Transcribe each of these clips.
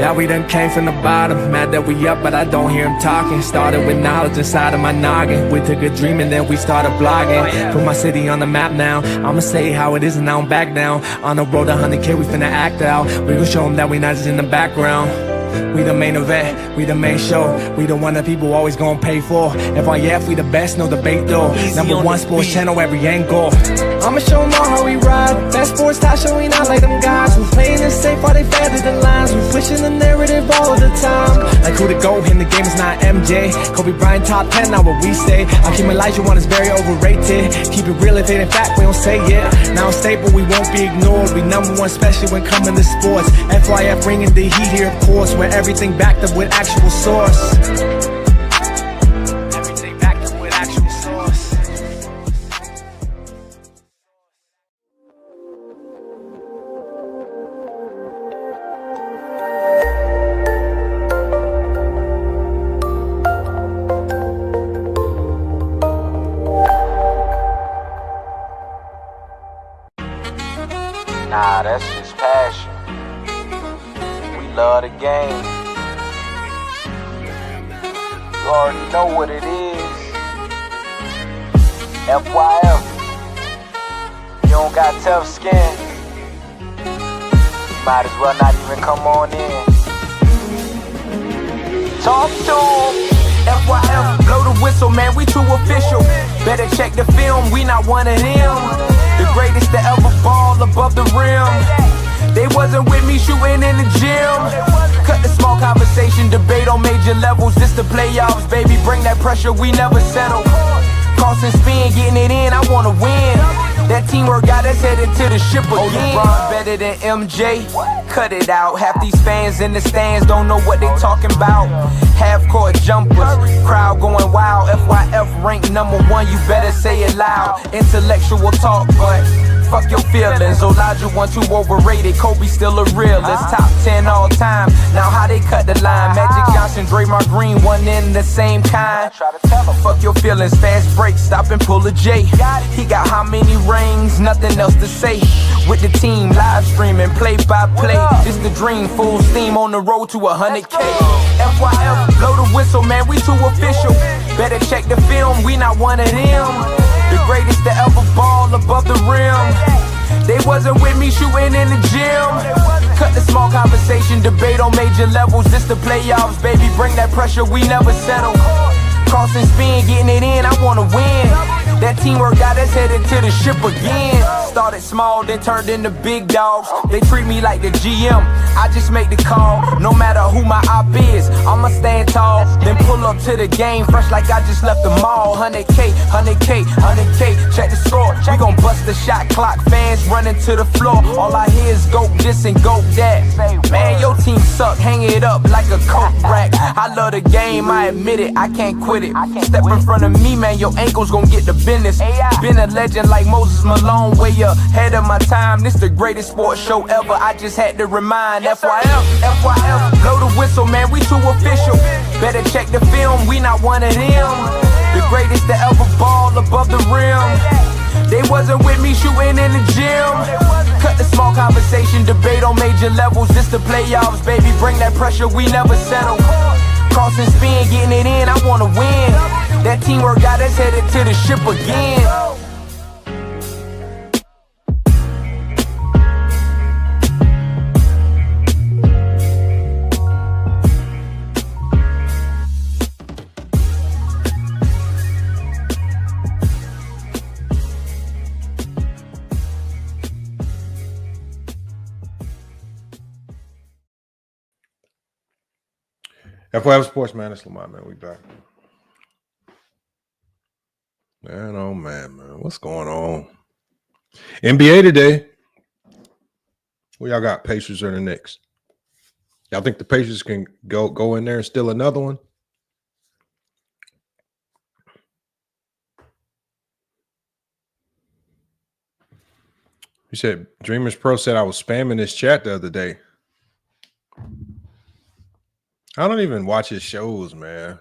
Now we done came from the bottom, mad that we up, but I don't hear him talking. Started with knowledge inside of my noggin. We took a dream and then we started blogging. Put my city on the map now. I'ma say how it is and now I'm back down. On the road to 100K, we finna act out. We gon' show them that we not just in the background. We the main event, we the main show. We the one that people always gon' pay for. FYF, we the best, no debate though. Number one sports channel, every angle. I'ma show them all how we ride. That sports talk show, we not like them guys. We playing it safe while they feather the lines. We pushing the narrative all the time. Like who to go in the game is not MJ. Kobe Bryant top 10, not what we say. I keep Elijah one is very overrated. Keep it real if it ain't fact, we don't say it. Now it's stable, we won't be ignored. We number one, especially when coming to sports. FYF bringing the heat here, of course. Where everything backed up with actual source. Everything backed up with actual source. Nah, that's just passion. We love the game. You already know what it is. FYF. You don't got tough skin. Might as well not even come on in. Talk to 'em. FYF, blow the whistle, man, we too official. Better check the film, we not one of them. The greatest to ever ball above the rim. They wasn't with me shooting in the gym. Cut the small conversation, debate on major levels. This the playoffs, baby, bring that pressure, we never settle. Cross and spin, getting it in, I wanna win. That teamwork got us headed to the ship again. Oh, LeBron better than MJ, cut it out. Half these fans in the stands don't know what they talking about. Half-court jumpers, crowd going wild. FYF ranked number one, you better say it loud. Intellectual talk, but fuck your feelings. Elijah 1-2 overrated, Kobe still a realist. Top 10 all time, now how they cut the line. Magic Johnson, Draymond Green, one in the same kind. Fuck your feelings, fast break, stop and pull a J. He got how many rings, nothing else to say. With the team, live streaming, play by play. It's the dream, full steam on the road to 100K. FYF, blow the whistle, man, we too official. Better check the film, we not one of them. The greatest to ever ball above the rim. They wasn't with me shooting in the gym. Cut the small conversation, debate on major levels. This the playoffs, baby, bring that pressure, we never settle. Cross and spin, getting it in, I wanna win. That teamwork got us headed to the ship again. Started small, then turned into big dogs. They treat me like the GM, I just make the call. No matter who my op is, I'ma stand tall. Then pull up to the game, fresh like I just left the mall. 100K, 100K, 100K, check the score. We gon' bust the shot clock, fans running to the floor. All I hear is go this and go that. Man, your team suck, hang it up like a coat rack. I love the game, I admit it, I can't quit it. Step in front of me, man, your ankles gon' get the business. Been a legend like Moses Malone, way ahead of my time. This the greatest sports show ever, I just had to remind. FYF, FYF, blow the whistle, man, we too official. Better check the film, we not one of them. The greatest to ever ball above the rim. They wasn't with me shooting in the gym. Cut the small conversation, debate on major levels. This the playoffs, baby, bring that pressure, we never settle. Cross and spin, getting it in, I wanna win. That teamwork got us headed to the ship again. FYF Sports, man. It's Lamont, man. We back. Man, oh, man. What's going on? NBA today. Well, y'all got Pacers or the Knicks? Y'all think the Pacers can go in there and steal another one? You said DreamersPro said I was spamming this chat the other day. I don't even watch his shows, man.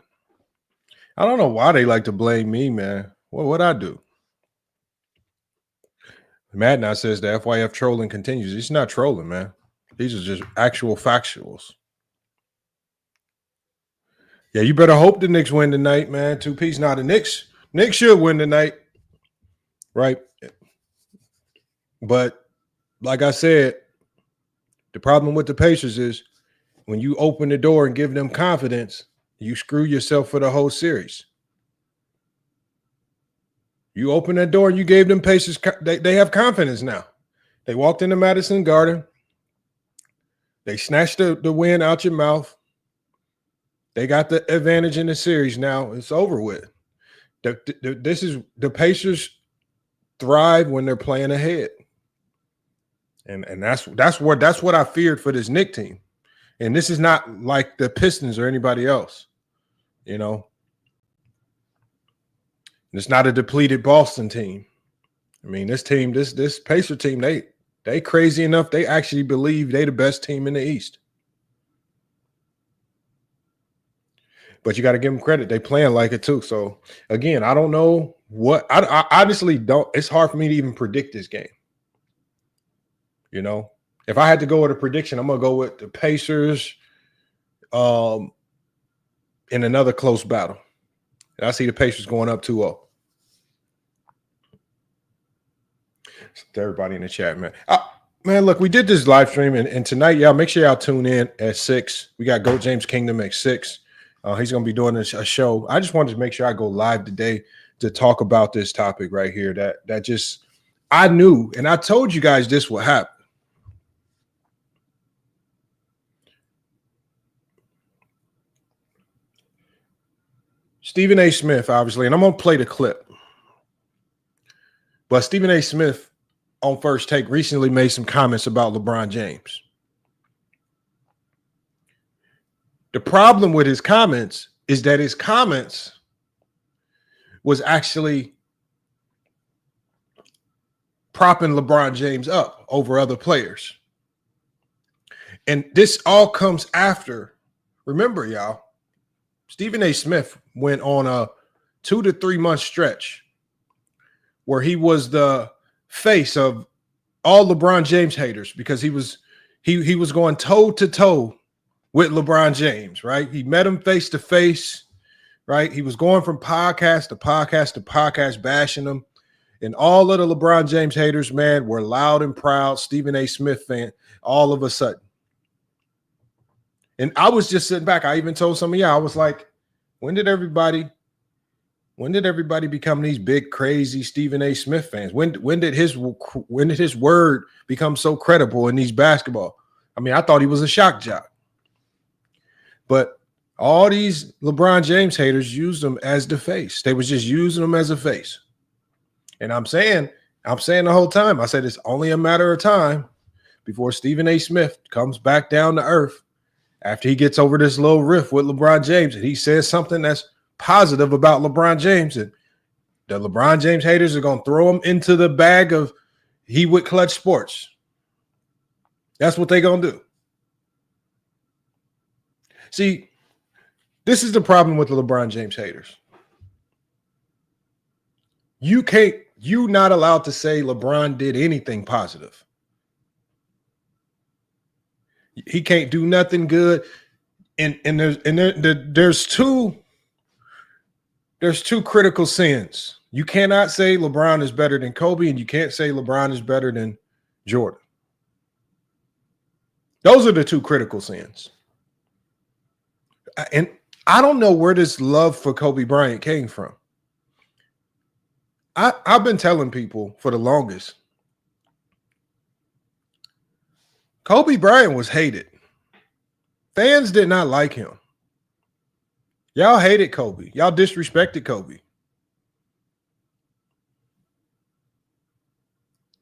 I don't know why they like to blame me, man. What'd I do? Matt now says the FYF trolling continues. He's not trolling, man. These are just actual factuals. Yeah, you better hope the Knicks win tonight, man. Two-piece. Now the Knicks should win tonight, right? But like I said, the problem with the Pacers is when you open the door and give them confidence, you screw yourself for the whole series. You open that door and you gave them Pacers, they have confidence now. They walked into Madison Garden. They snatched the win out your mouth. They got the advantage in the series now. It's over with. The Pacers thrive when they're playing ahead. And that's what I feared for this Knicks team. And this is not like the Pistons or anybody else, you know. It's not a depleted Boston team. I mean, this team, this Pacer team, they crazy enough. They actually believe they the best team in the East. But you got to give them credit. They playing like it too. So again, I don't know what I honestly don't. It's hard for me to even predict this game. You know, if I had to go with a prediction, I'm gonna go with the Pacers in another close battle. And I see the Pacers going up 2-0. To everybody in the chat, man. Man, look, we did this live stream, and tonight, y'all, make sure y'all tune in at 6. We got Go James Kingdom at 6. He's going to be doing a show. I just wanted to make sure I go live today to talk about this topic right here that just I knew, and I told you guys this would happen. Stephen A. Smith, obviously, and I'm going to play the clip. But Stephen A. Smith on First Take recently made some comments about LeBron James. The problem with his comments is that his comments was actually propping LeBron James up over other players. And this all comes after, remember, y'all, Stephen A. Smith went on a 2 to 3 month stretch where he was the face of all LeBron James haters because he was going toe to toe with LeBron James, right? He met him face to face, right? He was going from podcast to podcast to podcast, bashing him. And all of the LeBron James haters, man, were loud and proud Stephen A. Smith fan all of a sudden. And I was just sitting back. I even told some of y'all, I was like, when did everybody become these big, crazy Stephen A. Smith fans? When did his word become so credible in these basketball? I mean, I thought he was a shock jock. But all these LeBron James haters used him as the face. They was just using him as a face. And I'm saying the whole time, I said it's only a matter of time before Stephen A. Smith comes back down to earth after he gets over this little riff with LeBron James and he says something that's positive about LeBron James, and the LeBron James haters are going to throw him into the bag of he would clutch sports. That's what they're going to do. See, this is the problem with the LeBron James haters. You're not allowed to say LeBron did anything positive. He can't do nothing good. And there's two critical sins. You cannot say LeBron is better than Kobe, and you can't say LeBron is better than Jordan. Those are the two critical sins. And I don't know where this love for Kobe Bryant came from. I've been telling people for the longest, Kobe Bryant was hated. Fans did not like him. Y'all hated Kobe. Y'all disrespected Kobe.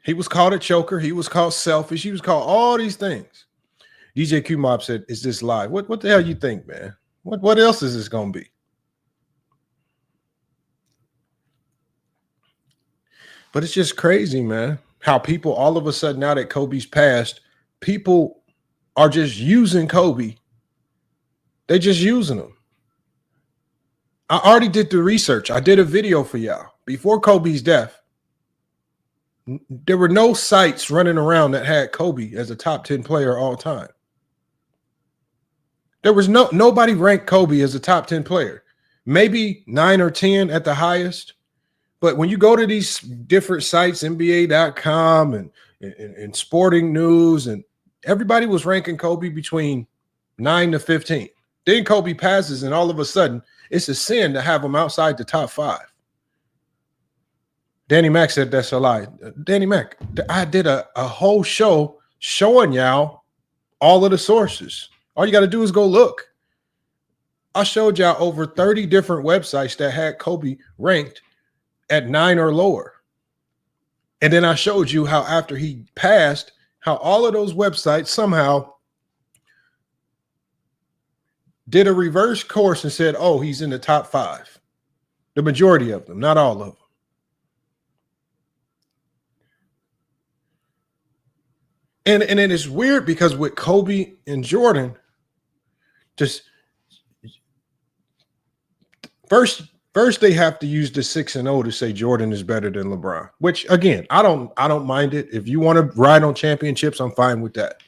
He was called a choker. He was called selfish. He was called all these things. DJ Q Mob said, "Is this live?" What the hell you think, man? What else is this going to be? But it's just crazy, man, how people all of a sudden, now that Kobe's passed, people are just using Kobe. They're just using him. I already did the research. I did a video for y'all. Before Kobe's death, there were no sites running around that had Kobe as a top 10 player all time. There was nobody ranked Kobe as a top 10 player. Maybe 9 or 10 at the highest. But when you go to these different sites, NBA.com and Sporting News, and everybody was ranking Kobe between 9 to 15. Then Kobe passes, and all of a sudden, it's a sin to have him outside the top 5. Danny Mac said that's a lie. Danny Mac, I did a whole show showing y'all all of the sources. All you got to do is go look. I showed y'all over 30 different websites that had Kobe ranked at 9 or lower. And then I showed you how after he passed, how all of those websites somehow did a reverse course and said, oh, he's in the top 5. The majority of them, not all of them. And it is weird because with Kobe and Jordan, just first they have to use the 6-0 to say Jordan is better than LeBron, which again, I don't mind it. If you want to ride on championships, I'm fine with that.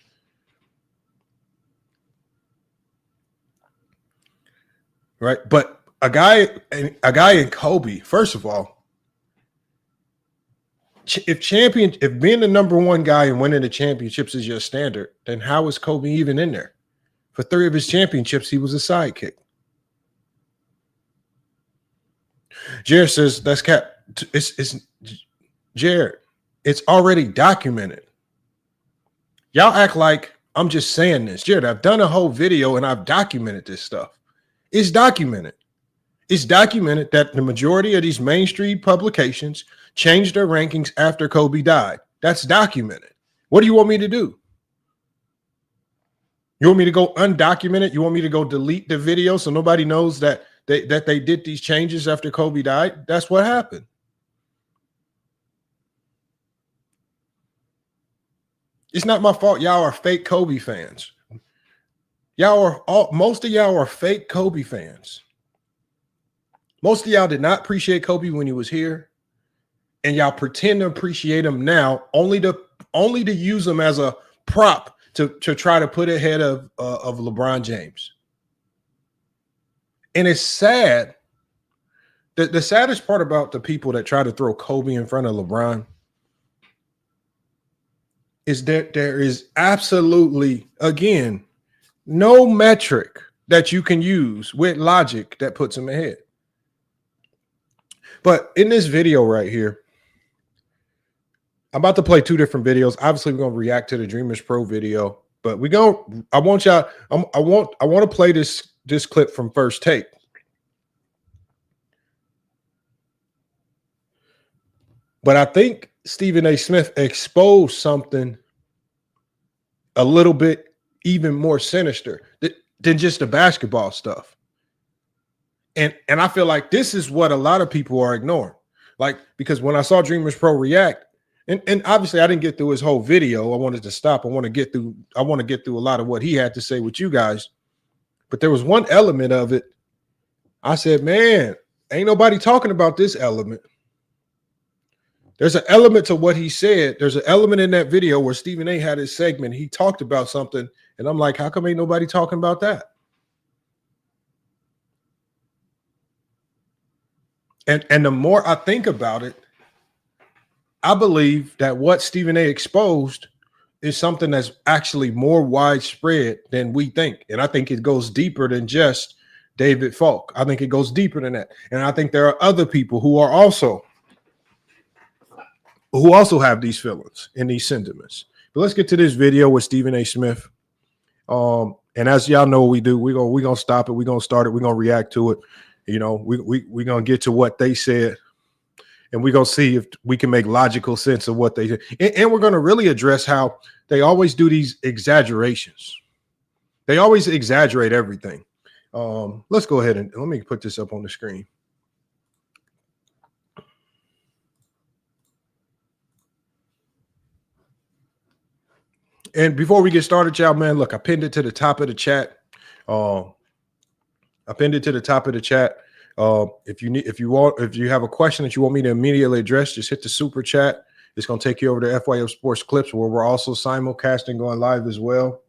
Right. But a guy in Kobe, first of all, if being the number 1 guy and winning the championships is your standard, then how is Kobe even in there? For 3 of his championships, he was a sidekick. Jared says that's cap. It's Jared. It's already documented. Y'all act like I'm just saying this. Jared, I've done a whole video and I've documented this stuff. It's documented. It's documented that the majority of these mainstream publications changed their rankings after Kobe died. That's documented. What do you want me to do? You want me to go undocumented? You want me to go delete the video so nobody knows that they did these changes after Kobe died? That's what happened. It's not my fault. Y'all are fake Kobe fans. Most of y'all are fake Kobe fans. Most of y'all did not appreciate Kobe when he was here, and y'all pretend to appreciate him now, only to use him as a prop to try to put ahead of LeBron James. And it's sad. The saddest part about the people that try to throw Kobe in front of LeBron is that there is absolutely, again, no metric that you can use with logic that puts him ahead. But in this video right here, I'm about to play 2 different videos. Obviously, we're going to react to the DreamersPro video, but I want to play this clip from First Take. But I think Stephen A. Smith exposed something a little bit even more sinister than just the basketball stuff. And I feel like this is what a lot of people are ignoring. Like, because when I saw DreamersPro react, and obviously I didn't get through his whole video. I wanted to stop. I want to get through a lot of what he had to say with you guys. But there was one element of it. I said, man, ain't nobody talking about this element. There's an element to what he said. There's an element in that video where Stephen A. had his segment. He talked about something. And I'm like, how come ain't nobody talking about that? And the more I think about it, I believe that what Stephen A. exposed is something that's actually more widespread than we think. And I think it goes deeper than just David Falk. I think it goes deeper than that. And I think there are other people who also have these feelings and these sentiments. But let's get to this video with Stephen A. Smith. And as y'all know what we do, we're gonna stop it, we're gonna start it, we're gonna react to it. You know, we're gonna get to what they said, and we're gonna see if we can make logical sense of what they did. And we're gonna really address how they always do these exaggerations. They always exaggerate everything. Let's go ahead and let me put this up on the screen. And before we get started, y'all, man, look, I pinned it to the top of the chat. If you have a question that you want me to immediately address, just hit the super chat. It's going to take you over to FYF Sports Clips, where we're also simulcasting, going live as well.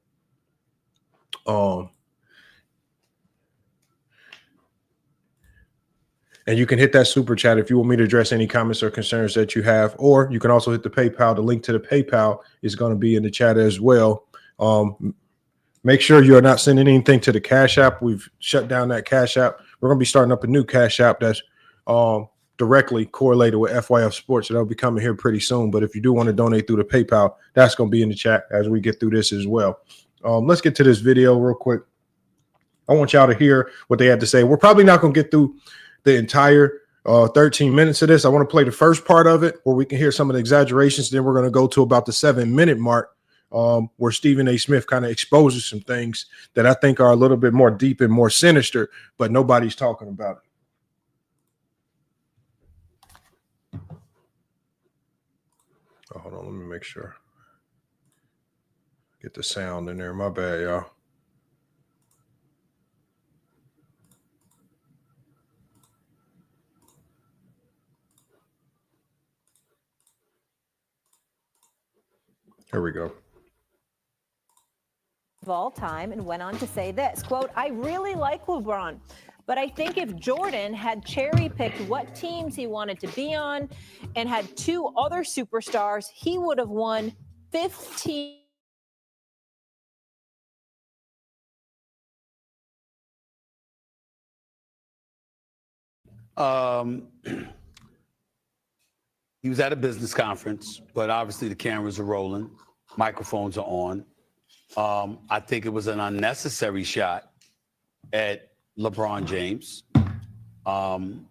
And you can hit that super chat if you want me to address any comments or concerns that you have, or you can also hit the PayPal. The link to the PayPal is going to be in the chat as well. Make sure you're not sending anything to the Cash App. We've shut down that Cash App. We're going to be starting up a new Cash App that's directly correlated with FYF Sports. That'll be coming here pretty soon. But if you do want to donate through the PayPal, that's going to be in the chat as we get through this as well. Let's get to this video real quick. I want y'all to hear what they had to say. We're probably not going to get through the entire 13 minutes of this. I want to play the first part of it where we can hear some of the exaggerations. Then we're going to go to about the 7-minute mark where Stephen A. Smith kind of exposes some things that I think are a little bit more deep and more sinister, but nobody's talking about it. Oh, hold on, let me make sure. Get the sound in there. My bad, y'all. Here we go. Of all time, and went on to say this, quote, "I really like LeBron, but I think if Jordan had cherry-picked what teams he wanted to be on and had 2 other superstars, he would have won 15." He was at a business conference, but obviously the cameras are rolling, microphones are on. I think it was an unnecessary shot at LeBron James. And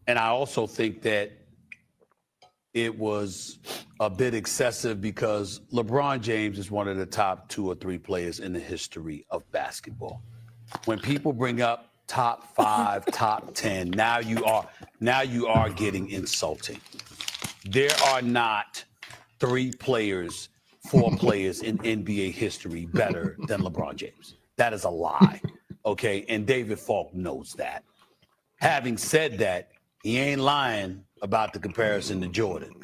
I also think that it was a bit excessive because LeBron James is one of the top 2 or 3 players in the history of basketball. When people bring up top 5, top 10, now you are getting insulting. There are not 3 players, 4 players in NBA history better than LeBron James. That is a lie, okay? And David Falk knows that. Having said that, he ain't lying about the comparison to Jordan.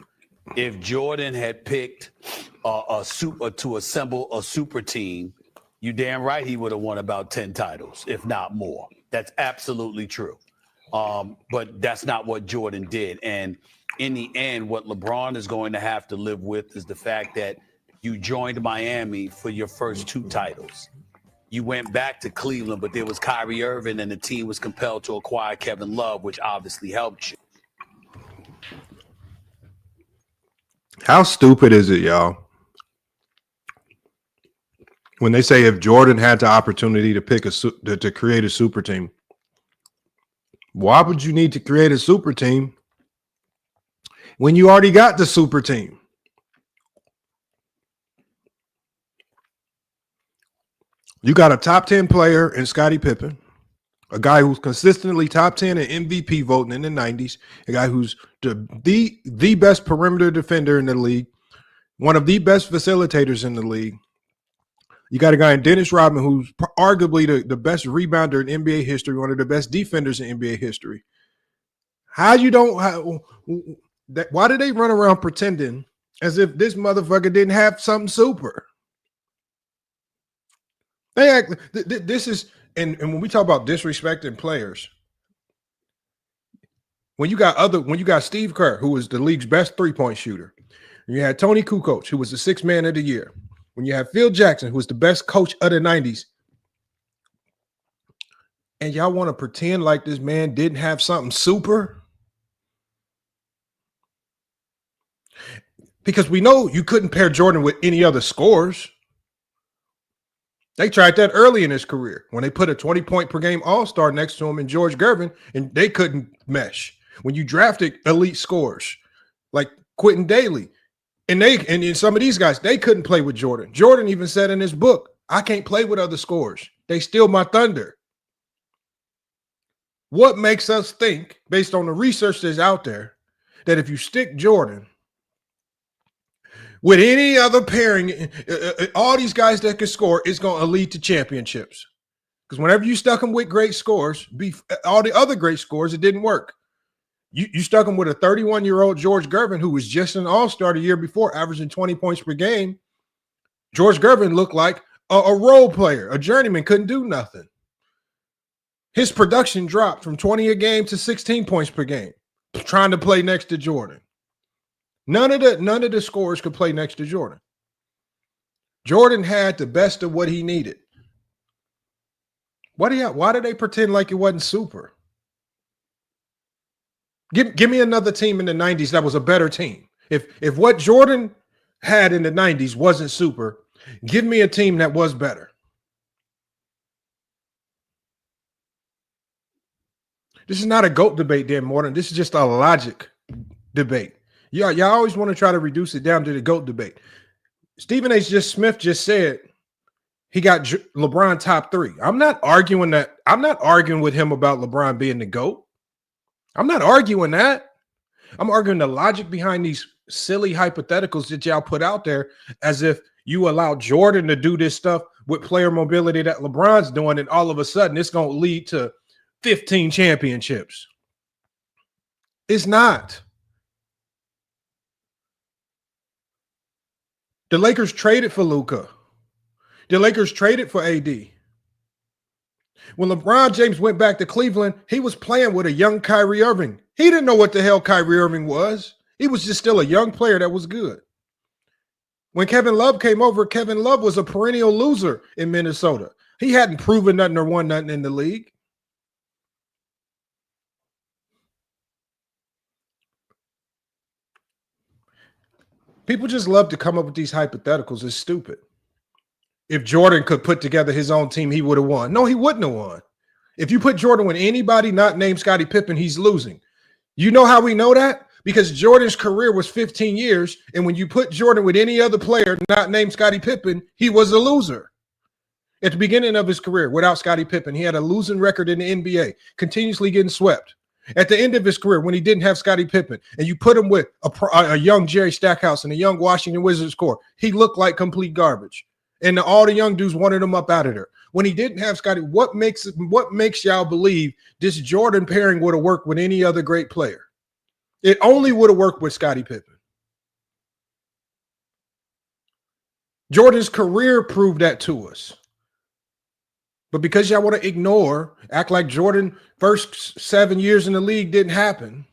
If Jordan had picked to assemble a super team, you damn right he would have won about 10 titles, if not more. That's absolutely true. But that's not what Jordan did. And in the end, what LeBron is going to have to live with is the fact that you joined Miami for your first 2 titles. You went back to Cleveland, but there was Kyrie Irving and the team was compelled to acquire Kevin Love, which obviously helped you. How stupid is it, y'all? When they say if Jordan had the opportunity to pick to create a super team, why would you need to create a super team when you already got the super team? You got a top 10 player in Scottie Pippen, a guy who's consistently top 10 in MVP voting in the 90s, a guy who's the best perimeter defender in the league, one of the best facilitators in the league. You got a guy in Dennis Rodman who's arguably the best rebounder in NBA history, one of the best defenders in NBA history. Why do they run around pretending as if this motherfucker didn't have something super? They act this is and when we talk about disrespecting players, when you got Steve Kerr, who was the league's best 3-point shooter, and you had Tony Kukoc, who was the 6th man of the year. When you have Phil Jackson, who was the best coach of the 90s, and y'all want to pretend like this man didn't have something super? Because we know you couldn't pair Jordan with any other scorers. They tried that early in his career when they put a 20-point per game all-star next to him and George Gervin, and they couldn't mesh. When you drafted elite scorers like Quentin Daly, and some of these guys, they couldn't play with Jordan. Jordan even said in his book, I can't play with other scorers. They steal my thunder. What makes us think, based on the research that's out there, that if you stick Jordan with any other pairing, all these guys that can score, it's going to lead to championships? Because whenever you stuck them with great scores, all the other great scores, it didn't work. You stuck him with a 31-year-old George Gervin, who was just an all-star the year before, averaging 20 points per game. George Gervin looked like a role player, a journeyman, couldn't do nothing. His production dropped from 20 a game to 16 points per game, trying to play next to Jordan. None of the scorers could play next to Jordan. Jordan had the best of what he needed. Why did they pretend like it wasn't super? Give me another team in the 90s that was a better team. If what Jordan had in the 90s wasn't super, give me a team that was better. This is not a GOAT debate, Dan Morton. This is just a logic debate. Y'all always want to try to reduce it down to the GOAT debate. Stephen A. Smith just said he got LeBron top 3. I'm not arguing that. I'm not arguing with him about LeBron being the GOAT. I'm not arguing that. I'm arguing the logic behind these silly hypotheticals that y'all put out there as if you allow Jordan to do this stuff with player mobility that LeBron's doing, and all of a sudden it's going to lead to 15 championships. It's not. The Lakers traded for Luka. The Lakers traded for AD. When LeBron James went back to Cleveland, he was playing with a young Kyrie Irving. He didn't know what the hell Kyrie Irving was. He was just still a young player that was good. When Kevin Love came over, Kevin Love was a perennial loser in Minnesota. He hadn't proven nothing or won nothing in the league. People just love to come up with these hypotheticals. It's stupid. If Jordan could put together his own team, he would have won. No, he wouldn't have won. If you put Jordan with anybody not named Scottie Pippen, he's losing. You know how we know that? Because Jordan's career was 15 years, and when you put Jordan with any other player not named Scottie Pippen, he was a loser. At the beginning of his career, without Scottie Pippen, he had a losing record in the NBA, continuously getting swept. At the end of his career, when he didn't have Scottie Pippen, and you put him with a young Jerry Stackhouse and a young Washington Wizards core, he looked like complete garbage. And all the young dudes wanted him up out of there. When he didn't have Scottie, what makes y'all believe this Jordan pairing would have worked with any other great player? It only would have worked with Scottie Pippen. Jordan's career proved that to us. But because y'all want to ignore, act like Jordan first 7 years in the league didn't happen.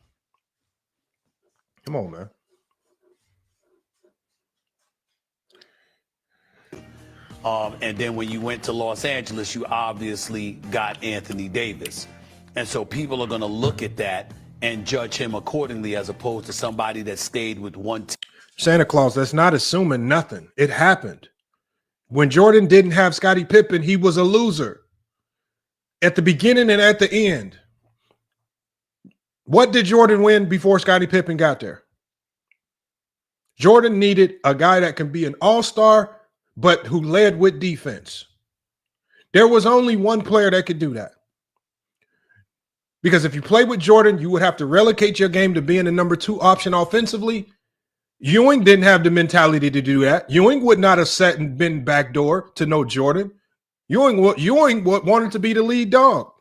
Come on, man. And then when you went to Los Angeles, you obviously got Anthony Davis. And so people are going to look at that and judge him accordingly as opposed to somebody that stayed with one team. Santa Claus, that's not assuming nothing. It happened. When Jordan didn't have Scottie Pippen, he was a loser. At the beginning and at the end. What did Jordan win before Scottie Pippen got there? Jordan needed a guy that can be an all-star, but who led with defense. There was only one player that could do that. Because if you play with Jordan, you would have to relegate your game to being the number 2 option offensively. Ewing didn't have the mentality to do that. Ewing would not have sat and been backdoor to no Jordan. Ewing wanted to be the lead dog.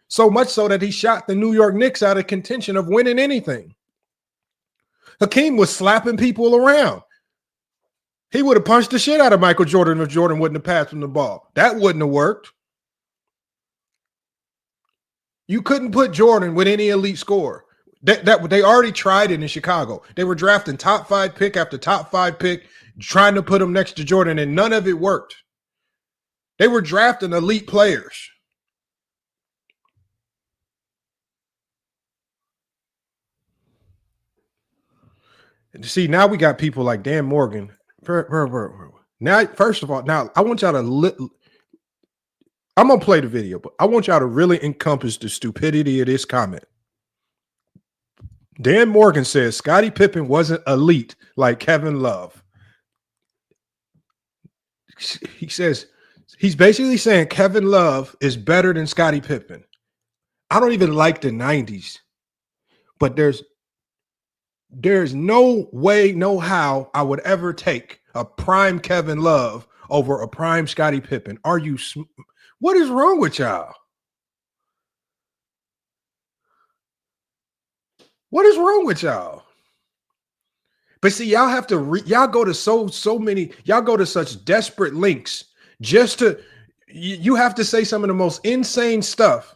So much so that he shot the New York Knicks out of contention of winning anything. Hakeem was slapping people around. He would have punched the shit out of Michael Jordan if Jordan wouldn't have passed him the ball. That wouldn't have worked. You couldn't put Jordan with any elite scorer. That they already tried it in Chicago. They were drafting top 5 pick after top 5 pick, trying to put him next to Jordan, and none of it worked. They were drafting elite players. And see, now we got people like Dan Morgan. Now, first of all, now I want y'all to I'm going to play the video, but I want y'all to really encompass the stupidity of this comment. Dan Morgan says Scottie Pippen wasn't elite like Kevin Love. He says he's basically saying Kevin Love is better than Scottie Pippen. I don't even like the 90s, but there's no way, no how I would ever take a prime Kevin Love over a prime Scottie Pippen. What is wrong with y'all? What is wrong with y'all? But see, y'all have to y'all go to so many, y'all go to such desperate lengths just to you have to say some of the most insane stuff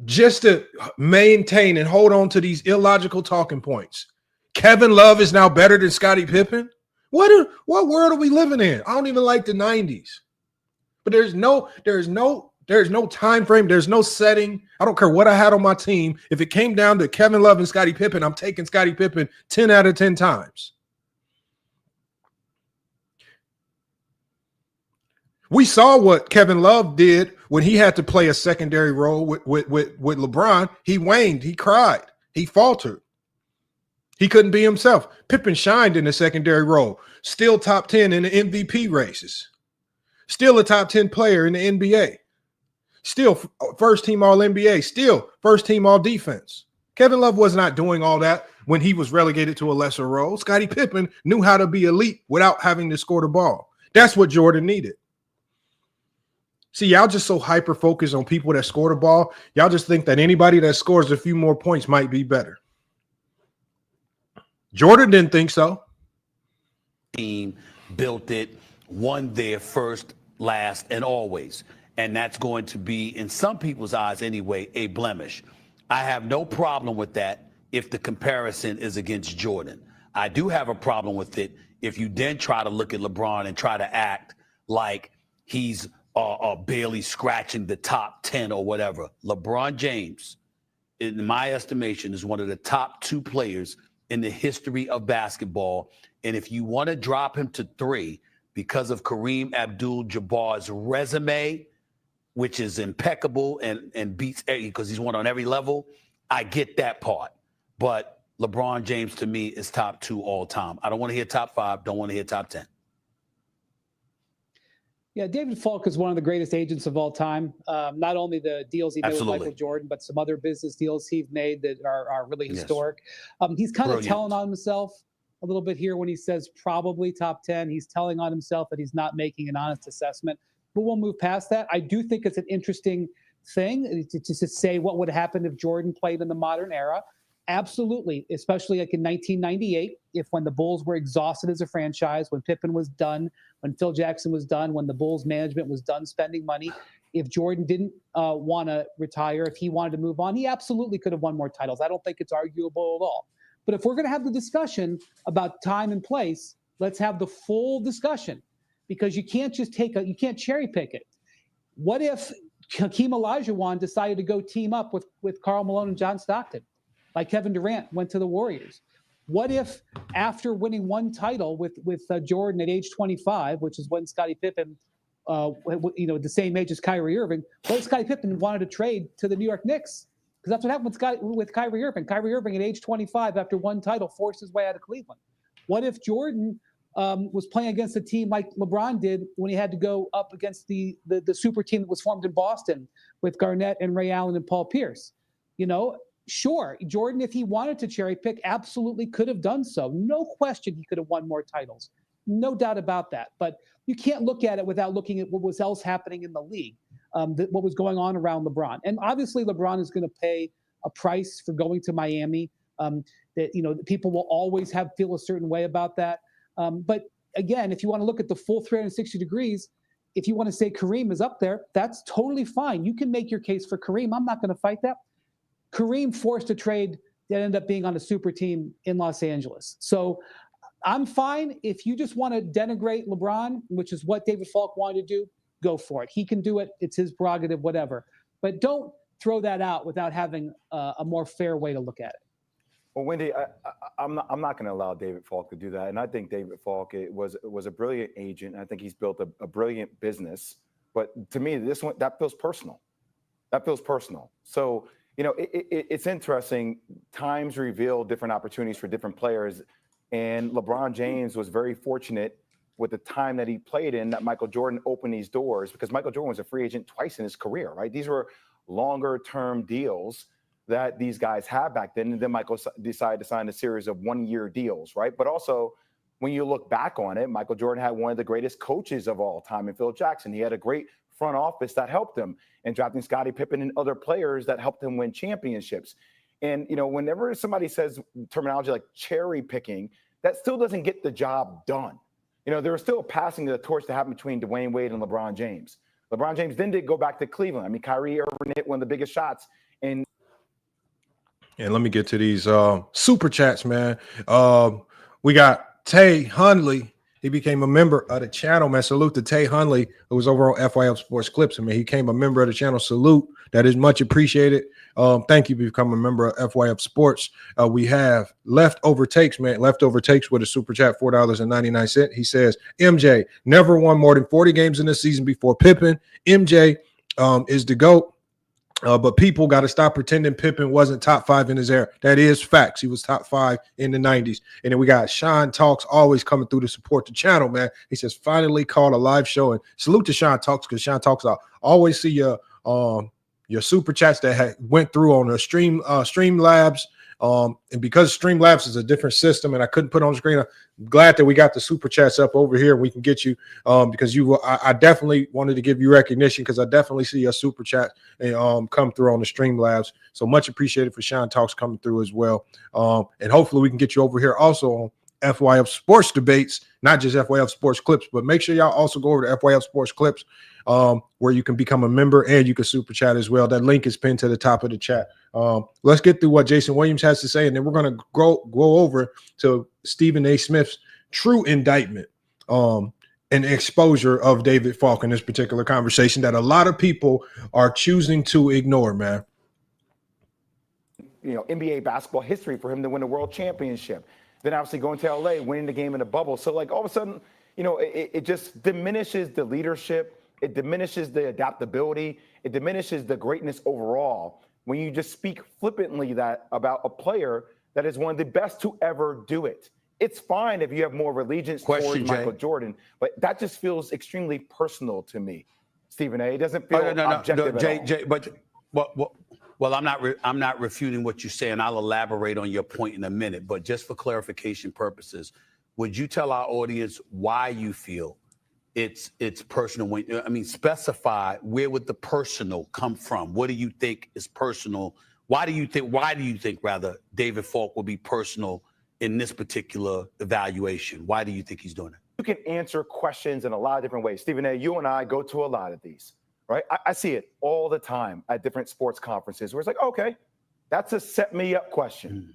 just to maintain and hold on to these illogical talking points. Kevin Love is now better than Scottie Pippen. What world are we living in? I don't even like the 90s. But there's no time frame. There's no setting. I don't care what I had on my team. If it came down to Kevin Love and Scottie Pippen, I'm taking Scottie Pippen 10 out of 10 times. We saw what Kevin Love did when he had to play a secondary role with LeBron. He waned. He cried. He faltered. He couldn't be himself. Pippen shined in the secondary role. Still top 10 in the MVP races. Still a top 10 player in the NBA. Still first team All-NBA. Still first team All-Defense. Kevin Love was not doing all that when he was relegated to a lesser role. Scottie Pippen knew how to be elite without having to score the ball. That's what Jordan needed. See, y'all just so hyper-focused on people that score the ball. Y'all just think that anybody that scores a few more points might be better. Jordan didn't think so. Team built it, won there first, last, and always. And that's going to be, in some people's eyes anyway, a blemish. I have no problem with that if the comparison is against Jordan. I do have a problem with it if you then try to look at LeBron and try to act like he's barely scratching the top 10 or whatever. LeBron James, in my estimation, is one of the top 2 players in the history of basketball. And if you want to drop him to 3 because of Kareem Abdul-Jabbar's resume, which is impeccable and beats because he's won on every level, I get that part. But LeBron James, to me, is top 2 all time. I don't want to hear top 5, don't want to hear top 10. Yeah, David Falk is one of the greatest agents of all time. Not only the deals he made with Michael Jordan, but some other business deals he's made that are really historic. He's kind of telling on himself a little bit here when he says probably top 10. He's telling on himself that he's not making an honest assessment. But we'll move past that. I do think it's an interesting thing to say what would happen if Jordan played in the modern era. Absolutely, especially like in 1998, if when the Bulls were exhausted as a franchise, when Pippen was done, when Phil Jackson was done, when the Bulls management was done spending money, if Jordan didn't want to retire, if he wanted to move on, he absolutely could have won more titles. I don't think it's arguable at all. But if we're going to have the discussion about time and place, let's have the full discussion, because you can't just you can't cherry pick it. What if Hakeem Olajuwon decided to go team up with Karl Malone and John Stockton, like Kevin Durant went to the Warriors? What if after winning one title with Jordan at age 25, which is when Scottie Pippen, the same age as Kyrie Irving, what if Scottie Pippen wanted to trade to the New York Knicks? Because that's what happened with Kyrie Irving. Kyrie Irving at age 25, after one title, forced his way out of Cleveland. What if Jordan was playing against a team like LeBron did when he had to go up against the super team that was formed in Boston with Garnett and Ray Allen and Paul Pierce? Sure, Jordan, if he wanted to cherry pick, absolutely could have done so. No question he could have won more titles. No doubt about that. But you can't look at it without looking at what was else happening in the league, what was going on around LeBron. And obviously LeBron is going to pay a price for going to Miami. People will always feel a certain way about that. But again, if you want to look at the full 360 degrees, if you want to say Kareem is up there, that's totally fine. You can make your case for Kareem. I'm not going to fight that. Kareem forced a trade that ended up being on a super team in Los Angeles. So I'm fine. If you just want to denigrate LeBron, which is what David Falk wanted to do, go for it. He can do it. It's his prerogative, whatever. But don't throw that out without having a more fair way to look at it. Well, Wendy, I'm not going to allow David Falk to do that. And I think David Falk was a brilliant agent. I think he's built a brilliant business. But to me, this one, that feels personal. That feels personal. So, it's interesting. Times reveal different opportunities for different players. And LeBron James was very fortunate with the time that he played in that Michael Jordan opened these doors, because Michael Jordan was a free agent twice in his career, right? These were longer term deals that these guys had back then. And then Michael decided to sign a series of 1-year deals, right? But also, when you look back on it, Michael Jordan had one of the greatest coaches of all time in Phil Jackson. He had a great front office that helped him in drafting Scottie Pippen and other players that helped him win championships. And, whenever somebody says terminology like cherry picking, that still doesn't get the job done. There was still a passing of the torch to happen between Dwayne Wade and LeBron James. LeBron James then did go back to Cleveland. I mean, Kyrie Irving hit one of the biggest shots And let me get to these super chats, man. We got Tay Hunley. He became a member of the channel, man. Salute to Tay Hunley, who was over on FYF Sports Clips. I mean, he became a member of the channel. Salute. That is much appreciated. Thank you for becoming a member of FYF Sports. We have Leftover Takes, man. Leftover Takes with a super chat, $4.99. He says, MJ never won more than 40 games in the season before Pippen. MJ is the GOAT. But people got to stop pretending Pippen wasn't top 5 in his era. That is facts. He was top 5 in the 90s. And then we got Sean Talks always coming through to support the channel, man. He says, finally called a live show. And salute to Sean Talks, because Sean Talks, I always see your super chats that went through on the Streamlabs. And because Streamlabs is a different system and I couldn't put on the screen, I'm glad that we got the super chats up over here. We can get you because I definitely wanted to give you recognition, because I definitely see your super chat and come through on the Streamlabs. So much appreciated for Sean Talks coming through as well. And hopefully we can get you over here also on FYF Sports Debates, not just FYF Sports Clips, but make sure y'all also go over to FYF Sports Clips, where you can become a member and you can super chat as well. That link is pinned to the top of the chat. Let's get through what Jason Williams has to say, and then we're going to go over to Stephen A. Smith's true indictment and exposure of David Falk in this particular conversation that a lot of people are choosing to ignore, man. You know, NBA basketball history for him to win a world championship. Then obviously going to LA, winning the game in a bubble. So like all of a sudden, you know, it just diminishes the leadership. It diminishes the adaptability. It diminishes the greatness overall when you just speak flippantly about a player that is one of the best to ever do it. It's fine if you have more allegiance towards Michael Jordan, but that just feels extremely personal to me, Stephen A. It doesn't feel objective at all. Well, I'm not refuting what you say, and I'll elaborate on your point in a minute. But just for clarification purposes, would you tell our audience why you feel it's personal? Specify where would the personal come from? What do you think is personal? Why do you think rather David Falk will be personal in this particular evaluation? Why do you think he's doing it? You can answer questions in a lot of different ways. Stephen A., you and I go to a lot of these. Right, I see it all the time at different sports conferences where it's like, okay, that's a set me up question,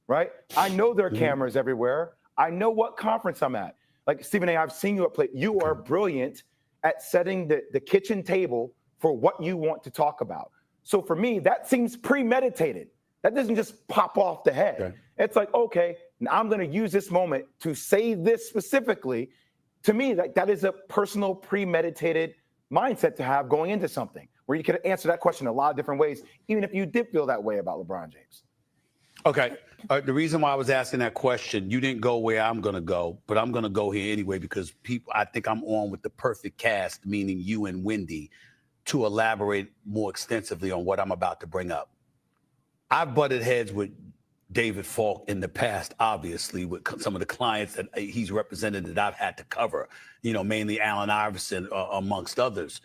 right? I know there are cameras everywhere. I know what conference I'm at. Like, Stephen A., I've seen you at play. You are brilliant at setting the kitchen table for what you want to talk about. So for me, that seems premeditated. That doesn't just pop off the head. Okay. It's like, okay, now I'm going to use this moment to say this specifically. To me, that is a personal premeditated mindset to have going into something where you could answer that question a lot of different ways, even if you did feel that way about LeBron James. Okay. The reason why I was asking that question, you didn't go where I'm going to go, but I'm going to go here anyway, because I think I'm on with the perfect cast, meaning you and Wendy, to elaborate more extensively on what I'm about to bring up. I've butted heads with David Falk in the past, obviously, with some of the clients that he's represented that I've had to cover, mainly Allen Iverson, amongst others.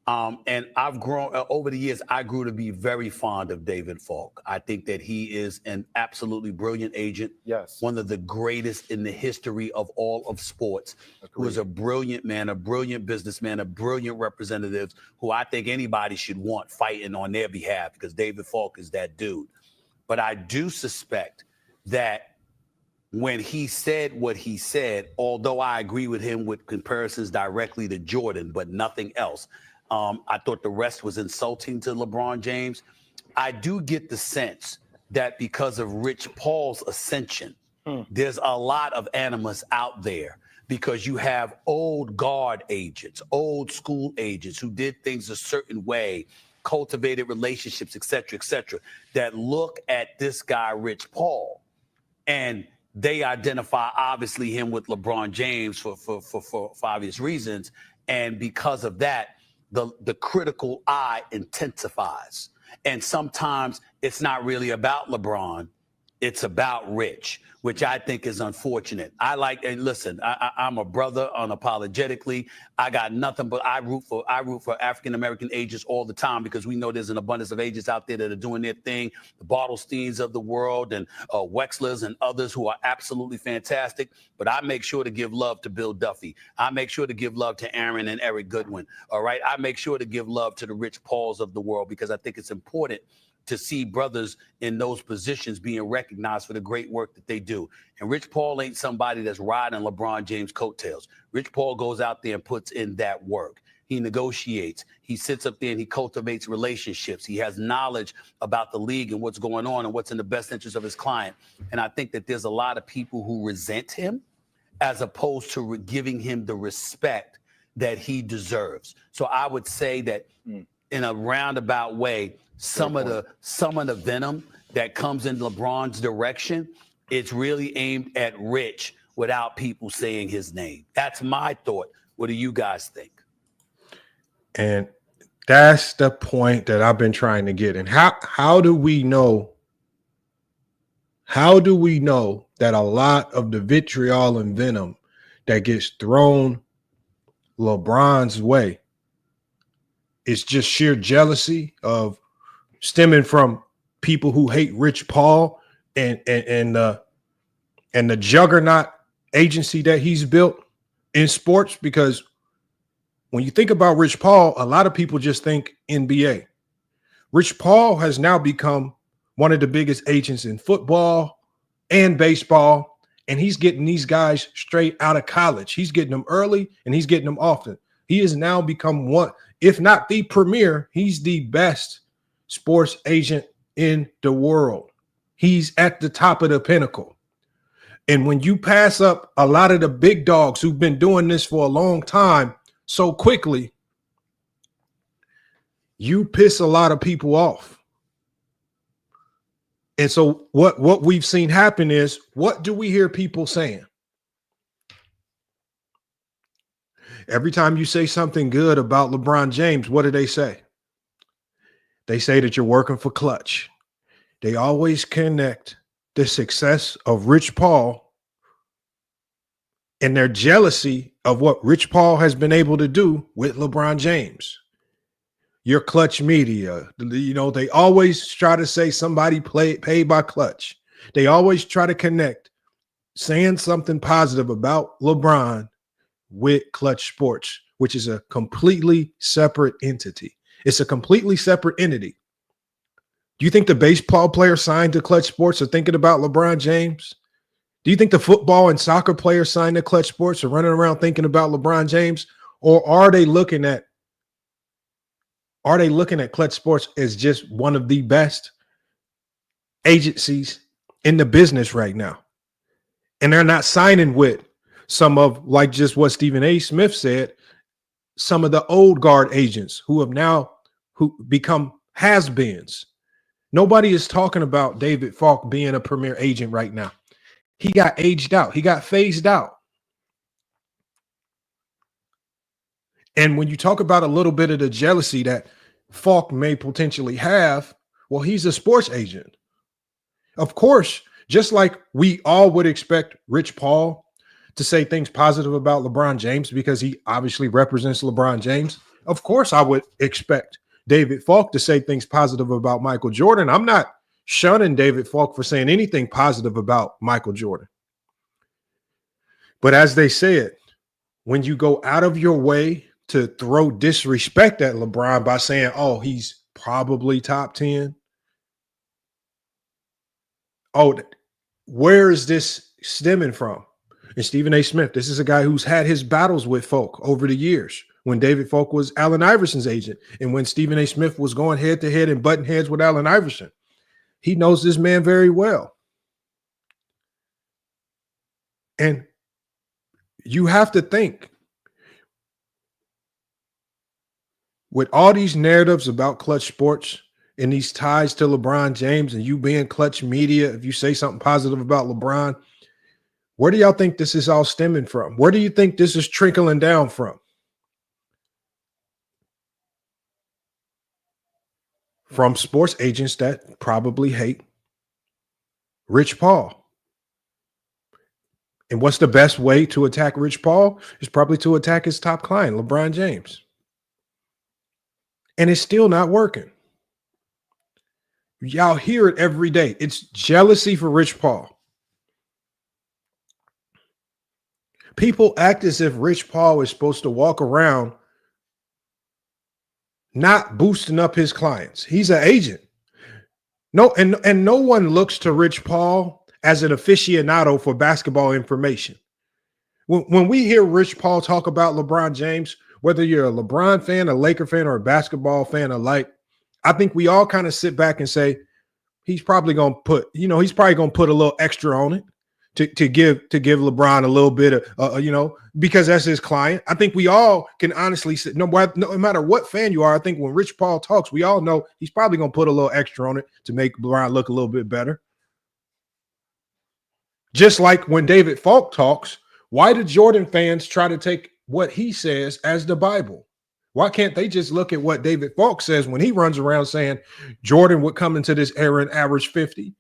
And I've grown over the years. I grew to be very fond of David Falk. I think that he is an absolutely brilliant agent. Yes. One of the greatest in the history of all of sports. Agreed. Who is a brilliant man, a brilliant businessman, a brilliant representative who I think anybody should want fighting on their behalf, because David Falk is that dude. But I do suspect that when he said what he said, although I agree with him with comparisons directly to Jordan, but nothing else, I thought the rest was insulting to LeBron James. I do get the sense that because of Rich Paul's ascension, there's a lot of animus out there, because you have old guard agents, old school agents who did things a certain way, cultivated relationships, et cetera, that look at this guy, Rich Paul, and they identify obviously him with LeBron James for obvious reasons. And because of that, the critical eye intensifies. And sometimes it's not really about LeBron, it's about Rich, which I think is unfortunate. And listen, I'm a brother unapologetically. I got nothing but I root for African-American agents all the time, because we know there's an abundance of agents out there that are doing their thing, the Bartlesteins of the world and Wexlers and others who are absolutely fantastic. But I make sure to give love to Bill Duffy. I make sure to give love to Aaron and Eric Goodwin. All right. I make sure to give love to the Rich Pauls of the world, because I think it's important to see brothers in those positions being recognized for the great work that they do. And Rich Paul ain't somebody that's riding LeBron James' coattails. Rich Paul goes out there and puts in that work. He negotiates. He sits up there and he cultivates relationships. He has knowledge about the league and what's going on and what's in the best interest of his client. And I think that there's a lot of people who resent him as opposed to giving him the respect that he deserves. So I would say that in a roundabout way, some of the venom that comes in LeBron's direction, it's really aimed at Rich without people saying his name. That's my thought. What do you guys think? And that's the point that I've been trying to get. And how do we know? How do we know that a lot of the vitriol and venom that gets thrown LeBron's way is just sheer jealousy of stemming from people who hate Rich Paul and the juggernaut agency that he's built in sports? Because when you think about Rich Paul, a lot of people just think NBA. Rich Paul has now become one of the biggest agents in football and baseball, and he's getting these guys straight out of college. He's getting them early, and he's getting them often. He has now become one, if not the premier, he's the best sports agent in the world. He's at the top of the pinnacle. And when you pass up a lot of the big dogs who've been doing this for a long time so quickly, you piss a lot of people off. And so what we've seen happen is, what do we hear people saying? Every time you say something good about LeBron James, what do they say? They say that you're working for Clutch. They always connect the success of Rich Paul and their jealousy of what Rich Paul has been able to do with LeBron James. Your Clutch media, they always try to say somebody paid by Clutch. They always try to connect saying something positive about LeBron with Clutch Sports, which is a completely separate entity. It's a completely separate entity. Do you think the baseball players signed to Clutch Sports are thinking about LeBron James? Do you think the football and soccer players signed to Clutch Sports are running around thinking about LeBron James? Or are they looking at Clutch Sports as just one of the best agencies in the business right now? And they're not signing with some of, like just what Stephen A. Smith said, some of the old guard agents who become has-beens. Nobody is talking about David Falk being a premier agent right now. He got aged out. He got phased out. And when you talk about a little bit of the jealousy that Falk may potentially have, well, he's a sports agent. Of course, just like we all would expect Rich Paul to say things positive about LeBron James because he obviously represents LeBron James, of course I would expect David Falk to say things positive about Michael Jordan. I'm not shunning David Falk for saying anything positive about Michael Jordan. But as they said, when you go out of your way to throw disrespect at LeBron by saying, oh, he's probably top 10. Oh, where is this stemming from? And Stephen A. Smith, this is a guy who's had his battles with Falk over the years. When David Falk was Allen Iverson's agent and when Stephen A. Smith was going head to head and butting heads with Allen Iverson. He knows this man very well. And you have to think, with all these narratives about Clutch Sports and these ties to LeBron James and you being Clutch media, if you say something positive about LeBron, where do y'all think this is all stemming from? Where do you think this is trickling down from? From sports agents that probably hate Rich Paul. And what's the best way to attack Rich Paul? Is probably to attack his top client, LeBron James. And it's still not working. Y'all hear it every day. It's jealousy for Rich Paul. People act as if Rich Paul is supposed to walk around not boosting up his clients. He's an agent. No, and no one looks to Rich Paul as an aficionado for basketball information. When we hear Rich Paul talk about LeBron James, whether you're a LeBron fan, a Laker fan, or a basketball fan alike, I think we all kind of sit back and say, he's probably going to put a little extra on it to give LeBron a little bit of, because that's his client. I think we all can honestly say, no matter what fan you are, I think when Rich Paul talks, we all know he's probably going to put a little extra on it to make LeBron look a little bit better. Just like when David Falk talks, why do Jordan fans try to take what he says as the Bible? Why can't they just look at what David Falk says when he runs around saying Jordan would come into this era and average 50?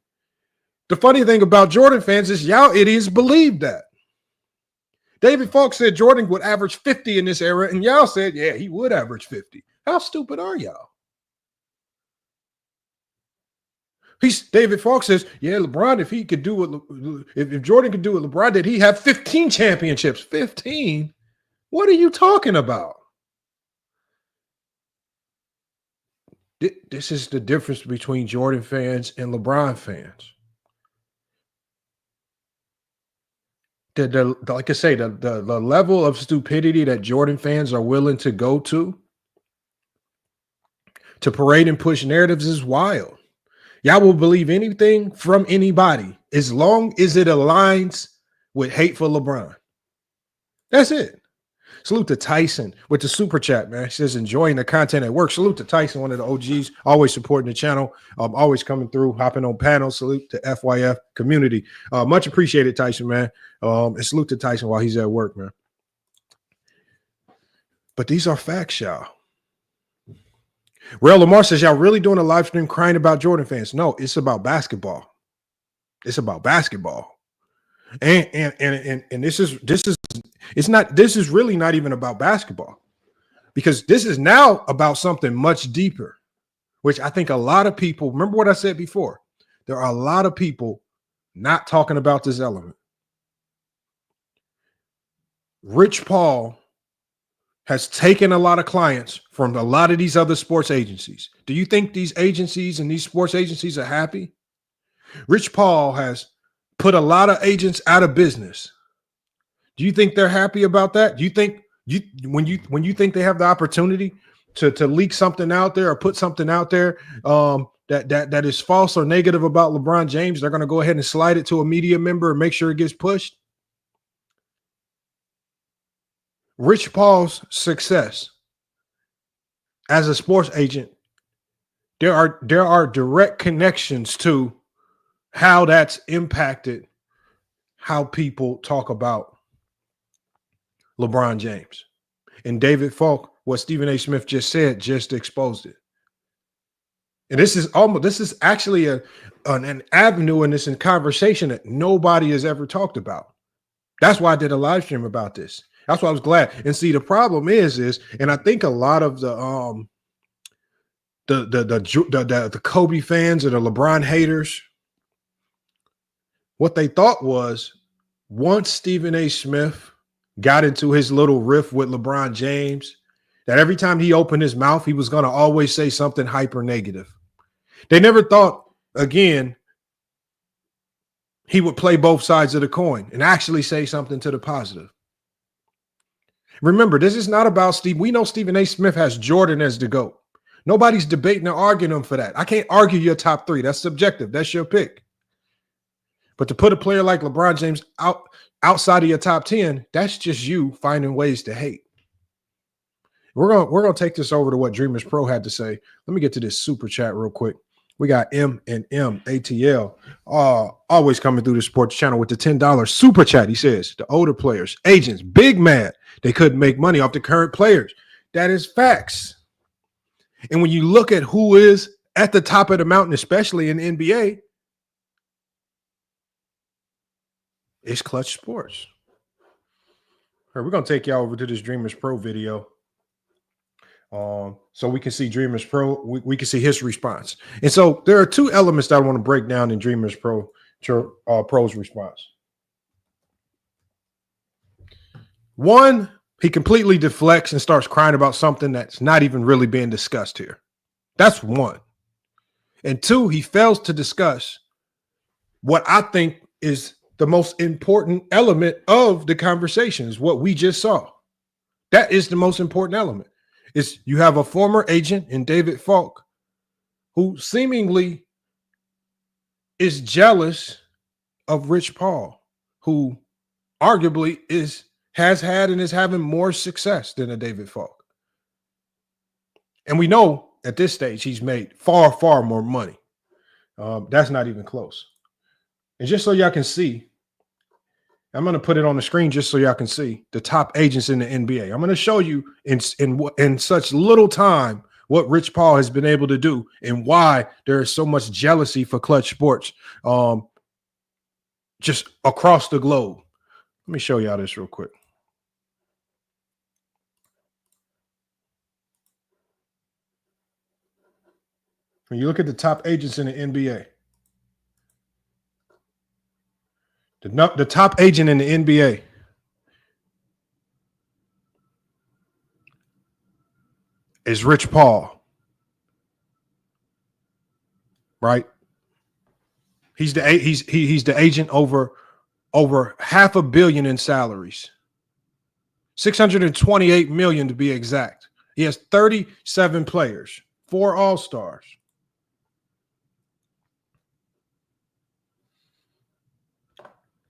The funny thing about Jordan fans is y'all idiots believe that. David Falk said Jordan would average 50 in this era, and y'all said, yeah, he would average 50. How stupid are y'all? David Falk says, yeah, LeBron, if he could do what, if Jordan could do what LeBron did, he'd have 15 championships. 15? What are you talking about? This is the difference between Jordan fans and LeBron fans. Like I say, the level of stupidity that Jordan fans are willing to go to parade and push narratives is wild. Y'all will believe anything from anybody as long as it aligns with hate for LeBron. That's it. Salute to Tyson with the super chat, man. He says, enjoying the content at work. Salute to Tyson, one of the OGs, always supporting the channel, always coming through, hopping on panels. Salute to FYF community. Much appreciated, Tyson, man. And salute to Tyson while he's at work, man. But these are facts, y'all. Real Lamar says, y'all really doing a live stream crying about Jordan fans? No, it's about basketball. It's about basketball. And this is really not even about basketball, because this is now about something much deeper, which I think a lot of people, remember what I said before, there are a lot of people not talking about this element. Rich Paul has taken a lot of clients from a lot of these other sports agencies. Do you think these agencies and these sports agencies are happy? Rich Paul has put a lot of agents out of business. Do you think they're happy about that? Do you think when you think they have the opportunity to leak something out there or put something out there that is false or negative about LeBron James, they're going to go ahead and slide it to a media member and make sure it gets pushed? Rich Paul's success as a sports agent, there are direct connections to how that's impacted how people talk about LeBron James. And David Falk, what Stephen A. Smith just said, just exposed it. And this is actually an avenue in this conversation that nobody has ever talked about. That's why I did a live stream about this. That's why I was glad. And see, the problem is, and I think a lot of the Kobe fans or the LeBron haters, what they thought was once Stephen A. Smith got into his little riff with LeBron James, that every time he opened his mouth, he was going to always say something hyper negative. They never thought, again, he would play both sides of the coin and actually say something to the positive. Remember, this is not about Steve. We know Stephen A. Smith has Jordan as the GOAT. Nobody's debating or arguing him for that. I can't argue your top three. That's subjective. That's your pick. But to put a player like LeBron James outside of your top 10, that's just you finding ways to hate. We're gonna take this over to what Dreamers Pro had to say. Let me get to this super chat real quick. We got M and M ATL always coming through the sports channel with the $10 super chat. He says the older players, agents, big mad they couldn't make money off the current players. That is facts. And when you look at who is at the top of the mountain, especially in the NBA, it's Clutch Sports. All right, we're gonna take y'all over to this Dreamers Pro video. So we can see Dreamers Pro, we can see his response. And so there are two elements that I want to break down in Dreamers Pro's response. One, he completely deflects and starts crying about something that's not even really being discussed here. That's one. And two, he fails to discuss what I think is the most important element of the conversation, is what we just saw. That is the most important element. Is you have a former agent in David Falk who seemingly is jealous of Rich Paul, who arguably has had and is having more success than a David Falk. And we know at this stage he's made far, far more money. That's not even close. And just so y'all can see, I'm going to put it on the screen just so y'all can see the top agents in the NBA. I'm going to show you in such little time what Rich Paul has been able to do and why there is so much jealousy for Clutch Sports just across the globe. Let me show y'all this real quick. When you look at the top agents in the NBA, the top agent in the NBA is Rich Paul, right? He's the agent over $500 million in salaries, $628 million to be exact. He has 37 players, 4 All-Stars.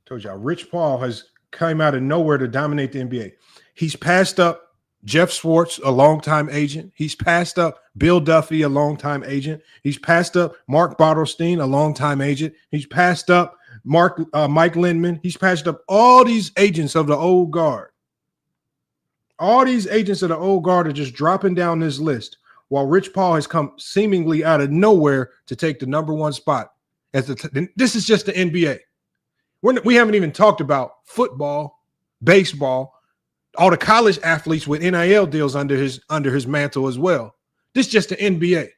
Told y'all, Rich Paul has come out of nowhere to dominate the NBA. He's passed up Jeff Schwartz, a longtime agent. He's passed up Bill Duffy, a longtime agent. He's passed up Mark Bartelstein, a longtime agent. He's passed up Mike Lindman. He's passed up all these agents of the old guard. All these agents of the old guard are just dropping down this list, while Rich Paul has come seemingly out of nowhere to take the number one spot. This is just the NBA. We haven't even talked about football, baseball, all the college athletes with NIL deals under his mantle as well. This is just the NBA.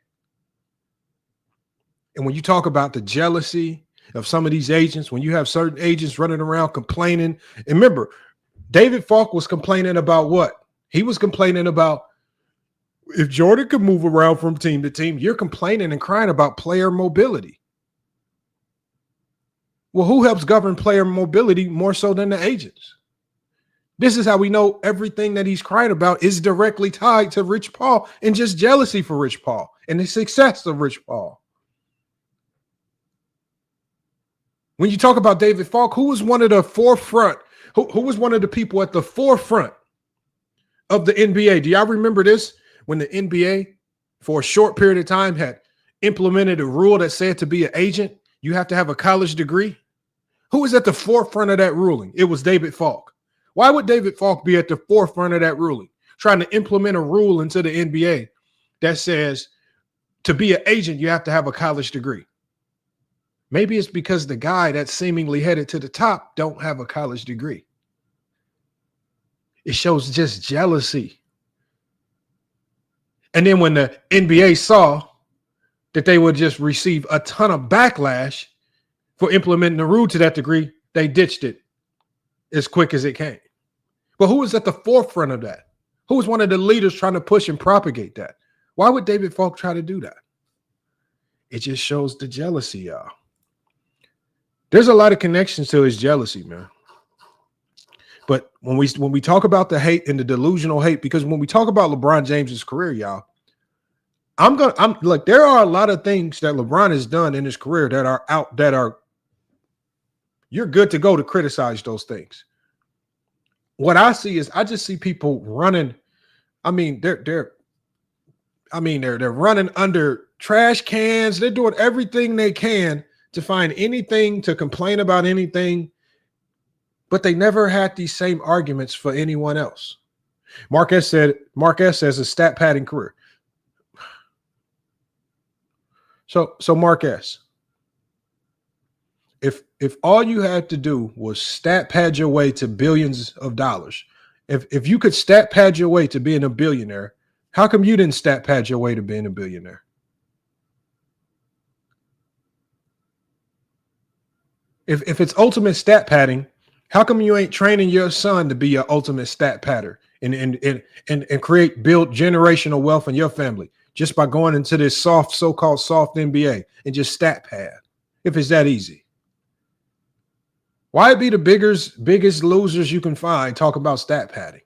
And when you talk about the jealousy of some of these agents, when you have certain agents running around complaining, and remember, David Falk was complaining about what? He was complaining about if Jordan could move around from team to team, you're complaining and crying about player mobility. Well, who helps govern player mobility more so than the agents? This is how we know everything that he's crying about is directly tied to Rich Paul and just jealousy for Rich Paul and the success of Rich Paul. When you talk about David Falk, who was one of the forefront, who was one of the people at the forefront of the NBA? Do y'all remember this? When the NBA, for a short period of time, had implemented a rule that said to be an agent, you have to have a college degree. Who was at the forefront of that ruling? It was David Falk. Why would David Falk be at the forefront of that ruling, trying to implement a rule into the NBA that says to be an agent, you have to have a college degree? Maybe it's because the guy that's seemingly headed to the top don't have a college degree. It shows just jealousy. And then when the NBA saw that they would just receive a ton of backlash for implementing the rule to that degree, they ditched it as quick as it came. But who was at the forefront of that? Who was one of the leaders trying to push and propagate that? Why would David Falk try to do that? It just shows the jealousy, y'all. There's a lot of connections to his jealousy, man. But when we talk about the hate and the delusional hate, because when we talk about LeBron James's career, y'all, I'm like, there are a lot of things that LeBron has done in his career that are you're good to go to criticize those things. What I see is I just see people running. I mean, they're running under trash cans. They're doing everything they can to find anything to complain about anything, but they never had these same arguments for anyone else. Mark S has a stat padding career. So Mark S, if all you had to do was stat pad your way to billions of dollars, if you could stat pad your way to being a billionaire, how come you didn't stat pad your way to being a billionaire? If it's ultimate stat padding, how come you ain't training your son to be your ultimate stat padder and build generational wealth in your family? just by going into this so-called soft NBA and just stat pad if it's that easy? Why be the biggest losers you can find talk about stat padding?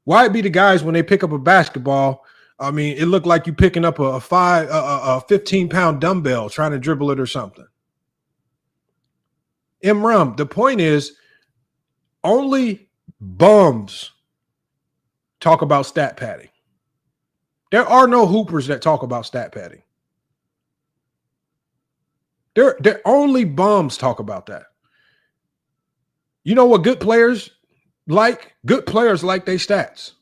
Why be the guys when they pick up a basketball? I mean, it looked like you picking up a 15-pound dumbbell trying to dribble it or something. Imram, the point is only bums talk about stat padding. There are no hoopers that talk about stat padding. There only bums talk about that. You know what good players like? Good players like their stats.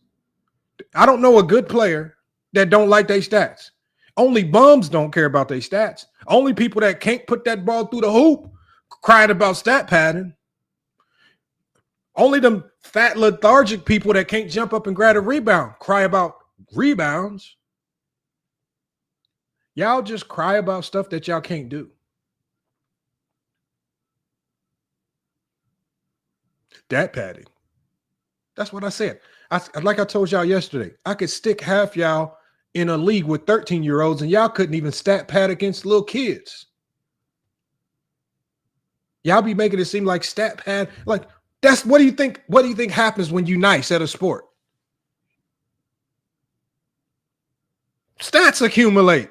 I don't know a good player that don't like their stats. Only bums don't care about their stats. Only people that can't put that ball through the hoop crying about stat padding. Only them fat, lethargic people that can't jump up and grab a rebound cry about rebounds. Y'all just cry about stuff that y'all can't do. Stat padding. That's what I said. Like I told y'all yesterday, I could stick half y'all in a league with 13-year-olds and y'all couldn't even stat pad against little kids. Y'all be making it seem like stat pad, like that's what do you think happens when you nice at a sport? Stats accumulate.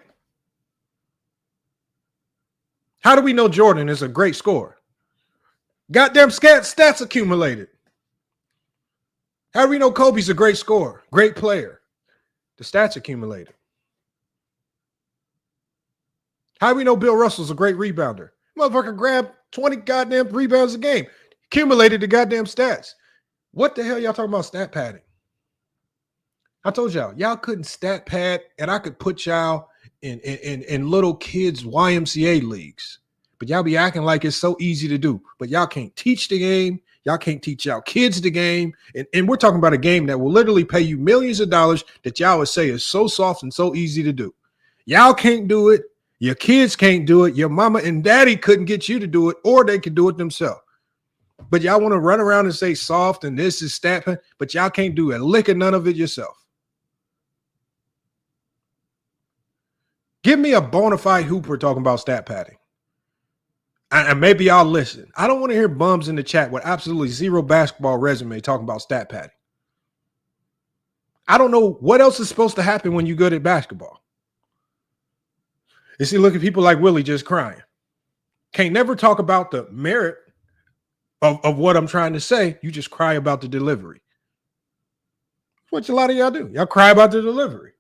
How do we know Jordan is a great scorer? Goddamn stats accumulated. How do we know Kobe's a great scorer, great player? The stats accumulated. How do we know Bill Russell's a great rebounder? Motherfucker grabbed 20 goddamn rebounds a game, accumulated the goddamn stats. What the hell y'all talking about stat padding? I told y'all couldn't stat pad, and I could put y'all in little kids' YMCA leagues. But y'all be acting like it's so easy to do. But y'all can't teach the game. Y'all can't teach y'all kids the game. And we're talking about a game that will literally pay you millions of dollars that y'all would say is so soft and so easy to do. Y'all can't do it. Your kids can't do it. Your mama and daddy couldn't get you to do it, or they could do it themselves. But y'all want to run around and say soft and this is stat pad, but y'all can't do a lick of none of it yourself. Give me a bona fide hooper talking about stat padding. And maybe I'll listen. I don't want to hear bums in the chat with absolutely zero basketball resume talking about stat padding. I don't know what else is supposed to happen when you're good at basketball. You see, look at people like Willie just crying. Can't never talk about the merit of what I'm trying to say. You just cry about the delivery. That's what a lot of y'all do. Y'all cry about the delivery.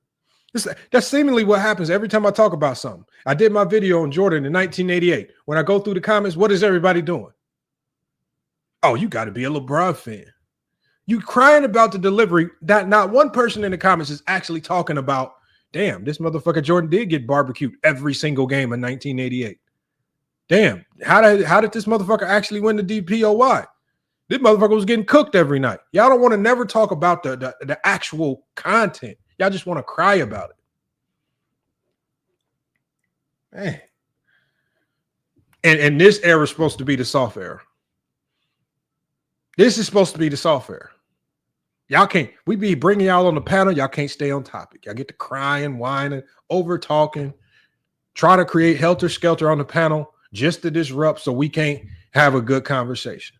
That's seemingly what happens every time I talk about something. I did my video on Jordan in 1988. When I go through the comments, what is everybody doing? Oh, you got to be a LeBron fan. You crying about the delivery. That not one person in the comments is actually talking about, damn, this motherfucker Jordan did get barbecued every single game in 1988. Damn, how did this motherfucker actually win the DPOY? This motherfucker was getting cooked every night. Y'all don't want to never talk about the actual content. Y'all just want to cry about it. Man. And this era is supposed to be the soft era. This is supposed to be the soft era. Y'all can't, we be bringing y'all on the panel. Y'all can't stay on topic. Y'all get to crying, whining, over talking, try to create helter skelter on the panel just to disrupt so we can't have a good conversation.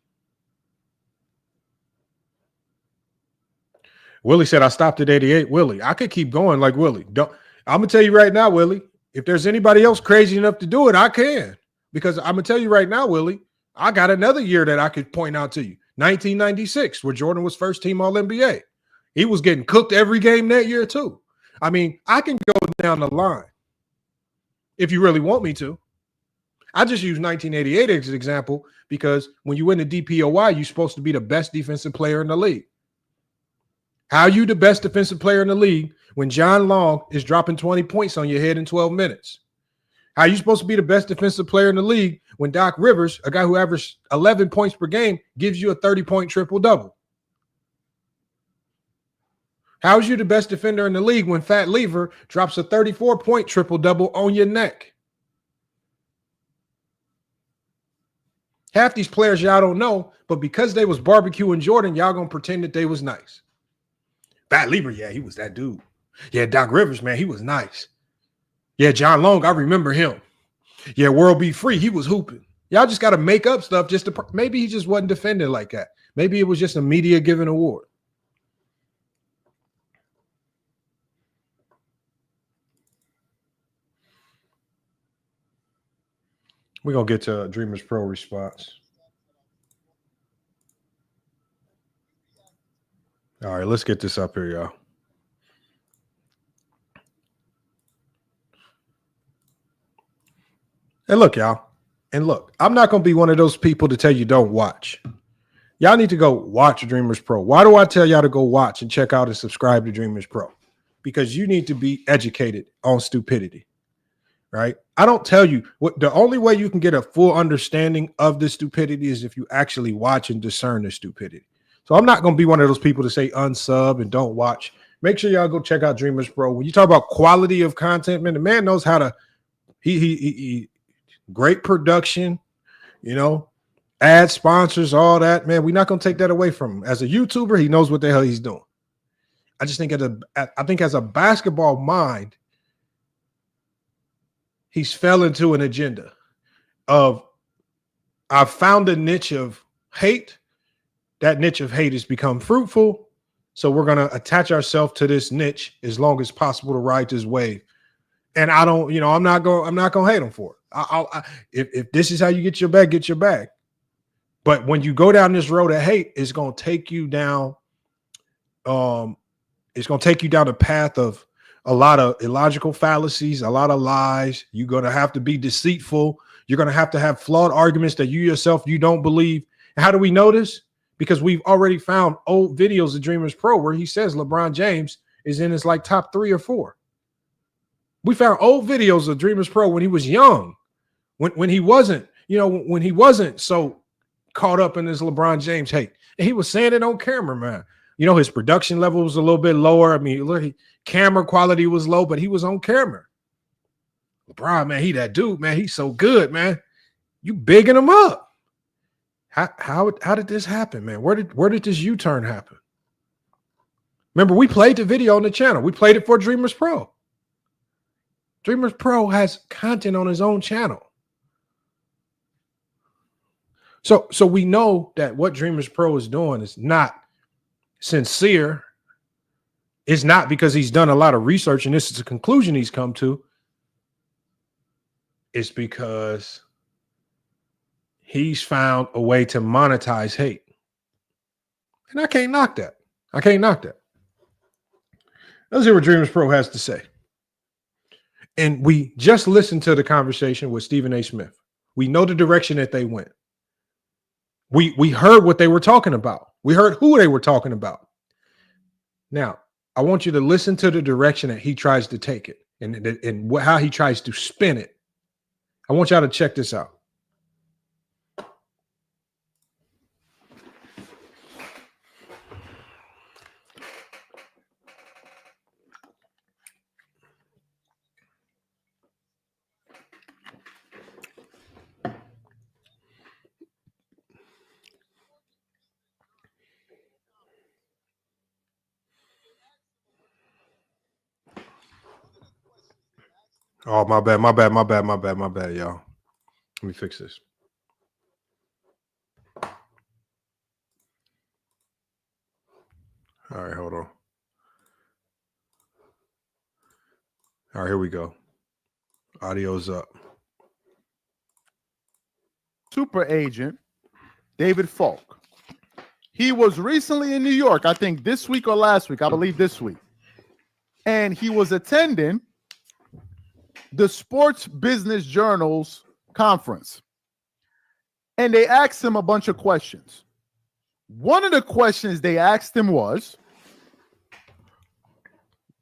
Willie said, I stopped at 88. Willie, I could keep going like Willie. I'm going to tell you right now, Willie, if there's anybody else crazy enough to do it, I can. Because I'm going to tell you right now, Willie, I got another year that I could point out to you. 1996, where Jordan was first team All-NBA. He was getting cooked every game that year too. I mean, I can go down the line if you really want me to. I just use 1988 as an example because when you win the DPOY, you're supposed to be the best defensive player in the league. How are you the best defensive player in the league when John Long is dropping 20 points on your head in 12 minutes? How are you supposed to be the best defensive player in the league when Doc Rivers, a guy who averaged 11 points per game, gives you a 30-point triple-double? How is you the best defender in the league when Fat Lever drops a 34-point triple-double on your neck? Half these players y'all don't know, but because they was barbecuing Jordan, y'all gonna pretend that they was nice. Fat Lever, yeah, he was that dude. Yeah, Doc Rivers, man, he was nice. Yeah, John Long, I remember him. Yeah, World Be Free, he was hooping. Y'all just got to make up stuff just to maybe he just wasn't defending like that. Maybe it was just a media given award. We're going to get to Dreamers Pro response. All right, let's get this up here, y'all. And look, y'all. And look, I'm not going to be one of those people to tell you don't watch. Y'all need to go watch Dreamers Pro. Why do I tell y'all to go watch and check out and subscribe to Dreamers Pro? Because you need to be educated on stupidity, right? I don't tell you what the only way you can get a full understanding of the stupidity is if you actually watch and discern the stupidity. So I'm not going to be one of those people to say unsub and don't watch. Make sure y'all go check out Dreamers Pro. When you talk about quality of content, man, the man knows how to. He great production, you know, ad sponsors, all that. Man, we're not going to take that away from him. As a YouTuber, he knows what the hell he's doing. I just think as a basketball mind, he's fell into an agenda of I've found a niche of hate. That niche of hate has become fruitful. So we're going to attach ourselves to this niche as long as possible to ride this wave. And I don't, you know, I'm not going to hate him for it. If this is how you get your bag, get your bag. But when you go down this road of hate, it's going to take you down. It's going to take you down a path of a lot of illogical fallacies, a lot of lies. You're going to have to be deceitful. You're going to have flawed arguments that you don't believe. And how do we know this? Because we've already found old videos of Dreamers Pro where he says LeBron James is in his like top 3 or 4. We found old videos of Dreamers Pro when he was young, when he wasn't, you know, when he wasn't so caught up in this LeBron James hate. And he was saying it on camera, man. You know, his production level was a little bit lower. I mean, look, camera quality was low, but he was on camera. LeBron, man, he that dude, man. He's so good, man. You bigging him up. How did this happen, man? Where did this U-turn happen? Remember, we played the video on the channel. We played it for Dreamers Pro. Dreamers Pro has content on his own channel. So we know that what Dreamers Pro is doing is not sincere. It's not because he's done a lot of research and this is a conclusion he's come to. It's because he's found a way to monetize hate. And I can't knock that. Let's hear what Dreamers Pro has to say. And we just listened to the conversation with Stephen A. Smith. We know the direction that they went. We heard what they were talking about. We heard who they were talking about. Now, I want you to listen to the direction that he tries to take it and how he tries to spin it. I want y'all to check this out. Oh, my bad, y'all. Let me fix this. All right, hold on. All right, here we go. Audio's up. Super agent David Falk. He was recently in New York, I think this week or last week, I believe this week. And he was attending the Sports Business Journal's conference. And they asked him a bunch of questions. One of the questions they asked him was,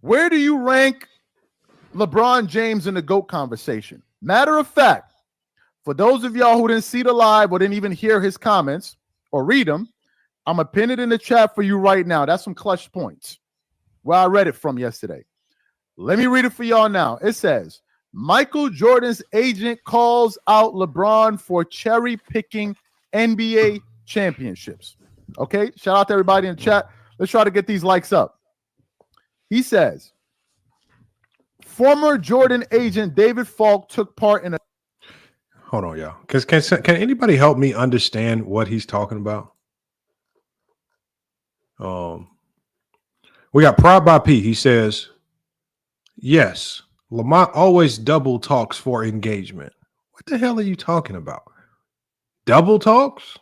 where do you rank LeBron James in the GOAT conversation? Matter of fact, for those of y'all who didn't see the live or didn't even hear his comments or read them, I'm going to pin it in the chat for you right now. That's some clutch points where I read it from yesterday. Let me read it for y'all now. It says, Michael Jordan's agent calls out LeBron for cherry picking NBA championships. Okay, shout out to everybody in the chat. Let's try to get these likes up. He says, Former Jordan agent David Falk took part in a. Hold on, y'all. Can anybody help me understand what he's talking about? We got Pride by P. He says, yes, Lamont always double talks for engagement. What the hell are you talking about? Double talks?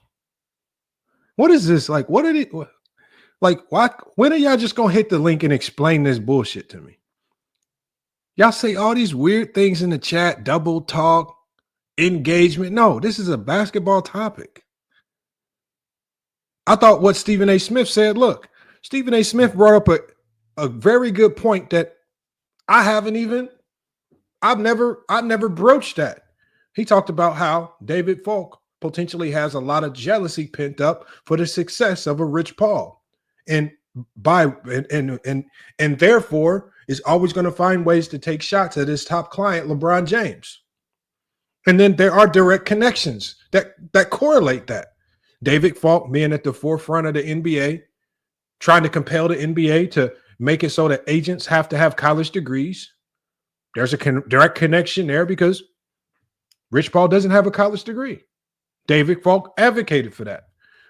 What is this? Like, what did it like? Why? When are y'all just gonna hit the link and explain this bullshit to me? Y'all say all these weird things in the chat, double talk, engagement. No, this is a basketball topic. I thought what Stephen A. Smith said, look, Stephen A. Smith brought up a very good point that I've never broached that. He talked about how David Falk potentially has a lot of jealousy pent up for the success of a Rich Paul. And therefore is always going to find ways to take shots at his top client, LeBron James. And then there are direct connections that correlate that. David Falk being at the forefront of the NBA, trying to compel the NBA to make it so that agents have to have college degrees. There's a direct connection there because Rich Paul doesn't have a college degree. David Falk advocated for that,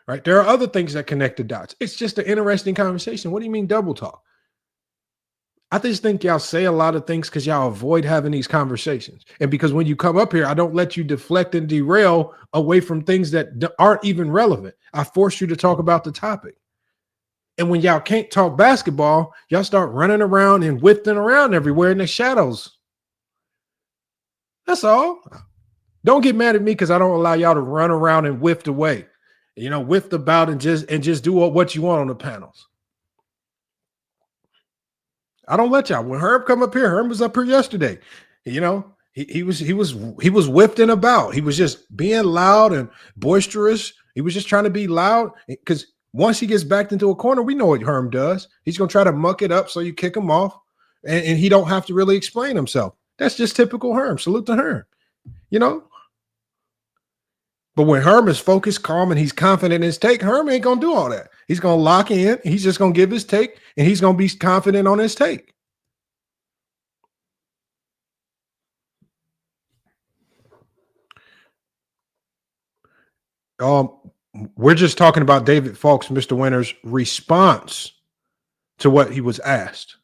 right? There are other things that connect the dots. It's just an interesting conversation. What do you mean double talk? I just think y'all say a lot of things because y'all avoid having these conversations. And because when you come up here, I don't let you deflect and derail away from things that aren't even relevant. I force you to talk about the topic. And when y'all can't talk basketball, y'all start running around and whiffing around everywhere in the shadows. That's all. Don't get mad at me because I don't allow y'all to run around and whiffed away. Whiffed about and just do what you want on the panels. I don't let y'all. When Herb come up here, Herb was up here yesterday. He was whiffing about. He was just being loud and boisterous. He was just trying to be loud because once he gets backed into a corner, we know what Herm does. He's going to try to muck it up so you kick him off, and he don't have to really explain himself. That's just typical Herm. Salute to Herm. But when Herm is focused, calm, and he's confident in his take, Herm ain't going to do all that. He's going to lock in. He's just going to give his take, and he's going to be confident on his take. We're just talking about David Falk's, Mr. Winner's response to what he was asked,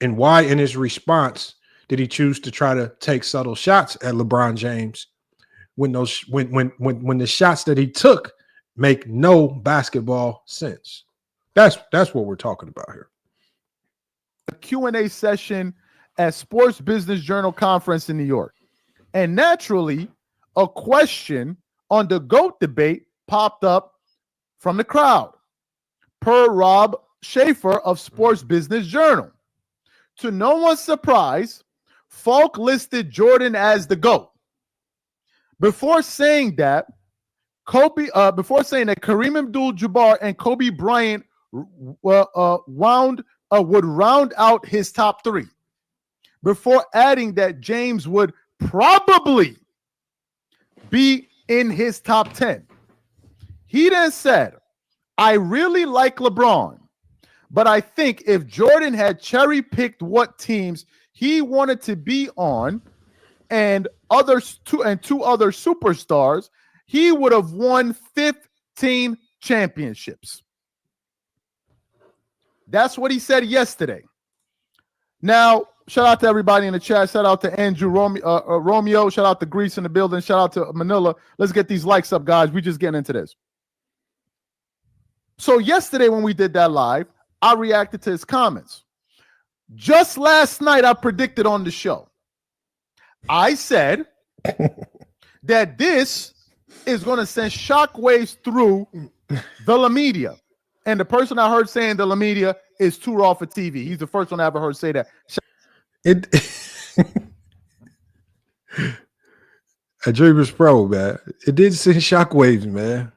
and why in his response did he choose to try to take subtle shots at LeBron James when the shots that he took make no basketball sense. That's what we're talking about here. A Q&A session at Sports Business Journal conference in New York. And naturally, a question on the GOAT debate popped up from the crowd, per Rob Schaefer of Sports Business Journal. To no one's surprise, Falk listed Jordan as the GOAT. Before saying that Kareem Abdul-Jabbar and Kobe Bryant would round out his top three, before adding that James would probably be in his top 10. He then said, I really like LeBron, but I think if Jordan had cherry-picked what teams he wanted to be on and two other superstars, he would have won 15 championships. That's what he said yesterday. Now, shout out to everybody in the chat. Shout out to Andrew Romeo. Shout out to Greece in the building. Shout out to Manila. Let's get these likes up, guys. We're just getting into this. So yesterday when we did that live, I reacted to his comments. Just last night, I predicted on the show. I said that this is going to send shockwaves through the La Media. And the person I heard saying the La Media is too raw for TV. He's the first one I ever heard say that. At DreamersPro, man, it did send shockwaves, man.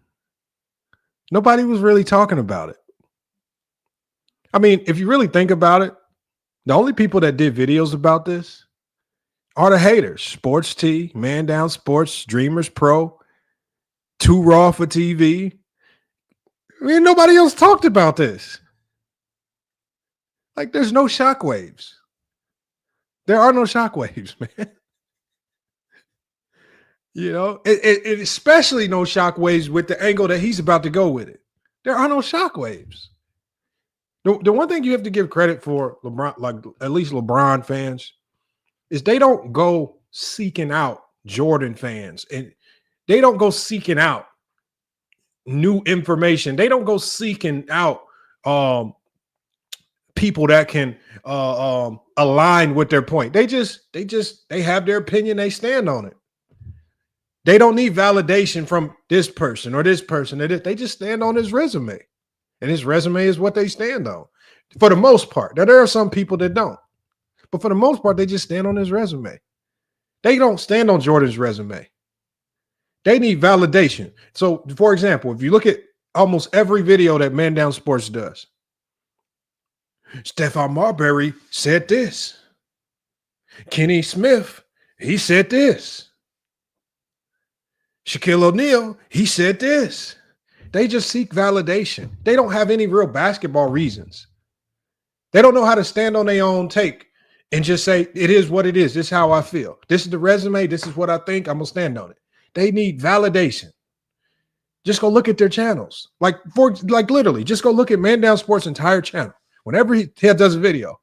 Nobody was really talking about it. I mean, if you really think about it, the only people that did videos about this are the haters. Sports T, Man Down Sports, DreamersPro, Too Raw for TV. I mean, nobody else talked about this. Like, there's no shockwaves. There are no shockwaves, man. You know, it especially no shockwaves with the angle that he's about to go with it. There are no shockwaves. The one thing you have to give credit for LeBron, like at least LeBron fans, is they don't go seeking out Jordan fans, and they don't go seeking out new information. They don't go seeking out people that can align with their point. They have their opinion. They stand on it. They don't need validation from this person or this person. They just stand on his resume. And his resume is what they stand on for the most part. Now, there are some people that don't. But for the most part, they just stand on his resume. They don't stand on Jordan's resume. They need validation. So, for example, if you look at almost every video that Man Down Sports does, Stephon Marbury said this. Kenny Smith, he said this. Shaquille O'Neal, he said this. They just seek validation. They don't have any real basketball reasons. They don't know how to stand on their own take and just say, it is what it is. This is how I feel. This is the resume. This is what I think. I'm going to stand on it. They need validation. Just go look at their channels. Like literally, just go look at Man Down Sports' entire channel. Whenever he does a video.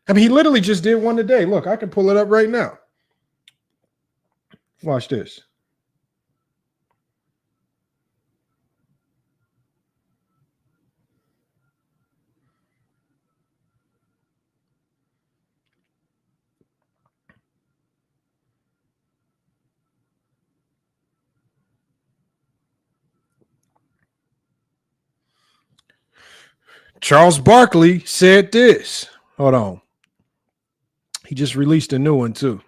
I mean, he literally just did one today. Look, I can pull it up right now. Watch this. Charles Barkley said this. Hold on. He just released a new one too.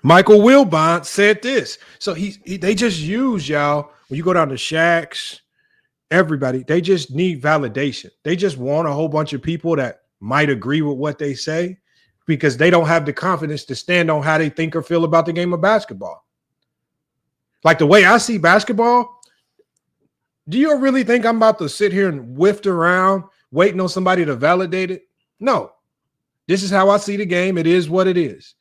Michael Wilbon said this. So they just use y'all. When you go down to Shaq's, everybody, they just need validation. They just want a whole bunch of people that might agree with what they say because they don't have the confidence to stand on how they think or feel about the game of basketball. Like the way I see basketball, do you really think I'm about to sit here and whiff around waiting on somebody to validate it? No. This is how I see the game. It is what it is.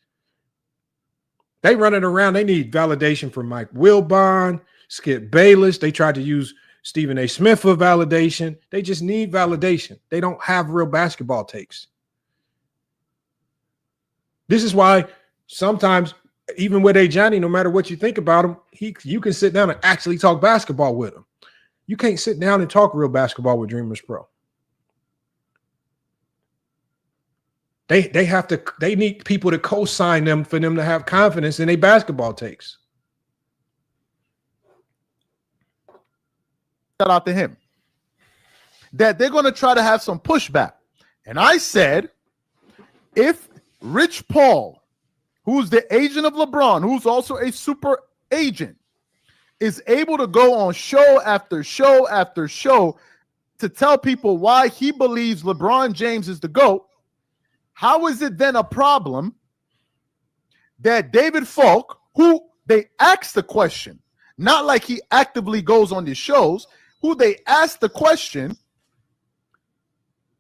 They running around. They need validation from Mike Wilbon, Skip Bayless. They tried to use Stephen A. Smith for validation. They just need validation. They don't have real basketball takes. This is why sometimes, even with Johnny, no matter what you think about him, you can sit down and actually talk basketball with him. You can't sit down and talk real basketball with DreamersPro. They need people to co-sign them for them to have confidence in their basketball takes. Shout out to him. That they're going to try to have some pushback. And I said, if Rich Paul, who's the agent of LeBron, who's also a super agent, is able to go on show after show after show to tell people why he believes LeBron James is the GOAT, how is it then a problem that David Falk, who they asked the question, not like he actively goes on these shows, who they asked the question,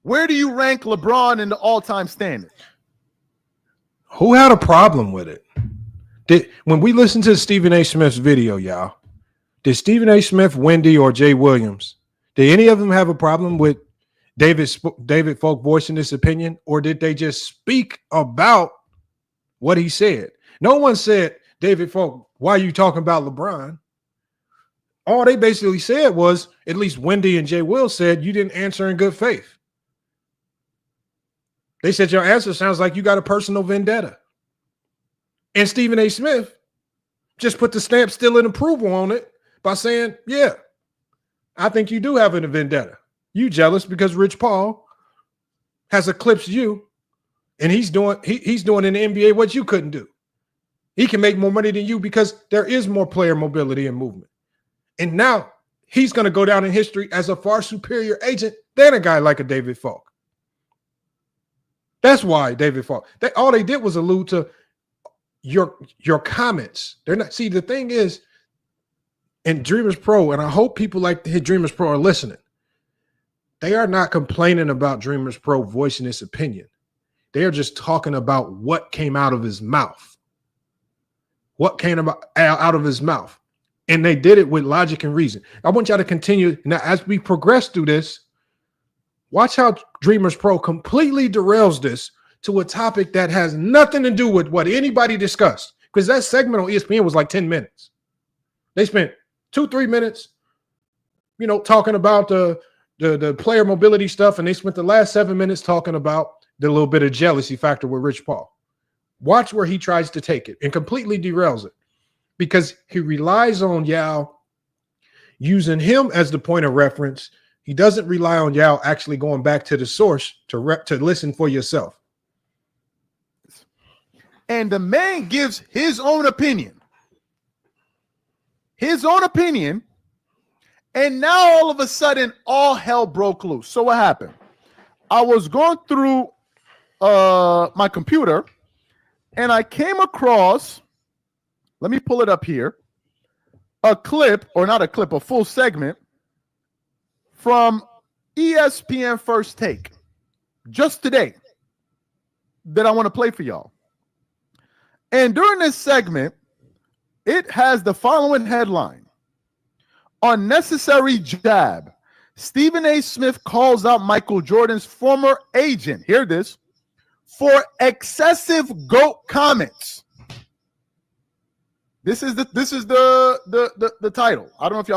where do you rank LeBron in the all-time standings? Who had a problem with it? When we listened to Stephen A. Smith's video, y'all, did Stephen A. Smith, Wendy, or Jay Williams, did any of them have a problem with David Falk voicing this opinion, or did they just speak about what he said? No one said, David Falk, why are you talking about LeBron? All they basically said was, at least Wendy and Jay Will said, you didn't answer in good faith. They said your answer sounds like you got a personal vendetta. And Stephen A. Smith just put the stamp still in approval on it by saying, yeah, I think you do have a vendetta. You jealous because Rich Paul has eclipsed you, and he's doing in the NBA what you couldn't do. He can make more money than you because there is more player mobility and movement. And now he's going to go down in history as a far superior agent than a guy like a David Falk. That's why David Falk. All they did was allude to your comments. They're not. See, the thing is, in DreamersPro, and I hope people like to hit DreamersPro are listening. They are not complaining about DreamersPro voicing his opinion. They are just talking about what came out of his mouth. What came out of his mouth. And they did it with logic and reason. I want y'all to continue. Now, as we progress through this, watch how DreamersPro completely derails this to a topic that has nothing to do with what anybody discussed. Because that segment on ESPN was like 10 minutes. They spent 2-3 minutes, talking about the player mobility stuff, and they spent the last 7 minutes talking about the little bit of jealousy factor with Rich Paul. Watch where he tries to take it and completely derails it because he relies on Yao using him as the point of reference. He doesn't rely on Yao actually going back to the source to listen for yourself. And the man gives his own opinion. His own opinion. And now all of a sudden, all hell broke loose. So what happened? I was going through my computer, and I came across, let me pull it up here, a clip, or not a clip, a full segment from ESPN First Take just today that I want to play for y'all. And during this segment, it has the following headline: unnecessary jab. Stephen A. Smith calls out Michael Jordan's former agent, hear this, for excessive GOAT comments. This is the title. I don't know if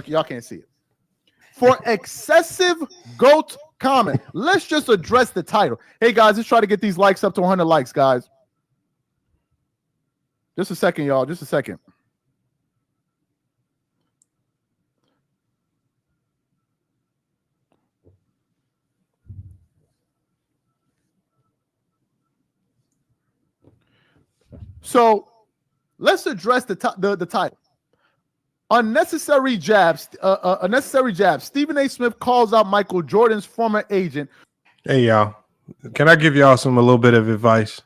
y'all can't see it. For excessive GOAT comment. Let's just address the title. Hey guys, let's try to get these likes up to 100 likes, guys. Just a second, y'all. Just a second. So let's address the title. Unnecessary jabs. Unnecessary jabs. Stephen A. Smith calls out Michael Jordan's former agent. Hey, y'all. Can I give y'all a little bit of advice?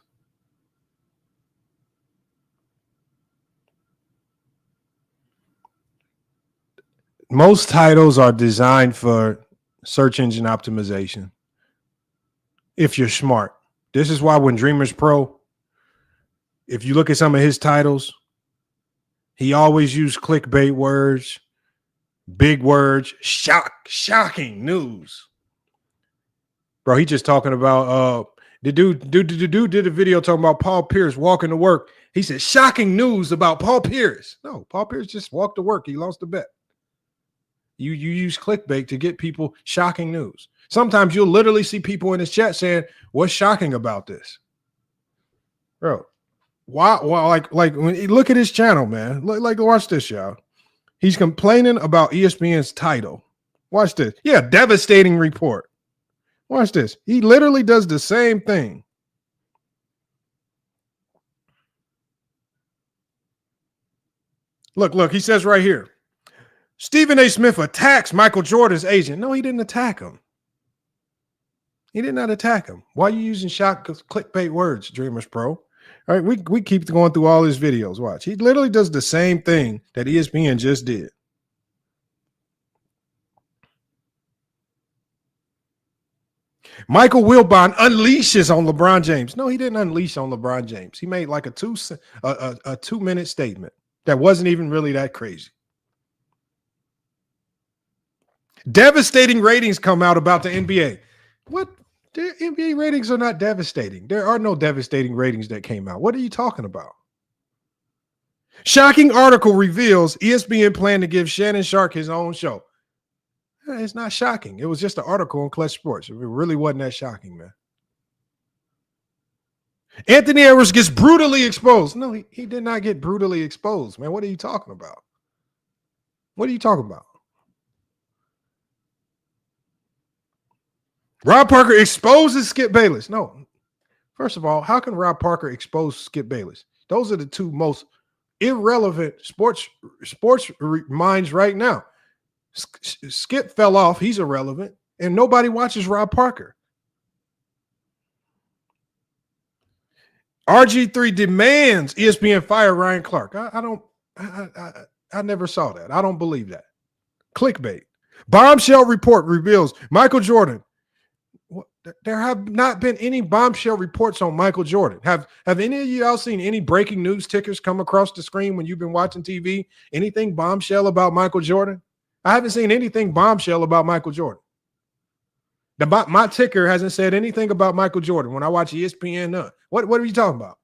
Most titles are designed for search engine optimization. If you're smart. This is why when DreamersPro, if you look at some of his titles, he always used clickbait words, big words, shocking news. Bro, he just talking about the dude did a video talking about Paul Pierce walking to work. He said shocking news about Paul Pierce. No, Paul Pierce just walked to work. He lost a bet. You use clickbait to get people shocking news. Sometimes you'll literally see people in his chat saying, "What's shocking about this?" Bro, why like when you look at his channel, man. Like watch this, y'all. He's complaining about ESPN's title. Watch this. Yeah, devastating report. Watch this. He literally does the same thing. Look, he says right here. Stephen A. Smith attacks Michael Jordan's agent. No, he didn't attack him. He did not attack him. Why are you using clickbait words, DreamersPro? All right, we keep going through all his videos. Watch. He literally does the same thing that ESPN just did. Michael Wilbon unleashes on LeBron James. No, he didn't unleash on LeBron James. He made like a 2-minute statement that wasn't even really that crazy. Devastating ratings come out about the NBA. What? The NBA ratings are not devastating. There are no devastating ratings that came out. What are you talking about? Shocking article reveals ESPN plan to give Shannon Sharpe his own show. It's not shocking. It was just an article on Clutch Sports. It really wasn't that shocking, man. Anthony Edwards gets brutally exposed. No, he did not get brutally exposed, man. What are you talking about? What are you talking about? Rob Parker exposes Skip Bayless. No. First of all, how can Rob Parker expose Skip Bayless? Those are the two most irrelevant sports minds right now. Skip fell off. He's irrelevant. And nobody watches Rob Parker. RG3 demands ESPN fire Ryan Clark. I never saw that. I don't believe that. Clickbait. Bombshell report reveals Michael Jordan. There have not been any bombshell reports on Michael Jordan. Have any of y'all seen any breaking news tickers come across the screen when you've been watching TV? Anything bombshell about Michael Jordan? I haven't seen anything bombshell about Michael Jordan. My ticker hasn't said anything about Michael Jordan when I watch ESPN. What are you talking about?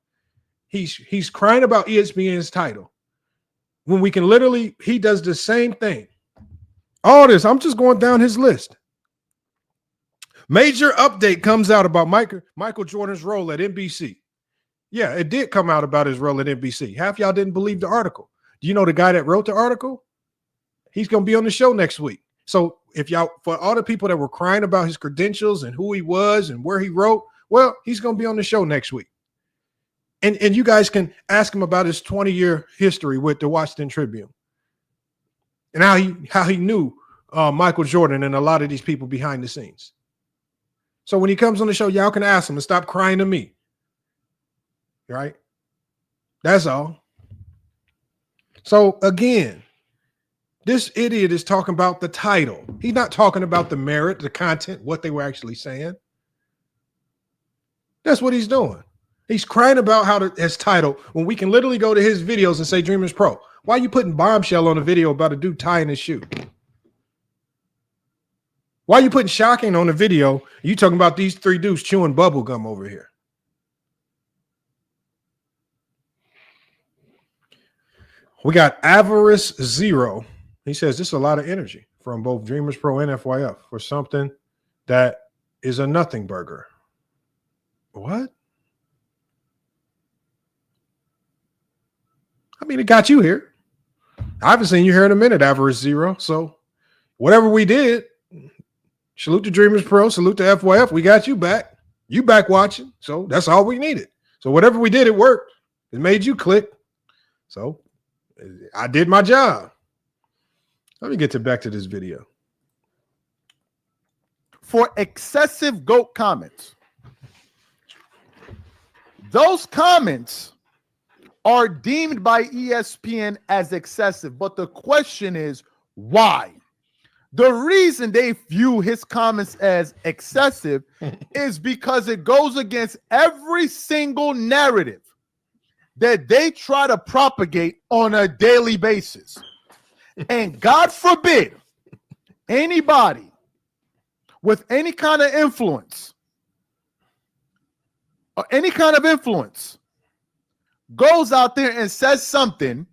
He's crying about ESPN's title when we can literally, he does the same thing. All this, I'm just going down his list. Major update comes out about Michael Jordan's role at NBC. Yeah, it did come out about his role at NBC. Half y'all didn't believe the article. Do you know the guy that wrote the article? He's going to be on the show next week. So if y'all, for all the people that were crying about his credentials and who he was and where he wrote, well, he's going to be on the show next week. And you guys can ask him about his 20-year history with the Washington Tribune and how he knew Michael Jordan and a lot of these people behind the scenes. So when he comes on the show, y'all can ask him and stop crying to me. Right? That's all. So again, this idiot is talking about the title. He's not talking about the merit, the content, what they were actually saying. That's what he's doing. He's crying about his title when we can literally go to his videos and say Dreamers Pro. Why are you putting bombshell on a video about a dude tying his shoe? Why are you putting shocking on a video? You talking about these three dudes chewing bubble gum over here? We got Avarice Zero. He says this is a lot of energy from both Dreamers Pro and FYF for something that is a nothing burger. What? I mean, it got you here. I haven't seen you here in a minute, Avarice Zero. So whatever we did, salute to Dreamers Pro, salute to FYF. We got you back. You back watching. So that's all we needed. So whatever we did, it worked. It made you click. So I did my job. Let me get back to this video. For excessive GOAT comments. Those comments are deemed by ESPN as excessive, but the question is why? The reason they view his comments as excessive is because it goes against every single narrative that they try to propagate on a daily basis. And God forbid anybody with any kind of influence goes out there and says something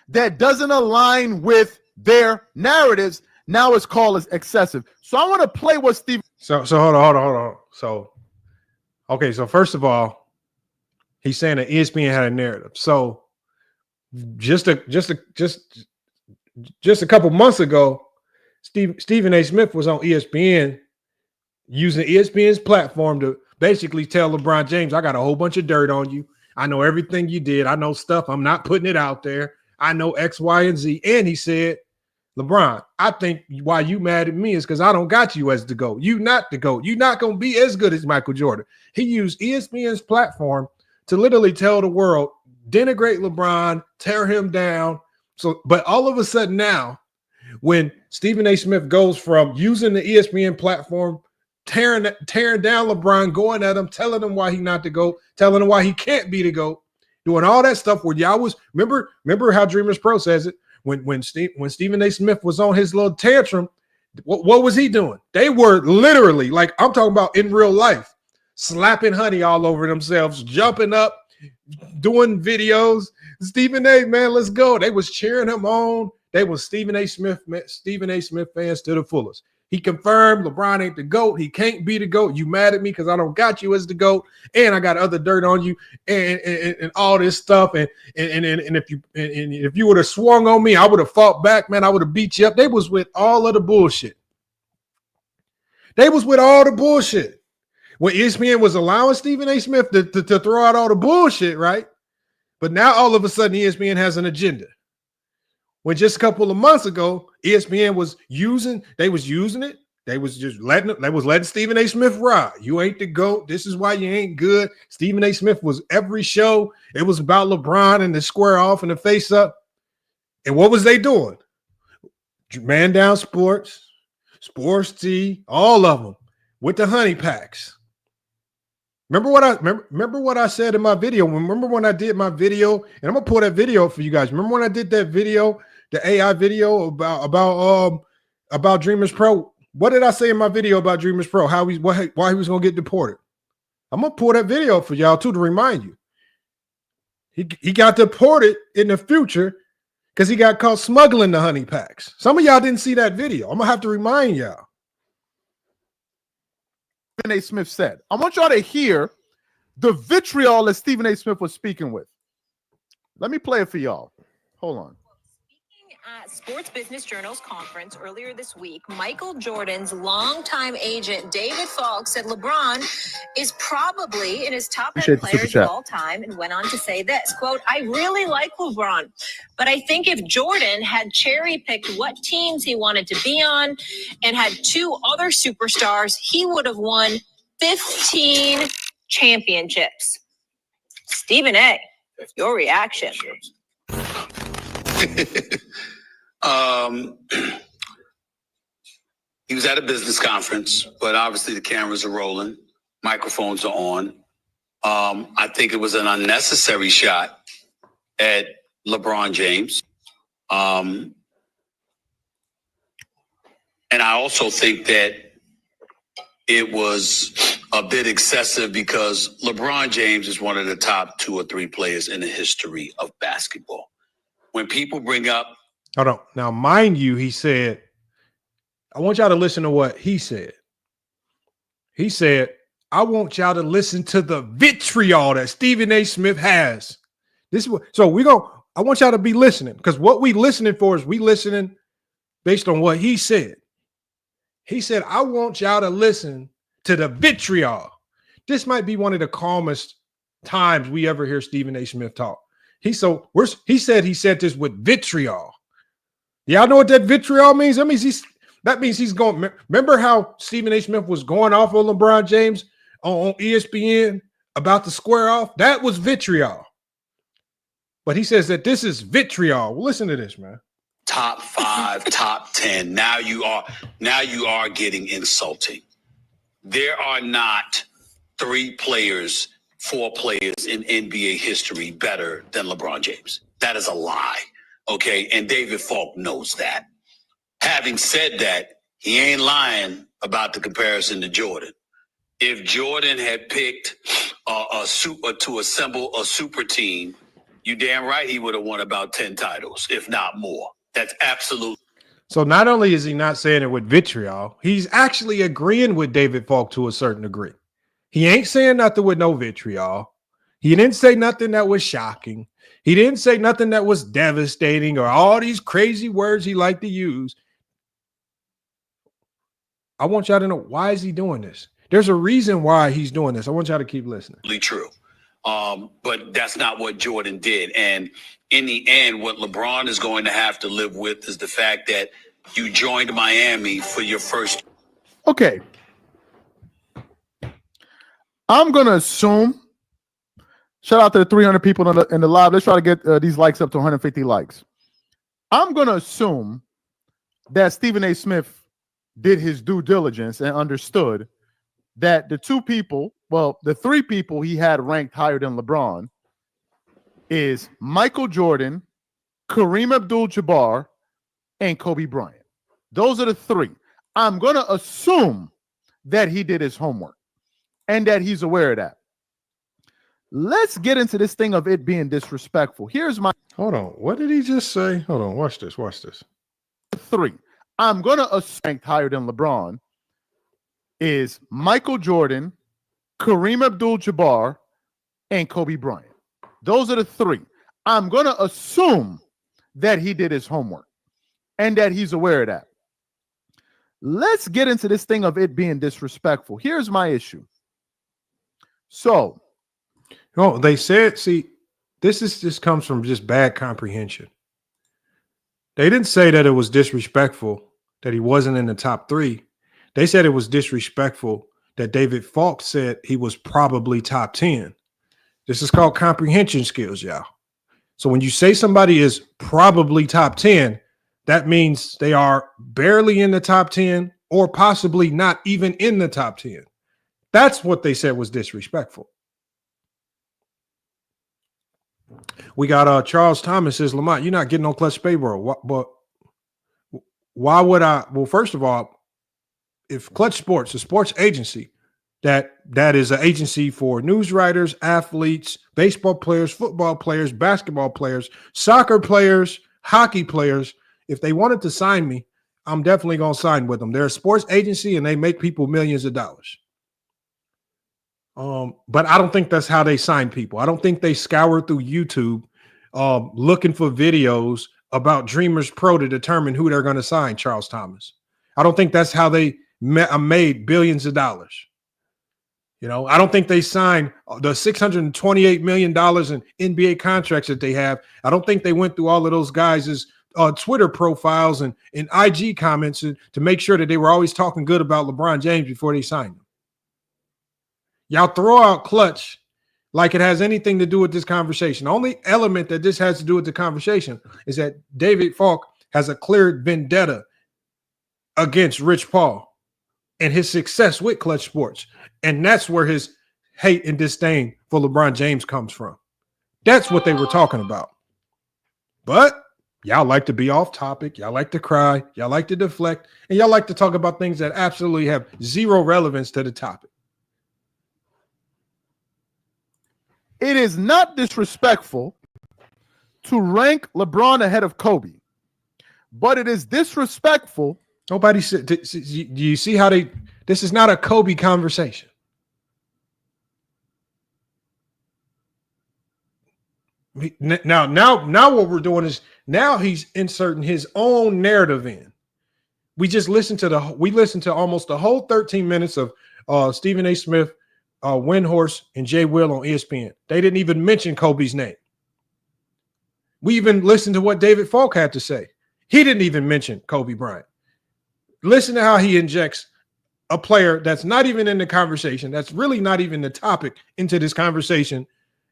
that doesn't align with their narratives. Now it's called as excessive. So I want to play what Steve. So hold on. So first of all, he's saying that ESPN had a narrative. So just a couple months ago, Stephen A. Smith was on ESPN using ESPN's platform to basically tell LeBron James, I got a whole bunch of dirt on you. I know everything you did. I know stuff. I'm not putting it out there. I know X, Y, and Z. And he said, LeBron, I think why you mad at me is because I don't got you as the GOAT. You not the GOAT. You're not going to be as good as Michael Jordan. He used ESPN's platform to literally tell the world, denigrate LeBron, tear him down. So, but all of a sudden now, when Stephen A. Smith goes from using the ESPN platform, tearing down LeBron, going at him, telling him why he not the GOAT, telling him why he can't be the GOAT, doing all that stuff where y'all was, remember how Dreamers Pro says it, when Stephen A. Smith was on his little tantrum, what was he doing? They were literally, like I'm talking about in real life, slapping honey all over themselves, jumping up, doing videos. Stephen A., man, let's go. They was cheering him on. They was Stephen A. Smith fans to the fullest. He confirmed LeBron ain't the GOAT. He can't be the GOAT. You mad at me because I don't got you as the GOAT, and I got other dirt on you, and all this stuff. And if you would have swung on me, I would have fought back, man. I would have beat you up. They was with all of the bullshit. They was with all the bullshit. When ESPN was allowing Stephen A. Smith to throw out all the bullshit, right? But now all of a sudden ESPN has an agenda. When just a couple of months ago, ESPN was using it. They was just letting Stephen A. Smith ride. You ain't the GOAT. This is why you ain't good. Stephen A. Smith was every show. It was about LeBron and the square off and the face up. And what was they doing? Man down sports, Sports Tea, all of them with the honey packs. Remember what I said in my video? Remember when I did my video, and I'm gonna pull that video for you guys. Remember when I did that video, the AI video about DreamersPro? What did I say in my video about DreamersPro? Why he was gonna get deported? I'm gonna pull that video for y'all too to remind you. He got deported in the future because he got caught smuggling the honey packs. Some of y'all didn't see that video. I'm gonna have to remind y'all. Stephen A. Smith said. I want y'all to hear the vitriol that Stephen A. Smith was speaking with. Let me play it for y'all. Hold on. Speaking at Sports Business Journal's conference earlier this week, Michael Jordan's longtime agent, David Falk, said LeBron is probably in his top 10 players of all time and went on to say this, quote, I really like LeBron, but I think if Jordan had cherry-picked what teams he wanted to be on and had two other superstars, he would have won 15 championships. Stephen A., your reaction. He was at a business conference, but obviously the cameras are rolling, microphones are on. I think it was an unnecessary shot at LeBron James. And I also think that it was a bit excessive because LeBron James is one of the top 2 or 3 players in the history of basketball. When people bring up... Hold on. Now, mind you, he said, I want y'all to listen to what he said. He said, I want y'all to listen to the vitriol that Stephen A. Smith has. This is what, so I want y'all to be listening, because what we listening for is we listening based on what he said. He said, I want y'all to listen to the vitriol. This might be one of the calmest times we ever hear Stephen A. Smith talk. He said he said this with vitriol. Y'all know what that vitriol means? That means he's going. Remember how Stephen A. Smith was going off on LeBron James on ESPN about the square off? That was vitriol. But he says that this is vitriol. Well, listen to this, man. Top 5, top 10. Now you are getting insulting. There are not 3 players, 4 players in NBA history better than LeBron James. That is a lie. Okay. And David Falk knows that. Having said that, he ain't lying about the comparison to Jordan. If Jordan had picked to assemble a super team, you damn right he would have won about 10 titles, if not more. That's absolute. So not only is he not saying it with vitriol, he's actually agreeing with David Falk to a certain degree. He ain't saying nothing with no vitriol. He didn't say nothing that was shocking. He didn't say nothing that was devastating or all these crazy words he liked to use. I want y'all to know, why is he doing this? There's a reason why he's doing this. I want y'all to keep listening. True. But that's not what Jordan did. And in the end, what LeBron is going to have to live with is the fact that you joined Miami for your first. Okay. I'm going to assume, shout out to the 300 people in the live. Let's try to get these likes up to 150 likes. I'm going to assume that Stephen A. Smith did his due diligence and understood that the 3 people he had ranked higher than LeBron is Michael Jordan, Kareem Abdul-Jabbar, and Kobe Bryant. Those are the 3. I'm going to assume that he did his homework and that he's aware of that. Let's get into this thing of it being disrespectful. Hold on. What did he just say? Hold on. Watch this. 3. I'm going to assume ranked higher than LeBron is Michael Jordan, Kareem Abdul-Jabbar, and Kobe Bryant. Those are the 3. I'm going to assume that he did his homework and that he's aware of that. Let's get into this thing of it being disrespectful. Here's my issue. So, they said, see, this comes from just bad comprehension. They didn't say that it was disrespectful that he wasn't in the top 3. They said it was disrespectful that David Falk said he was probably top 10. This is called comprehension skills, y'all. So when you say somebody is probably top 10, that means they are barely in the top 10 or possibly not even in the top 10. That's what they said was disrespectful. We got Charles Thomas says, Lamont, you're not getting on Clutch Spade-Bro. But why would I? Well, first of all, if Clutch Sports, a sports agency, that is an agency for news writers, athletes, baseball players, football players, basketball players, soccer players, hockey players, if they wanted to sign me, I'm definitely going to sign with them. They're a sports agency and they make people millions of dollars. But I don't think that's how they sign people. I don't think they scour through YouTube looking for videos about DreamersPro to determine who they're going to sign, Charles Thomas. I don't think that's how they made billions of dollars. You know, I don't think they signed the $628 million in NBA contracts that they have. I don't think they went through all of those guys' Twitter profiles and IG comments to make sure that they were always talking good about LeBron James before they signed him. Y'all throw out Clutch like it has anything to do with this conversation. The only element that this has to do with the conversation is that David Falk has a clear vendetta against Rich Paul and his success with Clutch Sports. And that's where his hate and disdain for LeBron James comes from. That's what they were talking about. But y'all like to be off topic. Y'all like to cry. Y'all like to deflect. And y'all like to talk about things that absolutely have zero relevance to the topic. It is not disrespectful to rank LeBron ahead of Kobe, but it is disrespectful. Nobody said, do you see how this is not a Kobe conversation. Now what we're doing is now he's inserting his own narrative in. We listened to almost the whole 13 minutes of Stephen A. Smith, Windhorse, and Jay Will on ESPN. They didn't even mention Kobe's name. We even listened to what David Falk had to say. He didn't even mention Kobe Bryant. Listen to how he injects a player that's not even in the conversation, that's really not even the topic, into this conversation,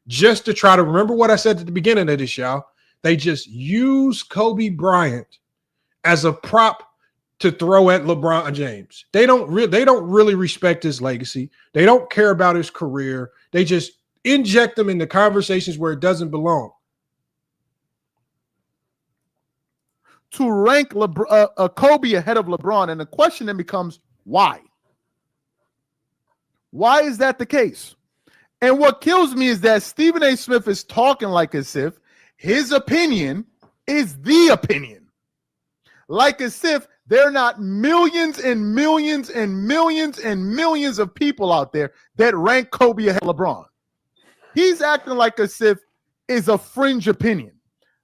just to try to remember what I said at the beginning of this, y'all. They just use Kobe Bryant as a prop to throw at LeBron James. They don't really respect his legacy. They don't care about his career. They just inject them into conversations where it doesn't belong. To rank Kobe ahead of LeBron, and the question then becomes why? Why is that the case? And what kills me is that Stephen A. Smith is talking like as if his opinion is the opinion. Like as if there are not millions and millions and millions and millions of people out there that rank Kobe ahead of LeBron. He's acting like as if it's a fringe opinion.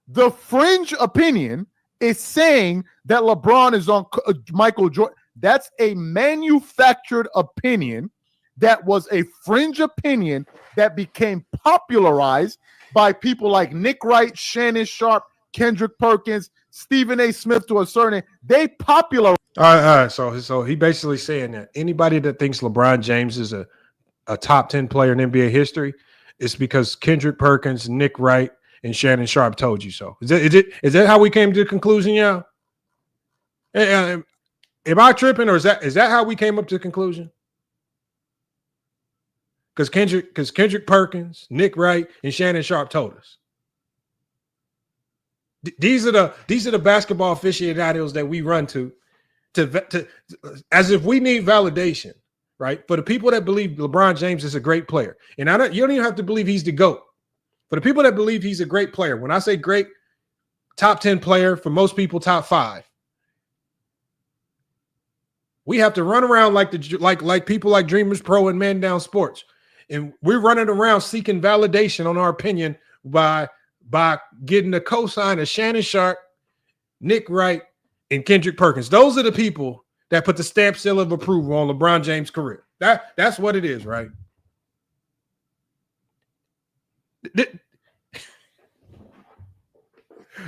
The fringe opinion is saying that LeBron is on Michael Jordan. That's a manufactured opinion that was a fringe opinion that became popularized by people like Nick Wright, Shannon Sharp, Kendrick Perkins, Stephen A. Smith to a certain. They popularized. All right. So he basically saying that anybody that thinks LeBron James is a top 10 player in NBA history is because Kendrick Perkins, Nick Wright, and Shannon Sharp told you so. Is that how we came to the conclusion, y'all? Am I tripping, or is that how we came up to the conclusion? Because Kendrick Perkins, Nick Wright, and Shannon Sharp told us. These are the basketball aficionados that we run to as if we need validation, right? For the people that believe LeBron James is a great player, and you don't even have to believe he's the GOAT. For the people that believe he's a great player, when I say great, top 10 player, for most people, top 5. We have to run around like people like DreamersPro and Man Down Sports, and we're running around seeking validation on our opinion by getting the cosign of Shannon Sharp, Nick Wright, and Kendrick Perkins. Those are the people that put the stamp seal of approval on LeBron James' career. That's what it is, right?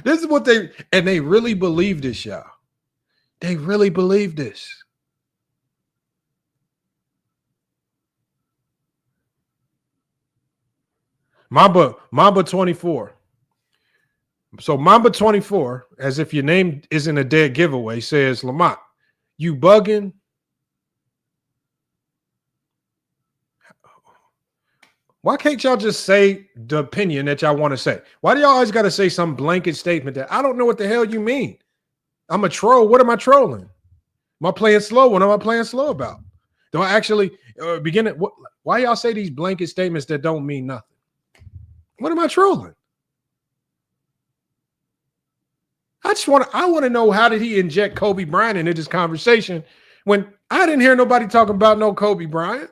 This is what they really believe this, y'all. They really believe this. Mamba 24. So Mamba 24, as if your name isn't a dead giveaway, says, Lamont, you bugging. Why can't y'all just say the opinion that y'all want to say? Why do y'all always got to say some blanket statement that I don't know what the hell you mean? I'm a troll. What am I trolling? Am I playing slow? What am I playing slow about? Do I actually begin it? Why y'all say these blanket statements that don't mean nothing? What am I trolling? I want to know, how did he inject Kobe Bryant into this conversation when I didn't hear nobody talking about no Kobe Bryant?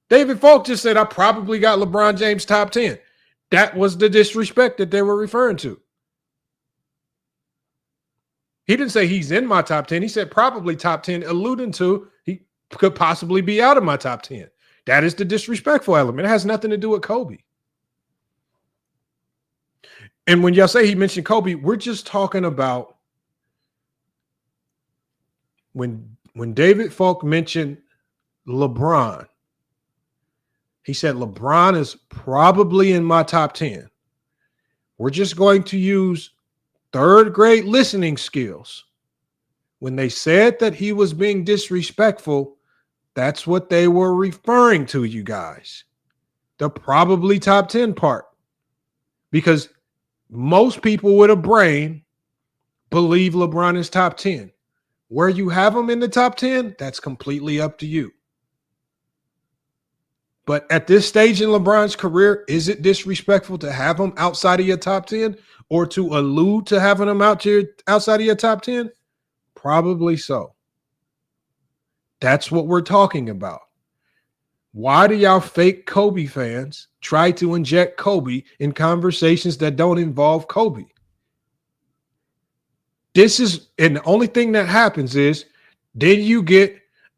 David Falk just said, I probably got LeBron James top 10. That was the disrespect that they were referring to. He didn't say he's in my top 10. He said probably top 10, alluding to he could possibly be out of my top 10. That is the disrespectful element. It has nothing to do with Kobe. And when y'all say he mentioned Kobe, we're just talking about when David Falk mentioned LeBron, he said LeBron is probably in my top 10. We're just going to use third grade listening skills. When they said that he was being disrespectful, that's what they were referring to, you guys. The probably top 10 part. Because most people with a brain believe LeBron is top 10. Where you have him in the top 10, that's completely up to you. But at this stage in LeBron's career, is it disrespectful to have him outside of your top 10 or to allude to having him outside of your top 10? Probably so. That's what we're talking about. Why do y'all fake Kobe fans try to inject Kobe in conversations that don't involve Kobe? And the only thing that happens is then you get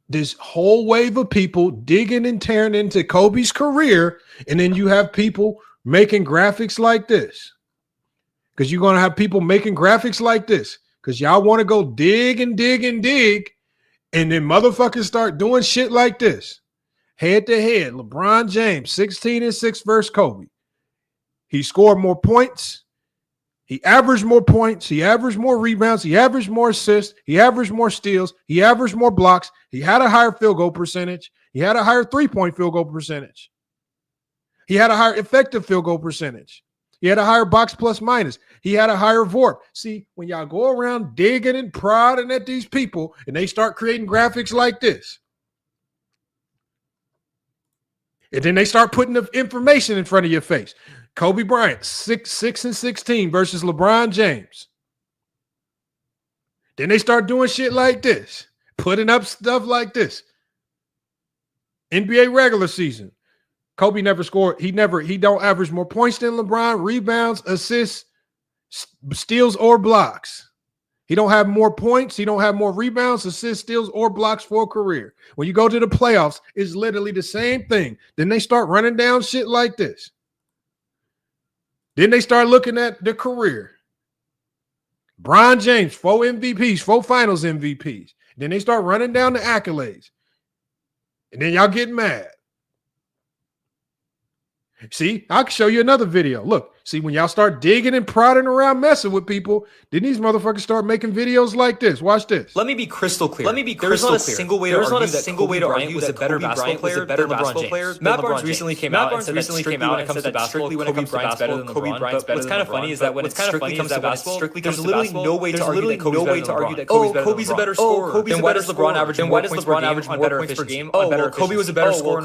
this whole wave of people digging and tearing into Kobe's career, and then you have people making graphics like this. Because you're going to have people making graphics like this because y'all want to go dig and dig and dig, and then motherfuckers start doing shit like this. Head to head, LeBron James, 16-6 versus Kobe. He scored more points. He averaged more points. He averaged more rebounds. He averaged more assists. He averaged more steals. He averaged more blocks. He had a higher field goal percentage. He had a higher three-point field goal percentage. He had a higher effective field goal percentage. He had a higher box plus minus. He had a higher VORP. See, when y'all go around digging and prodding at these people and they start creating graphics like this, and then they start putting the information in front of your face. Kobe Bryant, 6-16 versus LeBron James. Then they start doing shit like this, putting up stuff like this. NBA regular season. Kobe never scored. He don't average more points than LeBron, rebounds, assists, steals, or blocks. He don't have more points. He don't have more rebounds, assists, steals, or blocks for a career. When you go to the playoffs, it's literally the same thing. Then they start running down shit like this. Then they start looking at the career. LeBron James, 4 MVPs, 4 finals MVPs. Then they start running down the accolades. And then y'all get mad. See, I can show you another video. Look, see, when y'all start digging and prodding around, messing with people, then these motherfuckers start making videos like this. Watch this. Let me be crystal clear. There's not a single way to argue that Kobe Bryant was a better basketball player. Matt Barnes recently came out and said that strictly when it comes to basketball, Kobe Bryant's better than LeBron. But what's kind of funny is that when it strictly comes to basketball, there's literally no way to argue that Kobe's a better scorer. Then why does LeBron average more points on better points per game? Kobe was a better scorer.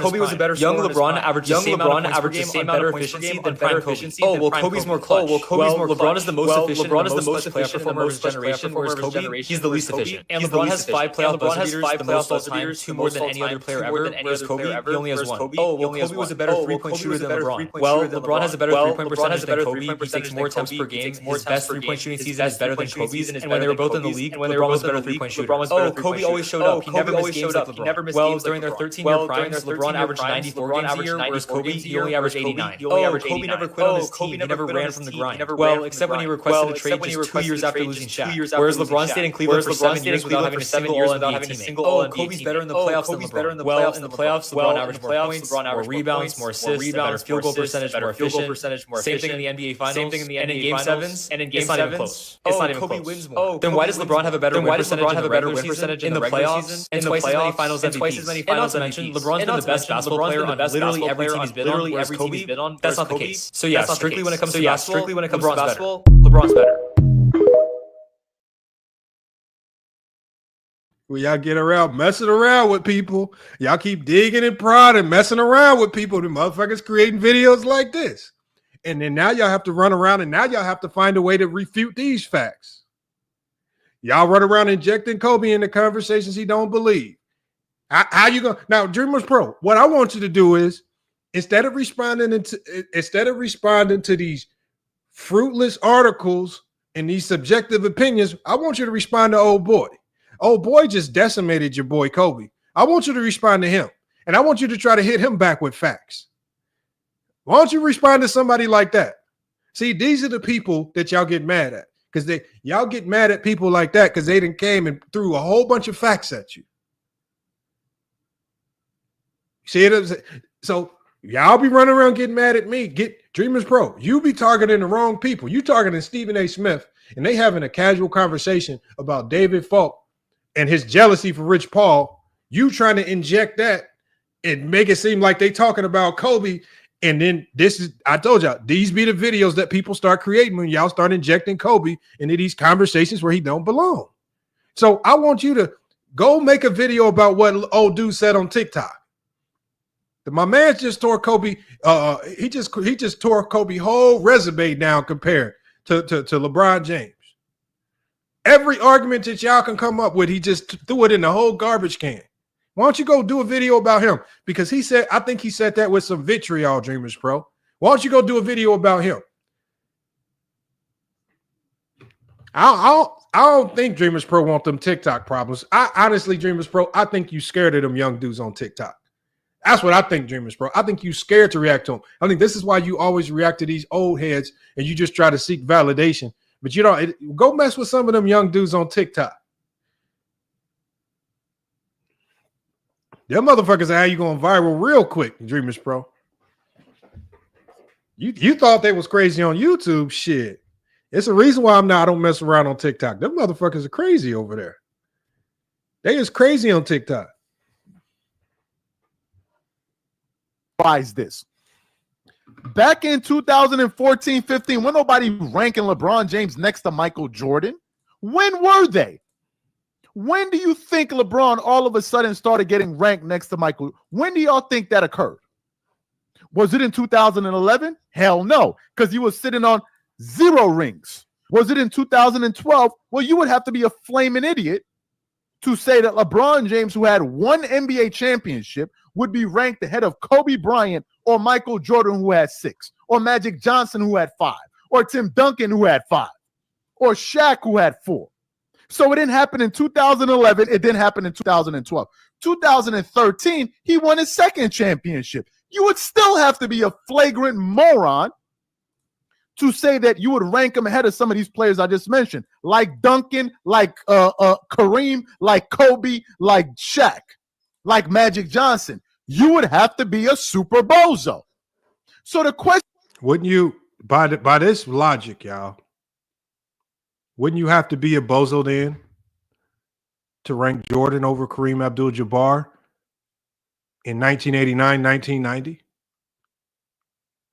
Young LeBron averages the same amount of efficiency than prime Kobe. Kobe's more clutch. LeBron is the most efficient, most playoff performer of his generation, whereas Kobe, he's the least efficient. And LeBron has 5 playoff buzzer beaters, the most all time, 2 more than any other player ever, whereas Kobe, he only has 1. Kobe was a better three-point shooter than LeBron. Well, LeBron has a better three-point percentage than Kobe. He takes more attempts per game. His best three-point shooting season is better than Kobe's, and when they were both in the league, LeBron was a better three-point shooter. Kobe always showed up. He never missed games like LeBron. Well, during their 13-year primes, LeBron averaged 94 games a year, whereas Kobe, he only averaged 89. Kobe never quit on his team. He never ran from the grind. Well, except when he requested a trade just 2 years after losing Shaq. Whereas LeBron stayed in Cleveland for 7 years without having a single All-NBA teammate. Oh, Kobe's better in the playoffs than LeBron. Well, in the playoffs, LeBron averaged more points, more rebounds, more assists, better field goal percentage, more efficient. Same thing in the NBA Finals. And in Game 7s, it's not even close. It's not even close. Kobe wins more. Then why does LeBron have a better win percentage in the playoffs and twice as many Finals MVPs? And not to mention, LeBron's been the best basketball player on literally every team he's been on. Whereas Kobe, that's not the case. So yeah, strictly when it comes to basketball, LeBron's better. Well, y'all get around messing around with people. Y'all keep digging and prodding, messing around with people. The motherfuckers creating videos like this. And then now y'all have to run around and now y'all have to find a way to refute these facts. Y'all run around injecting Kobe into conversations he don't believe. How you going? Now, DreamersPro, what I want you to do is instead of responding to these fruitless articles and these subjective opinions, I want you to respond to old boy. Old boy just decimated your boy Kobe. I want you to respond to him. And I want you to try to hit him back with facts. Why don't you respond to somebody like that? See, these are the people that y'all get mad at. Because y'all get mad at people like that because they done came and threw a whole bunch of facts at you. See it? So y'all be running around getting mad at me. Get DreamersPro. You be targeting the wrong people. You targeting Stephen A. Smith, and they having a casual conversation about David Falk and his jealousy for Rich Paul. You trying to inject that and make it seem like they talking about Kobe. And then I told y'all, these be the videos that people start creating when y'all start injecting Kobe into these conversations where he don't belong. So I want you to go make a video about what old dude said on TikTok. My man just tore Kobe. He just tore Kobe whole resume down compared to LeBron James. Every argument that y'all can come up with, he just threw it in the whole garbage can. Why don't you go do a video about him? Because I think he said that with some vitriol, DreamersPro. Why don't you go do a video about him? I don't think DreamersPro want them TikTok problems. I honestly, DreamersPro, I think you scared of them young dudes on TikTok. That's what I think, DreamersPro. I think you scared to react to them. I think this is why you always react to these old heads and you just try to seek validation. But you don't go mess with some of them young dudes on TikTok. Them motherfuckers are how you going viral real quick, DreamersPro. You thought they was crazy on YouTube? Shit. It's a reason why I don't mess around on TikTok. Them motherfuckers are crazy over there. They is crazy on TikTok. Why is this? Back in 2014-15, when nobody ranking LeBron James next to Michael Jordan, when were they? When do you think LeBron all of a sudden started getting ranked next to Michael? When do y'all think that occurred? Was it in 2011? Hell no, because he was sitting on 0 rings. Was it in 2012? Well, you would have to be a flaming idiot to say that LeBron James, who had 1 NBA championship, would be ranked ahead of Kobe Bryant or Michael Jordan, who had 6, or Magic Johnson, who had 5, or Tim Duncan, who had 5, or Shaq, who had 4. So it didn't happen in 2011. It didn't happen in 2012. 2013, he won his 2nd championship. You would still have to be a flagrant moron to say that you would rank him ahead of some of these players I just mentioned, like Duncan, like Kareem, like Kobe, like Shaq, like Magic Johnson. You would have to be a super bozo. So the question, wouldn't you, by this logic, y'all, wouldn't you have to be a bozo then to rank Jordan over Kareem Abdul-Jabbar in 1989, 1990?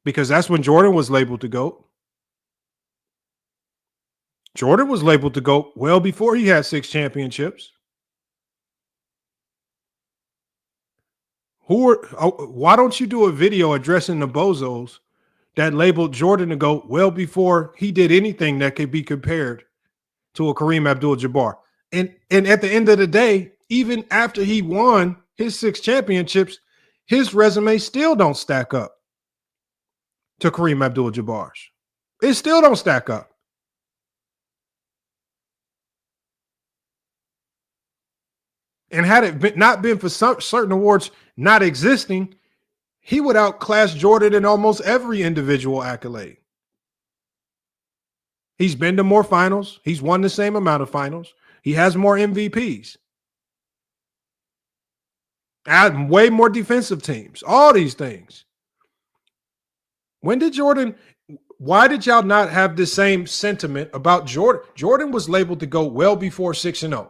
Because that's when Jordan was labeled the GOAT. Jordan was labeled the GOAT well before he had 6 championships. Why don't you do a video addressing the bozos that labeled Jordan the GOAT well before he did anything that could be compared to a Kareem Abdul-Jabbar? And at the end of the day, even after he won his 6 championships, his resume still don't stack up to Kareem Abdul-Jabbar's. It still don't stack up. And had it not been for certain awards not existing, he would outclass Jordan in almost every individual accolade. He's been to more finals. He's won the same amount of finals. He has more MVPs. Add way more defensive teams. All these things. Why did y'all not have the same sentiment about Jordan? Jordan was labeled to go well before 6-0.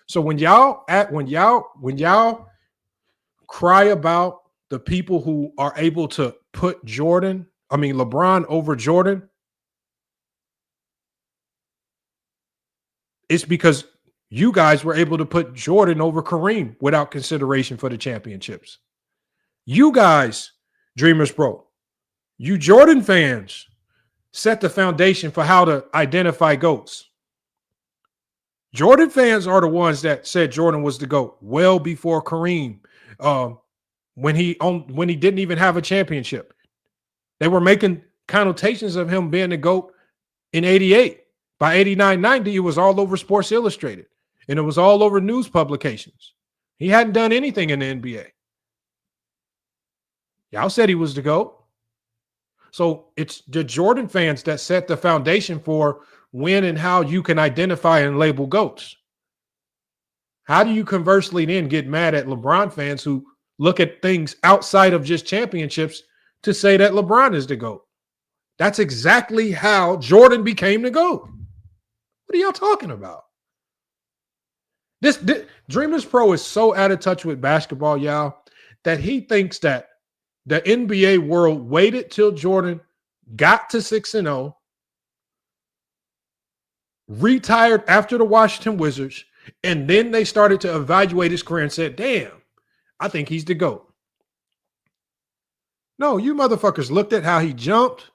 So when y'all cry about the people who are able to put LeBron over Jordan, it's because you guys were able to put Jordan over Kareem without consideration for the championships. You guys, DreamersPro, you Jordan fans set the foundation for how to identify GOATs. Jordan fans are the ones that said Jordan was the GOAT well before Kareem, when he didn't even have a championship. They were making connotations of him being the GOAT in 88. By 89, 90, it was all over Sports Illustrated, and it was all over news publications. He hadn't done anything in the NBA. Y'all said he was the GOAT. So it's the Jordan fans that set the foundation for when and how you can identify and label GOATs. How do you conversely then get mad at LeBron fans who look at things outside of just championships to say that LeBron is the GOAT? That's exactly how Jordan became the GOAT. What are y'all talking about? This DreamersPro is so out of touch with basketball, y'all, that he thinks that the NBA world waited till Jordan got to 6-0, retired after the Washington Wizards, and then they started to evaluate his career and said, damn, I think he's the GOAT. No, you motherfuckers looked at how he jumped.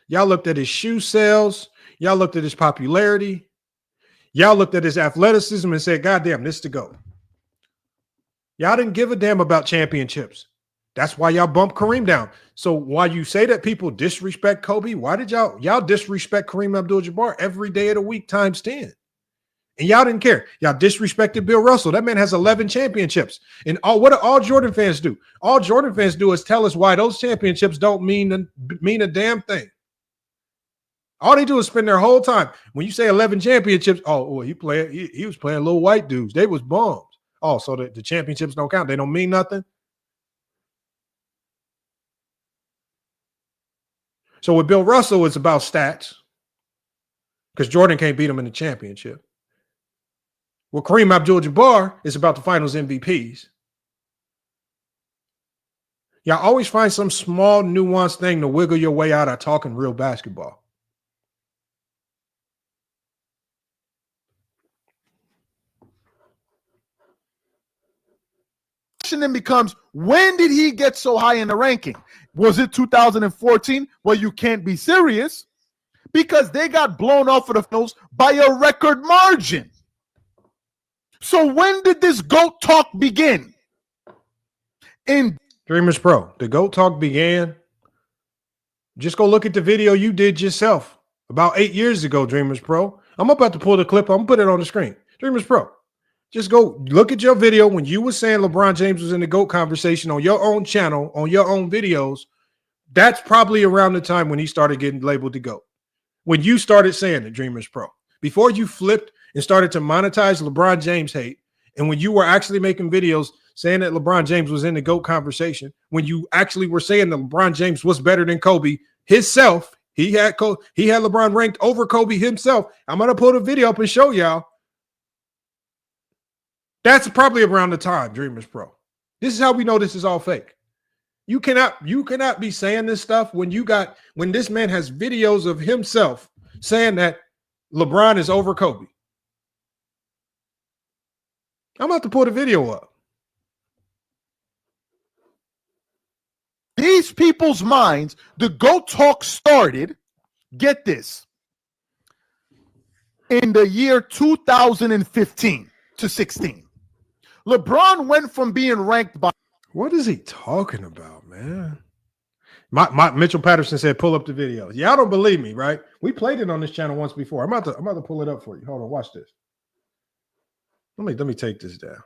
Y'all looked at his shoe sales. Y'all looked at his popularity. Y'all looked at his athleticism and said, God damn, this is the GOAT. Y'all didn't give a damn about championships. That's why y'all bumped Kareem down. So while you say that people disrespect Kobe, why did y'all disrespect Kareem Abdul-Jabbar every day of the week times 10? And y'all didn't care. Y'all disrespected Bill Russell. That man has 11 championships. And what do all Jordan fans do? All Jordan fans do is tell us why those championships don't mean a damn thing. All they do is spend their whole time. When you say 11 championships, he was playing little white dudes. They was bums. Oh, so the championships don't count. They don't mean nothing. So with Bill Russell, it's about stats because Jordan can't beat him in the championship. With Kareem Abdul-Jabbar, it's about the finals MVPs. Y'all always find some small nuanced thing to wiggle your way out of talking real basketball. Question then becomes, when did he get so high in the ranking? Was it 2014? Well, you can't be serious because they got blown off of the finals by a record margin. So when did this GOAT talk begin? In DreamersPro, the GOAT talk began. Just go look at the video you did yourself about 8 years ago, DreamersPro. I'm about to pull the clip. I'm going to put it on the screen. DreamersPro, just go look at your video when you were saying LeBron James was in the GOAT conversation on your own channel, on your own videos. That's probably around the time when he started getting labeled the GOAT. When you started saying it, DreamersPro. Before you flipped and started to monetize LeBron James hate, and when you were actually making videos saying that LeBron James was in the GOAT conversation, when you actually were saying that LeBron James was better than Kobe himself, he had LeBron ranked over Kobe himself. I'm going to put a video up and show y'all. That's probably around the time, DreamersPro. This is how we know this is all fake. You cannot be saying this stuff when this man has videos of himself saying that LeBron is over Kobe. I'm about to put a video up. these people's minds, the GOAT talk started, get this, in the year 2015 to 16. LeBron went from being ranked by... What is he talking about, man? My Mitchell Patterson said, pull up the video. Y'all don't believe me, right? We played it on this channel once before. I'm about to pull it up for you. Hold on, watch this. Let me take this down.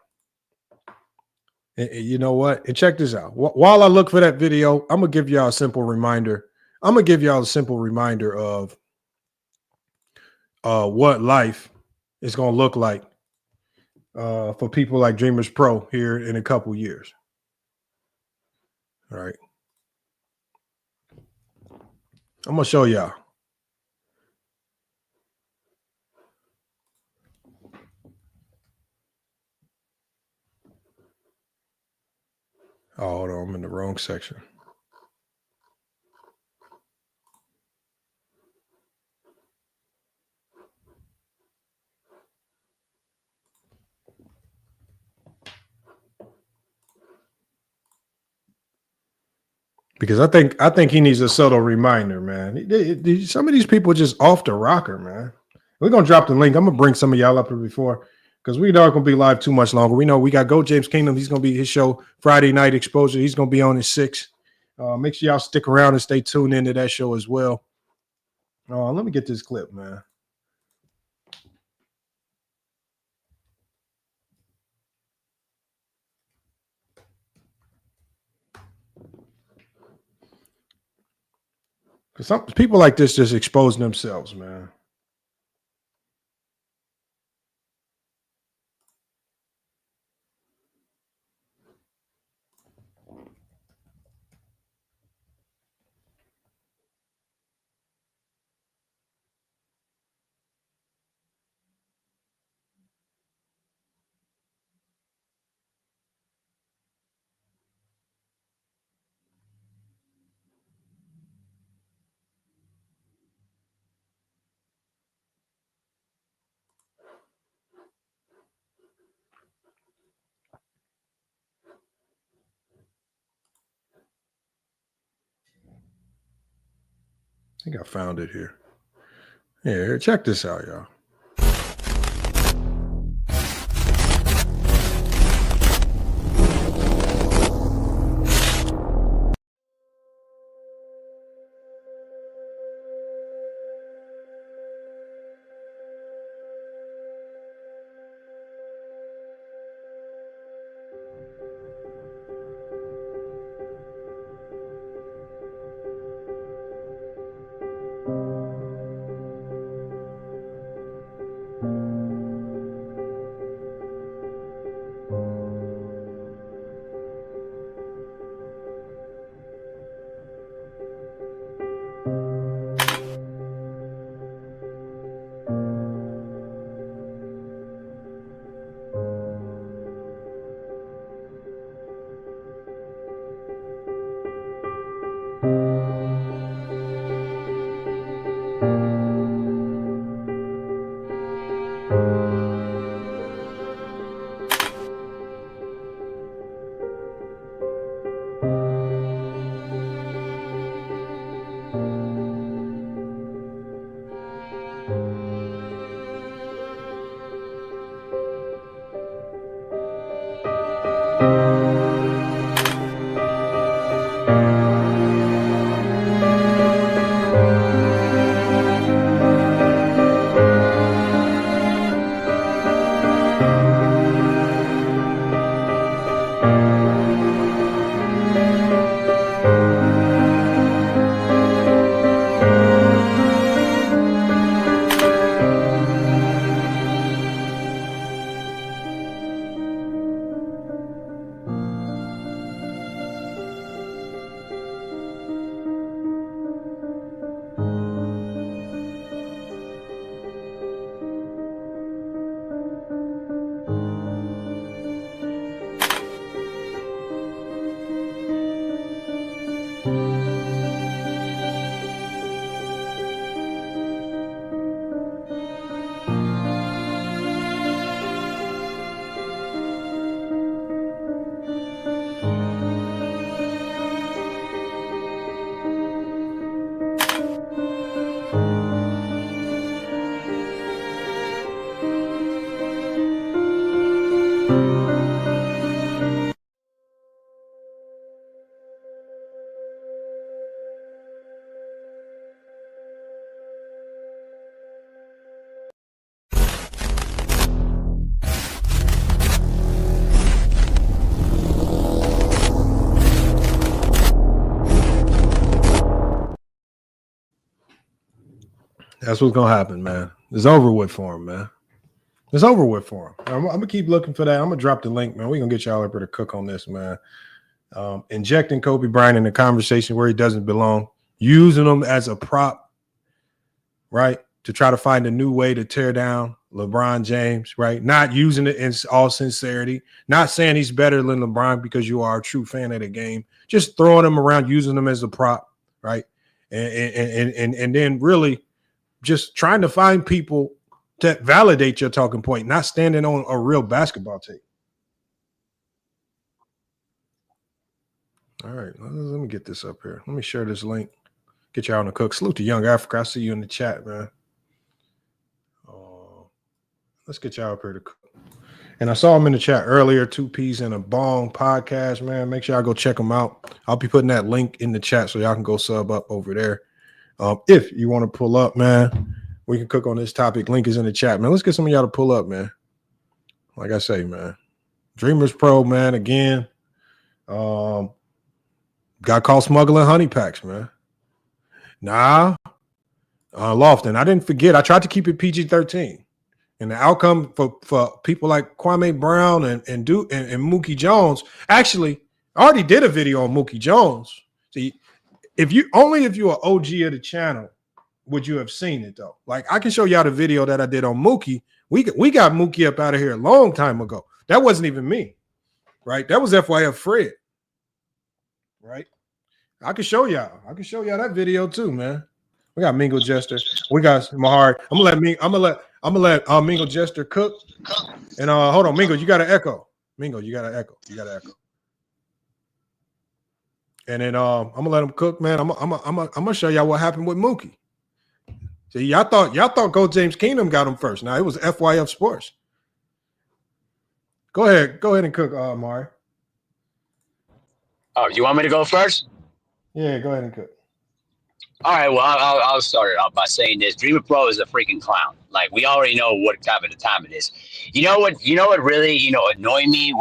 And you know what? And check this out. While I look for that video, I'm gonna give y'all a simple reminder. I'm gonna give y'all a simple reminder of what life is going to look like for people like DreamersPro here in a couple years. All right. I'm going to show y'all. Oh, hold on. I'm in the wrong section. Because I think he needs a subtle reminder, man. Some of these people are just off the rocker, man. We're going to drop the link. I'm going to bring some of y'all up here before because we not going to be live too much longer. We know we got Go James Kingdom. He's going to be his show, Friday Night Exposure. He's going to be on at 6. Make sure y'all stick around and stay tuned into that show as well. Let me get this clip, man. Some people like this just exposing themselves, man. I think I found it here. Here, check this out, y'all. That's what's gonna happen, man. It's over with for him, man. It's over with for him. I'm gonna keep looking for that. I'm gonna drop the link, man. We're gonna get y'all up here to cook on this, man. Injecting Kobe Bryant in a conversation where he doesn't belong, using him as a prop, right? To try to find a new way to tear down LeBron James, right? Not using it in all sincerity, not saying he's better than LeBron because you are a true fan of the game, just throwing him around, using him as a prop, right? And then really just trying to find people to validate your talking point, not standing on a real basketball tape. All right, let me get this up here. Let me share this link. Get y'all on the cook. Salute to Young Africa. I see you in the chat, man. Let's get y'all up here to cook. And I saw him in the chat earlier, 2 Peas and a Bong podcast, man. Make sure y'all go check them out. I'll be putting that link in the chat so y'all can go sub up over there. If you want to pull up, man, we can cook on this topic. Link is in the chat, man. Let's get some of y'all to pull up, man. Like I say, man. DreamersPro, man, again. Got caught smuggling honey packs, man. Nah. Lofton, I didn't forget. I tried to keep it PG-13. And the outcome for people like Kwame Brown and Mookie Jones, actually, I already did a video on Mookie Jones. See, if you're an OG of the channel, would you have seen it though? Like I can show y'all the video that I did on Mookie. We got Mookie up out of here a long time ago. That wasn't even me, right? That was FYF Fred, right? I can show y'all. That video too, man. We got Mingo Jester. We got Mahar. I'm gonna let Mingo Jester cook. And hold on, Mingo, you got to echo. Mingo, you got to echo. And then I'm gonna let him cook, man. I'm gonna show y'all what happened with Mookie. See, y'all thought Go James Kingdom got him first. Now it was FYF Sports. Go ahead and cook, Mari. Oh, you want me to go first? Yeah, go ahead and cook. All right, well, I'll start it off by saying this. DreamerPro is a freaking clown. Like, we already know what type of time it is. You know what really, annoyed me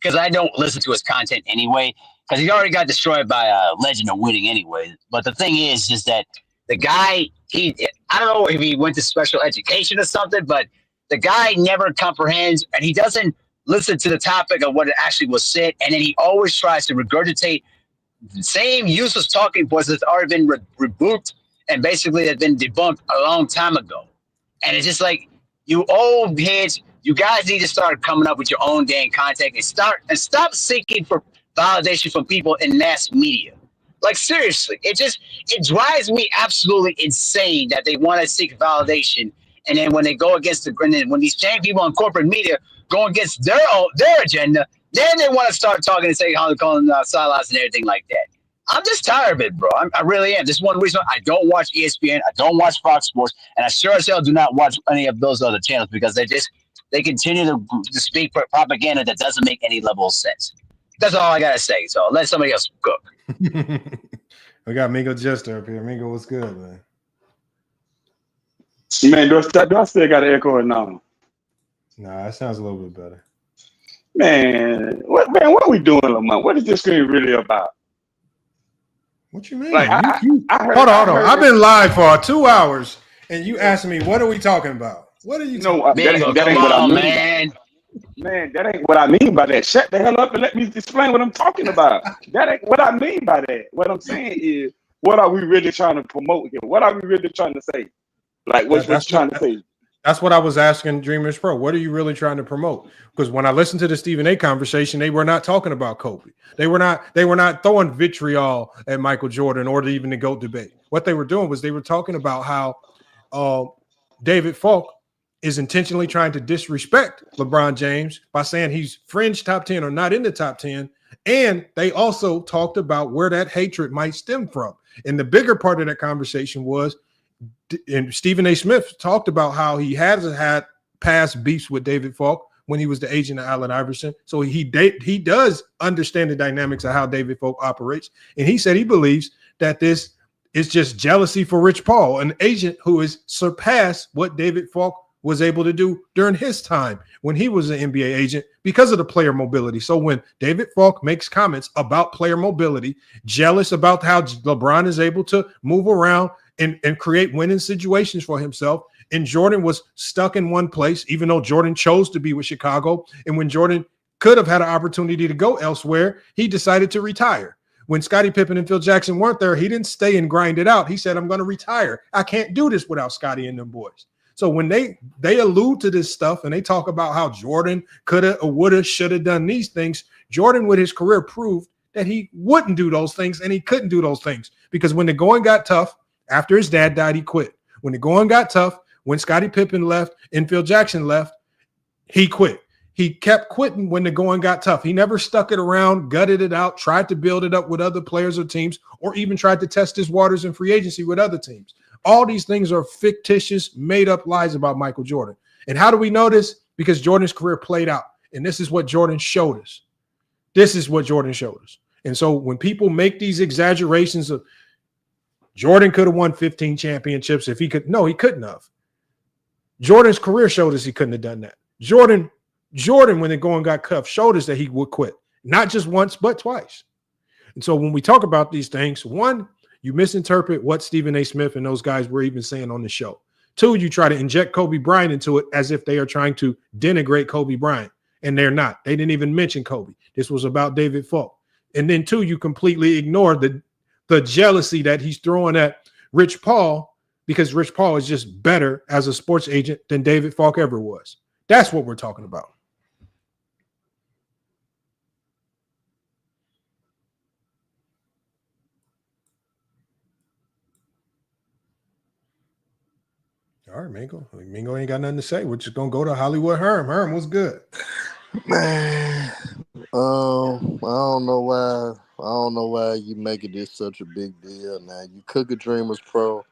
because I don't listen to his content anyway, because he already got destroyed by Legend of Winning anyway. But the thing is that the guy, I don't know if he went to special education or something, but the guy never comprehends, and he doesn't listen to the topic of what it actually was said, and then he always tries to regurgitate the same useless talking points that's already been rebuked and basically have been debunked a long time ago. And it's just like, you old heads, you guys need to start coming up with your own damn content and stop seeking for validation from people in mass media. Like, seriously, it drives me absolutely insane that they want to seek validation, and then when they go against when these same people on corporate media go against their agenda, then they want to start talking and say how they're calling sidelines and everything like that. I'm just tired of it, bro. I really am. This is one reason I don't watch ESPN. I don't watch Fox Sports, and I sure as hell do not watch any of those other channels because they continue to speak propaganda that doesn't make any level of sense. That's all I gotta say. So let somebody else cook. We got Mingo Jester up here. Mingo, what's good, man? Man, do I still got an echo or no? Nah, that sounds a little bit better. Man, what are we doing, Lamont? What is this thing really about? What you mean? Like, hold on. I've been live for 2 hours, and you asked me, what are we talking about? What are you talking about? That ain't what I mean. Man, that ain't what I mean by that. Shut the hell up and let me explain what I'm talking about. That ain't what I mean by that. What I'm saying is, what are we really trying to promote here? What are we really trying to say? Like, what you trying to say? That's what I was asking DreamersPro. What are you really trying to promote? Because when I listened to the Stephen A conversation, they were not talking about Kobe. They were not throwing vitriol at Michael Jordan or even the GOAT debate. What they were doing was they were talking about how David Falk is intentionally trying to disrespect LeBron James by saying he's fringe top 10 or not in the top 10. And they also talked about where that hatred might stem from. And the bigger part of that conversation was, and Stephen A. Smith talked about how he has had past beefs with David Falk when he was the agent of Allen Iverson. So he does understand the dynamics of how David Falk operates. And he said he believes that this is just jealousy for Rich Paul, an agent who has surpassed what David Falk was able to do during his time when he was an NBA agent because of the player mobility. So when David Falk makes comments about player mobility, jealous about how LeBron is able to move around and create winning situations for himself, and Jordan was stuck in one place, even though Jordan chose to be with Chicago. And when Jordan could have had an opportunity to go elsewhere, he decided to retire. When Scottie Pippen and Phil Jackson weren't there, he didn't stay and grind it out. He said, I'm going to retire. I can't do this without Scottie and them boys. So when they allude to this stuff and they talk about how Jordan could have or would have, should have done these things, Jordan with his career proved that he wouldn't do those things and he couldn't do those things because when the going got tough, after his dad died, he quit. When the going got tough, when Scottie Pippen left and Phil Jackson left, he quit. He kept quitting when the going got tough. He never stuck it around, gutted it out, tried to build it up with other players or teams, or even tried to test his waters in free agency with other teams. All these things are fictitious, made-up lies about Michael Jordan. And how do we know this? Because Jordan's career played out. And this is what Jordan showed us. This is what Jordan showed us. And so when people make these exaggerations of Jordan could have won 15 championships if he could, no, he couldn't have. Jordan's career showed us he couldn't have done that. Jordan, when the going got tough, showed us that he would quit. Not just once, but twice. And so when we talk about these things, one, you misinterpret what Stephen A. Smith and those guys were even saying on the show. Two, you try to inject Kobe Bryant into it as if they are trying to denigrate Kobe Bryant, and they're not. They didn't even mention Kobe. This was about David Falk. And then two, you completely ignore the jealousy that he's throwing at Rich Paul because Rich Paul is just better as a sports agent than David Falk ever was. That's what we're talking about. All right, Mingo. Mingo ain't got nothing to say. We're just gonna go to Hollywood Herm. Herm, what's good? Man, I don't know why. I don't know why you making this such a big deal. Now you cook a Dreamers Pro.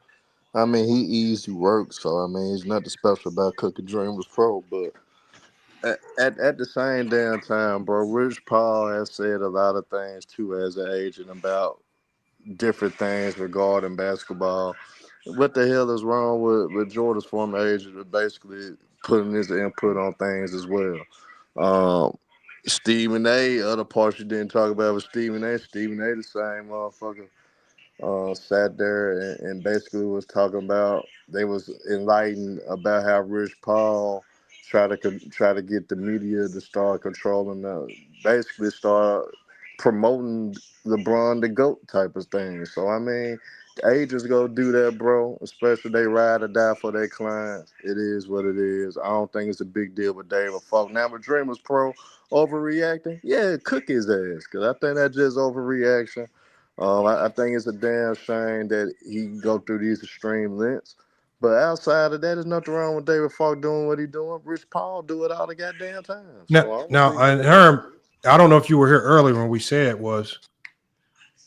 I mean, he easy work, so I mean, there's nothing special about cooking Dreamers Pro. But at the same damn time, bro, Rich Paul has said a lot of things too as an agent about different things regarding basketball. What the hell is wrong with Jordan's former agent with basically putting his input on things as well? Stephen A., other parts you didn't talk about was Stephen A. Stephen A., the same motherfucker, sat there and basically was talking about, they was enlightened about how Rich Paul try to get the media to start controlling, basically start promoting LeBron the GOAT type of thing. So, I mean, agents go do that, bro, especially they ride or die for their clients. It is what it is. I don't think it's a big deal with David Falk. Now, with Dreamers Pro overreacting, yeah, cook his ass, because I think that's just overreaction. I think it's a damn shame that he can go through these extreme lengths. But outside of that, there's nothing wrong with David Falk doing what he's doing. Rich Paul do it all the goddamn time. Now, Herm, I don't know if you were here earlier when we said was,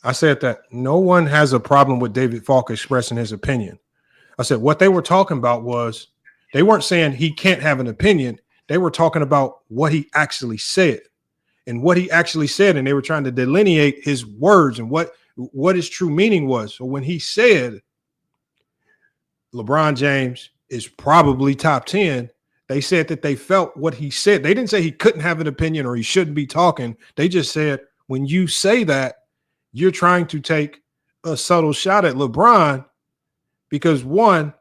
I said that no one has a problem with David Falk expressing his opinion. I said what they were talking about was they weren't saying he can't have an opinion. They were talking about what he actually said and what he actually said. And they were trying to delineate his words and what his true meaning was. So when he said LeBron James is probably top 10, they said that they felt what he said. They didn't say he couldn't have an opinion or he shouldn't be talking. They just said, when you say that, you're trying to take a subtle shot at LeBron because, one,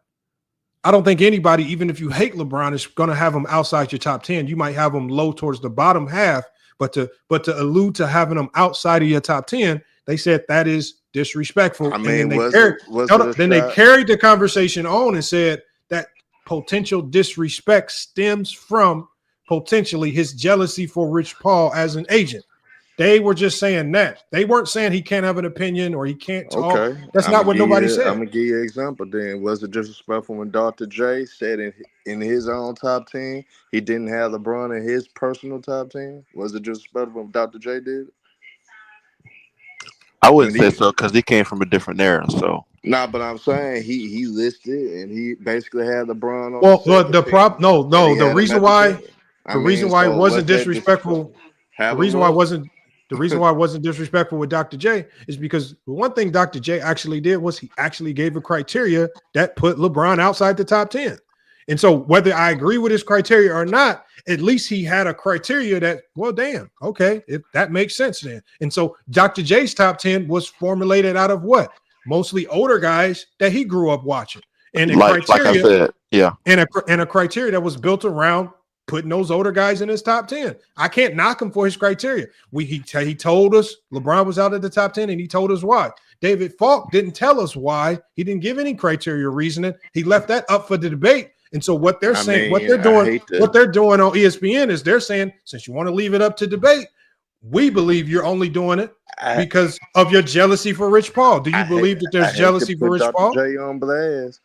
I don't think anybody, even if you hate LeBron, is going to have him outside your top 10. You might have him low towards the bottom half, but to allude to having him outside of your top 10, they said that is disrespectful. I mean, then they carried the conversation on and said that potential disrespect stems from potentially his jealousy for Rich Paul as an agent. They were just saying that. They weren't saying he can't have an opinion or he can't talk. Okay. That's not what nobody said. I'm going to give you an example then. Was it disrespectful when Dr. J said in his own top 10, he didn't have LeBron in his personal top 10? Was it disrespectful when Dr. J did? I wouldn't say so because he came from a different era. So but I'm saying he listed and he basically had LeBron on. Well, the reason why it wasn't disrespectful. The reason why it wasn't disrespectful with Dr. J is because the one thing Dr. J actually did was he actually gave a criteria that put LeBron outside the top 10. And so whether I agree with his criteria or not, at least he had a criteria that, well, damn, okay, if that makes sense then. And so Dr. J's top 10 was formulated out of what? Mostly older guys that he grew up watching. And a like criteria, I said, yeah. And a criteria that was built around putting those older guys in his top 10. I can't knock him for his criteria. He told us LeBron was out of the top 10, and he told us why. David Falk didn't tell us why. He didn't give any criteria or reasoning. He left that up for the debate. And so what they're saying, what they're doing on ESPN is they're saying, since you want to leave it up to debate, we believe you're only doing it because of your jealousy for Rich Paul. Do you believe that there's jealousy for Rich Paul? Dr. J on blast.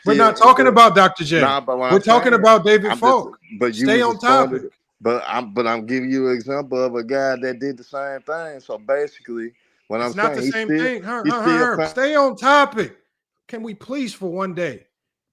We're not talking about Dr. J. We're talking about David Falk. But you stay on topic. But I'm giving you an example of a guy that did the same thing. So basically, when it's not the same thing. Herb, stay on topic. Can we please, for one day,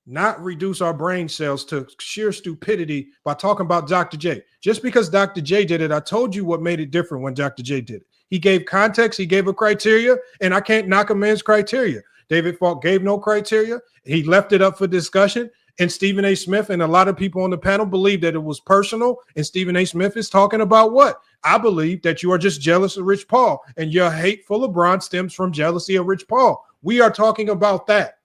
not reduce our brain cells to sheer stupidity by talking about Dr. J? Just because Dr. J did it, I told you what made it different when Dr. J did it. He gave context, he gave a criteria, and I can't knock a man's criteria. David Falk gave no criteria. He left it up for discussion. And Stephen A. Smith and a lot of people on the panel believe that it was personal. And Stephen A. Smith is talking about what? I believe that you are just jealous of Rich Paul, and your hate for LeBron stems from jealousy of Rich Paul. We are talking about that.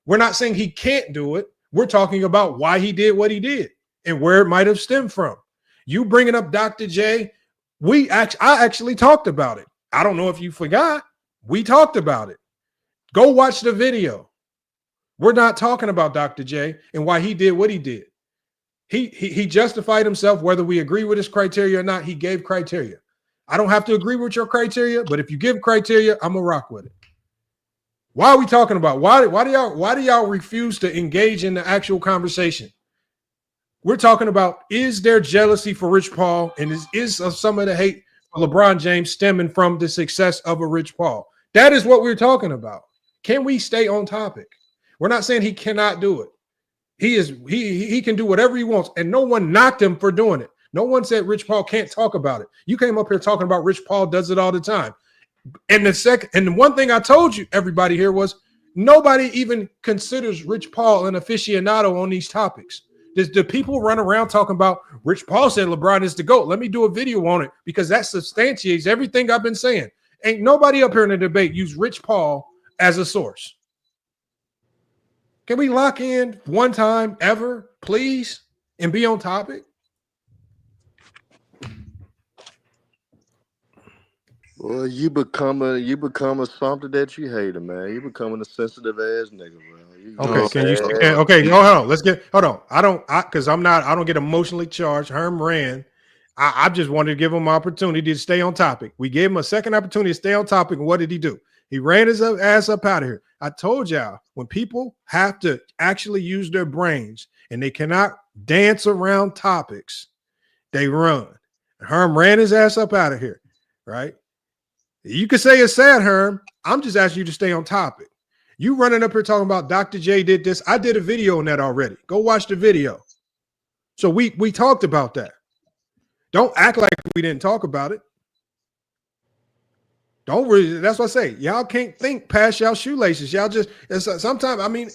We're not saying he can't do it. We're talking about why he did what he did and where it might have stemmed from. You bringing up Dr. J, I actually talked about it. I don't know if you forgot. We talked about it. Go watch the video. We're not talking about Dr. J and why he did what he did. He justified himself, whether we agree with his criteria or not. He gave criteria. I don't have to agree with your criteria, but if you give criteria, I'm gonna rock with it. Why are we talking about? Why do y'all refuse to engage in the actual conversation? We're talking about, is there jealousy for Rich Paul, and is some of the hate for LeBron James stemming from the success of a Rich Paul? That is what we're talking about. Can we stay on topic? We're not saying he cannot do it. He can do whatever he wants, and no one knocked him for doing it. No one said Rich Paul can't talk about it. You came up here talking about Rich Paul does it all the time. And the one thing I told you, everybody here, was nobody even considers Rich Paul an aficionado on these topics. The people run around talking about Rich Paul said LeBron is the GOAT. Let me do a video on it because that substantiates everything I've been saying. Ain't nobody up here in the debate use Rich Paul as a source. Can we lock in one time ever, please, and be on topic? Well, you becoming something that you hate, man. You becoming a sensitive ass nigga, bro. Okay. Hold on. I don't get emotionally charged. Herm ran. I just wanted to give him an opportunity to stay on topic. We gave him a second opportunity to stay on topic. And what did he do? He ran his ass up out of here. I told y'all, when people have to actually use their brains and they cannot dance around topics, they run. Herm ran his ass up out of here, right? You could say it's sad, Herm. I'm just asking you to stay on topic. You running up here talking about Dr. J did this. I did a video on that already. Go watch the video. So we talked about that. Don't act like we didn't talk about it. Don't really. That's what I say. Y'all can't think past y'all shoelaces. Y'all just sometimes. I mean,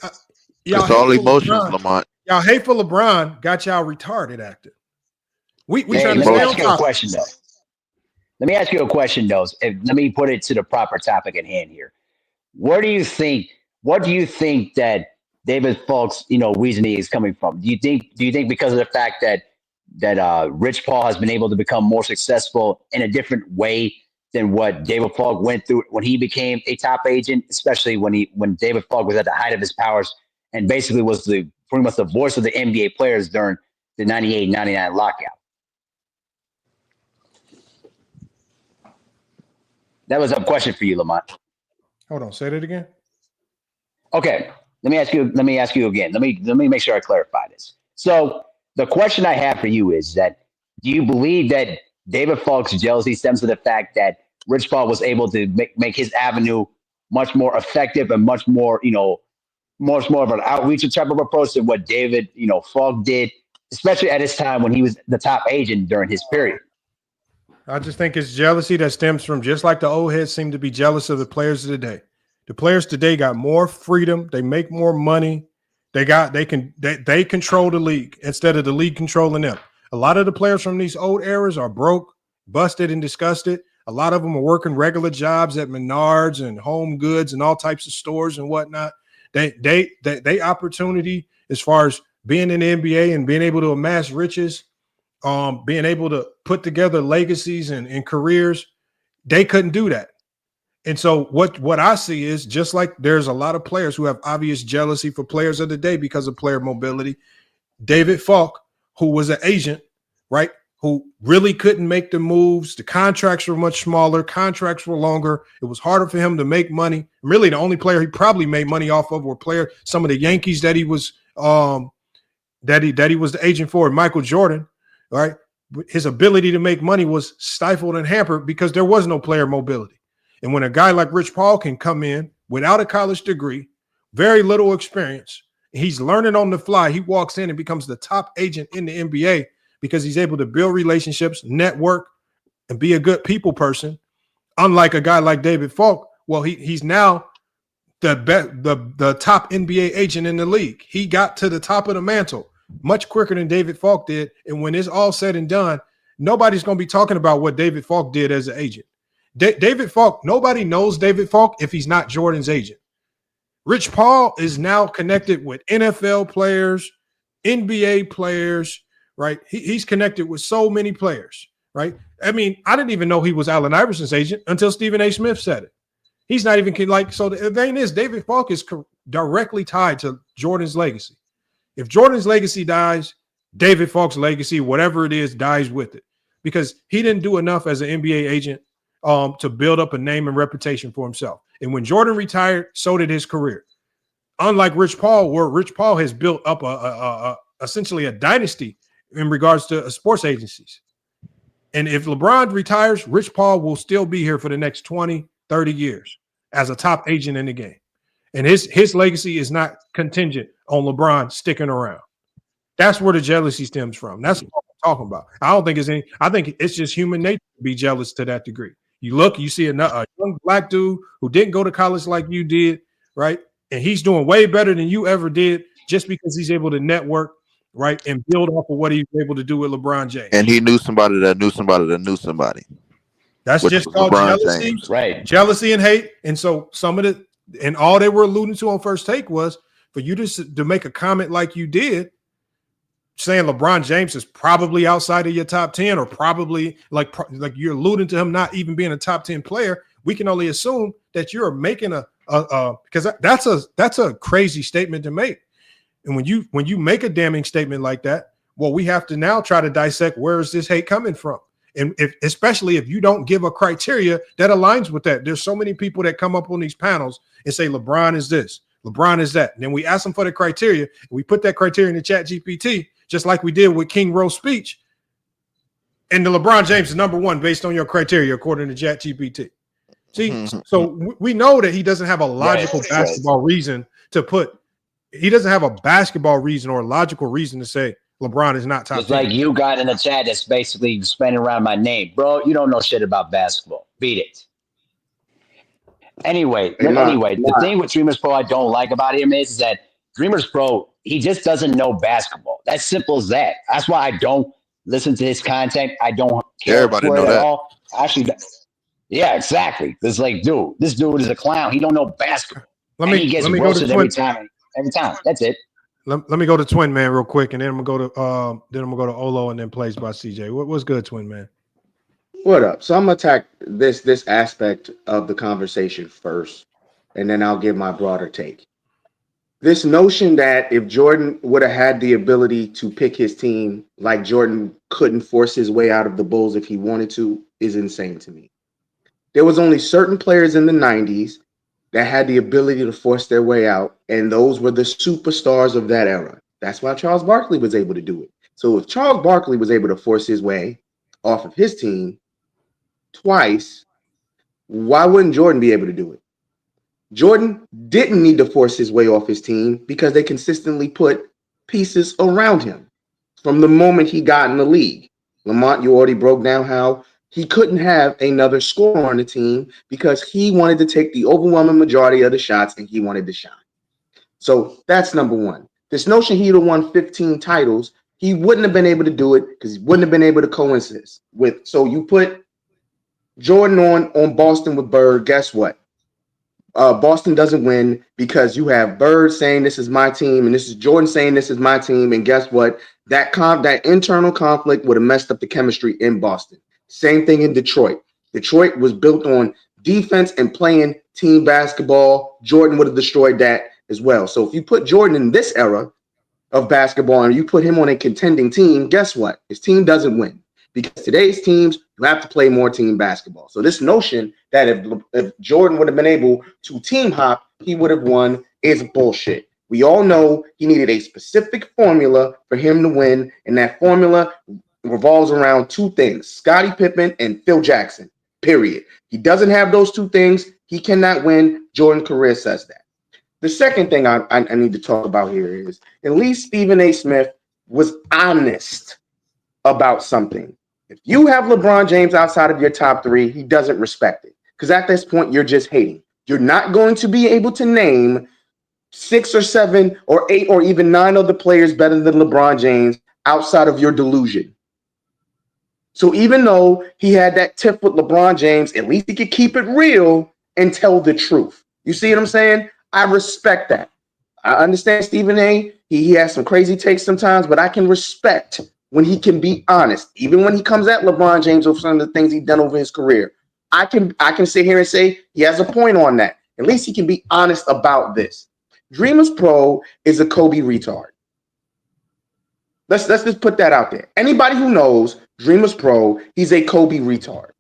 y'all it's all emotions, Lamont. Y'all hate for LeBron got y'all retarded acting. We trying to stay stay on on topic. Let me ask you a question, though. Let me put it to the proper topic at hand here. What do you think that David Falk's, reasoning is coming from? Do you think because of the fact that Rich Paul has been able to become more successful in a different way than what David Falk went through when he became a top agent, especially when David Falk was at the height of his powers and basically was pretty much the voice of the NBA players during the 98-99 lockout? That was a question for you, Lamont. Hold on, say that again. Okay, let me ask you again. Let me make sure I clarify this. So the question I have for you is that, do you believe that David Falk's jealousy stems from the fact that Rich Paul was able to make his avenue much more effective and much more of an outreach type of approach than what David, Falk did, especially at his time when he was the top agent during his period? I just think it's jealousy that stems from, just like the old heads seem to be jealous of the players of today. The players today got more freedom. They make more money. They control the league instead of the league controlling them. A lot of the players from these old eras are broke, busted, and disgusted. A lot of them are working regular jobs at Menards and Home Goods and all types of stores and whatnot. They opportunity as far as being in the NBA and being able to amass riches, being able to put together legacies and careers, they couldn't do that. And so what I see is, just like there's a lot of players who have obvious jealousy for players of the day because of player mobility. David Falk, who was an agent, right, who really couldn't make the moves. The contracts were much smaller. Contracts were longer. It was harder for him to make money. Really, the only player he probably made money off of were some of the Yankees that he was that he was the agent for, Michael Jordan, right? His ability to make money was stifled and hampered because there was no player mobility. And when a guy like Rich Paul can come in without a college degree, very little experience, he's learning on the fly. He walks in and becomes the top agent in the NBA because he's able to build relationships, network, and be a good people person. Unlike a guy like David Falk, well, he's now the top NBA agent in the league. He got to the top of the mantle much quicker than David Falk did. And when it's all said and done, nobody's going to be talking about what David Falk did as an agent. David Falk, nobody knows David Falk if he's not Jordan's agent. Rich Paul is now connected with NFL players, NBA players, right? He's connected with so many players, right? I mean, I didn't even know he was Allen Iverson's agent until Stephen A. Smith said it. He's not even so the thing is, David Falk is directly tied to Jordan's legacy. If Jordan's legacy dies, David Falk's legacy, whatever it is, dies with it, because he didn't do enough as an NBA agent to build up a name and reputation for himself. And when Jordan retired, so did his career. Unlike Rich Paul, where Rich Paul has built up essentially a dynasty in regards to sports agencies. And if LeBron retires, Rich Paul will still be here for the next 20, 30 years as a top agent in the game. And his legacy is not contingent on LeBron sticking around. That's where the jealousy stems from. That's what I'm talking about. I think it's just human nature to be jealous to that degree. You see a young black dude who didn't go to college like you did, right? And he's doing way better than you ever did just because he's able to network, right, and build off of what he was able to do with LeBron James. And he knew somebody that knew somebody that knew somebody. That's just called LeBron jealousy, James. right? Jealousy and hate. And so and all they were alluding to on First Take was for you to make a comment like you did, saying LeBron James is probably outside of your top 10, or probably like you're alluding to him not even being a top 10 player. We can only assume that you're making because that's a crazy statement to make. And when you make a damning statement like that, well, we have to now try to dissect where is this hate coming from. And especially if you don't give a criteria that aligns with that. There's so many people that come up on these panels and say LeBron is this, LeBron is that. And then we ask them for the criteria, and we put that criteria in the chat GPT, just like we did with King Rowe's speech. And the LeBron James is number one based on your criteria, according to chat GPT. See, so we know that he doesn't have a logical basketball reason to put. He doesn't have a basketball reason or a logical reason to say LeBron is not top 10. It's like you got in the chat that's basically spinning around my name. Bro, you don't know shit about basketball. Beat it. Anyway, the thing with DreamersPro I don't like about him is that DreamersPro, he just doesn't know basketball. That's simple as that. That's why I don't listen to his content. I don't care for it at all. Actually, yeah, exactly. It's like, dude, this dude is a clown. He don't know basketball. He gets roasted every time. Every time. That's it. Let me go to Twin Man real quick, and then I'm gonna go to Olo, and then Plays by CJ. What's good, Twin Man? What up? So I'm gonna attack this aspect of the conversation first, and then I'll give my broader take. This notion that if Jordan would have had the ability to pick his team, like Jordan couldn't force his way out of the Bulls if he wanted to, is insane to me. There was only certain players in the 90s that had the ability to force their way out, and those were the superstars of that era. That's why Charles Barkley was able to do it. So if Charles Barkley was able to force his way off of his team twice, why wouldn't Jordan be able to do it? Jordan didn't need to force his way off his team because they consistently put pieces around him from the moment he got in the league. Lamont, you already broke down how he couldn't have another scorer on the team because he wanted to take the overwhelming majority of the shots and he wanted to shine. So that's number one. This notion he'd have won 15 titles, he wouldn't have been able to do it because he wouldn't have been able to coincide with. So you put Jordan on Boston with Bird, guess what? Boston doesn't win because you have Bird saying this is my team and this is Jordan saying this is my team. And guess what? That internal conflict would have messed up the chemistry in Boston. Same thing in Detroit. Detroit was built on defense and playing team basketball. Jordan would have destroyed that as well. So if you put Jordan in this era of basketball and you put him on a contending team, guess what? His team doesn't win. Because today's teams, you have to play more team basketball. So this notion that if Jordan would have been able to team hop, he would have won is bullshit. We all know he needed a specific formula for him to win, and that formula revolves around two things, Scottie Pippen and Phil Jackson, period. He doesn't have those two things. He cannot win. Jordan's career says that. The second thing I need to talk about here is at least Stephen A. Smith was honest about something. If you have LeBron James outside of your top three, he doesn't respect it. Because at this point, you're just hating. You're not going to be able to name 6 or 7 or 8 or even 9 other players better than LeBron James outside of your delusion. So even though he had that tiff with LeBron James, at least he could keep it real and tell the truth. You see what I'm saying? I respect that. I understand Stephen A. He has some crazy takes sometimes, but I can respect when he can be honest, even when he comes at LeBron James over some of the things he's done over his career. I can sit here and say he has a point on that. At least he can be honest about this. DreamersPro is a Kobe retard. Let's just put that out there. Anybody who knows DreamersPro, he's a Kobe retard.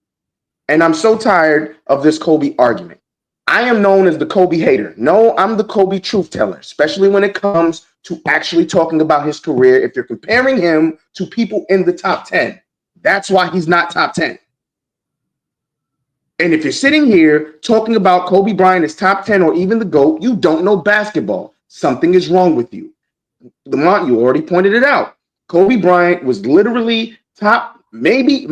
And I'm so tired of this Kobe argument. I am known as the Kobe hater. No, I'm the Kobe truth teller, especially when it comes to actually talking about his career. If you're comparing him to people in the top 10, that's why he's not top 10. And if you're sitting here talking about Kobe Bryant as top 10 or even the GOAT, you don't know basketball. Something is wrong with you. Lamont, you already pointed it out. Kobe Bryant was literally top, maybe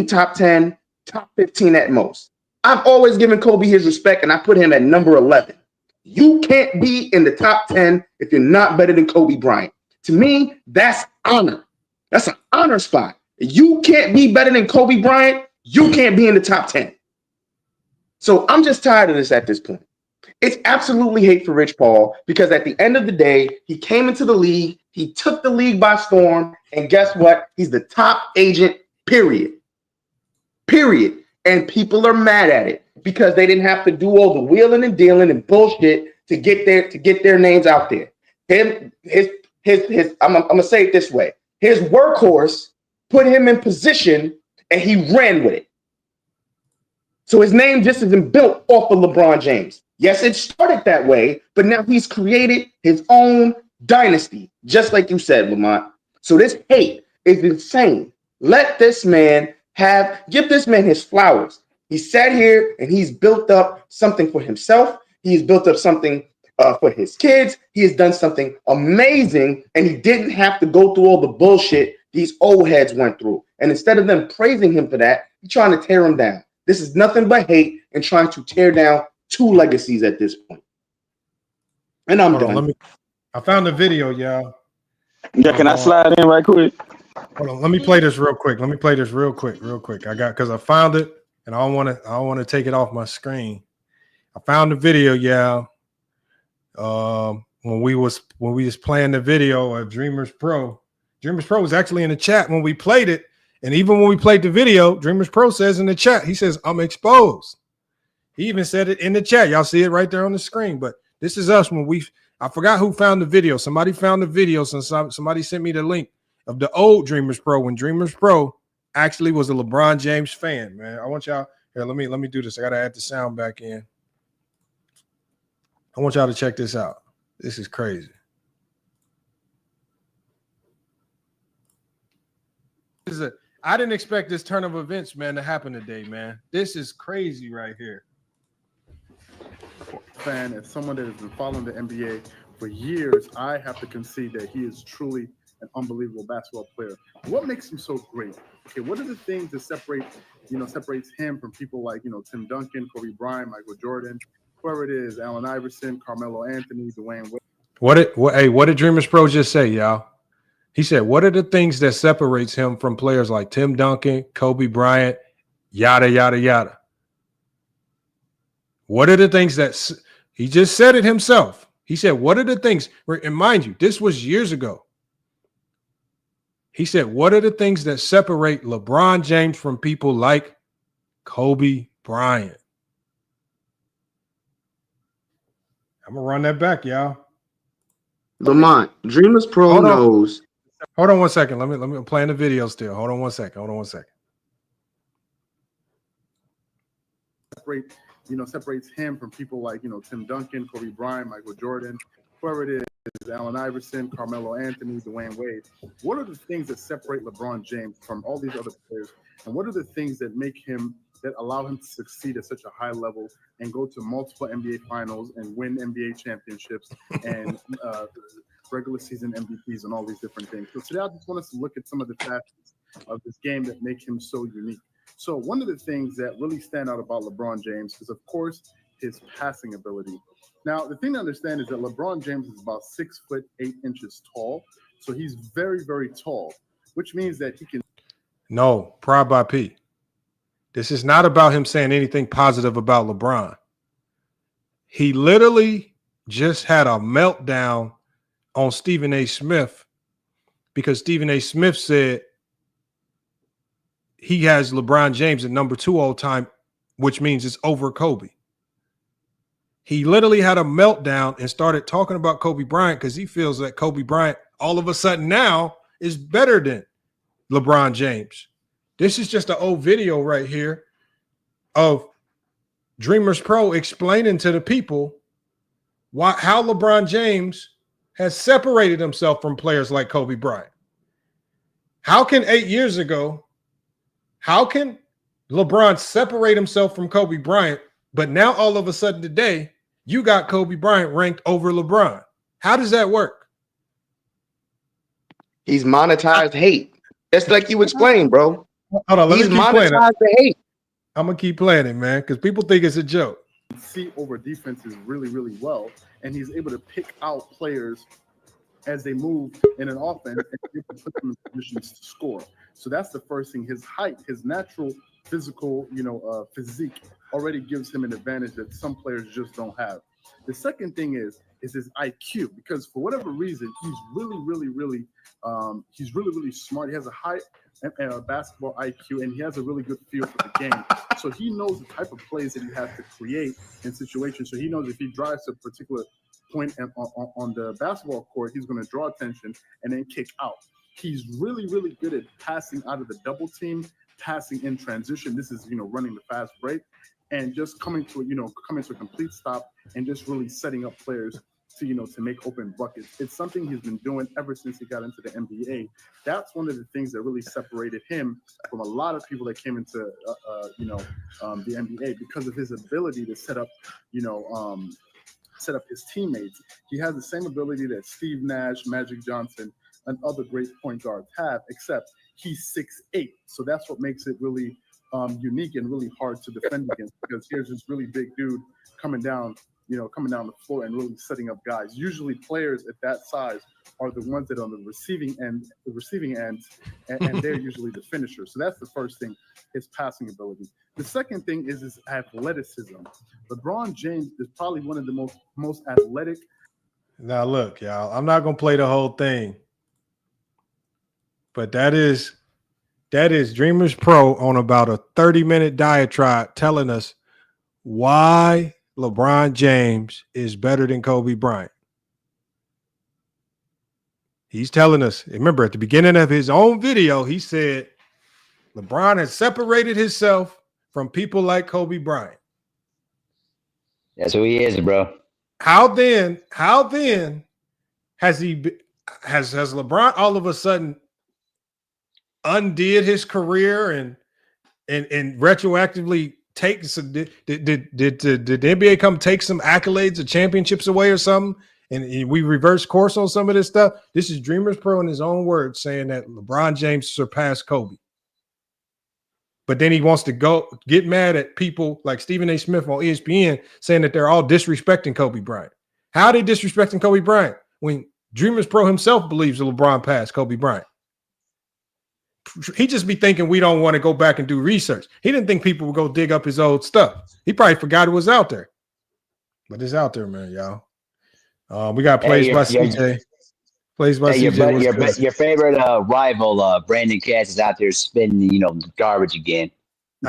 top 10, top 15 at most. I've always given Kobe his respect, and I put him at number 11. You can't be in the top 10 if you're not better than Kobe Bryant. To me, that's honor. That's an honor spot. You can't be better than Kobe Bryant. You can't be in the top 10. So I'm just tired of this at this point. It's absolutely hate for Rich Paul because at the end of the day, he came into the league, he took the league by storm, and guess what? He's the top agent, period. Period. And people are mad at it because they didn't have to do all the wheeling and dealing and bullshit to get their names out there. I'm gonna say it this way. His workhorse put him in position and he ran with it. So his name just isn't built off of LeBron James. Yes, it started that way, but now he's created his own dynasty, just like you said, Lamont. So this hate is insane. Let this man give this man his flowers. He sat here and he's built up something for himself. He's built up something for his kids. He has done something amazing, and he didn't have to go through all the bullshit these old heads went through. And instead of them praising him for that, he's trying to tear him down. This is nothing but hate and trying to tear down two legacies at this point. And I'm done. I found the video, y'all. Yeah, can I slide in right quick? Hold on, let me play this real quick. I got because I found it and I don't want to take it off my screen. I found the video, when we was playing the video of DreamersPro. DreamersPro was actually in the chat when we played it, and even when we played the video, DreamersPro says in the chat, he says, "I'm exposed." He even said it in the chat. Y'all see it right there on the screen. But this is us when I forgot who found the video. Somebody found the video, so somebody sent me the link of the old DreamersPro when DreamersPro actually was a LeBron James fan, man. I want y'all here. Let me do this. I gotta add the sound back in. I want y'all to check this out. This is crazy. I didn't expect this turn of events, man, to happen today, man. This is crazy right here. Fan, as someone that has been following the NBA for years, I have to concede that he is truly an unbelievable basketball player. What makes him so great? Okay, what are the things that separates him from people like, Tim Duncan, Kobe Bryant, Michael Jordan, whoever it is, Allen Iverson, Carmelo Anthony, Dwayne Wade? What did DreamersPro just say, y'all? He said, what are the things that separates him from players like Tim Duncan, Kobe Bryant, yada, yada, yada? What are the things that he just said it himself? He said, what are the things, and mind you, this was years ago. He said, what are the things that separate LeBron James from people like Kobe Bryant? I'm going to run that back, y'all. Lamont, DreamersPro knows. Hold on one second. Let me play in the video still. Hold on one second. Separates him from people like, Tim Duncan, Kobe Bryant, Michael Jordan, whoever it is, Allen Iverson, Carmelo Anthony, Dwayne Wade. What are the things that separate LeBron James from all these other players? And what are the things that that allow him to succeed at such a high level and go to multiple NBA finals and win NBA championships and regular season MVPs and all these different things? So today I just want us to look at some of the facets of this game that make him so unique. So one of the things that really stand out about LeBron James is, of course, his passing ability. Now, the thing to understand is that LeBron James is about 6'8" tall. So he's very, very tall, which means that he can. No, Pride by P. This is not about him saying anything positive about LeBron. He literally just had a meltdown on Stephen A. Smith because Stephen A. Smith said he has LeBron James at number 2 all time, which means it's over Kobe. He literally had a meltdown and started talking about Kobe Bryant because he feels that Kobe Bryant all of a sudden now is better than LeBron James. This is just an old video right here of DreamersPro explaining to the people how LeBron James has separated himself from players like Kobe Bryant. How can 8 years ago, how can LeBron separate himself from Kobe Bryant, but now all of a sudden today, you got Kobe Bryant ranked over LeBron? How does that work? He's monetized hate. Just like you explained, bro. Hold on, He's monetized the hate. I'm going to keep playing it, man, because people think it's a joke. See over defenses really, really well, and he's able to pick out players as they move in an offense and put them in positions to score. So that's the first thing. His height, his natural physical, physique already gives him an advantage that some players just don't have. The second thing is his IQ, because for whatever reason, he's really, really, really smart. He has a high basketball IQ, and he has a really good feel for the game. So he knows the type of plays that he has to create in situations. So he knows if he drives to a particular point on the basketball court, he's going to draw attention and then kick out. He's really, really good at passing out of the double team, passing in transition. This is, running the fast break and just coming to a complete stop and just really setting up players to make open buckets. It's something he's been doing ever since he got into the NBA. That's one of the things that really separated him from a lot of people that came into the NBA, because of his ability to set up his teammates. He has the same ability that Steve Nash, Magic Johnson, and other great point guards have, except he's 6'8". So that's what makes it really unique and really hard to defend against, because here's this really big dude coming down the floor and really setting up guys. Usually players at that size are the ones that are on the receiving end, and they're usually the finishers. So that's the first thing, his passing ability. The second thing is his athleticism. LeBron James is probably one of the most athletic. Now look, y'all, I'm not gonna play the whole thing, but that is DreamersPro on about a 30-minute diatribe telling us why LeBron James is better than Kobe Bryant. He's telling us, remember at the beginning of his own video, he said LeBron has separated himself from people like Kobe Bryant. That's who he is, bro. How then has LeBron all of a sudden undid his career and retroactively take some? Did the NBA come take some accolades or championships away or something? And we reverse course on some of this stuff. This is DreamersPro in his own words saying that LeBron James surpassed Kobe. But then he wants to get mad at people like Stephen A. Smith on ESPN saying that they're all disrespecting Kobe Bryant. How are they disrespecting Kobe Bryant when DreamersPro himself believes that LeBron passed Kobe Bryant? He just be thinking we don't want to go back and do research. He didn't think people would go dig up his old stuff. He probably forgot it was out there. But it's out there, man, y'all. We got plays by CJ. Plays by CJ. Your favorite rival, Brandon Cass, is out there spinning, garbage again.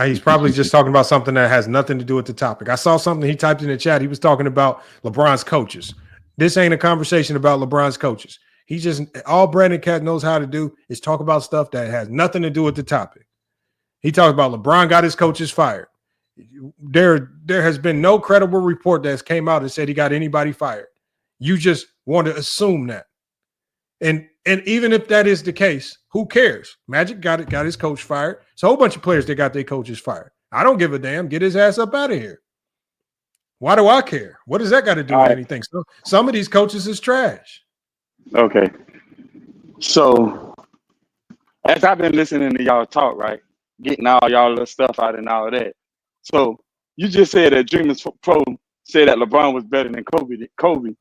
He's probably just talking about something that has nothing to do with the topic. I saw something he typed in the chat. He was talking about LeBron's coaches. This ain't a conversation about LeBron's coaches. He just all Brandon Cass knows how to do is talk about stuff that has nothing to do with the topic. He talks about LeBron got his coaches fired. There has been no credible report that's came out and said he got anybody fired. You just want to assume that. And even if that is the case, who cares? Magic got his coach fired. It's a whole bunch of players that got their coaches fired. I don't give a damn. Get his ass up out of here. Why do I care? What does that got to do with anything? So some of these coaches is trash. Okay. So as I've been listening to y'all talk, right? Getting all y'all little stuff out and all that. So you just said that DreamersPro said that LeBron was better than Kobe.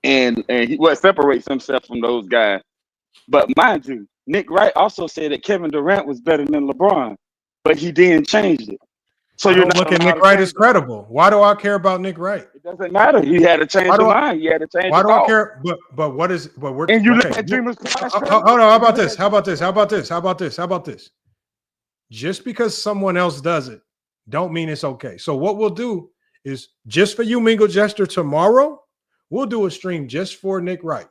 And what separates himself from those guys. But mind you, Nick Wright also said that Kevin Durant was better than LeBron, but he didn't change it. So you're not looking at Nick Wright as credible. Why do I care about Nick Wright? It doesn't matter. He had to change his mind. He had to change. Why do I care? But what is? But we're. And you look at DreamersPro. Hold on. How about this? Just because someone else does it, don't mean it's okay. So what we'll do is just for you, Mingle Jester, tomorrow. We'll do a stream just for Nick Wright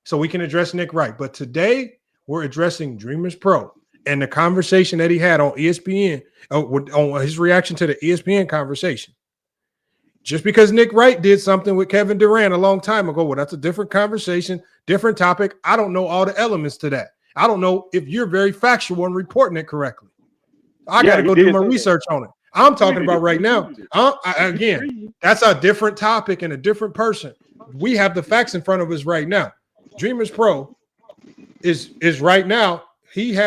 so we can address Nick Wright. But today we're addressing DreamersPro and the conversation that he had on ESPN, on his reaction to the ESPN conversation. Just because Nick Wright did something with Kevin Durant a long time ago, well, that's a different conversation, different topic. I don't know all the elements to that. I don't know if you're very factual and reporting it correctly. I got to go do my research on it. I'm talking about right now. Again, that's a different topic and a different person. We have the facts in front of us right now. DreamersPro is right now. He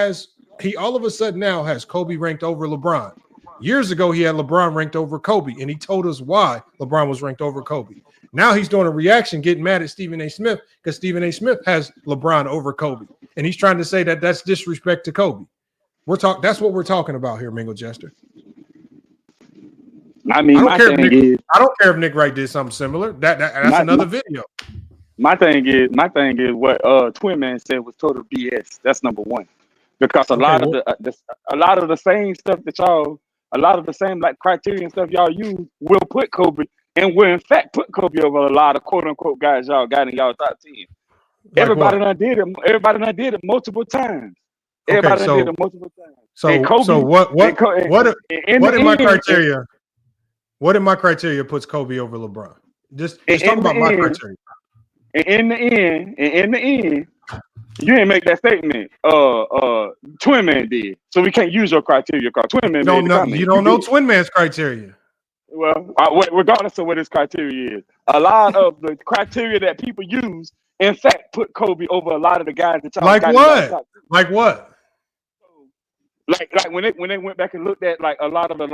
all of a sudden now has Kobe ranked over LeBron. Years ago, he had LeBron ranked over Kobe, and he told us why LeBron was ranked over Kobe. Now he's doing a reaction, getting mad at Stephen A. Smith because Stephen A. Smith has LeBron over Kobe, and he's trying to say that that's disrespect to Kobe. That's what we're talking about here, Mingle Jester. I mean, I don't care if Nick Wright did something similar. That's another video. My thing is what Twin Man said was total BS. That's number one, because a lot of the same stuff that y'all, a lot of the same like criteria and stuff y'all use will put Kobe, and will in fact put Kobe over a lot of quote unquote guys y'all got in y'all top 10. Everybody done did it. Everybody done did it multiple times. Everybody done did it multiple times. So what in my criteria? What in my criteria puts Kobe over LeBron? Just talk about my criteria. In the end, you didn't make that statement. Twin Man did, so we can't use your criteria. Because Twin Man you don't know Twin Man's criteria. Well, regardless of what his criteria is, a lot of the criteria that people use, in fact, put Kobe over a lot of the guys that y'all got. Like what? Like when they went back and looked at like a lot of the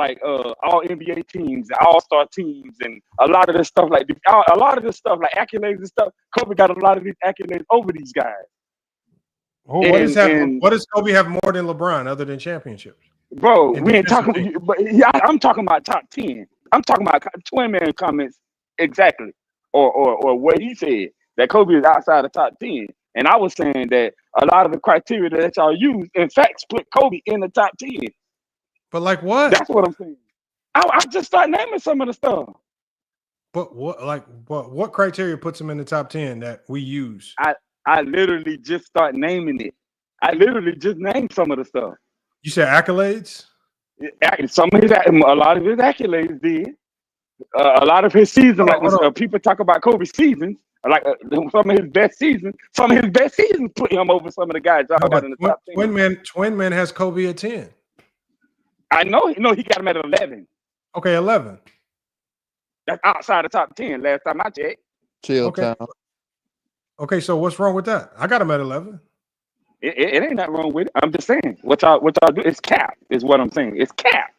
all NBA teams, all-star teams, and a lot of this stuff like accolades and stuff, Kobe got a lot of these accolades over these guys. What does Kobe have more than LeBron other than championships? Bro, we ain't talking, but I'm talking about top 10. I'm talking about Twin Man comments exactly, or what he said that Kobe is outside the top 10. And I was saying that a lot of the criteria that y'all use, in fact, split Kobe in the top 10. But like what? That's what I'm saying. I just start naming some of the stuff. But what criteria puts him in the top 10 that we use? I literally just start naming it. I literally just named some of the stuff. You said accolades? A lot of his accolades did. A lot of his seasons, people talk about Kobe's seasons. Like some of his best seasons put him over some of the guys y'all got in the top 10. Twin Man has Kobe at 10. I know. He got him at 11. Okay, 11. That's outside the top 10. Last time I checked. Chill time. Okay, so what's wrong with that? I got him at 11. It ain't nothing wrong with it. I'm just saying what y'all do. It's cap. Is what I'm saying. It's cap.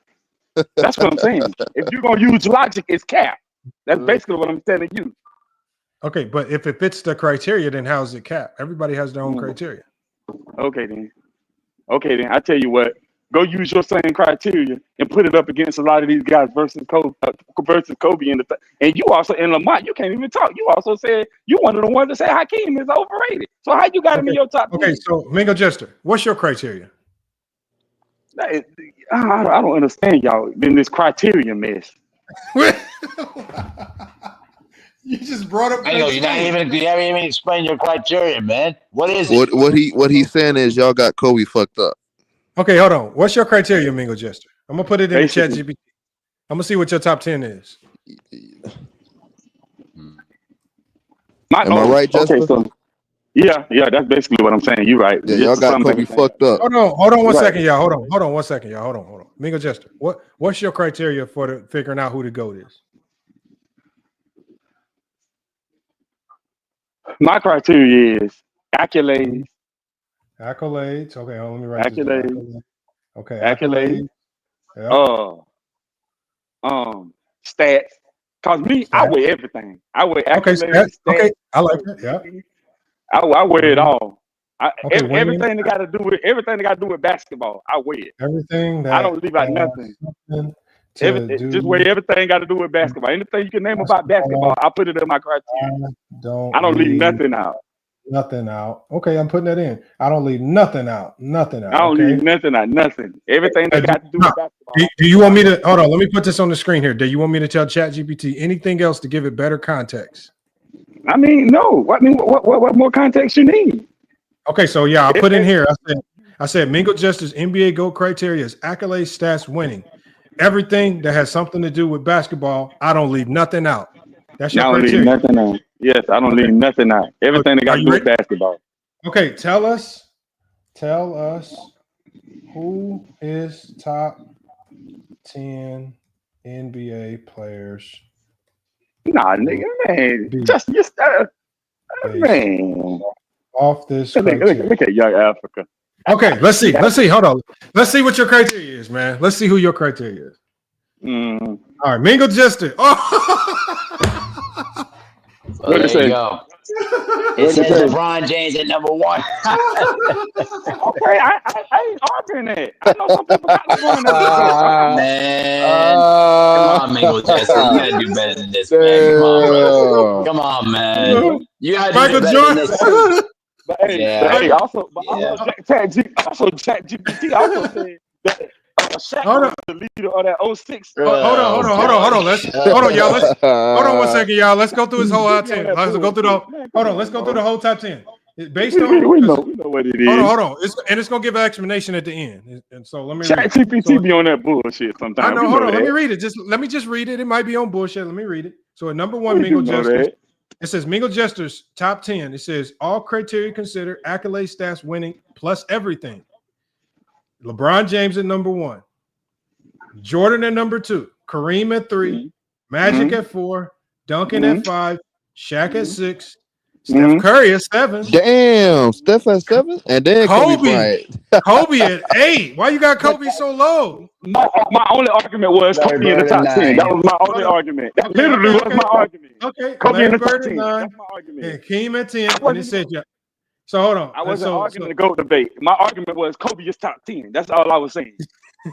That's what I'm saying. If you're gonna use logic, it's cap. That's basically what I'm telling you. Okay, but if it fits the criteria, then how is it cap? Everybody has their own criteria. Okay, then. I tell you what. go use your same criteria and put it up against a lot of these guys versus Kobe and you also in Lamont, you can't even talk. You also said you one of the ones that say Hakeem is overrated. So how you got him in your top 10? Okay, so Mingo Jester, what's your criteria? I don't understand y'all in this criteria mess. You just brought up. You haven't even explained your criteria, man. What is it? What he's saying is y'all got Kobe fucked up. Okay, hold on. What's your criteria, Mingo Jester? I'm gonna put it in the chat GPT. I'm gonna see what your top 10 is. Am I right, Jester? Okay, so yeah, that's basically what I'm saying. You're right. Yeah, y'all got Kobe fucked up. Hold on one second, y'all. Hold on one second, y'all. Hold on. Mingo Jester, what's your criteria for figuring out who the GOAT is? My criteria is accolades. Accolades. Okay, let me write accolades. This down. Okay, accolades. Yep. Stats. Cause me, I wear everything. I wear accolades. Stats. Okay, I like that. Yeah. I wear it all. Everything that got to do with basketball, I wear it. Everything that I don't leave out nothing. Just wear everything got to do with basketball. Anything you can name about basketball, I put it in my criteria. I don't leave nothing out. Nothing out. Okay, I'm putting that in. I don't leave nothing out. Nothing out. I don't leave nothing out. Nothing. Everything that got to do with basketball. Do you want me to hold on? Let me put this on the screen here. Do you want me to tell ChatGPT anything else to give it better context? I mean, no. What more context you need? Okay, so yeah, I put in here. I said Mingo Jester's NBA GOAT criteria is accolades, stats, winning. Everything that has something to do with basketball, I don't leave nothing out. That's your criteria. Leave nothing out. Yes, I don't leave nothing out. Everything that got to do with basketball. Okay, tell us who is top 10 NBA players. Nah, nigga, man. Just man. Off this. Look at Young Africa. Okay, let's see. Hold on. Let's see what your criteria is, man. Let's see who your criteria is. All right, Mingo Jester. There you go. It says LeBron James at number 1. Okay, I ain't arguing that. I know some people got LeBron at man. Come on, Mingo Jester. You gotta do better than this, man. Come on, man. You gotta do better than this. But hey, also ChatGPT also said that Shaq was the leader of that 06. Hold on. Hold on, y'all. Hold on 1 second, y'all. Let's go through his whole top 10. Let's go through the whole top 10. Based on we know what it is. Hold on. It's gonna give an explanation at the end. And so let me ChatGPT be on that bullshit sometimes. I know, hold on, let me read it. Let me just read it. It might be on bullshit. Let me read it. So at number 1, Mingo Jester. It says Mingo Jester's top 10. It says all criteria considered, accolades, stats, winning, plus everything. LeBron James at number 1. Jordan at number 2. Kareem at 3. Magic at 4. Duncan at 5. Shaq at 6. Steph Curry at 7. Damn, Steph at 7? And then Kobe at 8. Why you got Kobe so low? My only argument was Kobe in the top 10. That was my only argument. That literally was my argument. Okay, Kobe in the top 10. That's my argument. And Keem at 10. And it said, yeah. So hold on. I wasn't arguing the GOAT debate. My argument was Kobe is top 10. That's all I was saying.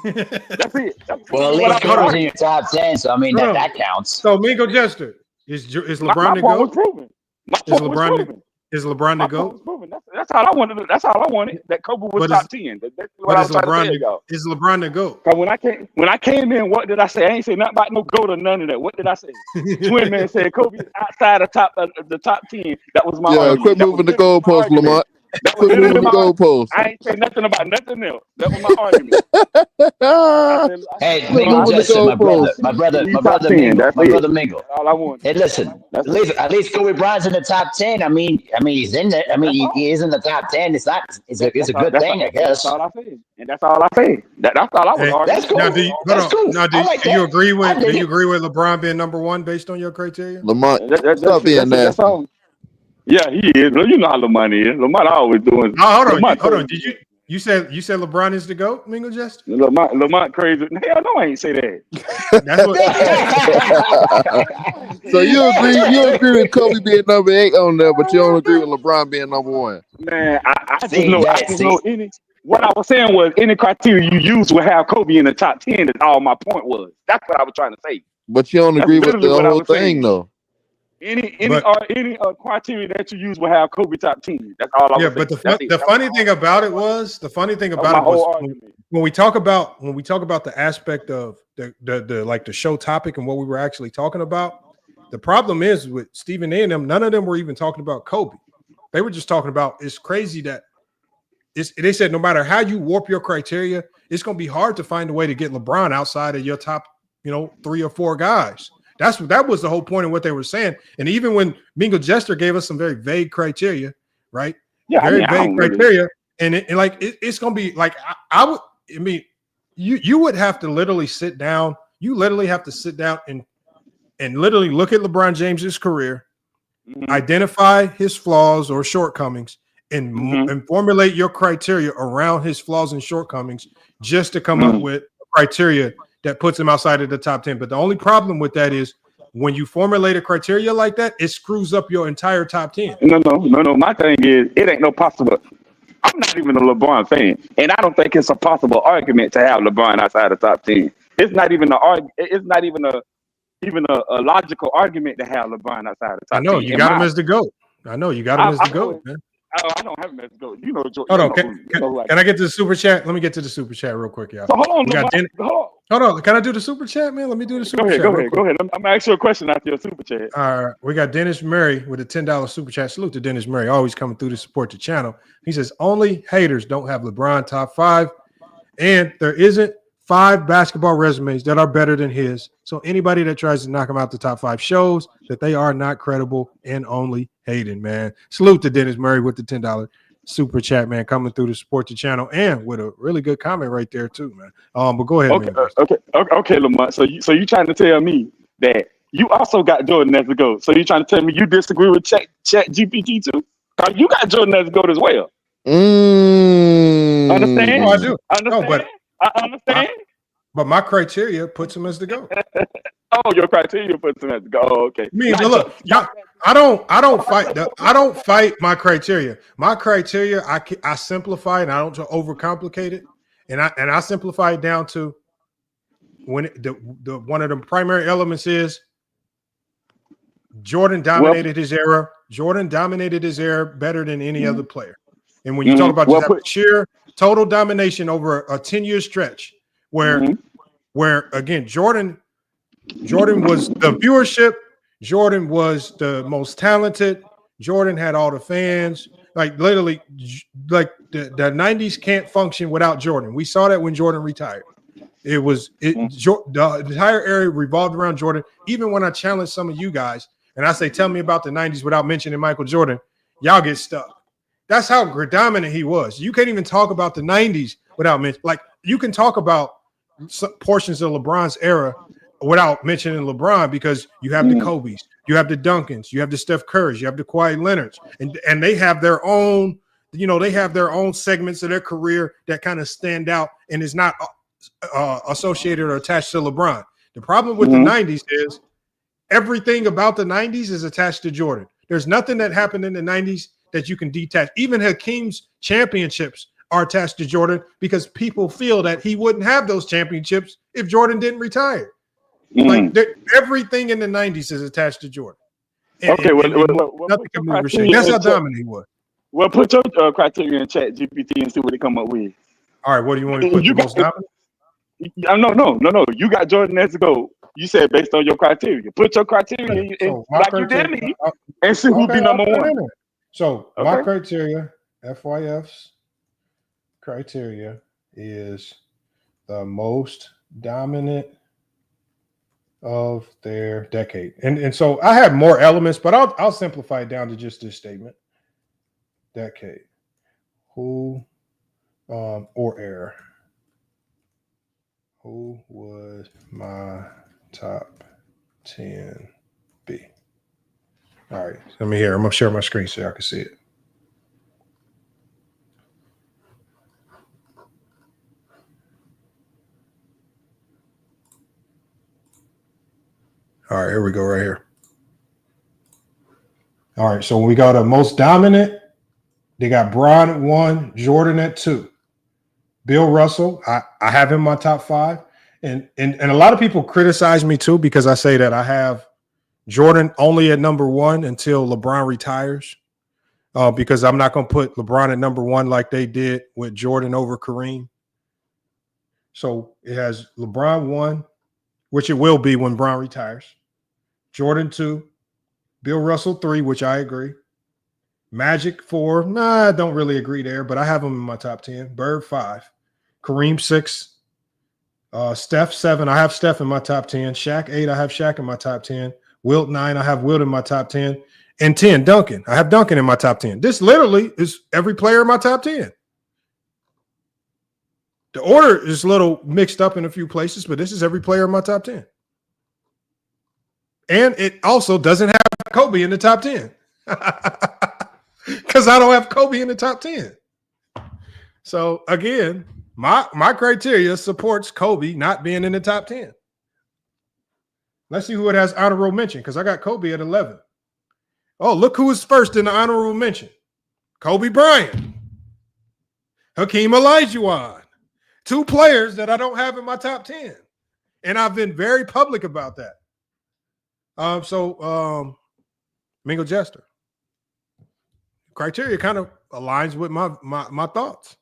That's it. Well, at least Kobe's in your top 10, so I mean that counts. So Mingo Jester, is LeBron the GOAT? Is LeBron the GOAT? That's all I wanted. That's all I wanted. That Kobe was top 10. That's what I was trying to tell y'all. Is LeBron the GOAT? Because when I came in, what did I say? I ain't say nothing about no GOAT or none of that. What did I say? Twin Man said Kobe is outside the top 10. That was my argument. Quit moving the goalpost, Lamont. Quit moving the goalpost. I ain't say nothing about nothing else. That was my argument. Hey, Mingo Jester, my brother Mingo. All I want. Hey, listen. At least Kobe Bryant's in the top 10. I mean, he's in there. I mean, he is in the top 10. It's a good thing, I guess. That's all I said. And that's all I said. That's all I was arguing. That's cool. Do you agree with LeBron being number 1 based on your criteria? Lamont, stop being nasty. Yeah, he is. You know how Lamont is. Lamont always doing. Hold on. Did you said LeBron is the GOAT, Mingo Jester? Lamont crazy. Hell no, I ain't say that. That's what. So you agree with Kobe being number 8 on there, but you don't agree with LeBron being number 1. Man, I just know What I was saying was any criteria you use will have Kobe in the top 10. Is all my point was. That's what I was trying to say. But you don't agree with the whole thing, though. Any criteria that you use will have Kobe top 10. That's all I was saying. But the funny thing about it was when we talk about the aspect of the show topic and what we were actually talking about. The problem is with Stephen A and them, none of them were even talking about Kobe. They were just talking about it's crazy that they said no matter how you warp your criteria, it's going to be hard to find a way to get LeBron outside of your top, 3 or 4 guys. That was the whole point of what they were saying. And even when Mingo Jester gave us some very vague criteria, right? Yeah, very vague criteria, it's going to be like you would have to literally sit down. You literally have to sit down and literally look at LeBron James's career, identify his flaws or shortcomings, and formulate your criteria around his flaws and shortcomings just to come up with criteria that puts him outside of the top 10. But the only problem with that is when you formulate a criteria like that, it screws up your entire top 10. No. My thing is, it ain't no possible. I'm not even a LeBron fan, and I don't think it's a possible argument to have LeBron outside the top 10. It's not even a logical argument to have LeBron outside the top 10. I know you got him as the GOAT. Man. I don't have him as the GOAT. Hold on. Can I get to the super chat? Let me get to the super chat real quick, y'all. So hold on. Hold on. Can I do the super chat, man? Let me do the super chat. Go ahead. I'm gonna ask you a question after your super chat. All right. We got Dennis Murray with a $10 super chat. Salute to Dennis Murray, always coming through to support the channel. He says only haters don't have LeBron top 5, and there isn't 5 basketball resumes that are better than his. So anybody that tries to knock him out the top 5 shows that they are not credible and only hating, man. Salute to Dennis Murray with the $10 super chat, man, coming through to support the channel and with a really good comment right there too, man. But go ahead, man. Okay, Lamont. So you trying to tell me that you also got Jordan as the GOAT? So you trying to tell me you disagree with Chat GPT too? You got Jordan as the GOAT as well. Understand? Oh, I do. Understand? I understand. But my criteria puts him as the GOAT. Oh, your criteria puts him as the GOAT. Oh, okay. I mean, look, I don't fight my criteria. My criteria, I simplify it. I don't overcomplicate it, and I simplify it down to when the one of the primary elements is Jordan dominated his era. Jordan dominated his era better than any other player. And when you talk about just sheer total domination over a 10-year stretch, where again Jordan was the viewership, Jordan was the most talented, Jordan had all the fans, like literally, like the 90s can't function without Jordan. We saw that when Jordan retired. The entire area revolved around Jordan. Even when I challenge some of you guys and I say, tell me about the 90s without mentioning Michael Jordan, y'all get stuck. That's how dominant he was. You can't even talk about the 90s without mentioning, like you can talk about some portions of LeBron's era without mentioning LeBron because you have the Kobe's, you have the Duncans, you have the Steph Currys, you have the Kawhi Leonards, and they have their own, they have their own segments of their career that kind of stand out and is not associated or attached to LeBron. The problem with the 90s is everything about the 90s is attached to Jordan. There's nothing that happened in the 90s that you can detach. Even Hakeem's championships are attached to Jordan because people feel that he wouldn't have those championships if Jordan didn't retire. Like everything in the 90s is attached to Jordan. Nothing can move or shake. That's how dominant he was. Well, put your criteria in Chat GPT and see what they come up with. All right, what do you want to put? The most dominant? No. You got Jordan as a GOAT. You said based on your criteria. Put your criteria you did me and see who'd be number one. So my criteria, FYF's criteria is the most dominant of their decade. And so I have more elements, but I'll simplify it down to just this statement. Decade. Who or era. Who would my top 10 be? All right, let me hear. I'm gonna share my screen so y'all can see it. All right, here we go right here. All right, so when we got the most dominant, they got Bron at 1, Jordan at 2. Bill Russell, I have him in my top 5. And a lot of people criticize me too because I say that I have Jordan only at number 1 until LeBron retires. Because I'm not going to put LeBron at number 1 like they did with Jordan over Kareem. So it has LeBron 1, which it will be when Bron retires. Jordan 2, Bill Russell 3, which I agree. Magic 4, I don't really agree there, but I have him in my top 10. Bird 5, Kareem 6, Steph 7. I have Steph in my top 10. Shaq 8. I have Shaq in my top 10. Wilt 9. I have Wilt in my top 10. And 10, Duncan. I have Duncan in my top 10. This literally is every player in my top 10. The order is a little mixed up in a few places, but this is every player in my top 10. And it also doesn't have Kobe in the top 10. Because I don't have Kobe in the top 10. So, again, my criteria supports Kobe not being in the top 10. Let's see who it has honorable mention, because I got Kobe at 11. Oh, look who is first in the honorable mention. Kobe Bryant. Hakeem Olajuwon. 2 players that I don't have in my top 10. And I've been very public about that. Mingo Jester. Criteria kind of aligns with my thoughts.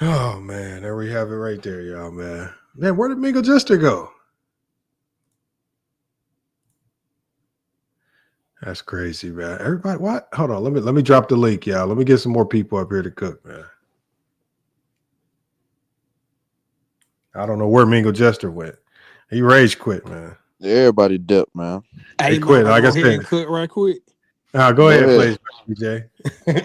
Oh, man. There we have it right there, y'all, man. Man, where did Mingo Jester go? That's crazy, man. Everybody, what? Hold on. Let me drop the link, y'all. Let me get some more people up here to cook, man. I don't know where Mingo Jester went. He rage quit, man. Everybody dipped, man. He quit. Like I said, cook right quick. Go ahead, please, DJ.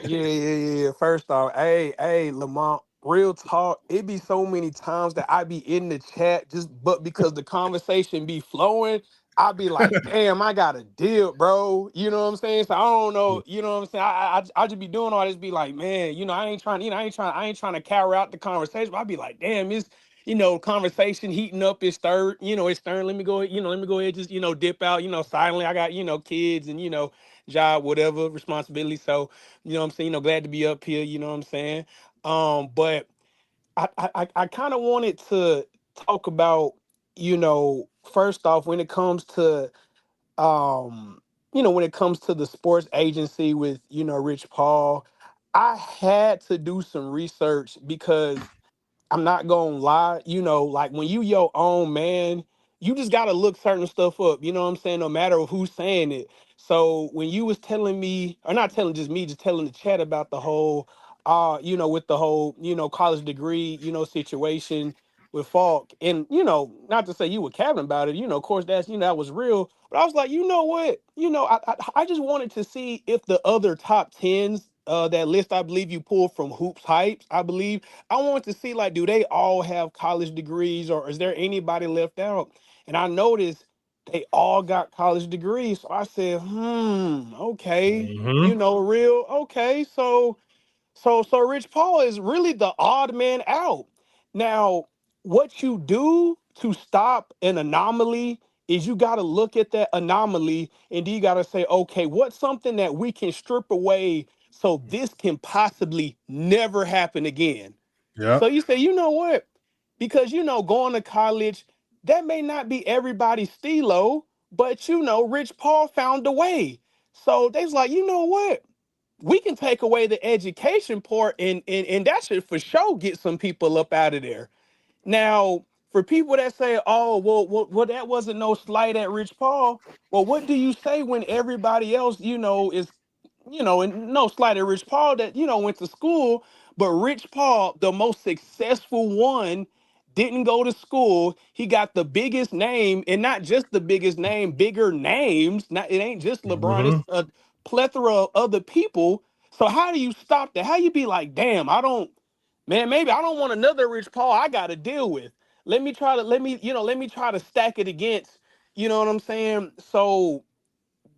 Yeah. First off, hey, Lamont. Real talk, it be so many times that I be in the chat but because the conversation be flowing, I be like, damn, I got a deal, bro. You know what I'm saying? So I don't know, you know what I'm saying? I just be doing all this, be like, man, I ain't trying to carry out the conversation. But I be like, damn, it's conversation heating up, it's stirred, it's stirring. Let me go ahead, just dip out, silently. I got, kids and job, whatever, responsibility. So, what I'm saying, glad to be up here, you know what I'm saying? But I kind of wanted to talk about, first off, when it comes to, when it comes to the sports agency with, Rich Paul, I had to do some research because I'm not gonna lie, like when you your own man, you just gotta look certain stuff up, you know what I'm saying, no matter who's saying it. So when you was telling me, or not telling just me, just telling the chat about the whole with the whole, college degree, situation with Falk, and not to say you were capping about it, of course that's that was real, but I was like, you know what, I just wanted to see if the other top tens, that list I believe you pulled from Hoops Hypes, I believe. I wanted to see, like, do they all have college degrees or is there anybody left out? And I noticed they all got college degrees. So I said, okay, real, okay. So Rich Paul is really the odd man out. Now, what you do to stop an anomaly is you got to look at that anomaly and you got to say, okay, what's something that we can strip away so this can possibly never happen again? Yeah. So you say, you know what? Because, going to college, that may not be everybody's stilo, but, Rich Paul found a way. So they was like, you know what? We can take away the education part and that should for sure get some people up out of there. Now, for people that say, oh, well, that wasn't no slight at Rich Paul. Well, what do you say when everybody else, is, and no slight at Rich Paul that, went to school, but Rich Paul, the most successful one, didn't go to school. He got the biggest name, and not just the biggest name, bigger names. Not, it ain't just LeBron, it's a plethora of other people. So how do you stop that? How you be like, damn, maybe I don't want another Rich Paul I got to deal with. Let me try to stack it against, you know what I'm saying? So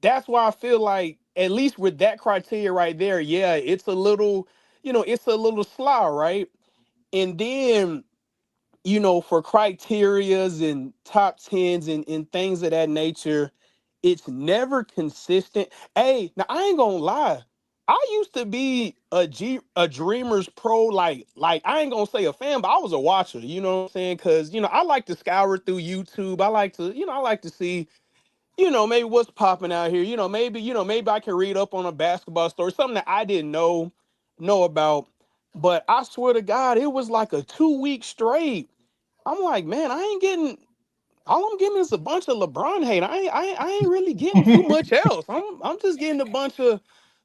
that's why I feel like, at least with that criteria right there, yeah, it's a little, it's a little slow, right? And then for criterias and top tens and things of that nature, it's never consistent. Hey, now I ain't gonna lie. I used to be a Dreamers Pro, like I ain't gonna say a fan, but I was a watcher, you know what I'm saying? Cause I like to scour through YouTube. I like to see, maybe what's popping out here. Maybe I can read up on a basketball story, something that I didn't know about. But I swear to God, it was like a 2 week straight. I'm like, man, all I'm getting is a bunch of LeBron hate. I ain't really getting too much else. I'm just getting a bunch of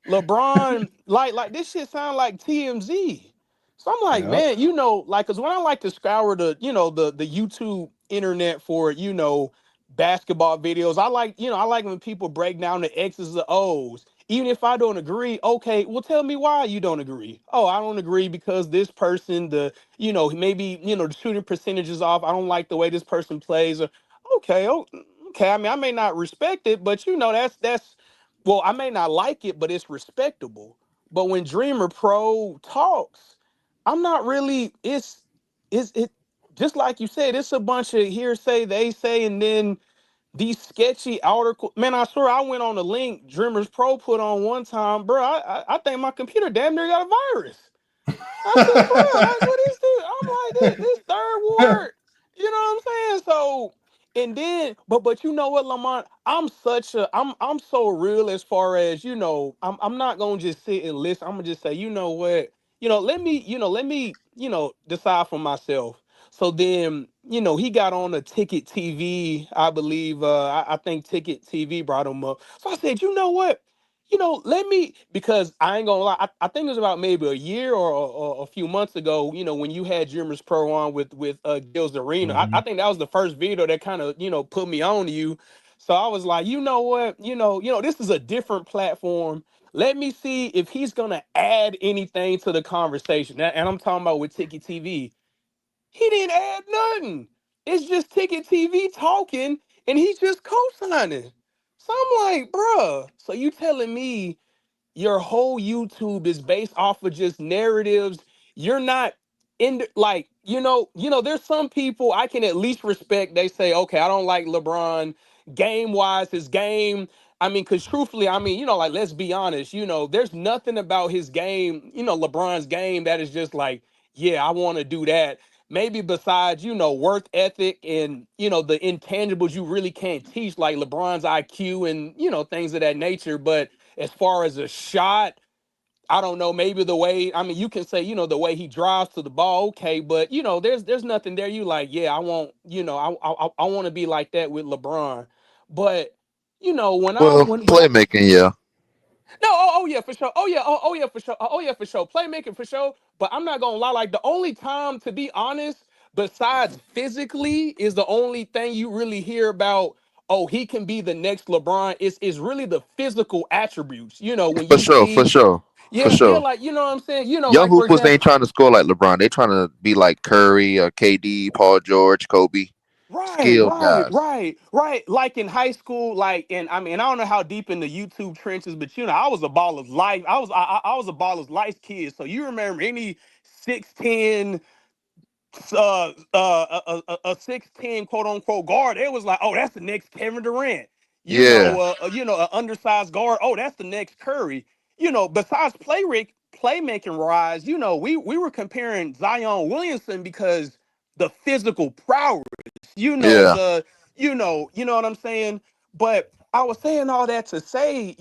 LeBron, like this shit sound like TMZ. So I'm like, Yep. man, cause when I like to scour the YouTube internet for, basketball videos, I like when people break down the X's and O's. Even if I don't agree, okay, well, tell me why you don't agree. Oh, I don't agree because this person, maybe, the shooting percentage is off. I don't like the way this person plays. Or, okay, okay. I mean, I may not respect it, but well, I may not like it, but it's respectable. But when Dreamer Pro talks, I'm not really, it just like you said, it's a bunch of hearsay, they say, and then these sketchy articles. Man, I swear I went on a link Dreamers Pro put on one time, bro. I think my computer damn near got a virus. I said, bro, like, what is this? I'm like, this third ward. You know what I'm saying? So, and then, but you know what, Lamont? I'm so real as far as, I'm not gonna just sit and listen. I'm gonna just say, you know what? Let me decide for myself. So then, he got on a Ticket TV, I believe. I think Ticket TV brought him up. So I said, you know what? Let me, because I ain't gonna lie, I think it was about maybe a year or a few months ago, when you had Dreamers Pro on with Gil's Arena. I think that was the first video that kind of, put me on to you. So I was like, you know what, this is a different platform. Let me see if he's gonna add anything to the conversation. And I'm talking about with Ticket TV. He didn't add nothing. It's just Ticket TV talking, and he's just co-signing. So I'm like, bruh, so you telling me your whole YouTube is based off of just narratives? You're not like, there's some people I can at least respect. They say, okay, I don't like LeBron game-wise, his game. I mean, because truthfully, I mean, like, let's be honest, there's nothing about his game, LeBron's game that is just like, yeah, I want to do that. Maybe besides, work ethic and, the intangibles you really can't teach, like LeBron's IQ and, things of that nature. But as far as a shot, I don't know, maybe the way, I mean, you can say, the way he drives to the ball, okay, but there's nothing there. You like, yeah, I want, I want to be like that with LeBron. But when Well, playmaking, yeah. no, yeah, for sure. Oh yeah, for sure. Oh yeah, for sure. Playmaking for sure. But I'm not gonna lie, like the only time, to be honest, besides physically, is the only thing you really hear about. Oh, he can be the next LeBron. Is really the physical attributes. When For you sure, for see, sure, for yeah, sure. like what I'm saying. Young Like for hoopers ain't example. trying to score like LeBron. They trying to be like Curry or KD, Paul George, Kobe. Right, Skilled right, guys. right, right. Like in high school, like, and I mean, I don't know how deep in the YouTube trenches, but I was a baller's life. I was a baller's life kid. So you remember any 6'10", a 6'10" quote unquote guard? It was like, oh, that's the next Kevin Durant. Yeah, An undersized guard. Oh, that's the next Curry. Besides playmaking rise, we were comparing Zion Williamson because the physical prowess, yeah. what I'm saying? But I was saying all that to say,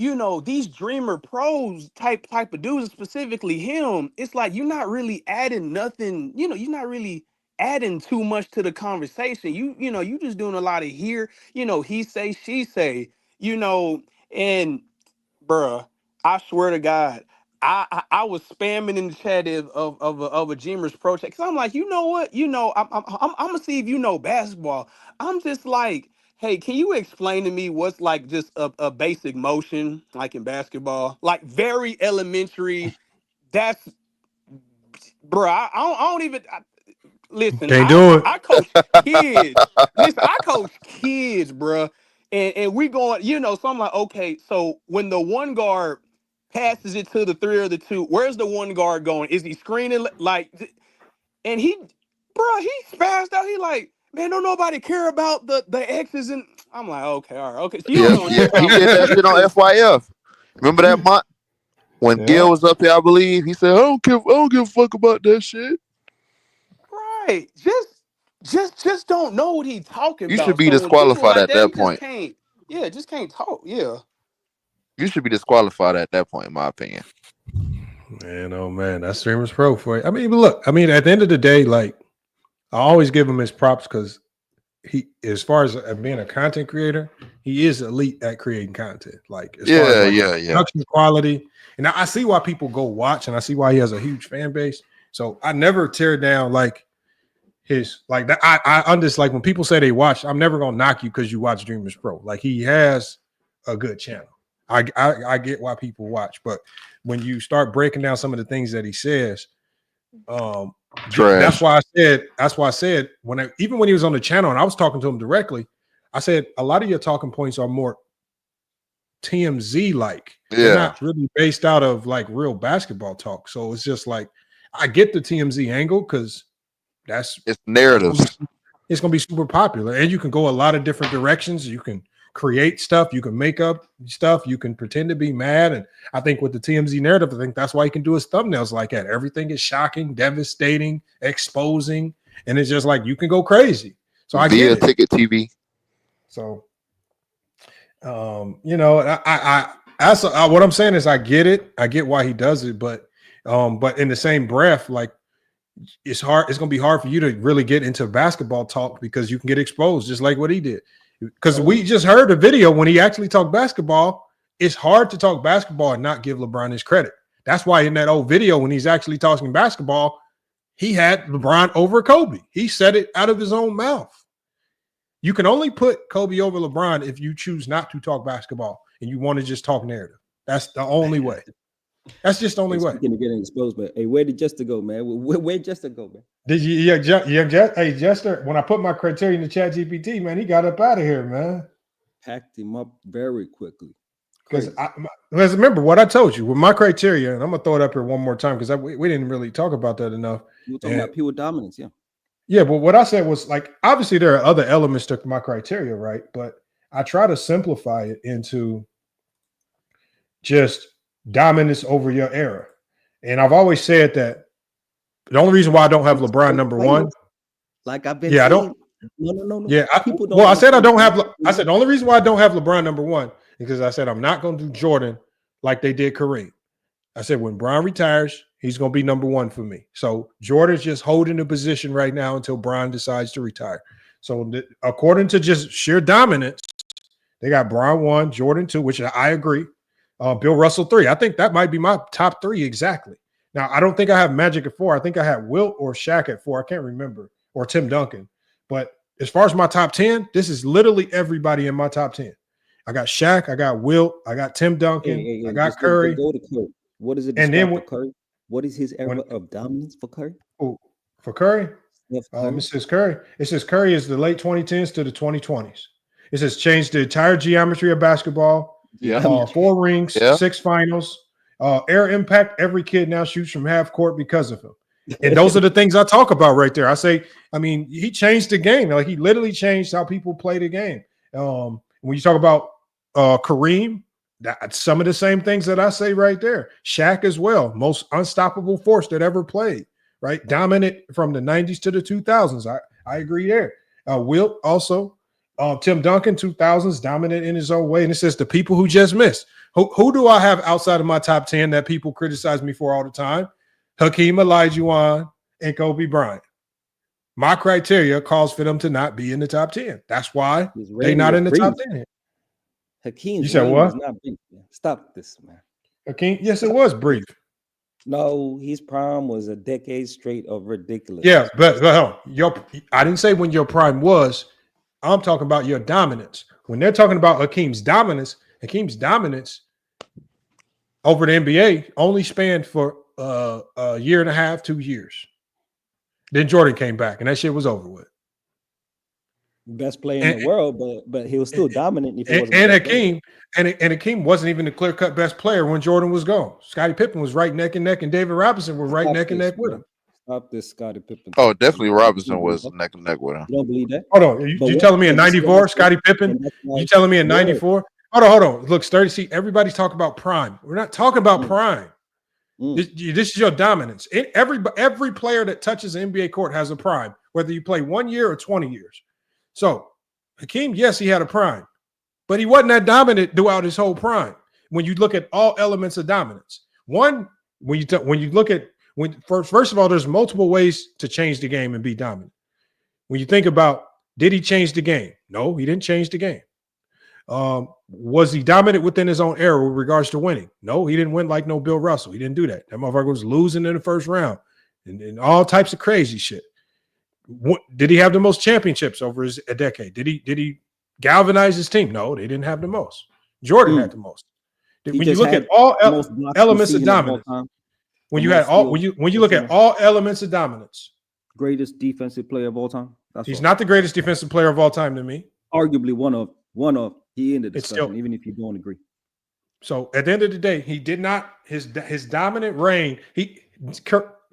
these Dreamer Pros type of dudes, specifically him, it's like you're not really adding nothing, you're not really adding too much to the conversation. You just doing a lot of here, he say, she say, and bruh, I swear to God, I was spamming in the chat of a Dreamers Pro chat, because I'm like, you know what, I'm gonna see if you know basketball. I'm just like, hey, can you explain to me what's like just a basic motion like in basketball, like very elementary? That's bruh. I don't even. Listen, Can't do it. I coach kids. Listen, I coach kids, bruh. And we going, so I'm like, okay, so when the one guard passes it to the three or the two, where's the one guard going? Is he screening like, and he bro, he spazzed out. He like, man, don't nobody care about the X's, and I'm like, okay, all right, okay. So He did that shit on FYF. Remember that month when Gil was up here? I believe he said, I don't give a fuck about that shit. Right, just don't know what he's talking about. You should be So disqualified at that point. Just can't talk. Yeah, you should be disqualified at that point, in my opinion. Man, oh man, that's DreamersPro for you. I mean, look, at the end of the day, like I always give him his props because he, as far as being a content creator, he is elite at creating content. Like, as far as production quality, and I see why people go watch, and I see why he has a huge fan base. So I never tear down like his like that. I understand, like when people say they watch, I'm never gonna knock you because you watch DreamersPro. Like he has a good channel. I get why people watch, but when you start breaking down some of the things that he says, that's why I said even when he was on the channel and I was talking to him directly, I said a lot of your talking points are more TMZ like. They're not really based out of like real basketball talk. So it's just like I get the TMZ angle because it's narratives. It's gonna be super popular, and you can go a lot of different directions. You can create stuff, you can make up stuff, you can pretend to be mad. And I think with the TMZ narrative, I think that's why he can do his thumbnails like that. Everything is shocking, devastating, exposing, and it's just like you can go crazy. So I get it. Ticket TV. So what I'm saying is I get it. I get why he does it, but in the same breath, like it's hard, it's gonna be hard for you to really get into basketball talk because you can get exposed just like what he did. Because we just heard a video when he actually talked basketball. It's hard to talk basketball and not give LeBron his credit. That's why in that old video, when he's actually talking basketball, he had LeBron over Kobe. He said it out of his own mouth. You can only put Kobe over LeBron if you choose not to talk basketball and you want to just talk narrative. That's the only way. That's just the only way. Speaking of getting exposed, but hey, where did Jester go, man? Where Jester go, man? Did you? Hey, Jester. When I put my criteria in the chat GPT, man, he got up out of here, man. Packed him up very quickly. Because remember what I told you with my criteria, and I'm gonna throw it up here one more time because we didn't really talk about that enough. You were talking about pure dominance, yeah. Yeah, but what I said was like obviously there are other elements to my criteria, right? But I try to simplify it into just dominance over your era. And I've always said that the only reason why I don't have LeBron number one, like I've been I don't. No. Yeah, I said I don't have. I said the only reason why I don't have LeBron number one is because I said I'm not going to do Jordan like they did Kareem. I said when Bron retires, he's going to be number one for me. So Jordan's just holding the position right now until Bron decides to retire. So according to just sheer dominance, they got Bron 1, Jordan 2, which I agree. Bill Russell 3. I think that might be my top 3 exactly. Now, I don't think I have Magic at 4. I think I had Wilt or Shaq at 4. I can't remember. Or Tim Duncan. But as far as my top 10, this is literally everybody in my top 10. I got Shaq. I got Wilt. I got Tim Duncan. I got Curry. Go to Curry. What is it? And then for Curry? What is his era of dominance for Curry? Oh, for Curry? It says Curry. It says Curry is the late 2010s to the 2020s. It says changed the entire geometry of basketball. 4 rings, 6 finals, air impact. Every kid now shoots from half court because of him. And those are the things I talk about right there. I say, he changed the game. Like he literally changed how people play the game. When you talk about Kareem, that's some of the same things that I say right there. Shaq as well, most unstoppable force that ever played, right? Dominant from the 90s to the 2000s. I agree there. Wilt also. Tim Duncan, 2000s, dominant in his own way. And it says the people who just missed. Who do I have outside of my top 10 that people criticize me for all the time? Hakeem Olajuwon and Kobe Bryant. My criteria calls for them to not be in the top 10. That's why they're not in the top 10. Hakeem, you said what? Stop this, man. Hakeem, yes, it was brief. No, his prime was a decade straight of ridiculous. Yeah, but I didn't say when your prime was. I'm talking about your dominance. When they're talking about Hakeem's dominance over the NBA only spanned for a year and a half, 2 years. Then Jordan came back, and that shit was over with. Best player in the world, but he was still dominant. Hakeem wasn't even the clear-cut best player when Jordan was gone. Scottie Pippen was right neck and neck, and David Robinson was right neck and neck with him. Stop this, Scottie Pippen. Oh, definitely Robinson was neck and neck with him. You don't believe that? Hold on. You telling me in 94, Scottie Pippen? You telling me in 94? Hold on. Look, Sturdy, see, everybody's talking about prime. We're not talking about prime. This is your dominance. Every player that touches the NBA court has a prime, whether you play 1 year or 20 years. So, Hakeem, yes, he had a prime, but he wasn't that dominant throughout his whole prime. When you look at all elements of dominance, first of all, there's multiple ways to change the game and be dominant. When you think about, did he change the game? No, he didn't change the game. Was he dominant within his own era with regards to winning? No, he didn't win like no Bill Russell. He didn't do that. That motherfucker was losing in the first round and all types of crazy shit. Did he have the most championships over a decade? Did he galvanize his team? No, they didn't have the most. Jordan had the most. When you look at all elements of dominance, when you look at all elements of dominance, greatest defensive player of all time. He's not the greatest defensive player of all time to me. Arguably one of he ended the discussion, even if you don't agree. So at the end of the day, he did not his dominant reign.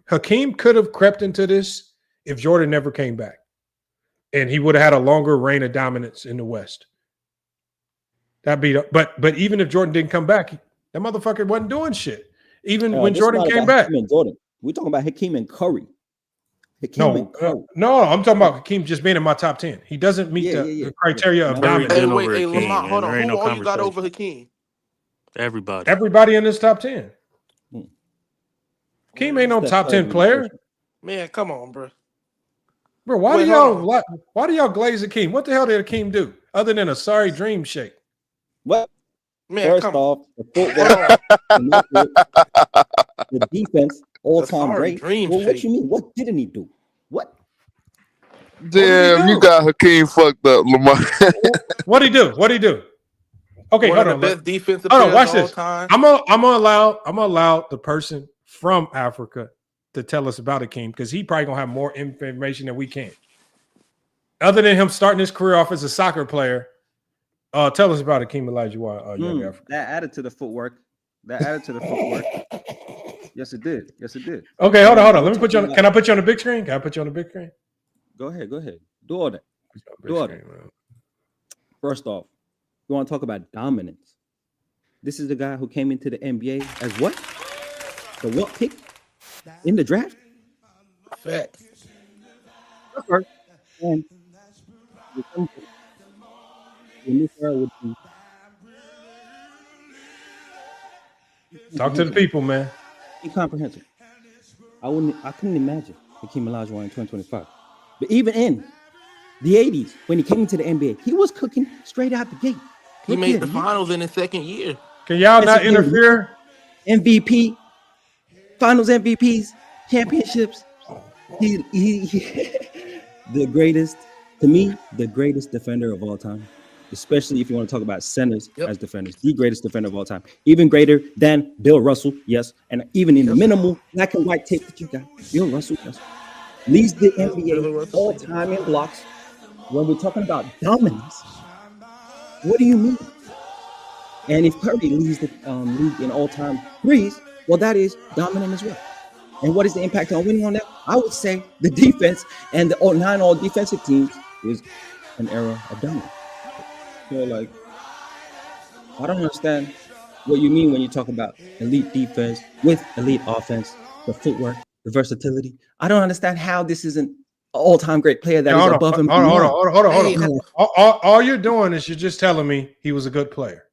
Hakeem could have crept into this if Jordan never came back, and he would have had a longer reign of dominance in the West. But even if Jordan didn't come back, that motherfucker wasn't doing shit. Even when Jordan came back, we're talking about Hakeem and Curry. No, I'm talking about Hakeem just being in my top 10. He doesn't meet the criteria of dominance. Hey, Lamont, hold on. Who all you got over Hakeem? Everybody in this top 10. Hakeem ain't no top 10 player. Man, come on, bro. Bro, why do y'all glaze Hakeem? What the hell did Hakeem do other than a sorry dream shake? What? Man, first off, the football, the defense, all-time great. Well, what you mean? What didn't he do? What? Damn, you got Hakeem fucked up, Lamar. What'd he do? Okay, hold on. Best defensive hold on, watch players this. of all time. I'm gonna allow the person from Africa to tell us about Hakeem because he probably gonna have more information than we can. Other than him starting his career off as a soccer player, tell us about Hakeem Olajuwon, young Africa. That added to the footwork. Yes, it did. Okay, hold on. Let me put you on. Can I put you on the big screen? Go ahead. Do all that. First off, you want to talk about dominance. This is the guy who came into the NBA as what? The what pick in the draft? Facts. And in this era would be talk to the people, man. Incomprehensible. I couldn't imagine Hakeem Olajuwon in 2025. But even in the 80s, when he came into the NBA, he was cooking straight out the gate. He made the finals in his second year. Can y'all not interfere? MVP, finals MVPs, championships. He the greatest, to me, the greatest defender of all time. Especially if you want to talk about centers as defenders, the greatest defender of all time, even greater than Bill Russell, yes, and even in the minimal black and white tape that you got, Bill Russell, yes, leads the NBA all time in blocks. When we're talking about dominance, what do you mean? And if Curry leads the league in all time threes, well, that is dominant as well. And what is the impact on winning on that? I would say the defense and the 9 all defensive teams is an era of dominance. So, like, I don't understand what you mean when you talk about elite defense with elite offense, the footwork, the versatility. I don't understand how this isn't an all-time great player that is above him. Hold on. All you're doing is you're just telling me he was a good player.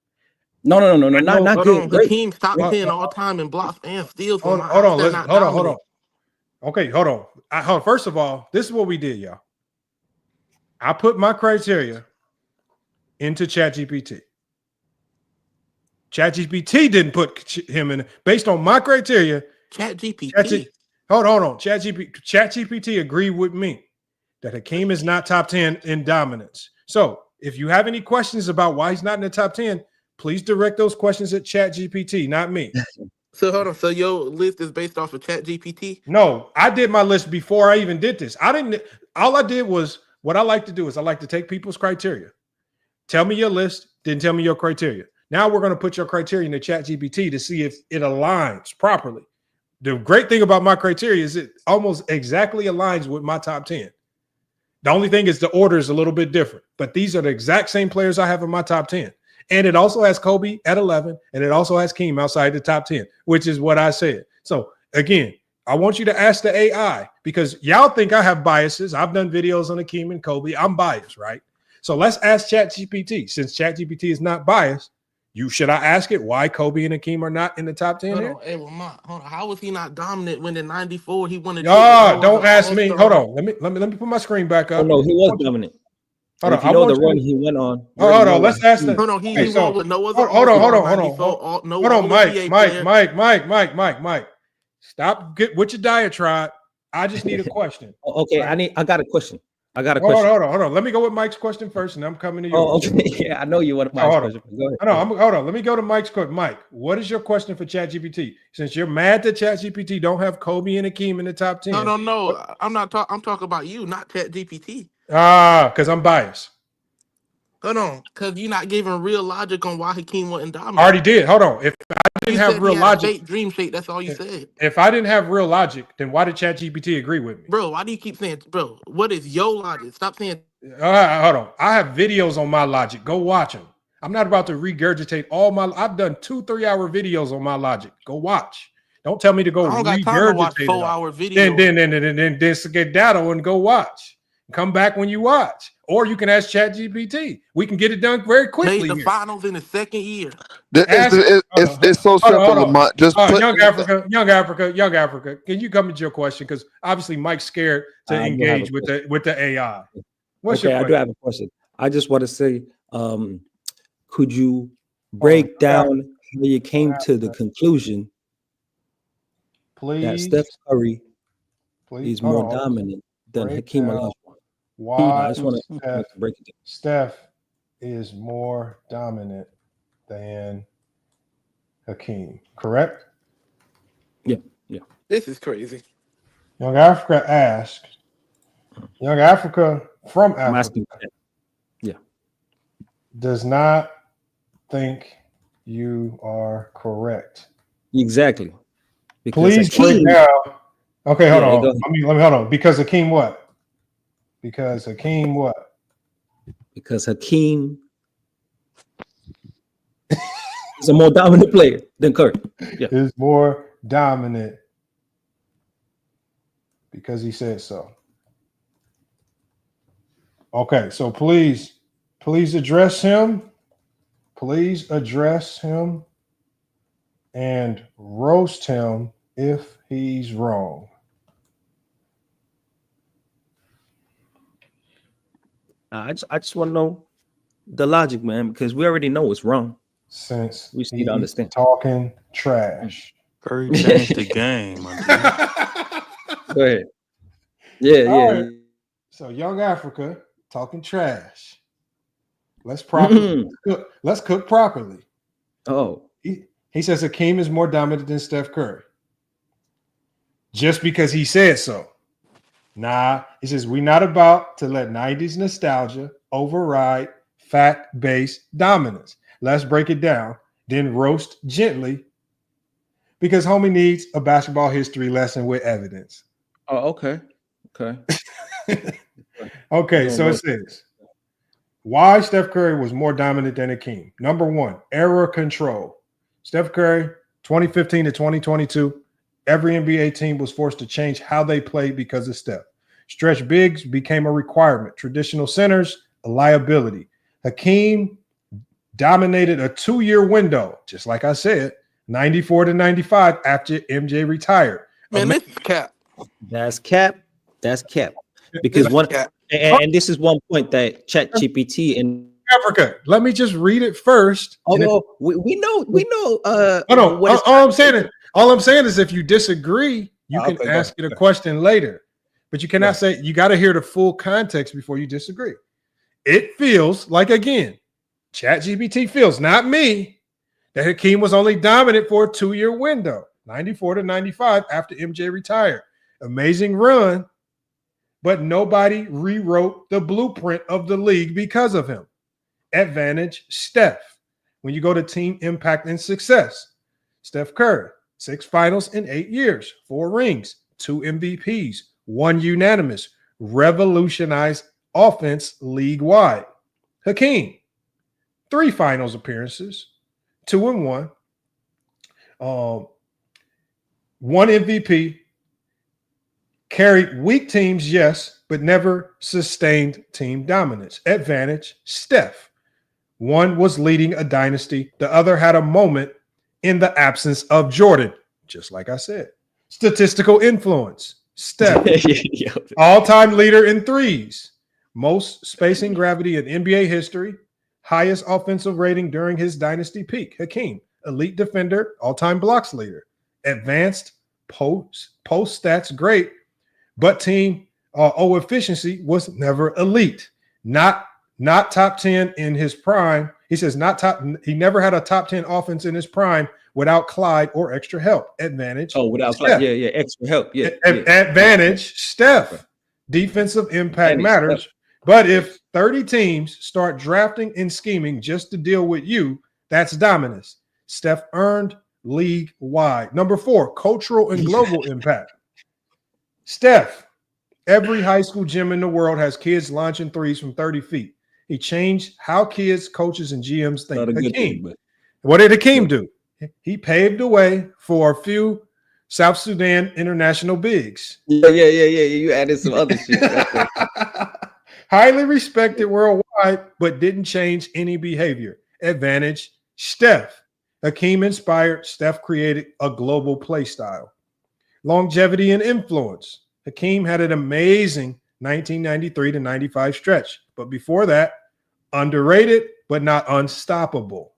No, not good. The team's top 10 all time in blocks and steals. Hold on. Okay, hold on. First of all, this is what we did, y'all. I put my criteria into ChatGPT. ChatGPT didn't put him in based on my criteria. ChatGPT. Hold on. ChatGPT agreed with me that Hakeem is not top 10 in dominance. So if you have any questions about why he's not in the top 10, please direct those questions at ChatGPT, not me. So hold on. So your list is based off of ChatGPT? No, I did my list before I even did this. All I did was what I like to do is I like to take people's criteria. Tell me your list, then tell me your criteria. Now we're going to put your criteria in the ChatGPT to see if it aligns properly. the great thing about my criteria is it almost exactly aligns with my top 10. The only thing is the order is a little bit different, but these are the exact same players I have in my top 10. And it also has Kobe at 11, and it also has Keem outside the top 10, which is what I said. So again, I want you to ask the AI because y'all think I have biases. I've done videos on Akeem and Kobe. I'm biased, right? So let's ask ChatGPT. Since ChatGPT is not biased, should I ask it why Kobe and Akeem are not in the top 10 here? Hey, Lamont, hold on. How was he not dominant when in '94 he won a? Don't ask me. Hold on. Let me put my screen back up. Oh no, he was dominant. Hold on. If you know the run he went on. Hold on. Let's ask that. Hold on. He won with no other. Hold on, Mike. Mike. Stop with your diatribe. I just need a question. Okay, I got a question. Hold on. Let me go with Mike's question first, and I'm coming to you. Oh, okay. Yeah, I know you want Mike's question. Go ahead. Hold on. Let me go to Mike's question. Mike, what is your question for ChatGPT? Since you're mad that ChatGPT don't have Kobe and Akeem in the top 10. No. I'm not talking. I'm talking about you, not ChatGPT. Because I'm biased. Hold on, because you're not giving real logic on why Hakeem wasn't dominant. I already did. Hold on. If I didn't have real logic, dream shake. That's all you said. If I didn't have real logic, then why did ChatGPT agree with me? Bro, why do you keep saying, bro? What is your logic? Stop saying. Hold on. I have videos on my logic. Go watch them. I'm not about to regurgitate all my. I've done 2-3 hour videos on my logic. Go watch. Don't tell me to go I don't got time to watch 4 hour videos. Then get data and go watch. Come back when you watch. Or you can ask ChatGPT. We can get it done very quickly. Made the finals in the second year. It's so simple, Lamont. Just Young Africa. Can you come with your question? Because obviously Mike's scared to engage with the AI. What's your question? I do have a question. I just want to say, could you break down how you came to the conclusion that Steph Curry is more dominant than Hakeem Olajuwon? Why I just want to break it down. Steph is more dominant than Hakeem, correct? Yeah. This is crazy. Young Africa asked, Young Africa from Africa does not think you are correct. Exactly. Because please break down. Okay, hold on. Let me hold on. Because Hakeem what? Because Hakeem what? Because Hakeem is a more dominant player than Curry. Yeah. Is more dominant because he said so. Okay, so please address him. Please address him and roast him if he's wrong. I just want to know the logic, man, because we already know it's wrong. Since we just need to understand. Talking trash. Curry changed the game. Go ahead. Yeah. Right. So Young Africa talking trash. Let's cook. Let's cook properly. Oh. He says Hakeem is more dominant than Steph Curry. Just because he said so. Nah, he says we're not about to let 90s nostalgia override fact-based dominance. Let's break it down, then roast gently because homie needs a basketball history lesson with evidence. Oh, okay. Okay, so it says why Steph Curry was more dominant than Hakeem. Number one, error control. Steph Curry, 2015 to 2022, every NBA team was forced to change how they played because of Steph. Stretch bigs became a requirement. Traditional centers, a liability. Hakeem dominated a 2-year window, just like I said, 94 to 95 after MJ retired. Man, this is cap. That's cap. Because and this is one point that ChatGPT and Africa. Let me just read it first. We know. Hold on. All I'm saying is, if you disagree, you can ask it a question later. But you cannot say, you got to hear the full context before you disagree. It feels like, again, ChatGPT feels, not me, that Hakeem was only dominant for a 2-year window, 94 to 95 after MJ retired. Amazing run, but nobody rewrote the blueprint of the league because of him. Advantage, Steph. When you go to team impact and success, Steph Curry. 6 finals in 8 years, 4 rings, 2 MVPs, 1 unanimous, revolutionized offense league-wide. Hakeem, 3 finals appearances, 2 and 1, 1 MVP, carried weak teams, yes, but never sustained team dominance. Advantage, Steph. One was leading a dynasty. The other had a moment in the absence of Jordan, just like I said. Statistical influence, Steph. All-time leader in threes. Most spacing gravity in NBA history. Highest offensive rating during his dynasty peak. Hakeem, elite defender, all-time blocks leader. Advanced post stats, great, but team efficiency was never elite. Not top 10 in his prime. He says he never had a top 10 offense in his prime without Clyde or extra help. Advantage. Oh, without Clyde. Yeah, extra help. Yeah. Advantage, Steph. Defensive impact matters. Steph. But if 30 teams start drafting and scheming just to deal with you, that's dominance. Steph earned league-wide. Number 4, cultural and global impact. Steph, every high school gym in the world has kids launching threes from 30 feet. He changed how kids, coaches, and GMs think. Hakeem, what did Hakeem do? He paved the way for a few South Sudan international bigs. Yeah. You added some other shit. Highly respected worldwide, but didn't change any behavior. Advantage, Steph. Hakeem inspired, Steph created a global play style. Longevity and influence. Hakeem had an amazing 1993 to 95 stretch, but before that, underrated, but not unstoppable.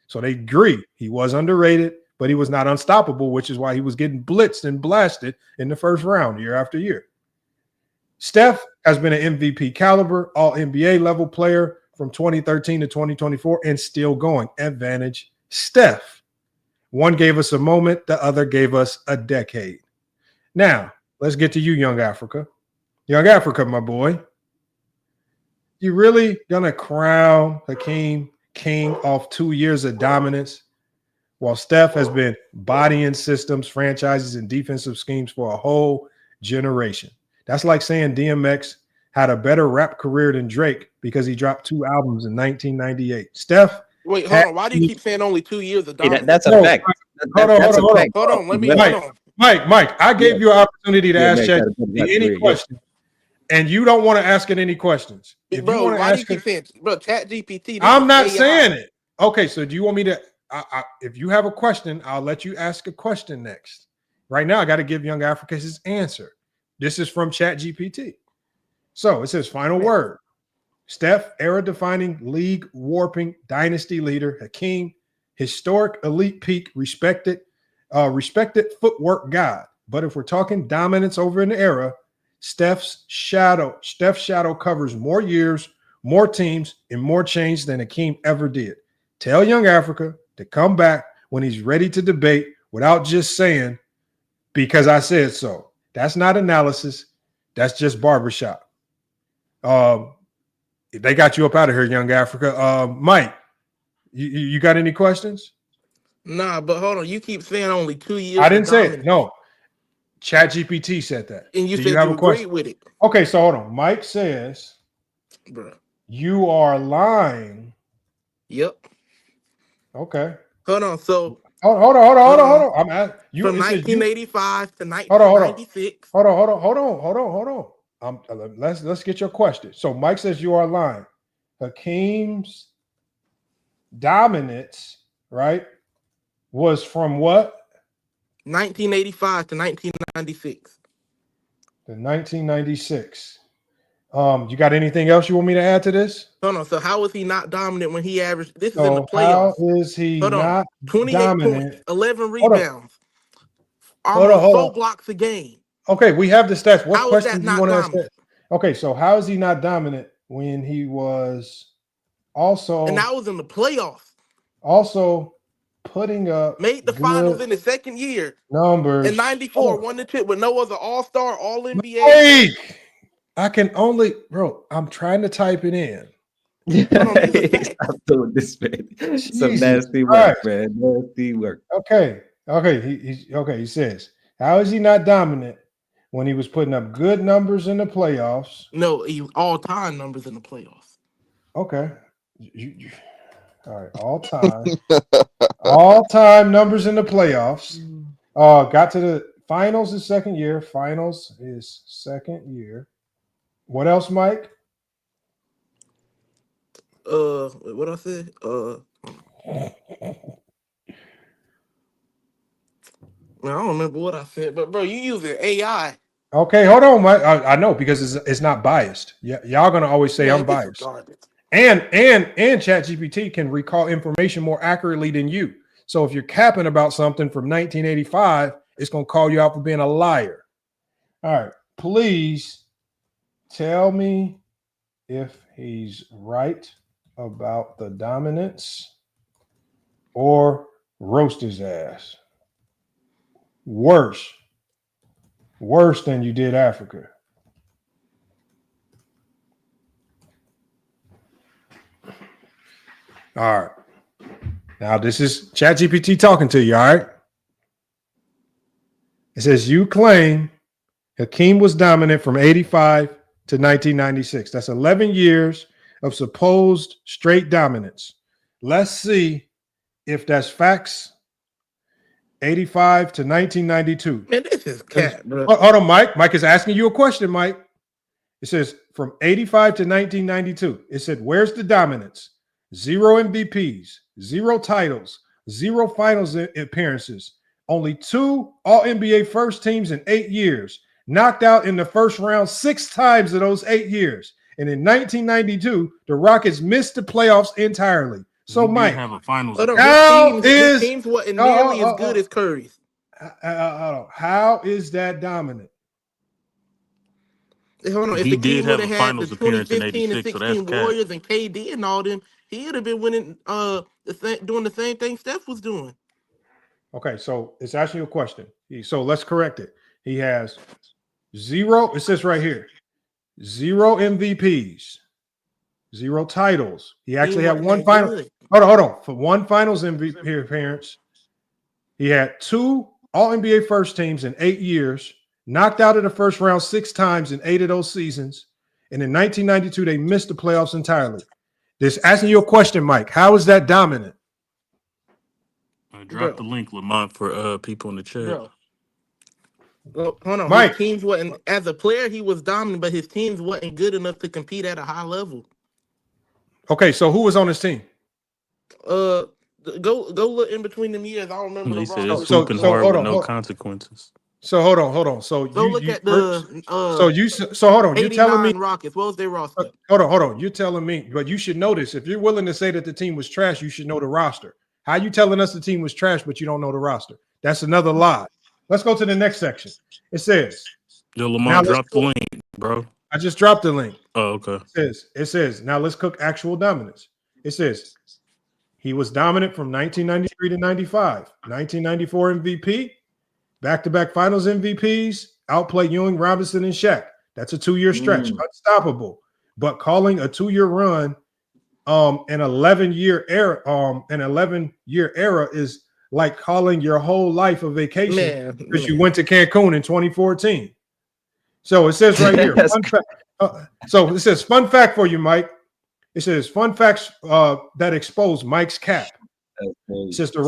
So they agree he was underrated, but he was not unstoppable, which is why he was getting blitzed and blasted in the first round year after year. Steph has been an MVP caliber, all NBA level player from 2013 to 2024 and still going. Advantage, Steph. One gave us a moment, the other gave us a decade. Now, let's get to you, Young Africa. Young Africa, my boy. You really gonna crown Hakeem king off 2 years of dominance while Steph has been bodying systems, franchises, and defensive schemes for a whole generation? That's like saying DMX had a better rap career than Drake because he dropped 2 albums in 1998. Steph. Wait, hold on. Why do you keep saying only 2 years of dominance? That's a fact. Hold on. Let me hold on. Mike, I gave you an opportunity to ask ChatGPT any question, and you don't want to ask it any questions. Bro, why do you keep saying, bro, ChatGPT? I'm not saying it. Okay, so do you want me to? If you have a question, I'll let you ask a question next. Right now, I got to give Young Africa his answer. This is from ChatGPT. So it says, final word. Steph, era-defining, league-warping, dynasty leader. Hakeem, historic, elite peak, respected footwork god. But if we're talking dominance over an era, Steph's shadow covers more years, more teams, and more change than Hakeem ever did. Tell Young Africa to come back when he's ready to debate without just saying, because I said so. That's not analysis. That's just barbershop. They got you up out of here, Young Africa. Mike, you got any questions? Nah, but hold on. You keep saying only 2 years. I didn't say it. No. ChatGPT said that. And you said you agreed with it. Okay, so hold on. Mike says, bro, you are lying. Yep. Okay. Hold on. So hold on. I'm at you from 1985 to 1996. Hold on. Let's get your question. So Mike says you are lying. Hakeem's dominance, right, was from what? 1985 to 1996. The 1996. You got anything else you want me to add to this? Hold on. So how was he not dominant when he averaged? This is in the playoffs. How is he not 28 dominant? points, 11 rebounds, almost 4 blocks a game. Okay, we have the stats. What how questions do you want to ask? Dominant? Okay, so how is he not dominant when he was also? And that was in the playoffs. Also putting up made the finals in the second year. Numbers in '94, won the chip with no other All-Star, All-NBA. Hey, I can only, bro. I'm trying to type it in. Stop doing this, man. Some nasty work, man. Nasty work. Okay. Okay, he says, how is he not dominant when he was putting up good numbers in the playoffs? No, all-time numbers in the playoffs. Okay. All right, all-time numbers in the playoffs. Got to the finals his second year. Finals his second year. What else, Mike? What I said? I don't remember what I said, but bro, you using AI. Okay, hold on, Mike. I know because it's not biased. Y'all gonna always say I'm biased. And ChatGPT can recall information more accurately than you. So if you're capping about something from 1985, it's gonna call you out for being a liar. All right, please tell me if he's right about the dominance or roast his ass. Worse than you did Africa. All right. Now this is ChatGPT talking to you, all right? It says you claim Hakeem was dominant from 85 to 1996. That's 11 years of supposed straight dominance. Let's see if that's facts. 85 to 1992. Man, this is cat, bro. Hold on, Mike. Mike is asking you a question, Mike. It says from 85 to 1992. It said, where's the dominance? 0 MVPs, 0 titles, 0 finals appearances, only 2 All-NBA first teams in 8 years, knocked out in the first round 6 times of those 8 years. And in 1992, the Rockets missed the playoffs entirely. So, Mike, have a finals. His teams wasn't nearly as good as Curry's. How is that dominant? Hold on, if the team would have had the 2015 and 16 Warriors and KD and all them, he would have been winning, doing the same thing Steph was doing. Okay, so it's asking you a question. So let's correct it. He has 0. It says right here, 0 MVPs, 0 titles. He actually had 1 final. Hold on. For 1 finals MVP appearance, he had 2 All-NBA first teams in 8 years, knocked out of the first round 6 times in 8 of those seasons. And in 1992, they missed the playoffs entirely. This asking you a question, Mike. How is that dominant? Drop the link, Lamont, for people in the chat. Bro. Well, hold on. Mike. His teams wasn't, as a player, he was dominant, but his teams wasn't good enough to compete at a high level. Okay, so who was on his team? Go look in between them years. I don't remember. They said it's hooping hard with no consequences. So hold on. So go look at the. Hold on. You're telling me Rockets. What was their roster? Hold on. You're telling me, but you should know this. If you're willing to say that the team was trash, you should know the roster. How you telling us the team was trash, but you don't know the roster? That's another lie. Let's go to the next section. It says, Yo, Lamont, drop the link, bro. I just dropped the link. Oh, okay. It says, now let's cook actual dominance. It says, he was dominant from 1993 to 95. 1994 MVP, back-to-back finals MVPs, outplayed Ewing, Robinson, and Shaq. That's a 2-year stretch. Unstoppable. But calling a 2-year run an 11-year era is like calling your whole life a vacation because you went to Cancun in 2014. So it says right here, fun fact. So it says fun fact for you, Mike. It says fun facts that expose Mike's cap. It says the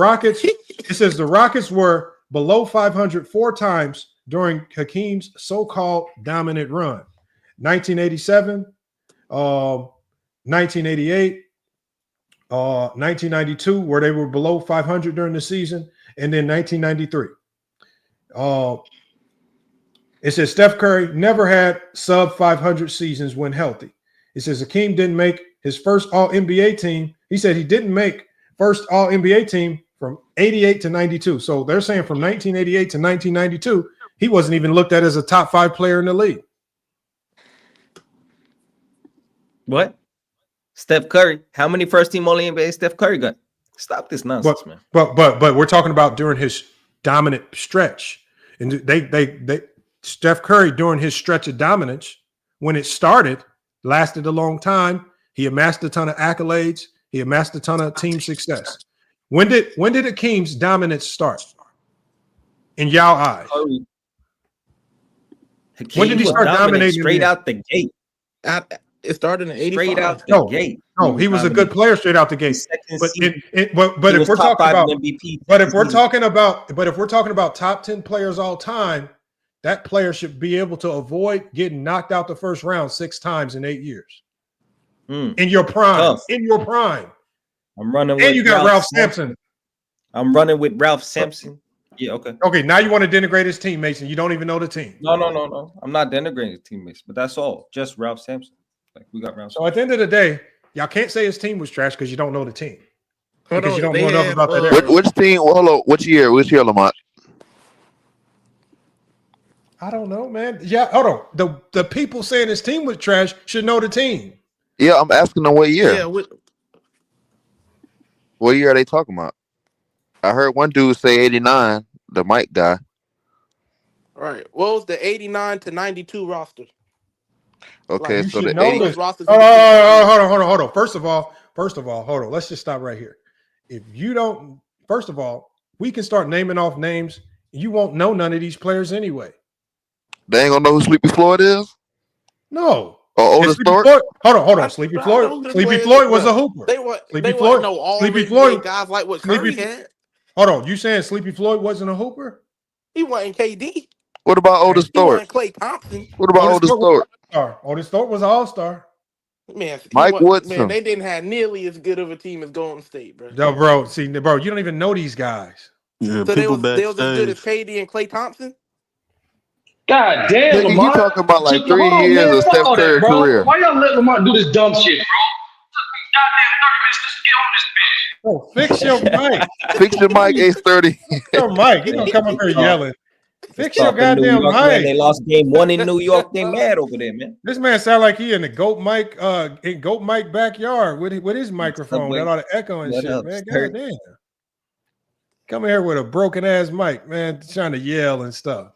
Rockets were below 500 4 times during Hakeem's so-called dominant run. 1987, 1988, 1992, where they were below 500 during the season, and then 1993. It says Steph Curry never had sub 500 seasons when healthy. It says Hakeem didn't make his first All-NBA team. He said he didn't make first All-NBA team from 88 to 92. So they're saying from 1988 to 1992, he wasn't even looked at as a top 5 player in the league. What? Steph Curry. How many first team All-NBA Steph Curry got? Stop this nonsense, man. But we're talking about during his dominant stretch. And they Steph Curry during his stretch of dominance, when it started, lasted a long time. He amassed a ton of accolades. He amassed a ton of team success. When did Hakeem's dominance start? in y'all eyes? Curry. When did he start dominating straight out the gate? It started in 85. Straight out the gate. No, he was a good player straight out the gate. But if we're talking about MVP, if we're talking about top 10 players all time, that player should be able to avoid getting knocked out the first round 6 times in 8 years. In your prime. Tough. In your prime. I'm running and with you got Ralph Sampson. I'm running with Ralph Sampson. Yeah, okay. Okay, now you want to denigrate his team, Mason. You don't even know the team. No. I'm not denigrating his teammates, but that's all. Just Ralph Sampson. Like we got Ralph. So at the end of the day, y'all can't say his team was trash because you don't know the team. Because you don't know enough about that area. Which team? Well, hold on. Which year, Lamont? I don't know, man. Yeah, hold on. The people saying his team was trash should know the team. Yeah, I'm asking them what year. Yeah, what year are they talking about? I heard one dude say 89, the Mike guy. All right. What was the 89 to 92 roster? Okay, Like, so the 80. Hold on. First of all, hold on. Let's just stop right here. If you don't, first of all, we can start naming off names. You won't know none of these players anyway. They ain't gonna know who Sleepy Floyd is? No. Or Otis Thorpe? Hold on. Sleepy Floyd was a hooper. Sleepy Floyd guys like what Curry had. Hold on. You saying Sleepy Floyd wasn't a hooper? He wasn't KD. What about Otis Thorpe? He wasn't Klay Thompson. What about Otis Thorpe? Otis Thorpe was an all-star. Man, Mike Woodson. Man, they didn't have nearly as good of a team as Golden State, bro. No, bro. See, bro, you don't even know these guys. Yeah, so they was as good as KD and Klay Thompson? God damn, Nigga, Lamont. you talking about like 3 years of Steph Curry career. Why y'all let Lamont do this dumb shit, bro? Oh, fix your mic. Fix your mic, Ace 30. Your mic. He's gonna come up here yelling. Fix your goddamn mic. Man, they lost game 1 in New York. They mad over there, man. This man sound like he in the Goat Mike backyard with his microphone. Got all the echo and shit, man. Goddamn. Come here with a broken ass mic, man, trying to yell and stuff.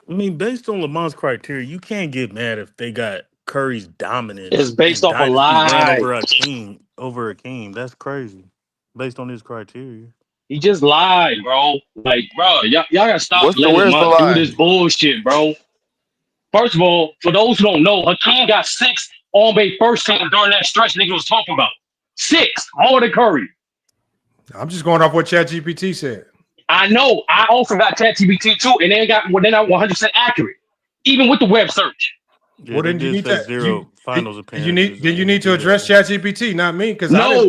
I mean, based on Lamont's criteria, you can't get mad if they got Curry's dominance. It's based off a lie over a team. That's crazy. Based on his criteria. He just lied, bro. Like, bro, y'all gotta stop letting Lamont do this bullshit, bro. First of all, for those who don't know, Hakeem got 6 on-base first team during that stretch nigga was talking about. 6, more than Curry. I'm just going off what ChatGPT said. I know. I also got ChatGPT too, and they're not 100% accurate, even with the web search. Yeah, well, then you need that zero finals appearances. You need to address ChatGPT, not me, because no.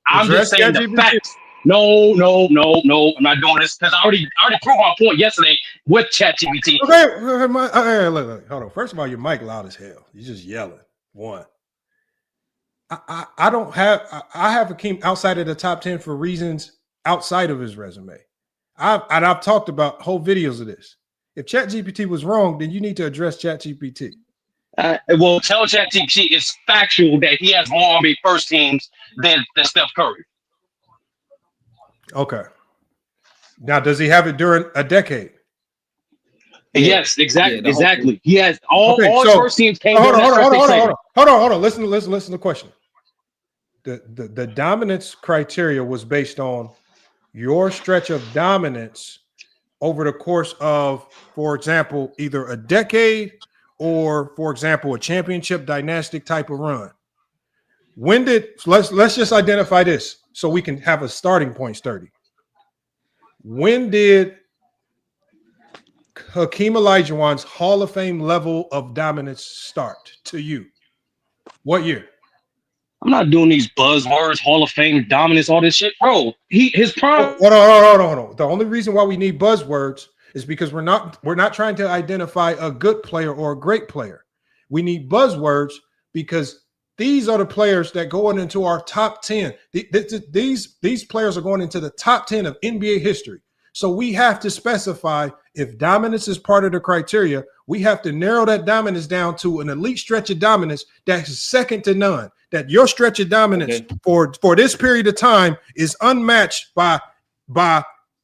I'm just saying the facts. No. I'm not doing this because I already proved my point yesterday with ChatGPT. Okay, look, hold on. First of all, your mic loud as hell. You're just yelling. One. I have Hakeem outside of the top 10 for reasons outside of his resume. I've talked about whole videos of this. If ChatGPT was wrong, then you need to address ChatGPT. Well, tell ChatGPT it's factual that he has more on first teams than Steph Curry. Okay. Now, does he have it during a decade? Yes, exactly. He has all first teams came. Hold on. Listen to the question. The dominance criteria was based on your stretch of dominance over the course of, for example, either a decade or, for example, a championship dynastic type of run. When did let's just identify this so we can have a starting point, Sturdy. When did Hakeem Olajuwon's Hall of Fame level of dominance start to you? What year? I'm not doing these buzzwords, Hall of Fame dominance, all this shit, bro. His prime. Hold on. The only reason why we need buzzwords is because we're not trying to identify a good player or a great player. We need buzzwords because these are the players that go into our top 10. These players are going into the top 10 of NBA history. So we have to specify if dominance is part of the criteria. We have to narrow that dominance down to an elite stretch of dominance that's second to none. That your stretch of dominance for this period of time is unmatched by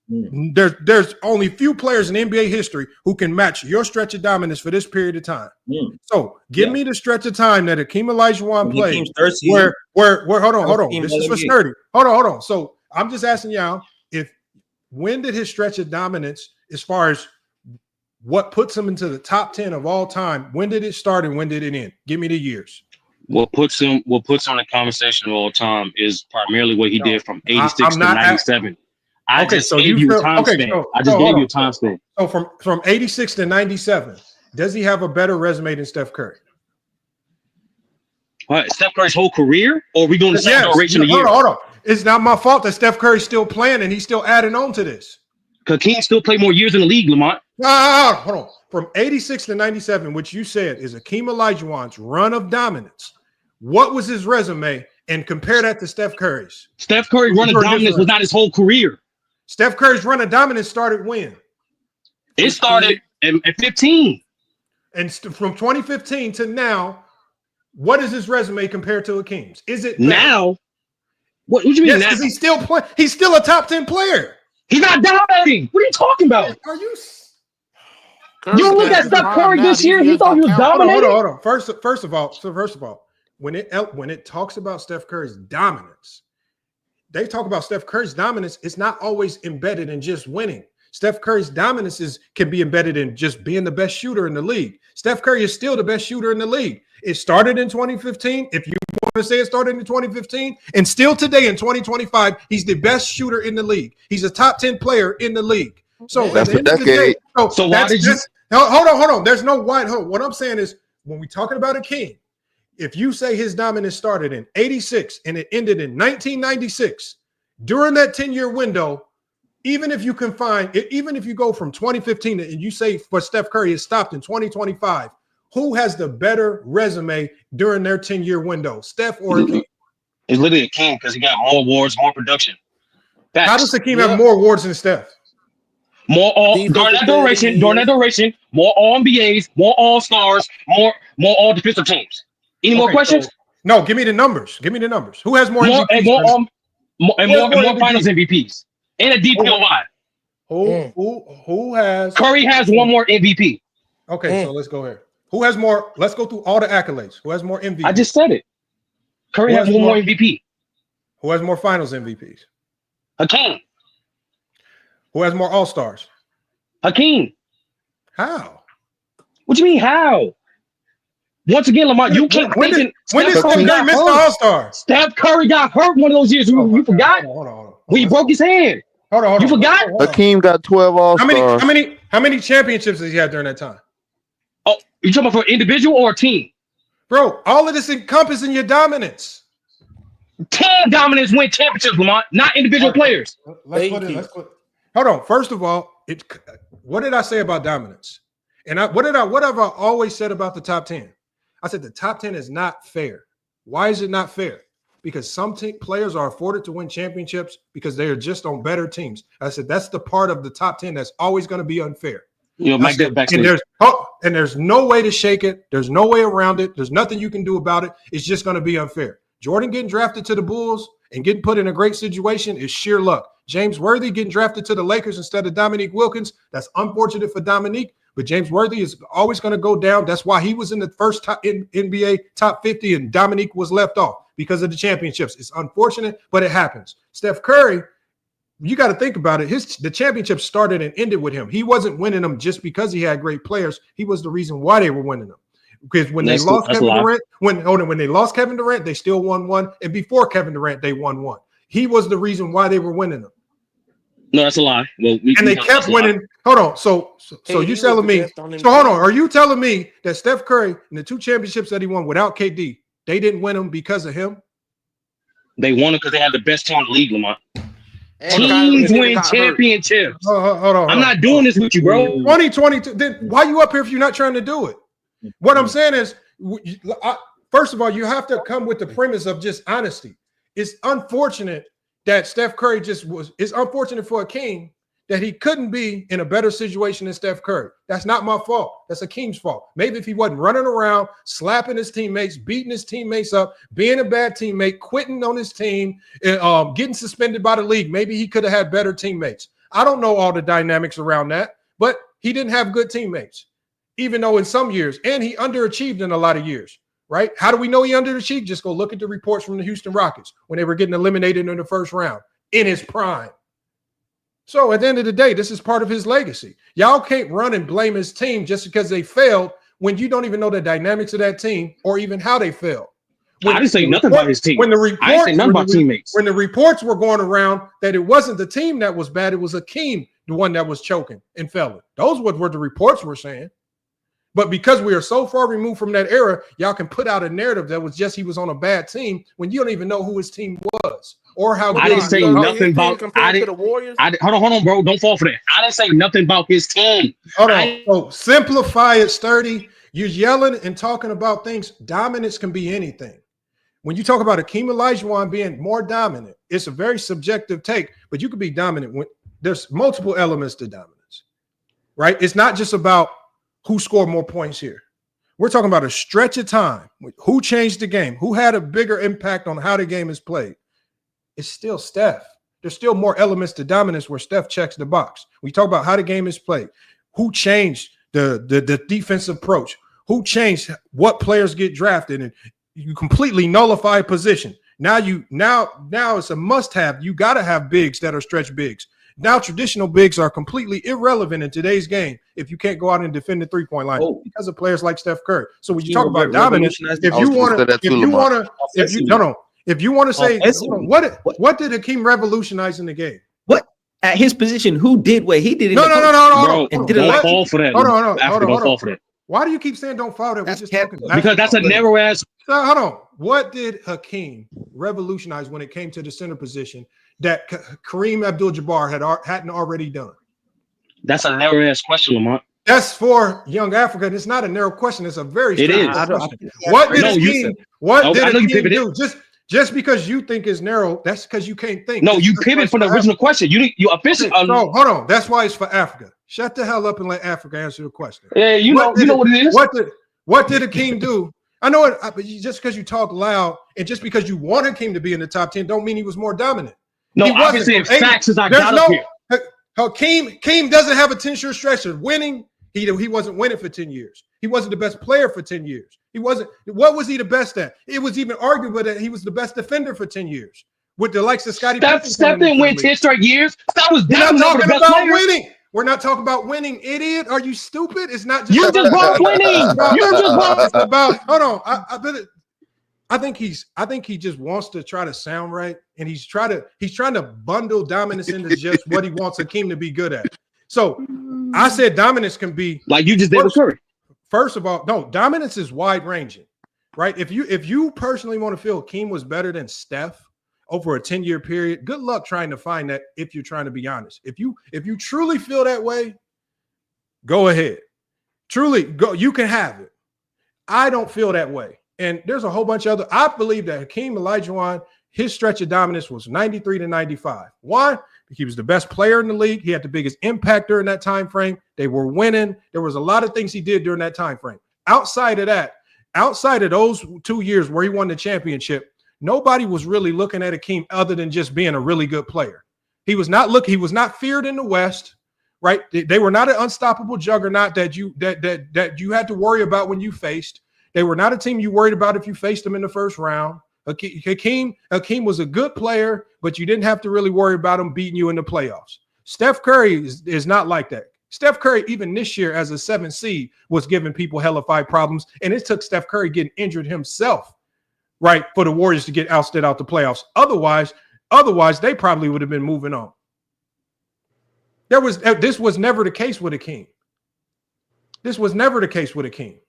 there's only few players in NBA history who can match your stretch of dominance for this period of time. So give me the stretch of time that Hakeem Olajuwon played. Where hold on. This is for Sturdy. Hold on. So I'm just asking y'all if when did his stretch of dominance, as far as what puts him into the top 10 of all time, when did it start and when did it end? Give me the years. What puts him in the conversation of all time is primarily what he did from 86 to 97. I just gave you a time span. I just gave you a time span. So from 86 to 97, does he have a better resume than Steph Curry? What, Steph Curry's whole career, or are we going to say duration of years? Hold on. It's not my fault that Steph Curry's still playing and he's still adding on to this. Hakeem still played more years in the league, Lamont. Hold on. From 86 to 97, which you said is Hakeem Olajuwon's run of dominance. What was his resume? And compare that to Steph Curry's. Steph Curry's run of dominance was not his whole career. Steph Curry's run of dominance started when? It started at 15. And from 2015 to now, what is his resume compared to Hakeem's? Is it better? Now? What do you mean yes, now? Because he's still playing. He's still a top 10 player. He's not dominating. What are you talking about? Are you? You don't look at Steph Curry this year. He thought he was dominating. Hold on. First of all, when it talks about Steph Curry's dominance, they talk about Steph Curry's dominance. It's not always embedded in just winning. Steph Curry's dominance can be embedded in just being the best shooter in the league. Steph Curry is still the best shooter in the league. It started in 2015. If you want to say it started in 2015, and still today in 2025, he's the best shooter in the league. He's a top 10 player in the league. So that's a decade. So why did you? Hold on. There's no wide hold. What I'm saying is, when we're talking about a king, if you say his dominance started in 86 and it ended in 1996, during that 10-year window, even if you go from 2015 and you say for Steph Curry it stopped in 2025, who has the better resume during their 10-year window, Steph or Hakeem? It's literally Hakeem because he got more awards, more production. How does Hakeem have more awards than Steph? During that duration, more All-NBAs, more All-Stars, more All-Defensive teams. Any more questions? No, give me the numbers. Who has more MVPs? More Finals MVPs and a DPOY. Who has? Curry has one more MVP. Okay, so let's go here. Who has more? Let's go through all the accolades. Who has more MVPs? I just said it. Curry has one more MVP. Who has more Finals MVPs? Hakeem. Who has more All-Stars? Hakeem. How? What do you mean how? Once again, Lamont, you can't. When did Steph Curry miss the All-Star? Steph Curry got hurt one of those years. You forgot? Hold on. When he broke his hand. Hold on. You forgot? Hakeem got 12 All-Stars. How many championships does he have during that time? Oh, you talking about for individual or a team? Bro, all of this encompassing your dominance. Team dominance win championships, Lamont, not individual players. Hold on. First of all, what did I say about dominance? And what have I always said about the top 10? I said the top 10 is not fair. Why is it not fair? Because some players are afforded to win championships because they are just on better teams. I said that's the part of the top 10 that's always going to be unfair. And there's no way to shake it. There's no way around it. There's nothing you can do about it. It's just going to be unfair. Jordan getting drafted to the Bulls and getting put in a great situation is sheer luck. James Worthy getting drafted to the Lakers instead of Dominique Wilkins. That's unfortunate for Dominique, but James Worthy is always going to go down. That's why he was in the first NBA top 50 and Dominique was left off because of the championships. It's unfortunate, but it happens. Steph Curry, you got to think about it. The championship started and ended with him. He wasn't winning them just because he had great players. He was the reason why they were winning them. Because when they lost Kevin Durant, when they lost Kevin Durant, they still won one. And before Kevin Durant, they won one. He was the reason why they were winning them. No, that's a lie. Well, they kept winning. Hold on. So you telling me? So hold on. Are you telling me that Steph Curry and the two championships that he won without KD, they didn't win them because of him? They won it because they had the best team in the league, Lamont. Teams win championships. Hold on. I'm not doing this with you, bro. 2022. Then why you up here if you're not trying to do it? What I'm saying is, first of all, you have to come with the premise of just honesty. It's unfortunate that Steph Curry it's unfortunate for Hakeem that he couldn't be in a better situation than Steph Curry. That's not my fault. That's Hakeem's fault. Maybe if he wasn't running around, slapping his teammates, beating his teammates up, being a bad teammate, quitting on his team, getting suspended by the league, maybe he could have had better teammates. I don't know all the dynamics around that, but he didn't have good teammates, even though in some years, and he underachieved in a lot of years. Right? How do we know he underachieved? Just go look at the reports from the Houston Rockets when they were getting eliminated in the first round in his prime. So at the end of the day, this is part of his legacy. Y'all can't run and blame his team just because they failed when you don't even know the dynamics of that team or even how they failed. I didn't say nothing about his team. When the I didn't say nothing about teammates. When the reports were going around that it wasn't the team that was bad, it was Hakeem, the one that was choking and failing. Those were what the reports were saying. But because we are so far removed from that era, y'all can put out a narrative that was just he was on a bad team when you don't even know who his team was or how good. I didn't say nothing about hold on, bro. Don't fall for that. I didn't say nothing about his team. Hold on. So simplify it, Sturdy. You're yelling and talking about things. Dominance can be anything. When you talk about Hakeem Olajuwon being more dominant, it's a very subjective take, but you could be dominant when there's multiple elements to dominance, right? It's not just about who scored more points here. We're talking about a stretch of time. Who changed the game? Who had a bigger impact on how the game is played? It's still Steph. There's still more elements to dominance where Steph checks the box. We talk about how the game is played. Who changed the defensive approach? Who changed what players get drafted? And you completely nullify position. Now it's a must-have. You got to have bigs that are stretch bigs. Now traditional bigs are completely irrelevant in today's game if you can't go out and defend the three-point line because of players like Steph Curry. So when you talk about dominance, if you want to say what did Hakeem revolutionize in the game? What at his position? Who did what he did? No. Don't fall for that. Hold on. Don't fall for that. Why do you keep saying don't fall that? Because that's a narrow ass. Hold on. What did Hakeem revolutionize when it came to the center position that Kareem Abdul-Jabbar hadn't already done? That's a narrow ass question, Lamont. That's for young Africa. It's not a narrow question. It's a very question. What did Hakeem do? Just because you think it's narrow, that's because you can't think. No, you pivot from the original question. You officially. No, hold on. That's why it's for Africa. Shut the hell up and let Africa answer the question. Yeah, you know what it is. What did Hakeem do? I know it, but just because you talk loud and just because you want Hakeem to be in the top 10 don't mean he was more dominant. No, I've been saying facts since I got up here. Hakeem doesn't have a 10-year stretch of winning. He wasn't winning for 10 years. He wasn't the best player for 10 years. He wasn't. What was he the best at? It was even arguable that he was the best defender for 10 years. With the likes of Scottie Pippen. Steph didn't win 10 straight years. That was not talking the best about player. winning. We're not talking about winning, idiot. Are you stupid? It's not just you just brought winning. You just brought about. Hold on. I think he just wants to try to sound right, and he's trying to bundle dominance into just what he wants Hakeem to be good at. So I said dominance can be like you just did with Curry. First of all, no, dominance is wide ranging, right? If you personally want to feel Hakeem was better than Steph over a 10-year period, good luck trying to find that if you're trying to be honest. If you truly feel that way, go ahead. Truly, go. You can have it. I don't feel that way. And there's a whole bunch of other. I believe that Hakeem Olajuwon, his stretch of dominance was 93 to 95. Why? Because he was the best player in the league. He had the biggest impact during that time frame. They were winning. There was a lot of things he did during that time frame. Outside of that, outside of those 2 years where he won the championship, nobody was really looking at Hakeem other than just being a really good player. He was not feared in the West, right? They were not an unstoppable juggernaut that you had to worry about when you faced. They were not a team you worried about if you faced them in the first round. Hakeem was a good player, but you didn't have to really worry about him beating you in the playoffs. Steph Curry is not like that. Steph Curry, even this year as a 7th seed, was giving people hella five problems, and it took Steph Curry getting injured himself, right, for the Warriors to get ousted out the playoffs. Otherwise, they probably would have been moving on. This was never the case with Hakeem. This was never the case with Hakeem.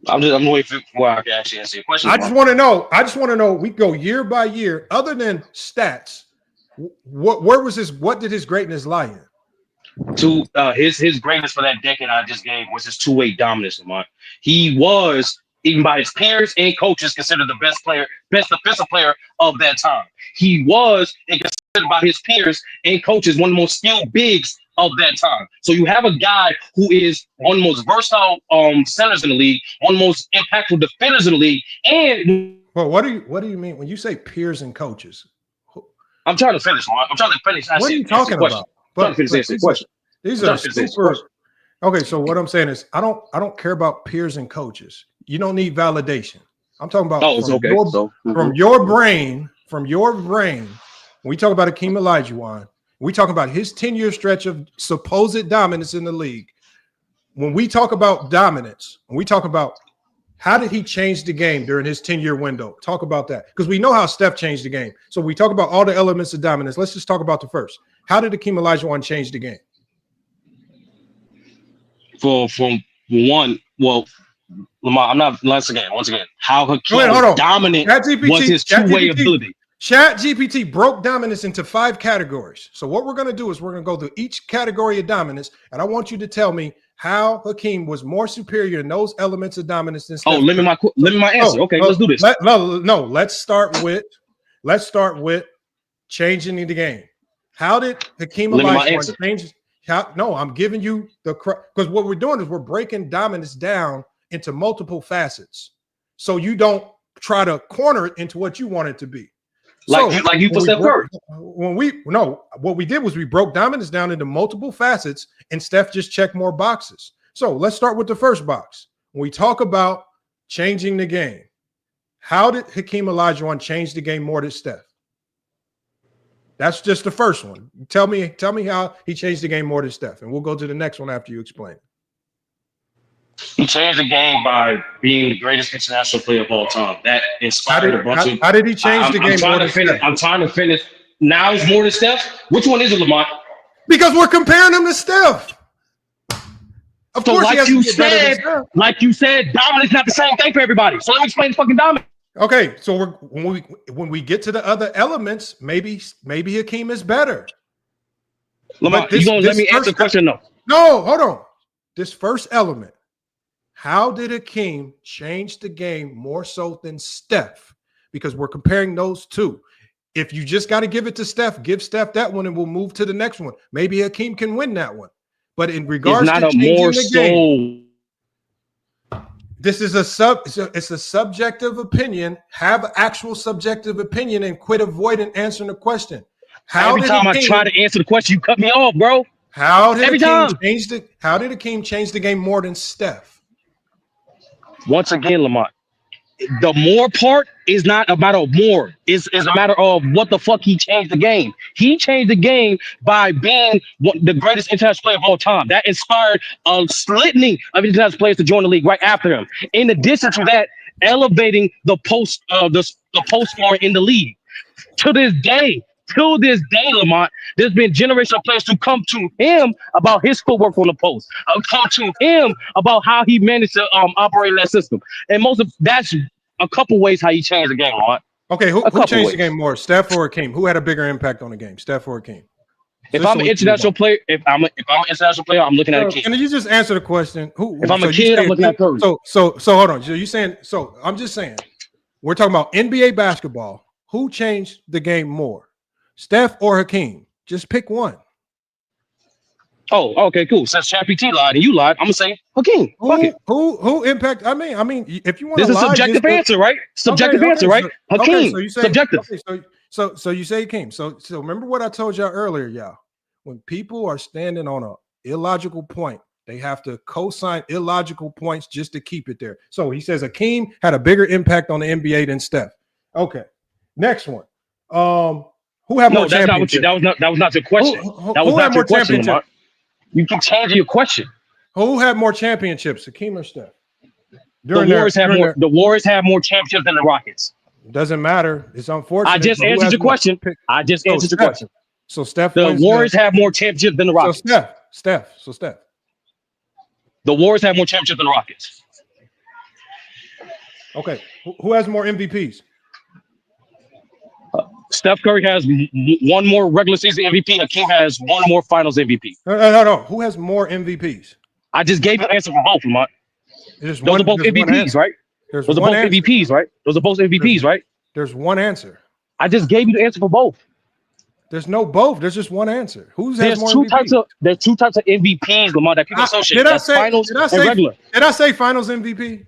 I'm waiting for I can actually answer your question. I just want to know. We go year by year. Other than stats, what did his greatness lie in? His greatness for that decade I just gave was his two-way dominance, Lamont. He was, even by his peers and coaches, considered the best defensive player of that time. He was, and considered by his peers and coaches, one of the most skilled bigs of that time. So you have a guy who is one of the most versatile centers in the league, one of the most impactful defenders in the league. And well, what do you mean when you say peers and coaches? I'm trying to finish, Mark. I'm trying to finish. What are you talking about? These are super. Okay, so what I'm saying is, I don't care about peers and coaches. You don't need validation. I'm talking about from your brain. When we talk about Hakeem Olajuwon, We talk about his 10-year stretch of supposed dominance in the league. When we talk about dominance, when we talk about how did he change the game during his 10-year window, talk about that. Because we know how Steph changed the game. So we talk about all the elements of dominance. Let's just talk about the first. How did Hakeem Olajuwon change the game? From one, well, Lamar, I'm not once again. How Hakeem was dominant was his two-way ability. ChatGPT broke dominance into 5 categories. So what we're going to do is we're going to go through each category of dominance, and I want you to tell me how Hakeem was more superior in those elements of dominance than Steph. Limit my answer. Okay, let's do this. Let's start with changing the game. How did Hakeem Olajuwon change? I'm giving you because what we're doing is we're breaking dominance down into multiple facets, so you don't try to corner it into what you want it to be. Like you put Steph Curry. What we did was we broke dominance down into multiple facets, and Steph just checked more boxes. So let's start with the first box. When we talk about changing the game, how did Hakeem Olajuwon change the game more than Steph? That's just the first one. Tell me how he changed the game more than Steph, and we'll go to the next one after you explain it. He changed the game by being the greatest international player of all time. That inspired a bunch of. How did he change the game more than Steph? I'm trying to finish. Now it's more than Steph. Which one is it, Lamont? Because we're comparing him to Steph. Of course, like you said, dominance is not the same thing for everybody. So let me explain fucking dominance. Okay, so when we get to the other elements, maybe Hakeem is better. Lamont, you gonna let me answer the question? No, hold on. This first element. How did Hakeem change the game more so than Steph? Because we're comparing those two. If you just got to give it to Steph, give Steph that one, and we'll move to the next one. Maybe Hakeem can win that one. But in regards to changing the game, this is it's a subjective opinion. Have actual subjective opinion and quit avoiding answering the question. Every time I try to answer the question, you cut me off, bro. How did Hakeem change the game more than Steph? Once again, Lamont, the more part is not a matter of more. It's a matter of what the fuck he changed the game. He changed the game by being the greatest international player of all time. That inspired a litany of international players to join the league right after him. In addition to that, elevating the post scorer in the league. To this day, Lamont, there's been generational players who come to him about his footwork on the post, come to him about how he managed to operate that system. And that's a couple ways how he changed the game, Lamont. Okay, who changed the game more, Steph or Hakeem? Who had a bigger impact on the game, Steph or Hakeem? If I'm an international player, I'm I'm looking at Hakeem. Can you just answer the question? If I'm a kid, I'm looking at Curry. So hold on. So you saying? So I'm just saying, we're talking about NBA basketball. Who changed the game more? Steph or Hakeem? Just pick one. Oh, okay, cool. Since ChatGPT lied and you lied, I'm gonna say Hakeem. Who impact? I mean, if you want to this is lie, subjective answer, right? Subjective answer, right? Hakeem. So you say subjective. Okay, so you say Hakeem. So remember what I told y'all earlier, y'all. When people are standing on an illogical point, they have to co-sign illogical points just to keep it there. So he says Hakeem had a bigger impact on the NBA than Steph. Okay, next one. Who had more championships? That was not your question. That was not your question, Lamar. You can change your question. Who had more championships, Hakeem or Steph? The Warriors have more championships than the Rockets. Doesn't matter. It's unfortunate. I just answered your question. So Steph. The Warriors have more championships than the Rockets. So Steph. The Warriors have more championships than the Rockets. Okay. Who has more MVPs? Steph Curry has one more regular season MVP. Hakeem has one more finals MVP. No. Who has more MVPs? I just gave you an answer for both, Lamont. Those are both MVPs, right? Those are both MVPs, right? Those are both MVPs, right? There's one answer. I just gave you the answer for both. There's no both. There's just one answer. There's two types of MVPs, Lamont, that people associate. Finals and regular. Did I say finals MVP?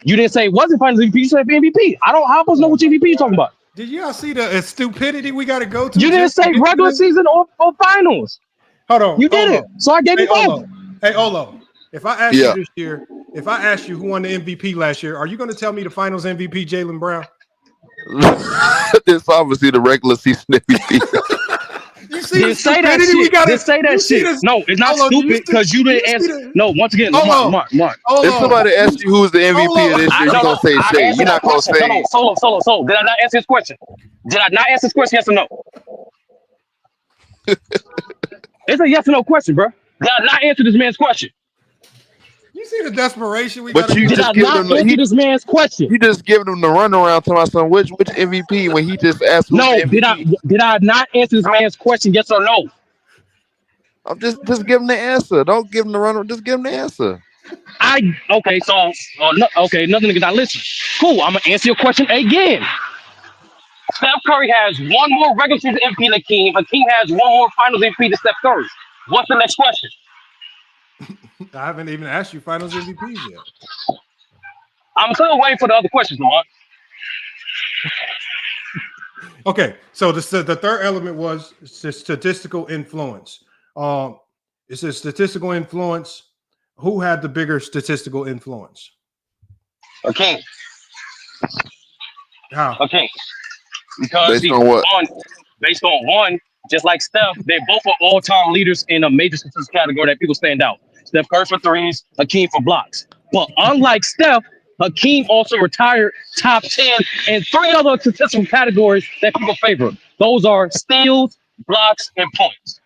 You didn't say it wasn't finals MVP. You said MVP. How am I supposed to know which MVP you're talking about? Did y'all see the stupidity we got to go to? You didn't say regular season or finals. Hold on. You did it. So I gave you both. Hey, Olo, if I ask you this year, if I ask you who won the MVP last year, are you going to tell me the finals MVP, Jaylen Brown? It's obviously the regular season MVP. see Then the say that stupidity? shit. Then say that shit. No, it's not stupid because you didn't answer. No, once again, Mark. If somebody asks you who's the MVP of this I year, you're don't gonna know. say I Shea. answered You're that not gonna question. say. Solo. Did I not answer his question? Did I not answer his question? Yes or no? It's a yes or no question, bro. Did I not answer this man's question? You see the desperation we But got. you Did I just giving not him. answer this man's question? You just giving him the runaround to my son. Which MVP when he just asked who's No, the MVP? did I not answer this man's question? Yes or no? I'm just give him the answer. Don't give him the runaround. Just give him the answer. Okay, so nothing against that. Listen, cool. I'm gonna answer your question again. Steph Curry has one more regular season MVP than Hakeem. Hakeem has one more Finals MVP than Steph Curry. What's the next question? I haven't even asked you Finals MVPs yet. I'm still waiting for the other questions, Mark. Okay, so the third element was statistical influence. It says statistical influence. Who had the bigger statistical influence? Okay. How? Okay. Because based on what? Based on one, just like Steph, they both are all-time leaders in a major statistical category that people stand out. Steph Curry for threes, Hakeem for blocks. But unlike Steph, Hakeem also retired top 10 in 3 other statistical categories that people favor. Those are steals, blocks, and points.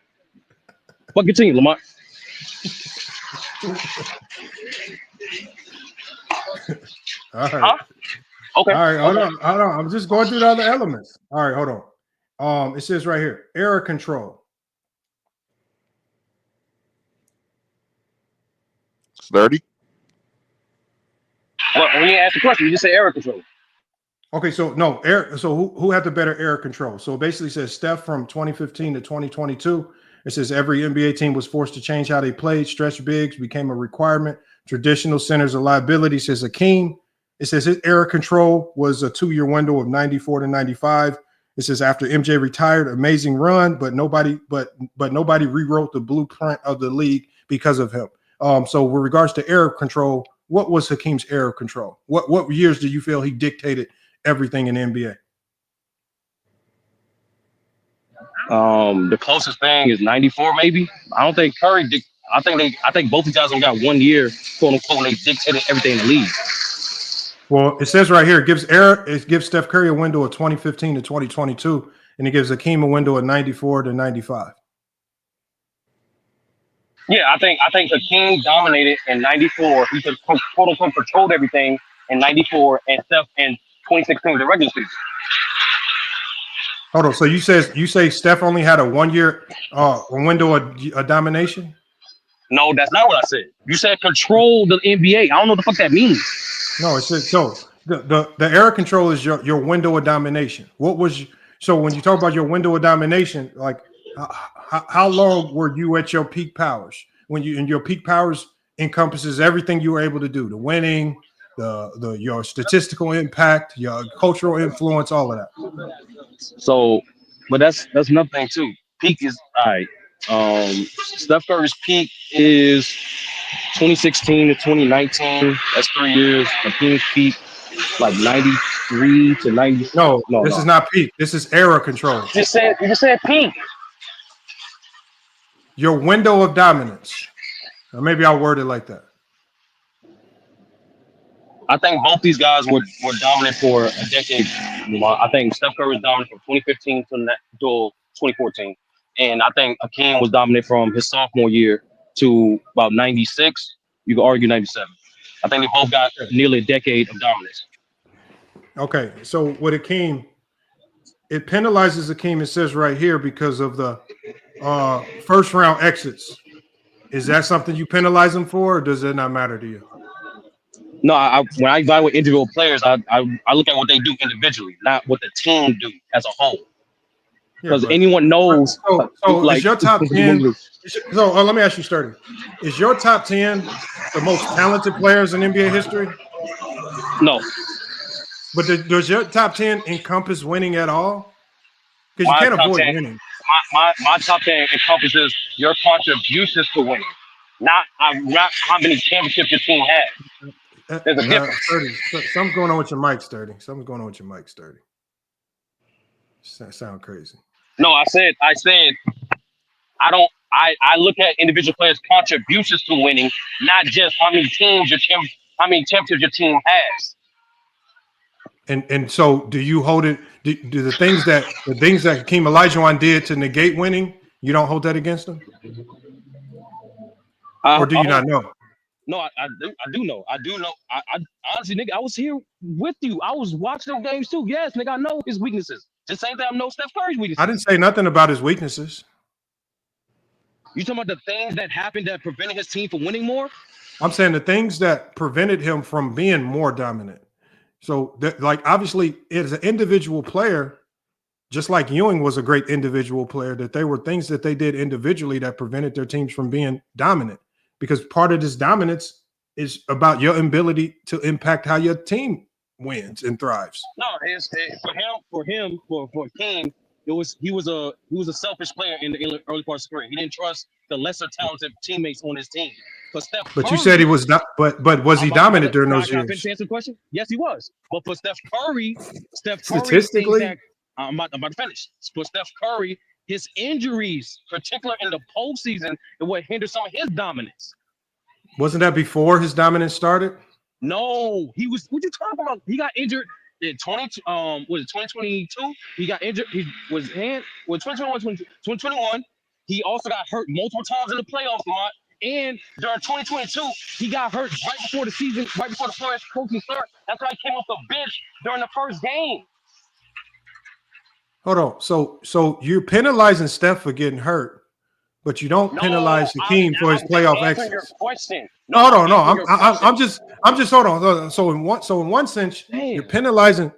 But continue, Lamar. All right. Huh? Okay. All right, hold on. I'm just going through the other elements. All right, hold on. It says right here, error control. Sturdy. Well, when you ask the question, you just say error control. Okay, so no error. So who had the better error control? So it basically says Steph from 2015 to 2022. It says every NBA team was forced to change how they played. Stretch bigs became a requirement. Traditional centers a liability. It says Hakeem. It says his error control was a 2-year window of 94 to 95. It says after MJ retired, amazing run, but nobody rewrote the blueprint of the league because of him. So with regards to error control, what was Hakeem's error control? What years do you feel he dictated everything in the NBA? The closest thing is 94, maybe. I don't think Curry did. I think both of you guys only got 1 year, quote unquote, and they dictated everything in the league. Well, it says right here, it gives Steph Curry a window of 2015 to 2022, and it gives Hakeem a window of 94 to 95. Yeah, I think Hakeem dominated in 94. He could quote unquote controlled everything in 94, and Steph in 2016 the regular season. Hold on. So you say Steph only had a 1 year window of domination? No, that's not what I said. You said control the NBA. I don't know what the fuck that means. No, it says so. The error control is your window of domination. So when you talk about your window of domination, like how long were you at your peak powers? When your peak powers encompasses everything you were able to do, the winning, your statistical impact, your cultural influence, all of that. So, but that's another thing too. Peak is all right. Steph Curry's peak is 2016 to 2019. That's 3 years. Hakeem's peak like 93 to 90. No, this is not peak. This is error control. You just said peak. Your window of dominance. Or maybe I'll word it like that. I think both these guys were dominant for a decade. I think Steph Curry was dominant from 2015 to 2014. And I think Hakeem was dominant from his sophomore year to about 96. You could argue 97. I think they both got nearly a decade of dominance. Okay, so with Hakeem, it penalizes Hakeem, it says right here, because of the first round exits. Is that something you penalize him for, or does it not matter to you? No, when I evaluate individual players, I look at what they do individually, not what the team do as a whole. Because anyone knows. So like, is your top 10? So let me ask you, Sturdy. Is your top 10 the most talented players in NBA history? No. But does your top 10 encompass winning at all? Because you can't avoid winning. My top 10 encompasses your contributions to winning, not how many championships your team has. There's a difference. Sturdy, something's going on with your mic, Sturdy. Something's going on with your mic, Sturdy. Sound crazy. No, I said I look at individual players' contributions to winning, not just how many championships your team has. And so, do you hold it? Do the things that Hakeem Olajuwon did to negate winning, you don't hold that against him, or do you not know? No, I do know. I honestly, nigga, I was here with you. I was watching those games too. Yes, nigga, I know his weaknesses. The same thing I know Steph Curry's weaknesses. I didn't say nothing about his weaknesses. You talking about the things that happened that prevented his team from winning more? I'm saying the things that prevented him from being more dominant. So, like, obviously, as an individual player, just like Ewing was a great individual player, that there were things that they did individually that prevented their teams from being dominant. Because part of this dominance is about your ability to impact how your team wins and thrives. No, for King, he was a selfish player in the early part of his career. He didn't trust the lesser talented teammates on his team. But you said he was not. But was he dominant during those years? Can I finish answering the question? Yes, he was. But for Steph Curry, Statistically, I'm about to finish. For Steph Curry, his injuries, particularly in the postseason, it would hinder some of his dominance. Wasn't that before his dominance started? No, he was. What you talking about? He got injured in 2022. He got injured. He was 2021. He also got hurt multiple times in the playoffs, Mont. And during 2022, he got hurt right before the season, right before the playoffs coaching start. That's why he came off the bench during the first game. Hold on. So you're penalizing Steph for getting hurt, but you don't penalize Hakeem for his playoff exits. No. I'm just hold on. So in one sense, you're penalizing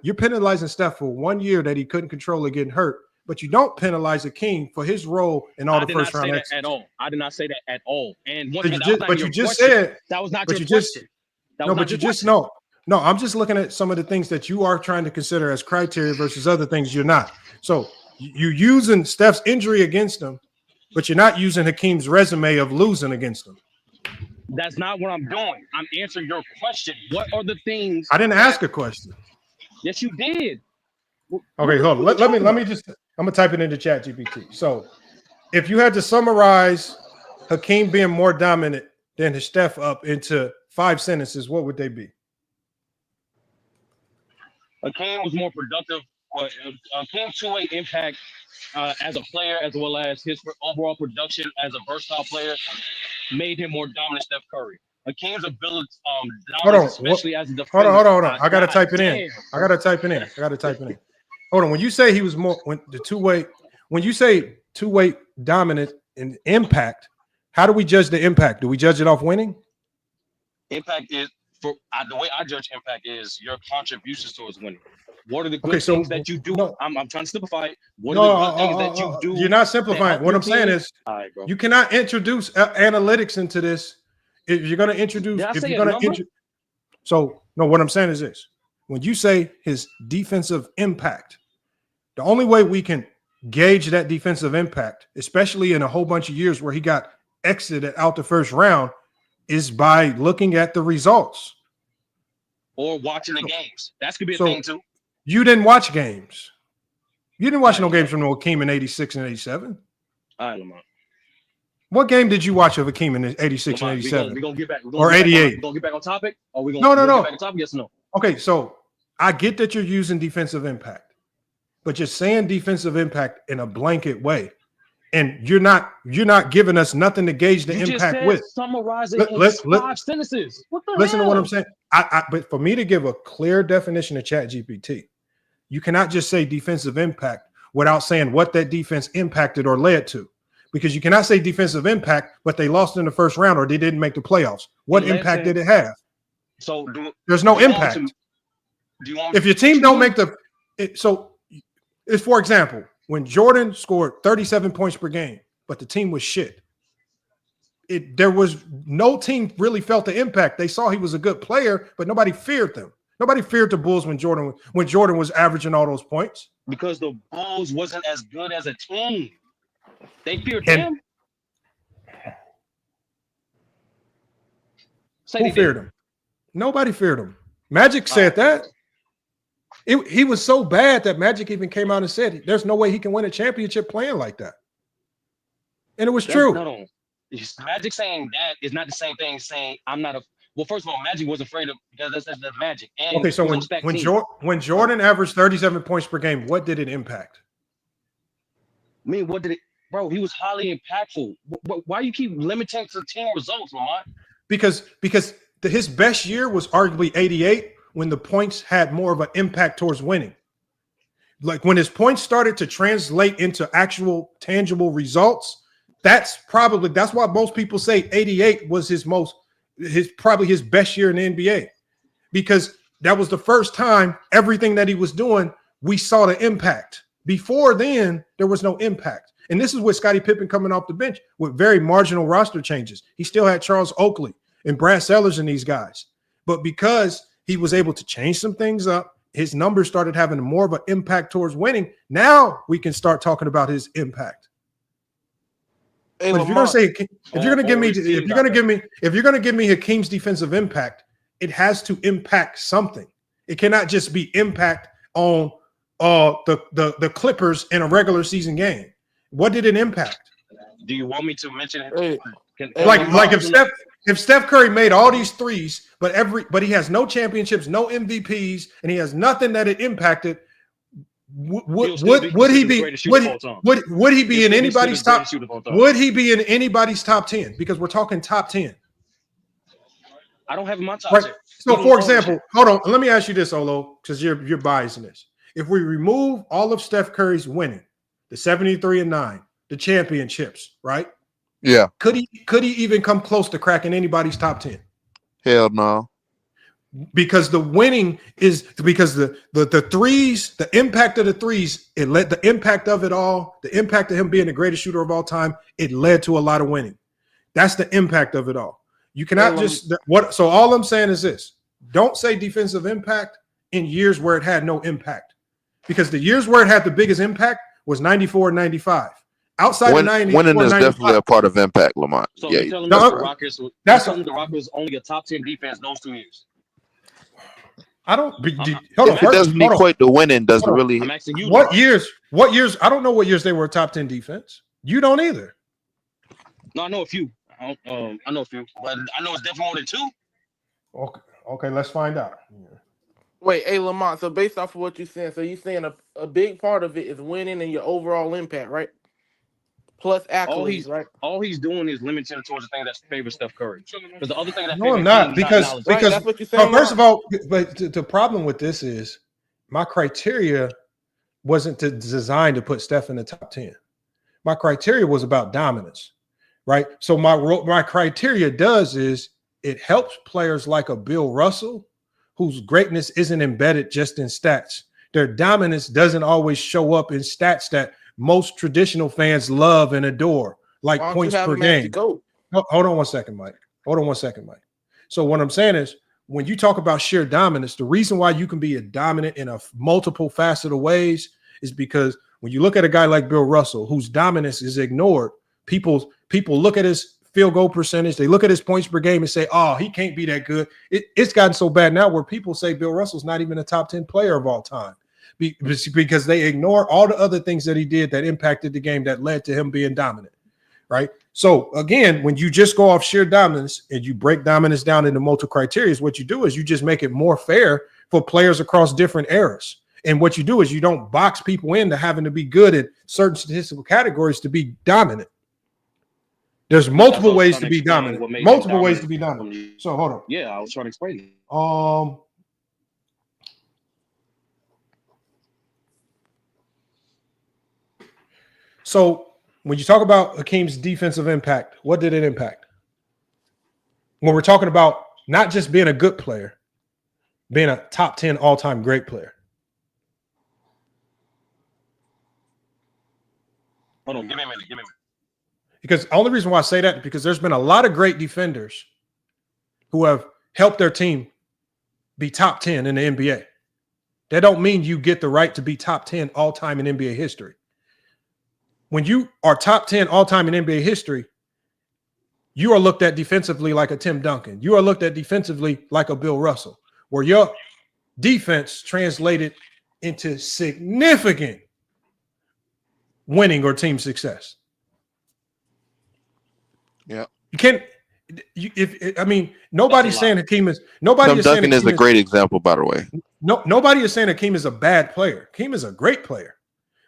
Steph for 1 year that he couldn't control or getting hurt, but you don't penalize Hakeem for his role in all the first round exits. I did not say that at all. And you just said that was not your question. No, I'm just looking at some of the things that you are trying to consider as criteria versus other things you're not. So you're using Steph's injury against him, but you're not using Hakeem's resume of losing against him. That's not what I'm doing. I'm answering your question. What are the things? I didn't ask a question. Yes, you did. Okay, hold on. Let me just. I'm gonna type it into ChatGPT. So, if you had to summarize Hakeem being more dominant than his Steph up into 5 sentences, what would they be? Hakeem was more productive. Hakeem's two-way impact as a player, as well as his overall production as a versatile player, made him more dominant than Steph Curry. Hakeem's ability, especially as a defender. Hold on. I gotta type it in. I gotta type it in. Hold on. When you say he was more when you say two-way dominant in impact, how do we judge the impact? Do we judge it off winning? Impact is the way I judge impact is your contributions towards winning. What are the good things that you do? I'm trying to simplify it. What are the good things that you do? You're not simplifying. What I'm saying is, you cannot introduce analytics into this. If you're going to introduce, what I'm saying is this: when you say his defensive impact, the only way we can gauge that defensive impact, especially in a whole bunch of years where he got exited out the first round, is by looking at the results or watching the games. That could be a thing too. You didn't watch games. You didn't watch no games from Hakeem in 86 and 87. All right, Lamont. What game did you watch of Hakeem in 86 and 87? We're going to get back. Or 88? We're going to get back on topic? Or we No. Get back on topic? Yes or no? Okay, so I get that you're using defensive impact, but you're saying defensive impact in a blanket way. And you're not giving us nothing to gauge the impact with. Summarizing in 5 sentences. What the Listen hell? to what I'm saying. But for me to give a clear definition of ChatGPT, you cannot just say defensive impact without saying what that defense impacted or led to. Because you cannot say defensive impact, but they lost in the first round or they didn't make the playoffs. What impact did it have? So there's no impact. If your team don't make it's for example, when Jordan scored 37 points per game, but the team was shit. There was no team really felt the impact. They saw he was a good player, but nobody feared them. Nobody feared the Bulls when Jordan was averaging all those points. Because the Bulls wasn't as good as a team. They feared him. Who feared him? Nobody feared him. Magic said that. He was so bad that Magic even came out and said, there's no way he can win a championship playing like that. And it was true. No. Magic saying that is not the same thing as saying I'm not a. Well, first of all, Magic was afraid of because that's the Magic. And Okay, so when Jordan averaged 37 points per game, what did it impact? I mean, what did it, bro? He was highly impactful. Why you keep limiting to 10 results, Lamont? Because his best year was arguably 88 when the points had more of an impact towards winning. Like when his points started to translate into actual tangible results, that's why most people say 88 was probably his best year in the NBA, because that was the first time everything that he was doing, we saw the impact. Before then, there was no impact. And this is with Scottie Pippen coming off the bench with very marginal roster changes. He still had Charles Oakley and Brad Sellers and these guys. But because he was able to change some things up, his numbers started having more of an impact towards winning. Now we can start talking about his impact. Hey, but if you're going to give me Hakeem's defensive impact, it has to impact something. It cannot just be impact on the Clippers in a regular season game. What did it impact? Do you want me to mention it? If Steph Curry made all these threes, but he has no championships, no MVPs, and he has nothing that it impacted, would he be in anybody's top? Would he be in anybody's top 10? Because we're talking top 10. I don't have my top 10. So, for example, hold on. Let me ask you this, Olo, because you're biased in this. If we remove all of Steph Curry's winning, the 73-9, the championships, right? Yeah. Could he even come close to cracking anybody's top 10? Hell no. Because the winning is because the threes, the impact of the threes, it led the impact of it all, the impact of him being the greatest shooter of all time, it led to a lot of winning. That's the impact of it all. You cannot so all I'm saying is this: don't say defensive impact in years where it had no impact. Because the years where it had the biggest impact was 94 and 95. Outside of 94, winning is definitely a part of impact, Lamont. So you're telling me the Rockets only a top 10 defense those 2 years. I don't. If it doesn't equate to winning, doesn't really. I'm asking you. What years? I don't know what years they were a top 10 defense. You don't either. No, I know a few. I know a few, but I know it's definitely more than 2. Okay, let's find out. Wait, hey Lamont. So based off of what you're saying, so you're saying a big part of it is winning and your overall impact, right? Plus accolades, right? All he's doing is limiting towards the thing that favors Steph Curry. Because the other thing that I'm not because that's what you're saying, first of all, but the problem with this is my criteria wasn't designed to put Steph in the top 10. My criteria was about dominance, right? So my criteria is it helps players like a Bill Russell, whose greatness isn't embedded just in stats. Their dominance doesn't always show up in stats that most traditional fans love and adore, like points per game. Hold on one second, Mike. So what I'm saying is, when you talk about sheer dominance, the reason why you can be a dominant in a multiple faceted ways is because when you look at a guy like Bill Russell, whose dominance is ignored, people look at his field goal percentage, they look at his points per game and say, oh, he can't be that good. It's gotten so bad now where people say Bill Russell's not even a top 10 player of all time. Because they ignore all the other things that he did that impacted the game that led to him being dominant, right? So again, when you just go off sheer dominance and you break dominance down into multiple criteria, what you do is you just make it more fair for players across different eras. And what you do is you don't box people into having to be good at certain statistical categories to be dominant. There's multiple ways to be dominant. Multiple ways to be dominant. So hold on. Yeah, I was trying to explain it. So when you talk about Hakeem's defensive impact, what did it impact? When we're talking about not just being a good player, being a top 10 all-time great player. Hold on, give me a minute. Because the only reason why I say that is because there's been a lot of great defenders who have helped their team be top 10 in the NBA. That don't mean you get the right to be top 10 all-time in NBA history. When you are top 10 all-time in NBA history, you are looked at defensively like a Tim Duncan. You are looked at defensively like a Bill Russell, where your defense translated into significant winning or team success. Yeah. You can't. Nobody's saying Hakeem is. Nobody is saying Duncan is a great example, by the way. Nobody is saying Hakeem is a bad player. Hakeem is a great player.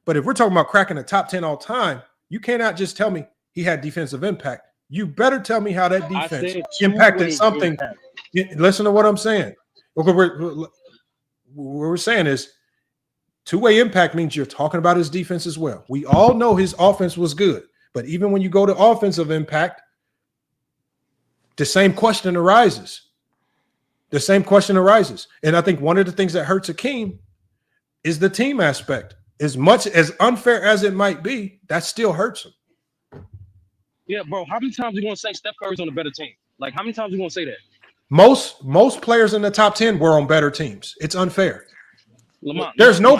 But if we're talking about cracking the top 10 all time, you cannot just tell me he had defensive impact. You better tell me how that defense impacted something. Impact. Listen to what I'm saying. What we're saying is two-way impact means you're talking about his defense as well. We all know his offense was good. But even when you go to offensive impact, the same question arises. And I think one of the things that hurts Hakeem is the team aspect. As much as unfair as it might be, that still hurts him. Yeah, bro. How many times are you going to say Steph Curry's on a better team? Like, how many times are you going to say that? Most players in the top 10 were on better teams. It's unfair. Lamont, there is no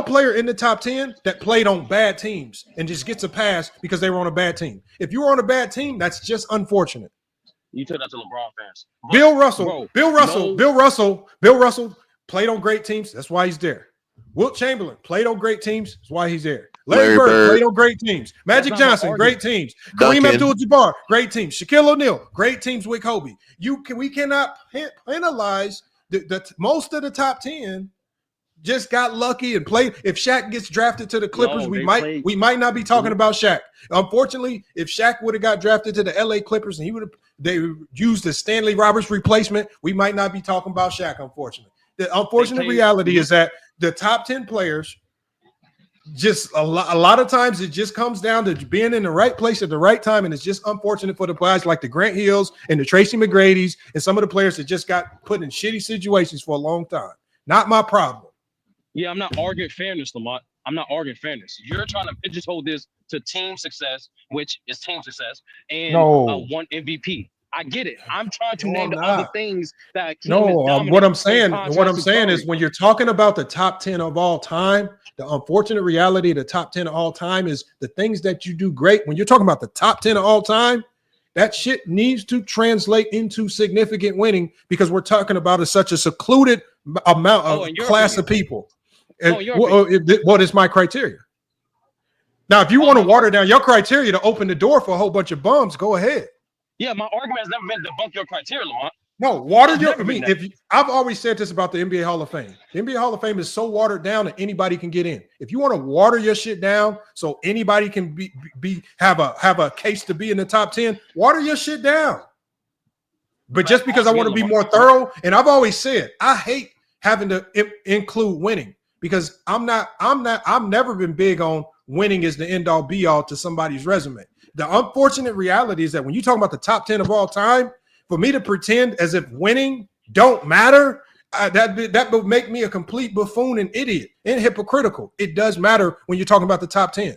player in the top 10 that played on bad teams and just gets a pass because they were on a bad team. If you were on a bad team, that's just unfortunate. You told that to LeBron fans. Bill Russell played on great teams. That's why he's there. Wilt Chamberlain played on great teams. That's why he's there. Larry Bird played on great teams. Magic Johnson, great teams. Kareem Abdul-Jabbar, great teams. Shaquille O'Neal, great teams with Kobe. We cannot penalize most of the top 10 just got lucky and played. If Shaq gets drafted to the Clippers, we might not be talking about Shaq. Unfortunately, if Shaq would have got drafted to the LA Clippers and they used the Stanley Roberts replacement, we might not be talking about Shaq, unfortunately. The unfortunate reality is that the top 10 players, just a lot of times it just comes down to being in the right place at the right time, and it's just unfortunate for the guys like the Grant Hills and the Tracy McGrady's and some of the players that just got put in shitty situations for a long time. Not my problem. Yeah, I'm not arguing fairness, Lamont. I'm not arguing fairness. You're trying to pigeonhole this to team success, which is team success, and one MVP. I get it. I'm trying to name the other things that what I'm saying is when you're talking about the top 10 of all time, the unfortunate reality of the top 10 of all time is the things that you do great. When you're talking about the top 10 of all time, that shit needs to translate into significant winning because we're talking about such a secluded amount of class of people. What is my criteria? Now, if you want to water down your criteria to open the door for a whole bunch of bums, go ahead. Yeah, my argument has never been to debunk your criteria, Lamont. No, I've always said this about the NBA Hall of Fame. The NBA Hall of Fame is so watered down that anybody can get in. If you want to water your shit down so anybody can have a case to be in the top 10, water your shit down. But just because I want to be more thorough, and I've always said I hate having to include winning because I've never been big on winning is the end all be all to somebody's resume. The unfortunate reality is that when you talk about the top 10 of all time, for me to pretend as if winning don't matter, that would make me a complete buffoon and idiot and hypocritical. It does matter when you're talking about the top 10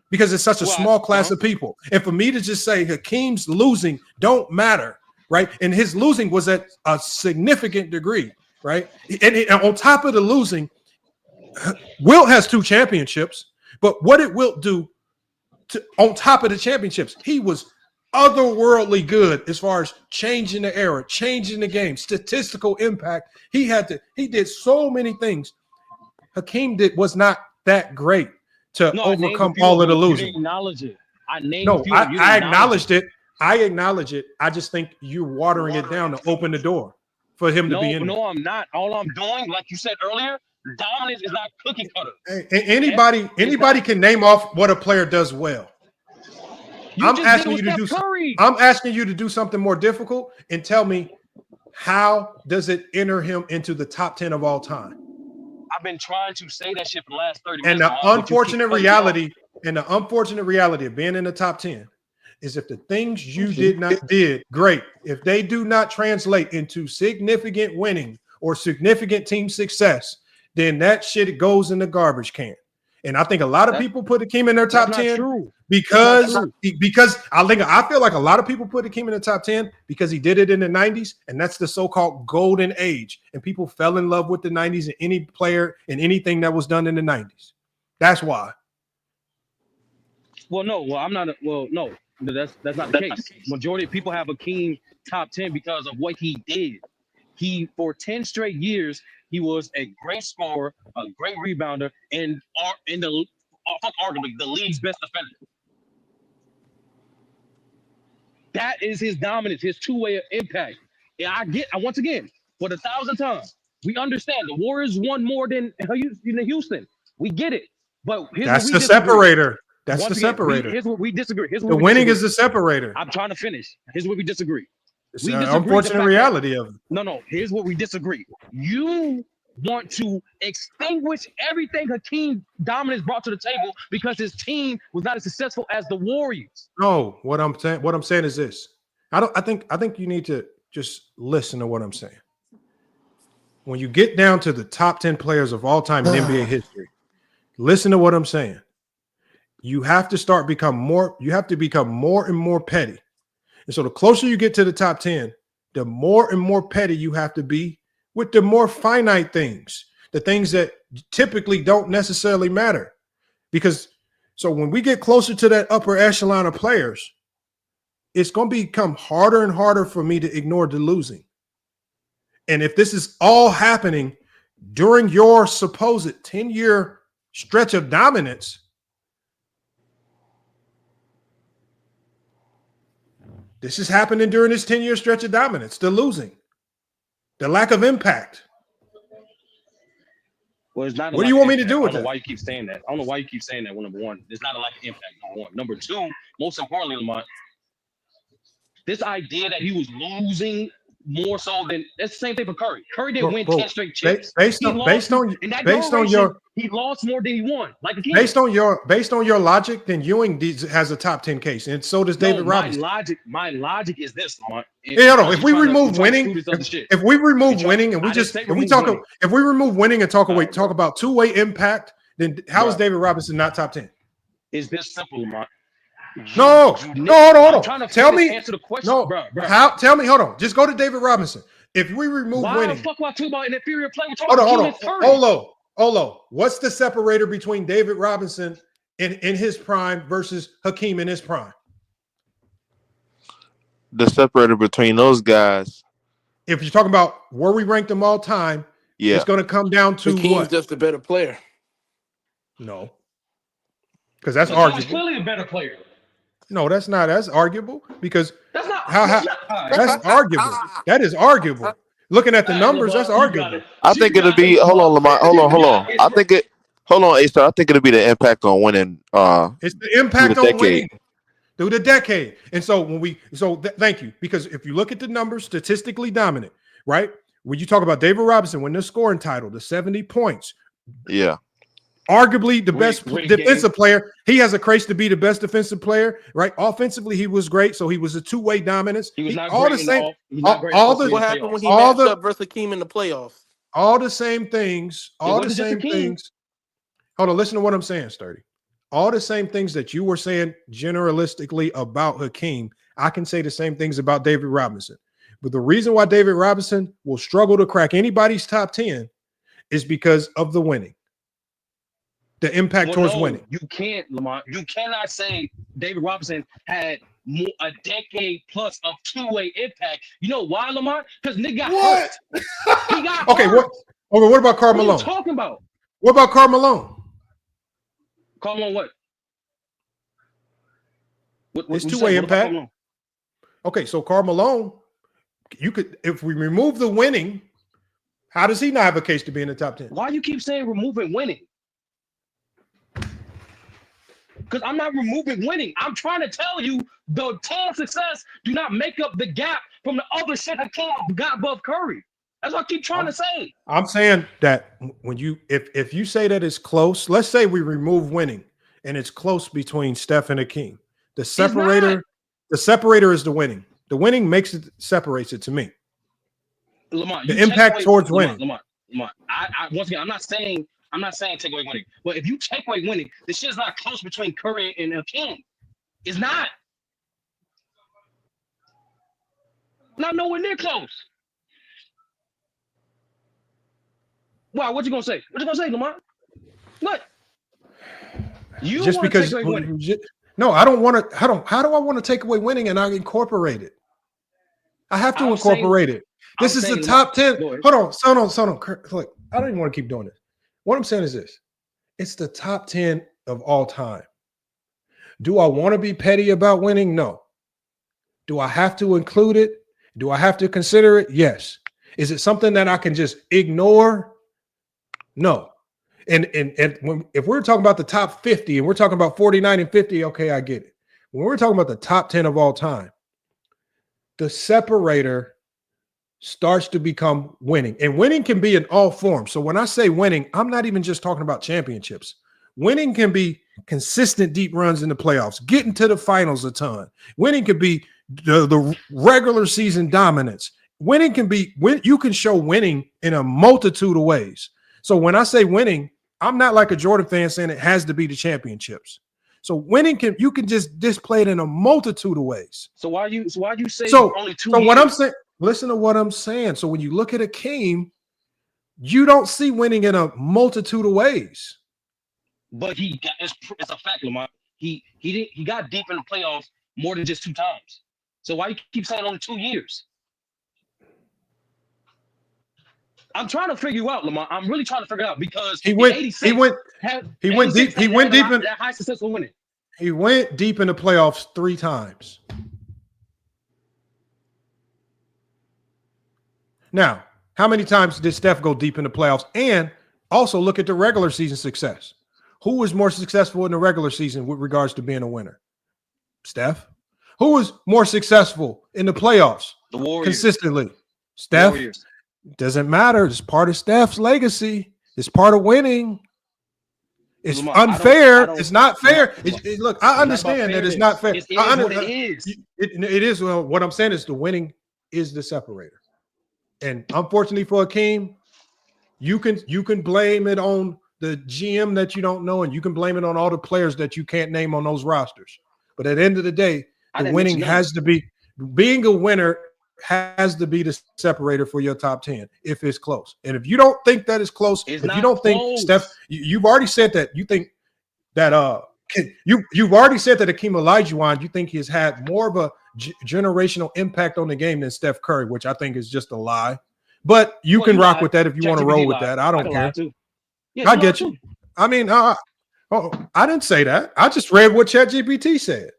because it's such a small class of people. And for me to just say Hakeem's losing don't matter, right? And his losing was at a significant degree, right? And on top of the losing, Wilt has 2 championships, but what did Wilt do on top of the championships? He was otherworldly good as far as changing the era, changing the game, statistical impact. He did so many things. Hakeem was not that great to overcome all of the losing. You didn't acknowledge it. I acknowledged it. I acknowledge it. I just think you're watering it down to open the door for him to be in. No, I'm not. All I'm doing, like you said earlier, dominance is not cookie cutter. Anybody can name off what a player does well. I'm asking you to do something more difficult and tell me how does it enter him into the top 10 of all time? I've been trying to say that shit for the last 30 minutes. And the unfortunate reality of being in the top 10 is if the things you did great, if they do not translate into significant winning or significant team success, then that shit goes in the garbage can. And I think a lot of people put Hakeem in their top 10 because I feel like a lot of people put Hakeem in the top 10 because he did it in the 90s, and that's the so-called golden age. And people fell in love with the 90s and any player and anything that was done in the 90s. That's why. No, that's not the case. Majority of people have Hakeem top 10 because of what he did. For 10 straight years, he was a great scorer, a great rebounder, and arguably the league's best defender. That is his dominance, his two-way impact. And once again, for the 1,000th time, we understand the Warriors won more than Houston. We get it. But that's the separator. That's once the again, separator. Here's what we disagree. The winning is the separator. I'm trying to finish. Here's where we disagree. It's an unfortunate reality of it. No. Here's where we disagree. You want to extinguish everything Hakeem dominance brought to the table because his team was not as successful as the Warriors. No, what I'm saying is this. I think you need to just listen to what I'm saying. When you get down to the top 10 players of all time in NBA history, listen to what I'm saying. You have to become more and more petty. And so the closer you get to the top 10, the more and more petty you have to be with the more finite things, the things that typically don't necessarily matter. Because so when we get closer to that upper echelon of players, it's going to become harder and harder for me to ignore the losing. And if this is all happening during your supposed 10-year stretch of dominance, this is happening during this 10-year stretch of dominance, the losing, the lack of impact. Well, it's not. What do you want me to do with that? I don't know that? why you keep saying that. I don't know why you keep saying that. Number one, there's not a lack of impact. Number one. Number two, most importantly, Lamont, this idea that he was losing more so than that's the same thing for Curry. Curry didn't win 10 straight chips. Based on your he lost more than he won. Like again, based on your logic, then Ewing has a top 10 case, and so does David Robinson. My logic is this, Lamont. If we remove winning, if we remove winning and we remove winning and talk about two-way impact, then how is David Robinson not top 10? Is this simple, Lamont? No, hold on. Tell me. Answer the question, bro. Tell me. Hold on. Just go to David Robinson. If we remove why winning, the fuck would I talk about an inferior play? Hold on. What's the separator between David Robinson in his prime versus Hakeem in his prime? The separator between those guys. If you're talking about where we rank them all time, it's going to come down to Hakeem's what? just a better player. No, because that's arguable. He's clearly a better player. No, that's not. That's arguable because that's not. That's arguable. That is arguable. Looking at the numbers, that's arguable. I think it'll be. Hold on, Lamont. Hold on. I think it. Hold on, A-Star. I think it'll be the impact on winning. It's the impact on winning through the decade. And so thank you, because if you look at the numbers, statistically dominant, right? When you talk about David Robinson winning the scoring title, the 70 points, arguably the best defensive player. He has a case to be the best defensive player, right? Offensively, he was great, so he was a two-way dominance. He was not all great the same. What happened when he matched up versus Hakeem in the playoffs? All the same things. All the same things. Hold on, listen to what I'm saying, Sturdy. All the same things that you were saying generalistically about Hakeem, I can say the same things about David Robinson. But the reason why David Robinson will struggle to crack anybody's top 10 is because of the winning. The impact towards winning. You can't, Lamont. You cannot say David Robinson had a decade plus of two-way impact. You know why, Lamont? Because nigga got hurt. He got hurt. What about Karl Malone? What are you talking about? What about Karl Malone? Karl Malone what? It's two-way impact. Okay, so Karl Malone, you could, if we remove the winning, how does he not have a case to be in the top 10? Why you keep saying removing winning? Because I'm not removing winning. I'm trying to tell you the 10 success do not make up the gap from the other shit Hakeem got above Curry. That's what I keep trying to say. I'm saying that when you if you say that it's close, let's say we remove winning and it's close between Steph and Hakeem. The separator is the winning. The winning separates it to me. Lamont, the impact towards winning. Lamont, once again, I'm not saying take away winning. But if you take away winning, the shit's not close between Curry and Hakeem. It's not. Not nowhere near close. Wow, what you gonna say? What you gonna say, Lamont? What? You just because take away winning. No, I don't want to. How do I want to take away winning and I incorporate it? I have to incorporate it. This is the top 10. Hold on. Look, I don't even want to keep doing this. What I'm saying is this. It's the top 10 of all time. Do I want to be petty about winning? No. Do I have to include it? Do I have to consider it? Yes. Is it something that I can just ignore? No. And if we're talking about the top 50 and we're talking about 49 and 50, okay, I get it. When we're talking about the top 10 of all time, the separator starts to become winning. And winning can be in all forms. So when I say winning, I'm not even just talking about championships. Winning can be consistent deep runs in the playoffs, getting to the finals a ton. Winning can be the regular season dominance. Winning can be when you can show winning in a multitude of ways. So when I say winning, I'm not like a Jordan fan saying it has to be the championships. So winning you can just display it in a multitude of ways. So why you say only 2 So years? what I'm saying, listen to what I'm saying. So when you look at Akeem, you don't see winning in a multitude of ways. But it's a fact, Lamont. He got deep in the playoffs more than just 2 times. So why you keep saying only 2 years? I'm trying to figure you out, Lamont. I'm really trying to figure it out because he went deep. He went deep in that high successful winning. He went deep in the playoffs 3 times. Now, how many times did Steph go deep in the playoffs? And also look at the regular season success. Who was more successful in the regular season with regards to being a winner? Steph. Who was more successful in the playoffs? The Warriors. Consistently. Steph. Warriors. Doesn't matter. It's part of Steph's legacy. It's part of winning. It's unfair. It's not fair. Look, I understand that it's not fair. It is what it is. It is. Well, what I'm saying is the winning is the separator. And unfortunately for Akeem, you can blame it on the GM that you don't know, and you can blame it on all the players that you can't name on those rosters. But at the end of the day, the winning has to be being a winner has to be the separator for your top 10 if it's close. And if you don't think that is close, if you don't think Steph, you've already said that you think that you've already said that Akeem Olajuwon, you think he's had more of a generational impact on the game than Steph Curry, which I think is just a lie. But you can rock with that if you want to roll with that. I don't care. I get you. I mean, I didn't say that. I just read what ChatGPT said.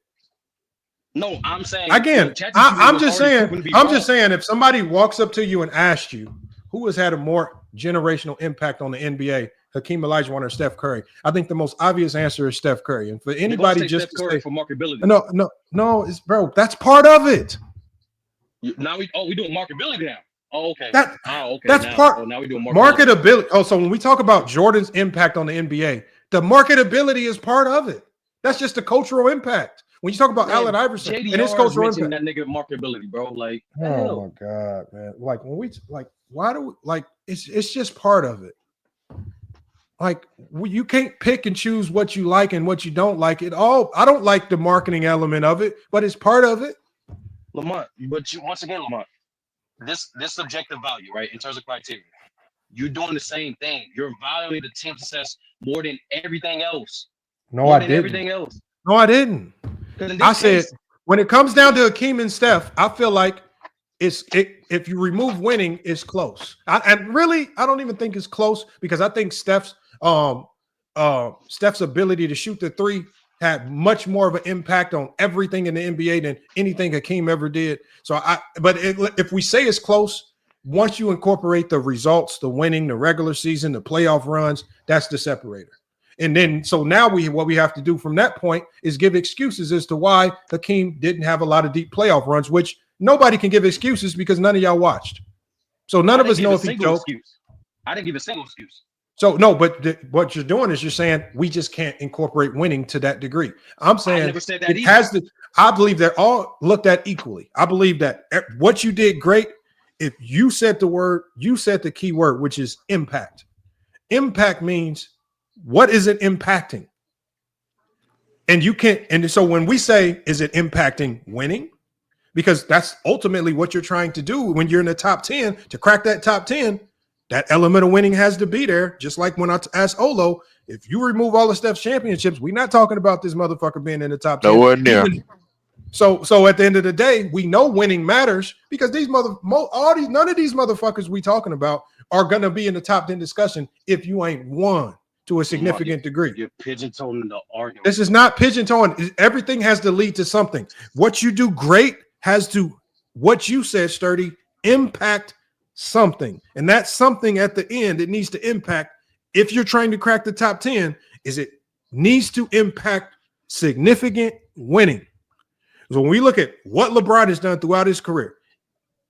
No, I'm saying again. I'm just saying. If somebody walks up to you and asks you who has had a more generational impact on the NBA, Hakeem Olajuwon or Steph Curry, I think the most obvious answer is Steph Curry. And for anybody just Steph Curry for marketability. No, it's bro. That's part of it. Now we doing marketability now. Oh, okay. That's part. Now we doing marketability. Oh, so when we talk about Jordan's impact on the NBA, the marketability is part of it. That's just the cultural impact. When you talk about Allen Iverson and his cultural impact, that nigga marketability, bro. Like, oh my god, man. Like when we why do we it's just part of it. Like you can't pick and choose what you like and what you don't like. I don't like the marketing element of it, but it's part of it. Lamont, once again, Lamont, this subjective value, right? In terms of criteria, you're doing the same thing. You're evaluating the team success more than everything else. No, I didn't. Everything else. No, I didn't. I said when it comes down to Akeem and Steph, I feel like if you remove winning, it's close. And really, I don't even think it's close because I think Steph's ability to shoot the three had much more of an impact on everything in the NBA than anything Hakeem ever did. So if we say it's close, once you incorporate the results, the winning, the regular season, the playoff runs, that's the separator. And then, so now what we have to do from that point is give excuses as to why Hakeem didn't have a lot of deep playoff runs, which nobody can give excuses because none of y'all watched. So none of us know if he joked. I didn't give a single excuse. So no, but what you're doing is you're saying we just can't incorporate winning to that degree. I'm saying I never said that either. I believe they're all looked at equally. I believe that what you did great. If you said the word, you said the key word, which is impact. Impact means what is it impacting? And you can't. And so when we say, is it impacting winning? Because that's ultimately what you're trying to do when you're in the top 10. To crack that top 10, that element of winning has to be there. Just like when I asked Olo, if you remove all of Steph's championships, we're not talking about this motherfucker being in the top 10. Nowhere near. So at the end of the day, we know winning matters because none of these motherfuckers we talking about are gonna be in the top 10 discussion if you ain't won to a significant degree. You're pigeon-toning the argument. This is not pigeon-toning. Everything has to lead to something. What you do great has to, what you said, Sturdy, impact something. And that something at the end, it needs to impact, if you're trying to crack the top 10, is it needs to impact significant winning. So when we look at what LeBron has done throughout his career,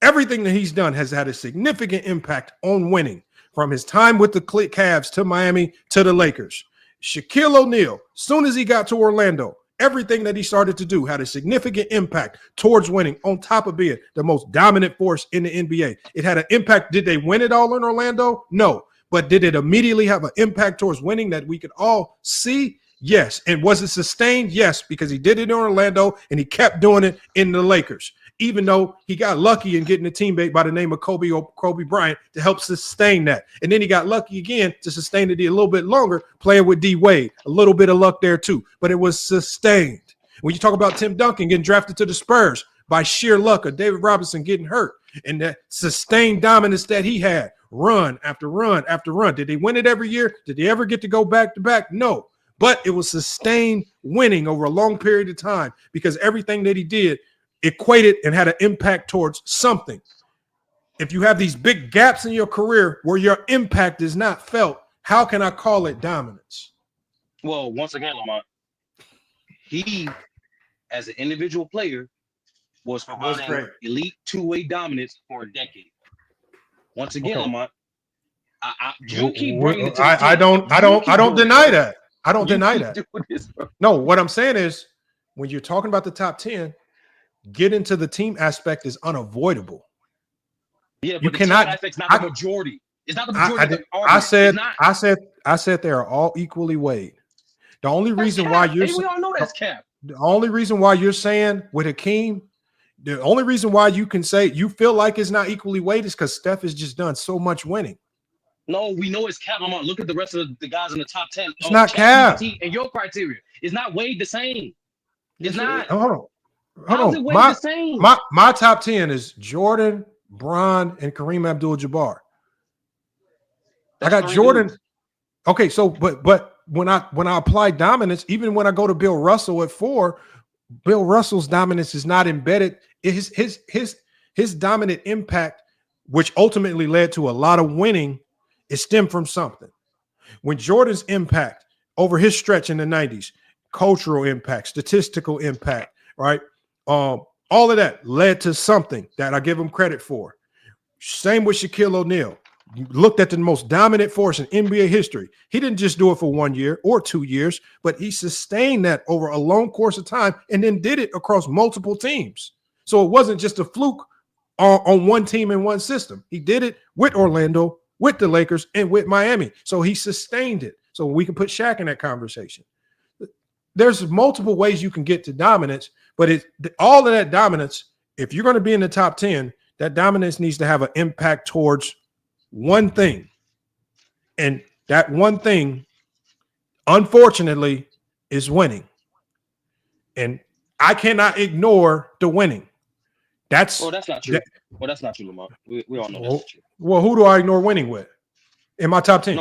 everything that he's done has had a significant impact on winning, from his time with the Cavs to Miami to the Lakers. Shaquille O'Neal, soon as he got to Orlando, everything that he started to do had a significant impact towards winning, on top of being the most dominant force in the NBA. It had an impact. Did they win it all in Orlando? No. But did it immediately have an impact towards winning that we could all see? Yes. And was it sustained? Yes, because he did it in Orlando and he kept doing it in the Lakers, even though he got lucky in getting a teammate by the name of Kobe Bryant to help sustain that. And then he got lucky again to sustain it a little bit longer, playing with D Wade. A little bit of luck there too, but it was sustained. When you talk about Tim Duncan getting drafted to the Spurs by sheer luck of David Robinson getting hurt, and that sustained dominance that he had, run after run after run. Did they win it every year? Did they ever get to go back to back? No. But it was sustained winning over a long period of time, because everything that he did equated and had an impact towards something. If you have these big gaps in your career where your impact is not felt, how can I call it dominance? Well, once again, Lamont, he, as an individual player, was providing elite two-way dominance for a decade. Once again, Lamont, you keep bringing it to the I don't deny that. I don't deny that. No, what I'm saying is, when you're talking about the top 10, getting to the team aspect is unavoidable. Yeah, but you the cannot. Team aspect's not the majority. It's not the majority. I said they are all equally weighed. The only reason why you're we all know that's cap. The only reason why you're saying with Hakeem, the only reason why you can say you feel like it's not equally weighed is because Steph has just done so much winning. No, we know it's cap. Lamont, look at the rest of the guys in the top 10. It's not cap. And your criteria is not weighed the same. It's not. Hold How's it on. weighed the same? My top 10 is Jordan, Bron, and Kareem Abdul-Jabbar. I got Jordan. Dudes. Okay, so but when I apply dominance, even when I go to Bill Russell at 4, Bill Russell's dominance is not embedded. His dominant impact, which ultimately led to a lot of winning, it stemmed from something. When Jordan's impact over his stretch in the 90s, cultural impact, statistical impact, right? All of that led to something that I give him credit for. Same with Shaquille O'Neal. You looked at the most dominant force in NBA history. He didn't just do it for 1 year or 2 years, but he sustained that over a long course of time and then did it across multiple teams. So it wasn't just a fluke on one team in one system. He did it with Orlando, with the Lakers, and with Miami. So he sustained it. So we can put Shaq in that conversation. There's multiple ways you can get to dominance, but all of that dominance, if you're going to be in the top 10, that dominance needs to have an impact towards one thing. And that one thing, unfortunately, is winning. And I cannot ignore the winning. That's not true. That's not true, Lamont. We all know that's true. Well, who do I ignore winning with in my top 10?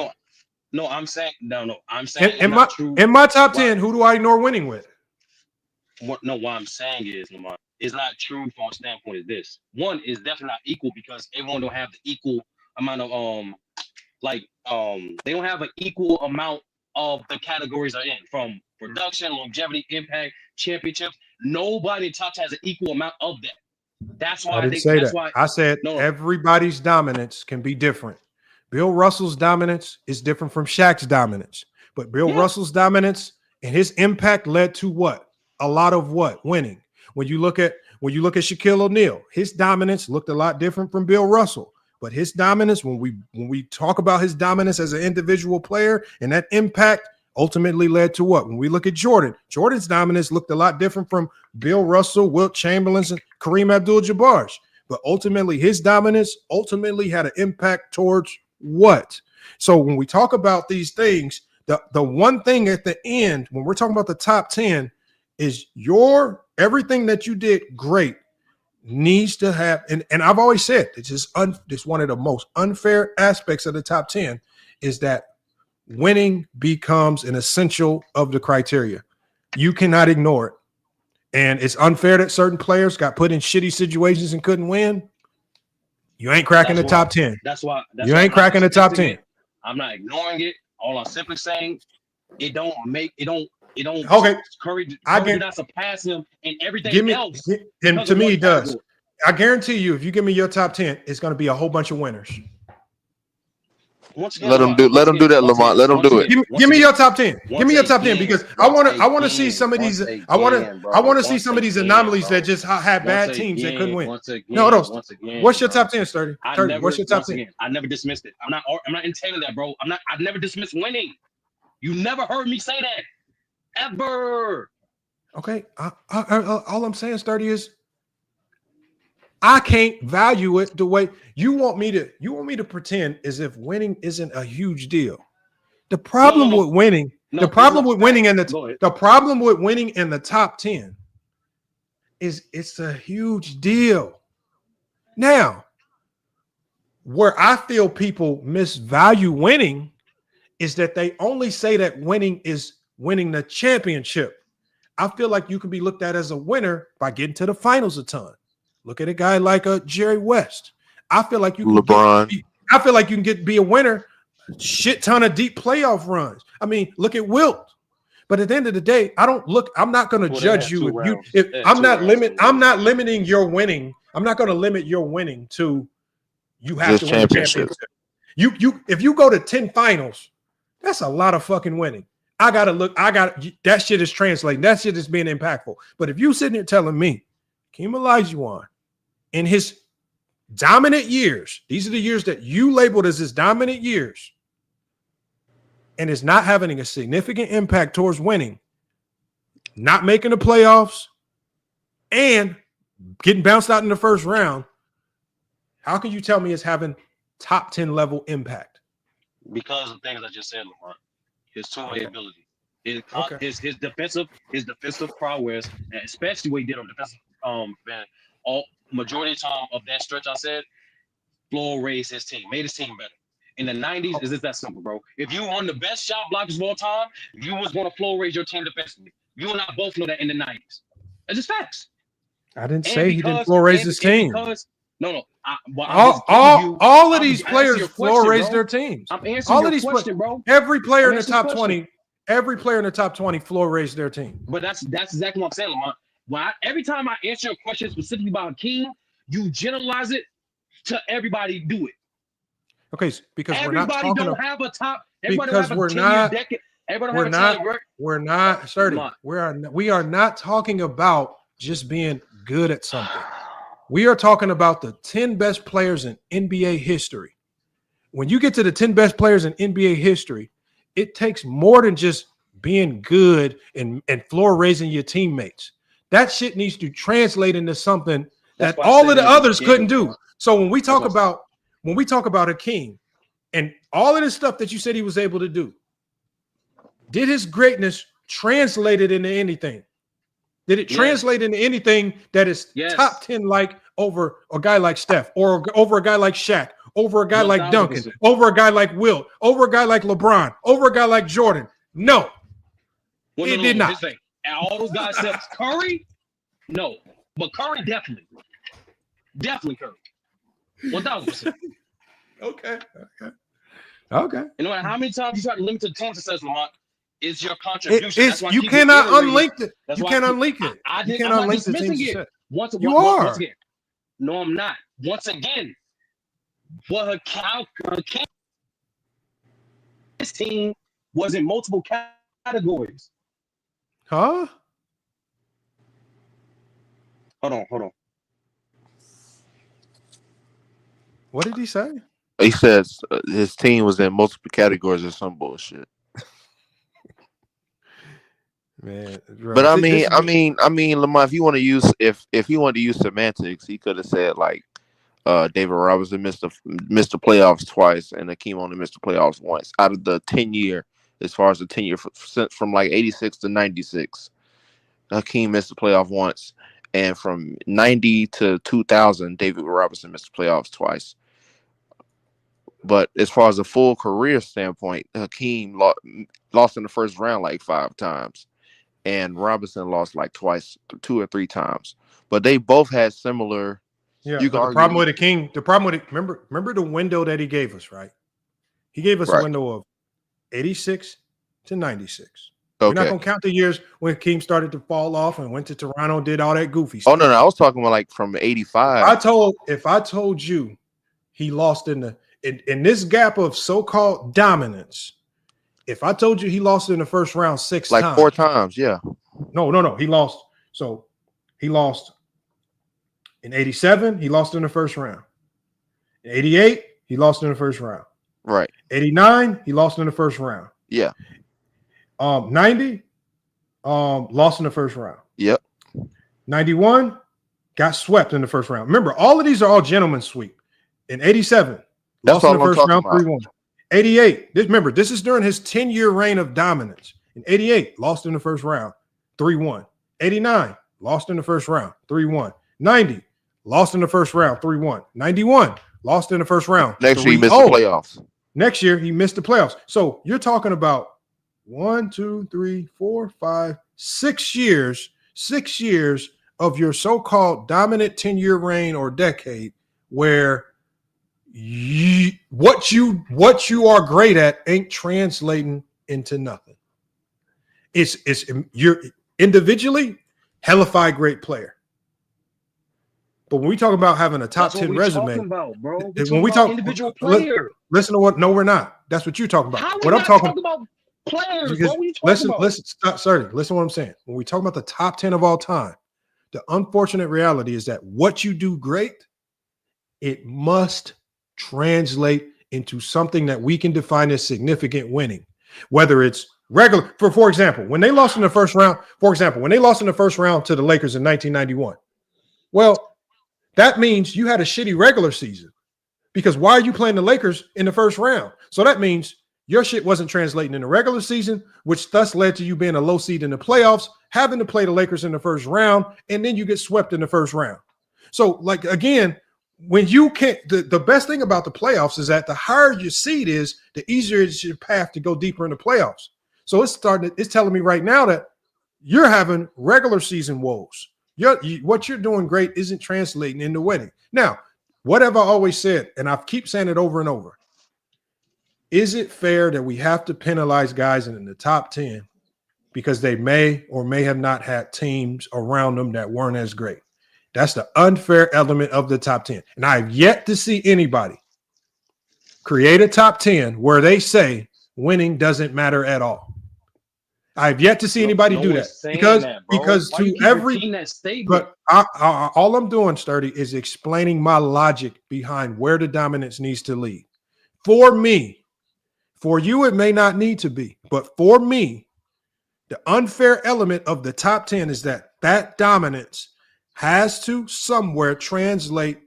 No, I'm saying no. I'm saying in my top 10, who do I ignore winning with? What I'm saying is, Lamont, it's not true from a standpoint of this. One is definitely not equal because everyone don't have the equal amount of they don't have an equal amount of the categories are in, from production, longevity, impact, championships. Nobody in top 10 has an equal amount of that. That's why I didn't say that. I said everybody's dominance can be different. Bill Russell's dominance is different from Shaq's dominance, but Bill Russell's dominance and his impact led to what? A lot of what? Winning. When you look at Shaquille O'Neal, his dominance looked a lot different from Bill Russell, but his dominance, when we talk about his dominance as an individual player and that impact ultimately led to what? When we look at Jordan's dominance looked a lot different from Bill Russell, Wilt Chamberlain's, and Kareem Abdul-Jabbar's. But ultimately, his dominance ultimately had an impact towards what? So when we talk about these things, the one thing at the end, when we're talking about the top 10, is everything that you did great needs to have, and I've always said, it's one of the most unfair aspects of the top 10 is that winning becomes an essential of the criteria. You cannot ignore it. and it's unfair that certain players got put in shitty situations and couldn't win, you ain't cracking the top 10. That's why you ain't cracking the top 10. I'm not ignoring it. All I'm simply saying, it don't. Okay, Curry did not surpass him in everything else. And to me, he does. I guarantee you, if you give me your top 10, it's going to be a whole bunch of winners. Let them do that, Lamont. Let them do it. Give me your top 10. Give me your top 10 because I want to see some of these. I want to see some of these anomalies that just had bad teams that couldn't win. No, what's your top 10, Sturdy? What's your top 10? I never dismissed it. I'm not intending that, bro. I've never dismissed winning. You never heard me say that ever. Okay. All I'm saying, Sturdy, is I can't value it the way you want me to pretend as if winning isn't a huge deal. The problem with winning, the problem with winning in the top 10 is it's a huge deal. Now, where I feel people misvalue winning is that they only say that winning is winning the championship. I feel like you can be looked at as a winner by getting to the finals a ton. Look at a guy like Jerry West. I feel like you can LeBron. I feel like you can be a winner, shit ton of deep playoff runs. I mean, look at Wilt. But at the end of the day, I'm not going to judge you I'm not limiting your winning. I'm not going to limit your winning to you have to win the championship. If you go to 10 finals, that's a lot of fucking winning. That shit is translating. That shit is being impactful. But if you sitting here telling me Hakeem Olajuwon in his dominant years, these are the years that you labeled as his dominant years, and is not having a significant impact towards winning, not making the playoffs, and getting bounced out in the first round, how can you tell me it's having top 10 level impact? Because of things I just said, Lamont. His two-way ability, his defensive prowess, and especially what he did on defensive. Majority of the time of that stretch, I said, floor raised his team, made his team better. In the 90s, is that simple, bro? If you were one of the best shot blockers of all time, you was going to floor raise your team defensively. You and I both know that in the 90s. That's just facts. I didn't say he didn't floor raise his team. All of these players floor raise their teams. I'm answering your question, bro. Every player in the top 20, every player in the top 20 floor raised their team. But that's exactly what I'm saying, Lamont. Every time I answer a question specifically about Hakeem, you generalize it to everybody do it. Okay, because everybody we're not talking don't have a top. Everybody because don't have we're a 10-year not. Decade. Everybody we're don't not. have a We're not starting. We are not talking about just being good at something. We are talking about the 10 best players in NBA history. When you get to the 10 best players in NBA history, it takes more than just being good and floor raising your teammates. That shit needs to translate into something that all of the others couldn't do. So when we talk about Hakeem and all of the stuff that you said he was able to do, did his greatness translate it into anything? Did it translate into anything that is top 10 like over a guy like Steph or over a guy like Shaq, over a guy like Duncan, over a guy like Wilt, over a guy like LeBron, over a guy like Jordan? No, it did not. And all those guys said Curry, no, but Curry definitely Curry, 1,000%. Okay. You know how many times you try to limit the team success, Lamont? It's your contribution. You cannot unlink it. You can't unlink it. You can't unlink the team success. Once again. No, I'm not. Once again, what his team was in multiple categories. Huh? Hold on. What did he say? He says his team was in multiple categories or some bullshit. Man, but I mean, Lamont, if you want to use if he wanted to use semantics, he could have said like David Robinson missed the playoffs twice and Hakeem only missed the playoffs once out of the 10-year. As far as the 10-year from like 86 to 96, Hakeem missed the playoff once, and from 90 to 2000, David Robinson missed the playoffs twice. But as far as a full career standpoint, Hakeem lost in the first round like 5 times. and Robinson lost like twice, 2 or 3 times. But they both had similar. Yeah, the problem with Hakeem, remember the window that he gave us, right? He gave us a window of 86 to 96. We're not going to count the years when Hakeem started to fall off and went to Toronto and did all that goofy stuff. Oh, no, I was talking about like from 85. If I told you he lost in this gap of so-called dominance, if I told you he lost in the first round 6 times. Like 4 times, yeah. No. He lost. So he lost in 87, he lost in the first round. In 88, he lost in the first round. Right. 89, he lost in the first round. Yeah. 90, lost in the first round. Yep. 91, got swept in the first round. Remember, all of these are all gentlemen sweep. In 87, lost in the first round 3-1. 88, remember, this is during his 10-year reign of dominance. In 88, lost in the first round 3-1. 89, lost in the first round 3-1. 90, lost in the first round 3-1. 91, lost in the first round. Next year, he missed the playoffs. Next year, he missed the playoffs. So you're talking about 1, 2, 3, 4, 5, 6 years. 6 years of your so-called dominant 10-year reign or decade, where what you are great at ain't translating into nothing. You're individually hellified great player. But when we talk about having a top 10 resume, when we talk individual player, listen to what? No, we're not. That's what you're talking about. How what we I'm talking about players. Because What are you talking about? listen, listen to what I'm saying. When we talk about the top 10 of all time, the unfortunate reality is that what you do great, it must translate into something that we can define as significant winning, whether it's regular. For example, when they lost in the first round, to the Lakers in 1991, well, that means you had a shitty regular season, because why are you playing the Lakers in the first round? So that means your shit wasn't translating in the regular season, which thus led to you being a low seed in the playoffs, having to play the Lakers in the first round, and then you get swept in the first round. So, like, again, when you can't, the best thing about the playoffs is that the higher your seed is, the easier is your path to go deeper in the playoffs. So it's telling me right now that you're having regular season woes. What you're doing great isn't translating into winning. Now, what have I always said, and I keep saying it over and over, is it fair that we have to penalize guys in the top 10 because they may or may have not had teams around them that weren't as great? That's the unfair element of the top 10. And I have yet to see anybody create a top 10 where they say winning doesn't matter at all. I've yet to see anybody do that, because to every, but all I'm doing, Sturdy, is explaining my logic behind where the dominance needs to lead. For me, for you, it may not need to be, but for me, the unfair element of the top 10 is that dominance has to somewhere translate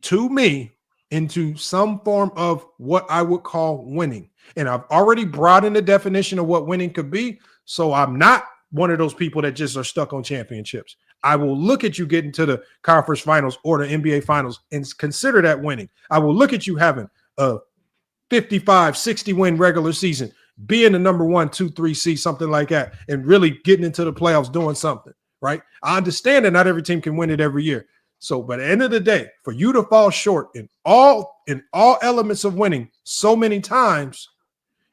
to me into some form of what I would call winning. And I've already brought in the definition of what winning could be. So I'm not one of those people that just are stuck on championships. I will look at you getting to the conference finals or the NBA finals and consider that winning. I will look at you having a 55, 60 win regular season, being the number 1, 2, 3 seed, something like that, and really getting into the playoffs doing something, right? I understand that not every team can win it every year. So, but at the end of the day, for you to fall short in all elements of winning so many times,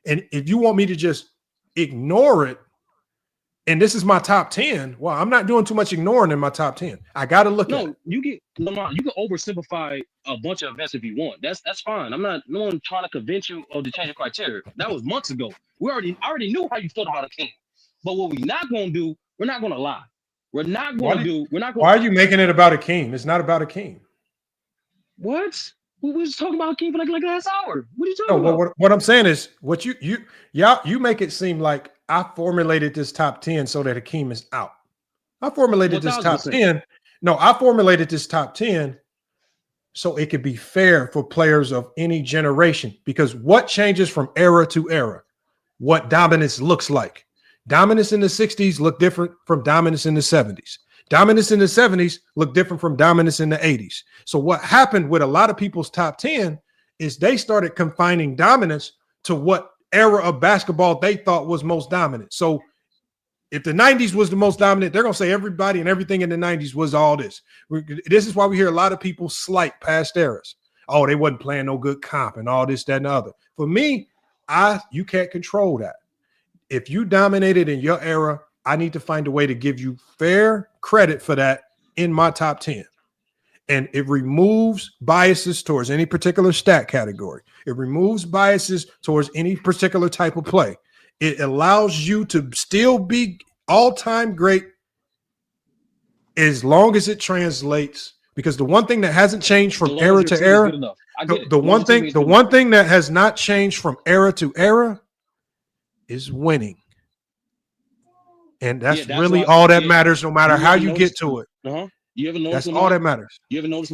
and if you want me to just ignore it, and this is my top 10, well, I'm not doing too much ignoring in my top 10. I got to look at it. You can oversimplify a bunch of events if you want. That's fine. No one trying to convince you of the change of criteria. That was months ago. I already knew how you felt about a king. But what we're not going to do, we're not going to lie. We're not going to do. Why are you making it about Akeem? It's not about Akeem. What? We were just talking about Akeem for like last hour. What are you talking about? What I'm saying is, what you make it seem like I formulated this top 10 so that Akeem is out. I formulated this top 10. No, I formulated this top 10 so it could be fair for players of any generation. Because what changes from era to era? What dominance looks like. Dominance in the 60s looked different from dominance in the 70s. Dominance in the 70s looked different from dominance in the 80s. So what happened with a lot of people's top 10 is they started confining dominance to what era of basketball they thought was most dominant. So If the 90s was the most dominant, they're going to say everybody and everything in the 90s was all this. This is why we hear a lot of people slight past eras. Oh, they wasn't playing no good comp and all this, that, and the other. For me, you can't control that. If you dominated in your era, I need to find a way to give you fair credit for that in my top 10. And it removes biases towards any particular stat category. It removes biases towards any particular type of play. It allows you to still be all-time great as long as it translates. Because the one thing that hasn't changed from era to era, the one thing that has not changed from era to era is winning. And that's really all that matters, no matter how you get to it. You ever notice that's all that matters. You ever notice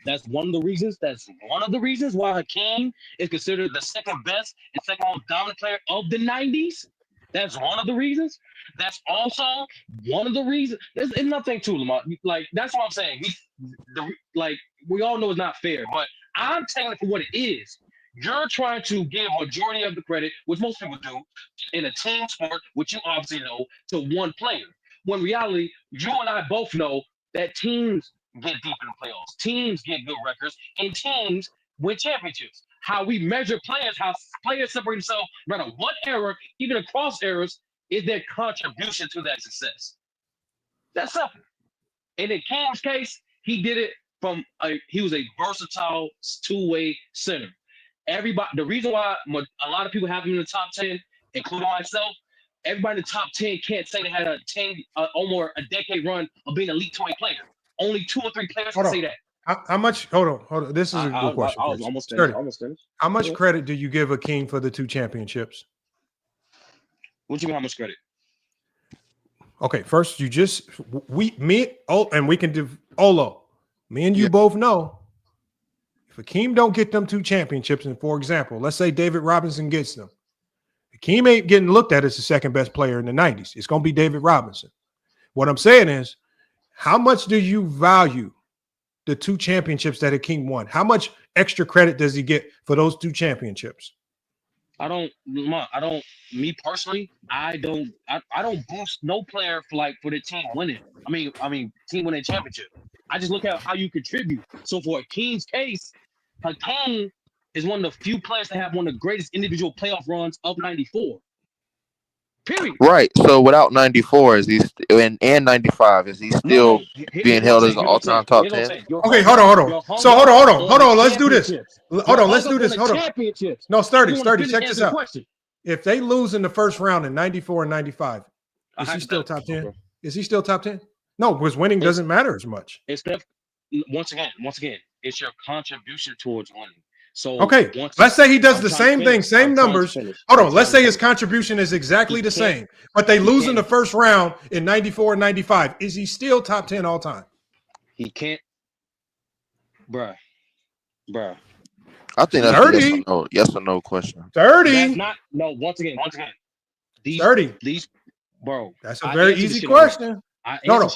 that's one of the reasons. That's one of the reasons why Hakeem is considered the second best and second most dominant player of the 90s. That's one of the reasons. That's also one of the reasons. There's nothing to Lamar. Like, that's what I'm saying. We all know it's not fair, but I'm taking it for what it is. You're trying to give majority of the credit, which most people do, in a team sport, which you obviously know, to one player. When in reality, you and I both know that teams get deep in the playoffs, teams get good records, and teams win championships. How we measure players, how players separate themselves, no matter what era, even across eras, is their contribution to that success. That's simple. And in Cam's case, he did it he was a versatile two-way center. The reason why a lot of people have him in the top 10, including myself, everybody in the top 10 can't say they had almost a decade run of being an elite 20 player. Only 2 or 3 players can say that. How much? Hold on. This is a good question. I was almost finished. How much credit do you give Hakeem for the 2 championships? What do you mean? How much credit? Okay, first and we can do Olo. Me and you both know if Hakeem don't get them 2 championships, and for example, let's say David Robinson gets them, Hakeem ain't getting looked at as the second best player in the 90s. It's going to be David Robinson. What I'm saying is, how much do you value the 2 championships that Hakeem won? How much extra credit does he get for those 2 championships? Me personally, I don't boost no player for the team winning. I mean, team winning championship. I just look at how you contribute. So for Hakeem's case, Hakeem is one of the few players that have one of the greatest individual playoff runs of 94. Period. Right. So without 94, and 95, is he still being held as an all-time top 10? Okay, hold on. So hold on. Let's do this. Hold on. No, Sturdy, check this out. If they lose in the first round in 94 and 95, is he still top 10? Is he still top 10? No, because winning doesn't matter as much. Once again, it's your contribution towards winning. So okay, let's say he does the same thing, same numbers. Hold on, let's say his contribution is exactly the same, but they lose in the first round in 94 and 95. Is he still top 10 all time? He can't, bruh. I think that's a yes or no question. 30. Once again. These, bro. That's a very easy question. No,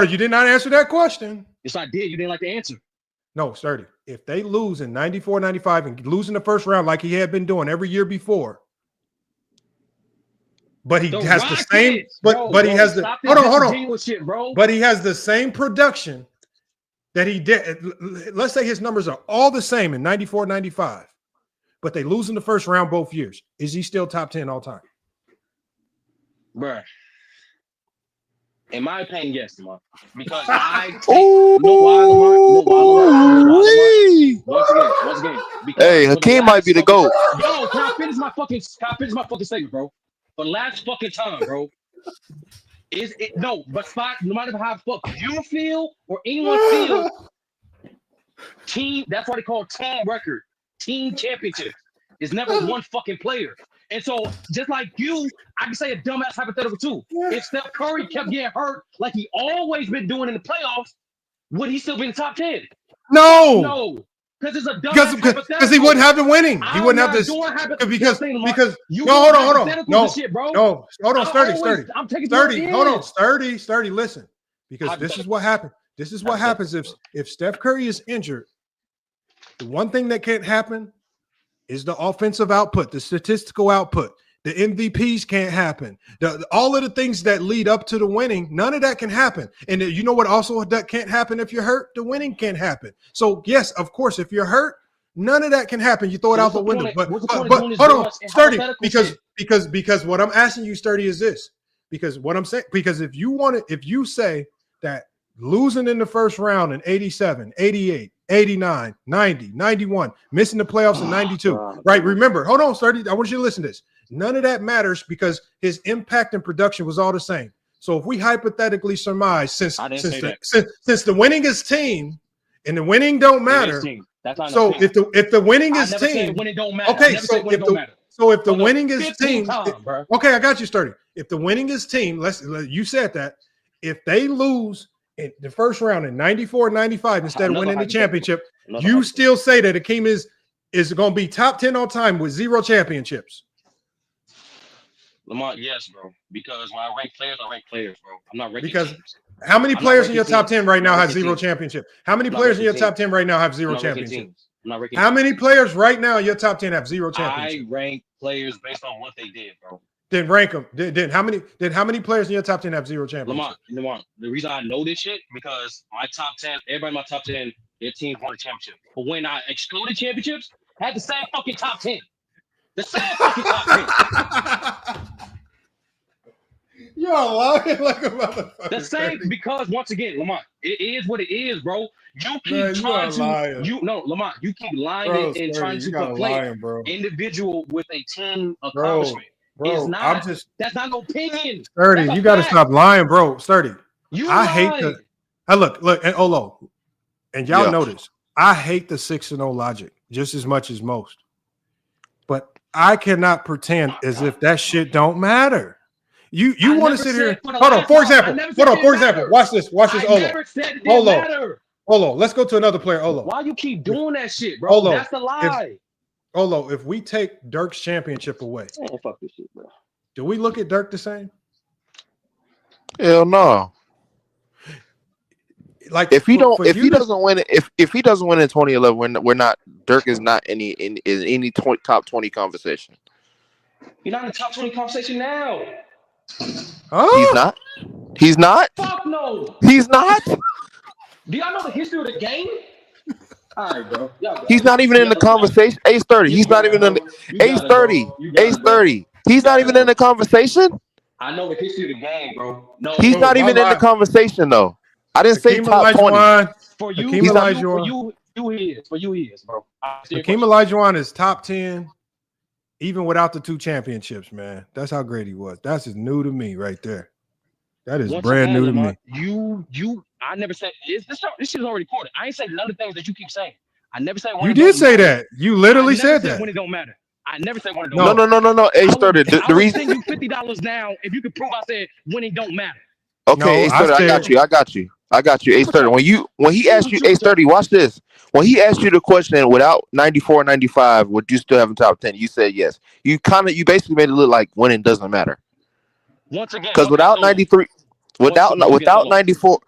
you did not answer that question. Yes, I did. You didn't like the answer. No, Sturdy. If they lose in 94, 95 and lose in the first round like he had been doing every year before, but he has the same, but he has the hold on. But he has the same production that he did. Let's say his numbers are all the same in 94, 95, but they lose in the first round both years. Is he still top 10 all time? Bruh. In my opinion, yes, Lamar. Because I know why Lamar. Once again. Hey, Hakeem might be the GOAT. Yo, can I finish my fucking statement, bro? For the last fucking time, bro. No matter how fuck you feel or anyone feels, team, that's why they call team record. Team championship. It's never one fucking player. And so, just like you, I can say a dumbass hypothetical too. If Steph Curry kept getting hurt like he always been doing in the playoffs, would he still be in the top 10? No. Because it's a dumbass hypothetical. Because he wouldn't have the winning. He wouldn't have this. Because hold on, Sturdy, listen. Because this is what happened. This is what happens if Steph Curry is injured. The one thing that can't happen is the offensive output, the statistical output. The MVPs can't happen. All of the things that lead up to the winning, none of that can happen. And you know what also that can't happen if you're hurt? The winning can't happen. So, yes, of course, if you're hurt, none of that can happen. You throw it out the window. But hold on, Sturdy, because what I'm asking you, Sturdy, is this. Because what I'm saying, because if you say that losing in the first round in 87, 88, 89, 90, 91, missing the playoffs in 92, right? Remember, hold on, Sturdy, I want you to listen to this. None of that matters because his impact and production was all the same. So if we hypothetically surmise, since the winningest team and the winning don't matter, so if the winningest team, winning don't matter. okay, so if the winningest team, okay, I got you, Sturdy. If the winningest team, you said that, if they lose in the first round in 94, 95 instead of winning the championship, you still say that Akeem is going to be top 10 all time with 0 championships. Lamont, yes, bro. Because when I rank players, bro. I'm not ranking because teams. How many players in your top 10 right now have 0 championship? How many players in your top 10 right now have 0 championship? How many players right now in your top 10 have 0 championship? I rank players based on what they did, bro. Then rank them. Then how many players in your top 10 have 0 championship? Lamont, the reason I know this shit because my top 10, everybody in my top 10, their team won a championship. But when I excluded championships, I had the same fucking top 10. The same fucking top 10. You're lying like a motherfucker. The same, because once again, Lamont, it is what it is, bro. You keep trying to Lamont, you keep lying and trying to play individual with a team accomplishment. Bro, it's not. That's not no opinion. Sturdy, you got to stop lying, bro. Sturdy, hate look, and Olo, and y'all know this. I hate the 6-0 logic just as much as most, but I cannot pretend as if that shit don't matter. You want to sit here? Hold on. For example, watch this. Olo. Let's go to another player. Olo. Why you keep doing that shit, bro? Olo, that's the lie. Olo, if we take Dirk's championship away, fuck this shit, bro. Do we look at Dirk the same? Hell no. Like if he doesn't win in 2011, we're not. Dirk is not in any top 20 conversation. You're not in the top 20 conversation now. Oh? He's not. Fuck no. He's not. Do y'all know the history of the game? All right, bro. He's not even in the conversation. Ace 30. He's not even in the Ace 30. Ace 30. He's not even in the conversation. I know the history of the game, bro. No, he's not even in the conversation though. I didn't say top 20. For you, he is, bro. Hakeem Olajuwon is top 10. Even without the 2 championships, man. That's how great he was. That's just new to me right there. That is brand new to me. I never said this shit is already recorded. I ain't said none of the things that you keep saying. I never said you did say that. You literally said that. When it don't matter. I never said when it don't matter. No. Ace 30. The reason you $50 now if you could prove I said when it don't matter. Okay, Ace 30, I got you. Ace 30. When he asked you, Ace 30, watch this. When he asked you the question without 94 95, would you still have in top 10? You said yes. You basically made it look like winning doesn't matter. Once again, because without 93, without 94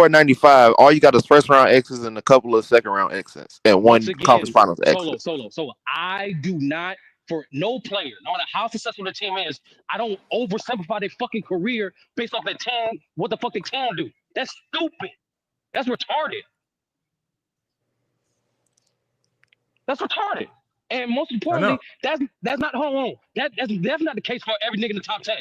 and 95, all you got is first round exits and a couple of second round exits and one conference finals exit. Solo. I do not. For no player, no matter how successful the team is, I don't oversimplify their fucking career based off their team, what the fuck they can do. That's stupid. That's retarded. And most importantly, that's not hold on. That's not the case for every nigga in the top 10.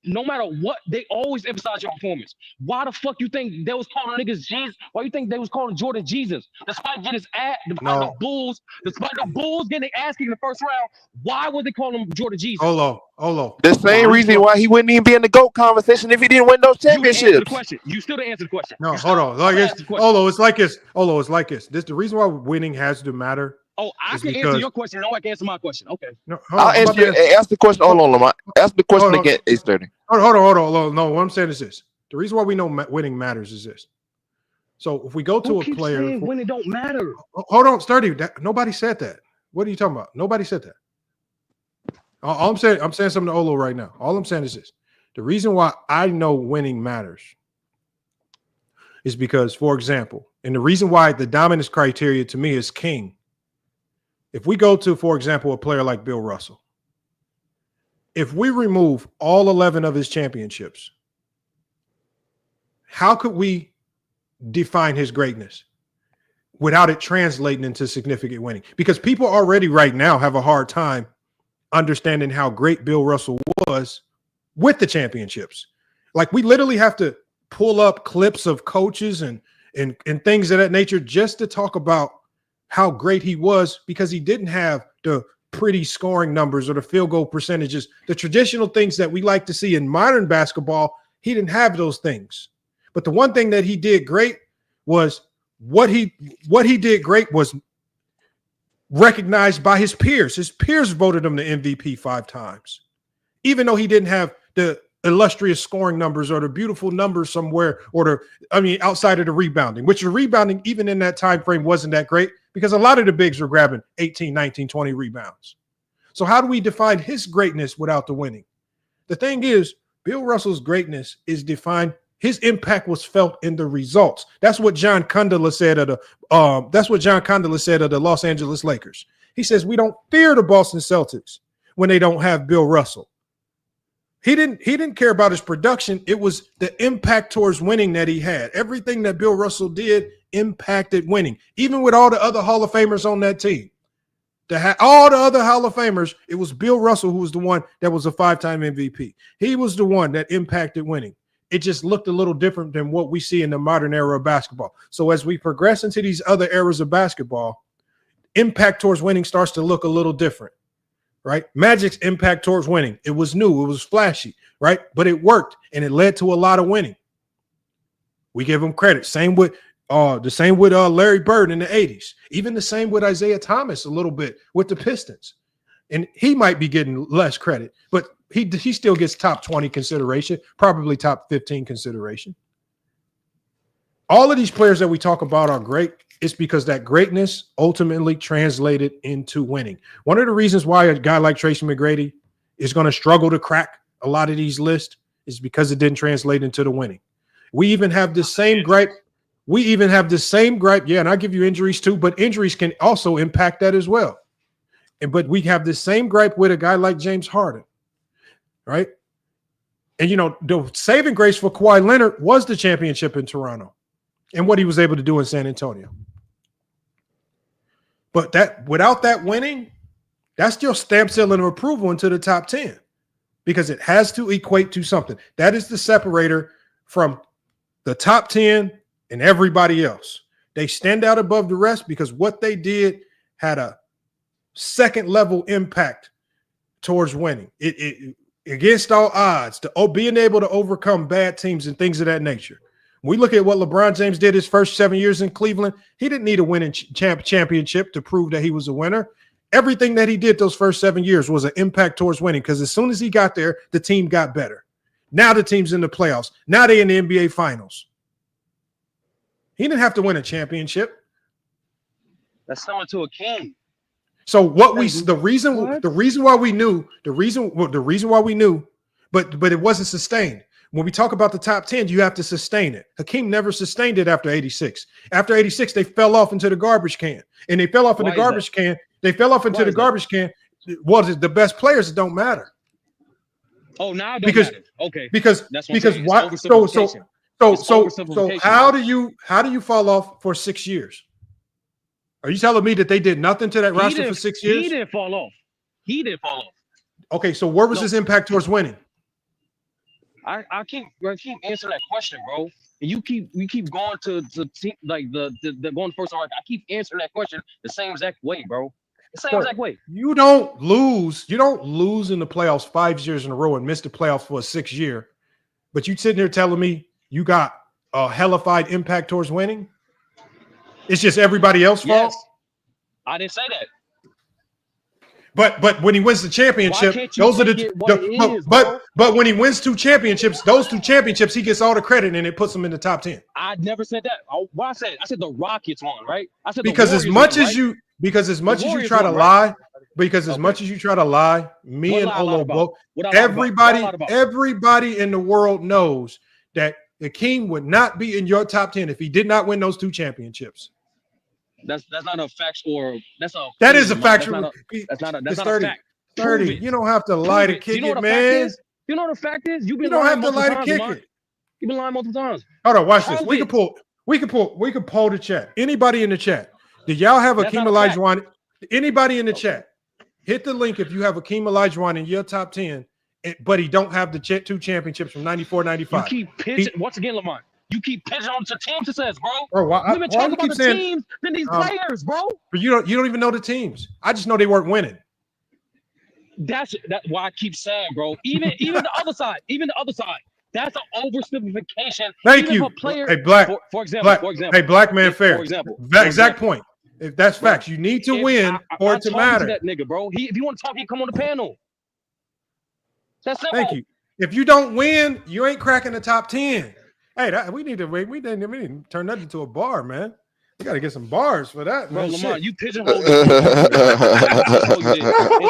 No matter what, they always emphasize your performance. Why the fuck you think they was calling niggas Jesus? Why you think they was calling Jordan Jesus? Despite getting his ass, despite the Bulls getting their ass kicked in the first round, why would they call him Jordan Jesus? Olo. The same reason why he wouldn't even be in the GOAT conversation if he didn't win those championships. You still didn't answer the question. No, hold on. It's like this. This the reason why winning has to matter. Oh, I can answer your question. No, I can answer my question. Okay. No, I'll ask the question. Hold on, Lamont. Ask the question again. Ace 30. Hold on. No, what I'm saying is this. The reason why we know winning matters is this. So if we go to a player, when it don't matter. Hold on, Sturdy. Nobody said that. What are you talking about? Nobody said that. All I'm saying something to Olo right now. All I'm saying is this. The reason why I know winning matters is because, for example, and the reason why the dominance criteria to me is king. If we go to, for example, a player like Bill Russell, if we remove all 11 of his championships, how could we define his greatness without it translating into significant winning? Because people already right now have a hard time understanding how great Bill Russell was with the championships. Like, we literally have to pull up clips of coaches and things of that nature just to talk about how great he was, because he didn't have the pretty scoring numbers or the field goal percentages, the traditional things that we like to see in modern basketball. He didn't have those things. But the one thing that he did great was what he did great was recognized by his peers. His peers voted him the MVP 5 times, even though he didn't have the illustrious scoring numbers or the beautiful numbers somewhere, or outside of the rebounding, which the rebounding even in that time frame wasn't that great, because a lot of the bigs were grabbing 18, 19, 20 rebounds. So how do we define his greatness without the winning? The thing is, Bill Russell's greatness is defined. His impact was felt in the results. That's what John Condola said of the Los Angeles Lakers. He says, we don't fear the Boston Celtics when they don't have Bill Russell. He didn't care about his production. It was the impact towards winning that he had. Everything that Bill Russell did impacted winning. Even with all the other Hall of Famers on that team, all the other Hall of Famers, it was Bill Russell who was the one that was a 5-time MVP. He was the one that impacted winning. It just looked a little different than what we see in the modern era of basketball. So as we progress into these other eras of basketball, impact towards winning starts to look a little different. Right? Magic's impact towards winning. It was new. It was flashy, right? But it worked, and it led to a lot of winning. We give him credit. Same with Larry Bird in the 80s. Even the same with Isaiah Thomas a little bit with the Pistons. And he might be getting less credit, but he still gets top 20 consideration, probably top 15 consideration. All of these players that we talk about are great. It's because that greatness ultimately translated into winning. One of the reasons why a guy like Tracy McGrady is going to struggle to crack a lot of these lists is because it didn't translate into the winning. We even have the same gripe. Yeah, and I give you injuries too, but injuries can also impact that as well. But we have the same gripe with a guy like James Harden, right? And, the saving grace for Kawhi Leonard was the championship in Toronto and what he was able to do in San Antonio. But without that winning, that's still stamp seal of approval into the top 10, because it has to equate to something. That is the separator from the top 10 and everybody else. They stand out above the rest because what they did had a second level impact towards winning. It against all odds, being able to overcome bad teams and things of that nature. When we look at what LeBron James did his first 7 years in Cleveland, he didn't need a winning championship to prove that he was a winner. Everything that he did those first 7 years was an impact towards winning, because as soon as he got there, the team got better. Now the team's in the playoffs. Now they're in the NBA Finals. He didn't have to win a championship. That's similar to a king. So the reason why we knew, but it wasn't sustained. When we talk about the top 10, you have to sustain it. Hakeem never sustained it after 86. After 86, they fell off into the garbage can. And they fell off in the garbage can. They fell off into the garbage can. Was it the best players? It don't matter. Oh, now it don't matter. Okay. Because why? So how do you fall off for 6 years? Are you telling me that they did nothing to that roster for 6 years? He didn't fall off. Okay, so where was his impact towards winning? I keep answering that question, bro. And you keep going to like the going first. I keep answering that question the same exact way, bro. The same exact way. You don't lose in the playoffs 5 years in a row and miss the playoffs for a 6 year. But you sitting here telling me you got a hellified impact towards winning? It's just everybody else's fault? I didn't say that. But when he wins the championship, those are but when he wins 2 championships, those 2 championships, he gets all the credit and it puts him in the top 10. I never said that. I said the Rockets won, right? I said because as much as you try to lie, me and Olo both, everybody in the world knows that Hakeem would not be in your top 10 if he did not win those 2 championships. That's not a fact, or that's a. That is a factual. That's not a 30, fact. 30. You don't have to lie to kick You know it, what a man. fact is? You know what a fact is? You've been You don't lying have to multiple lie to times, kick Lamont. it. You've been lying multiple times. Hold on, watch this. Prove We it. could poll the chat. Anybody in the chat? Did y'all have Akeem Olajuwon? Anybody in the chat? Hit the link if you have Akeem Olajuwon in your top 10, but he don't have the 2 championships from 94, 95. You keep pitching once again, Lamont. You keep pitching on to team success, bro. Bro, why We've been you talking about keep the saying teams than these players, bro. But you don't even know the teams. I just know they weren't winning. That's why I keep saying, bro. Even the other side, that's an oversimplification. Thank even you. If a player, hey, black. For example. Hey, black man, fair. For example. Exact point. If that's facts, you need to win for it to matter. That nigga, bro. If you want to talk, he come on the panel. That's simple. Thank you. If you don't win, you ain't cracking the top 10. Hey, we need to turn that into a bar, man. We got to get some bars for that, bro. Man. Lamont, you pigeonholed it.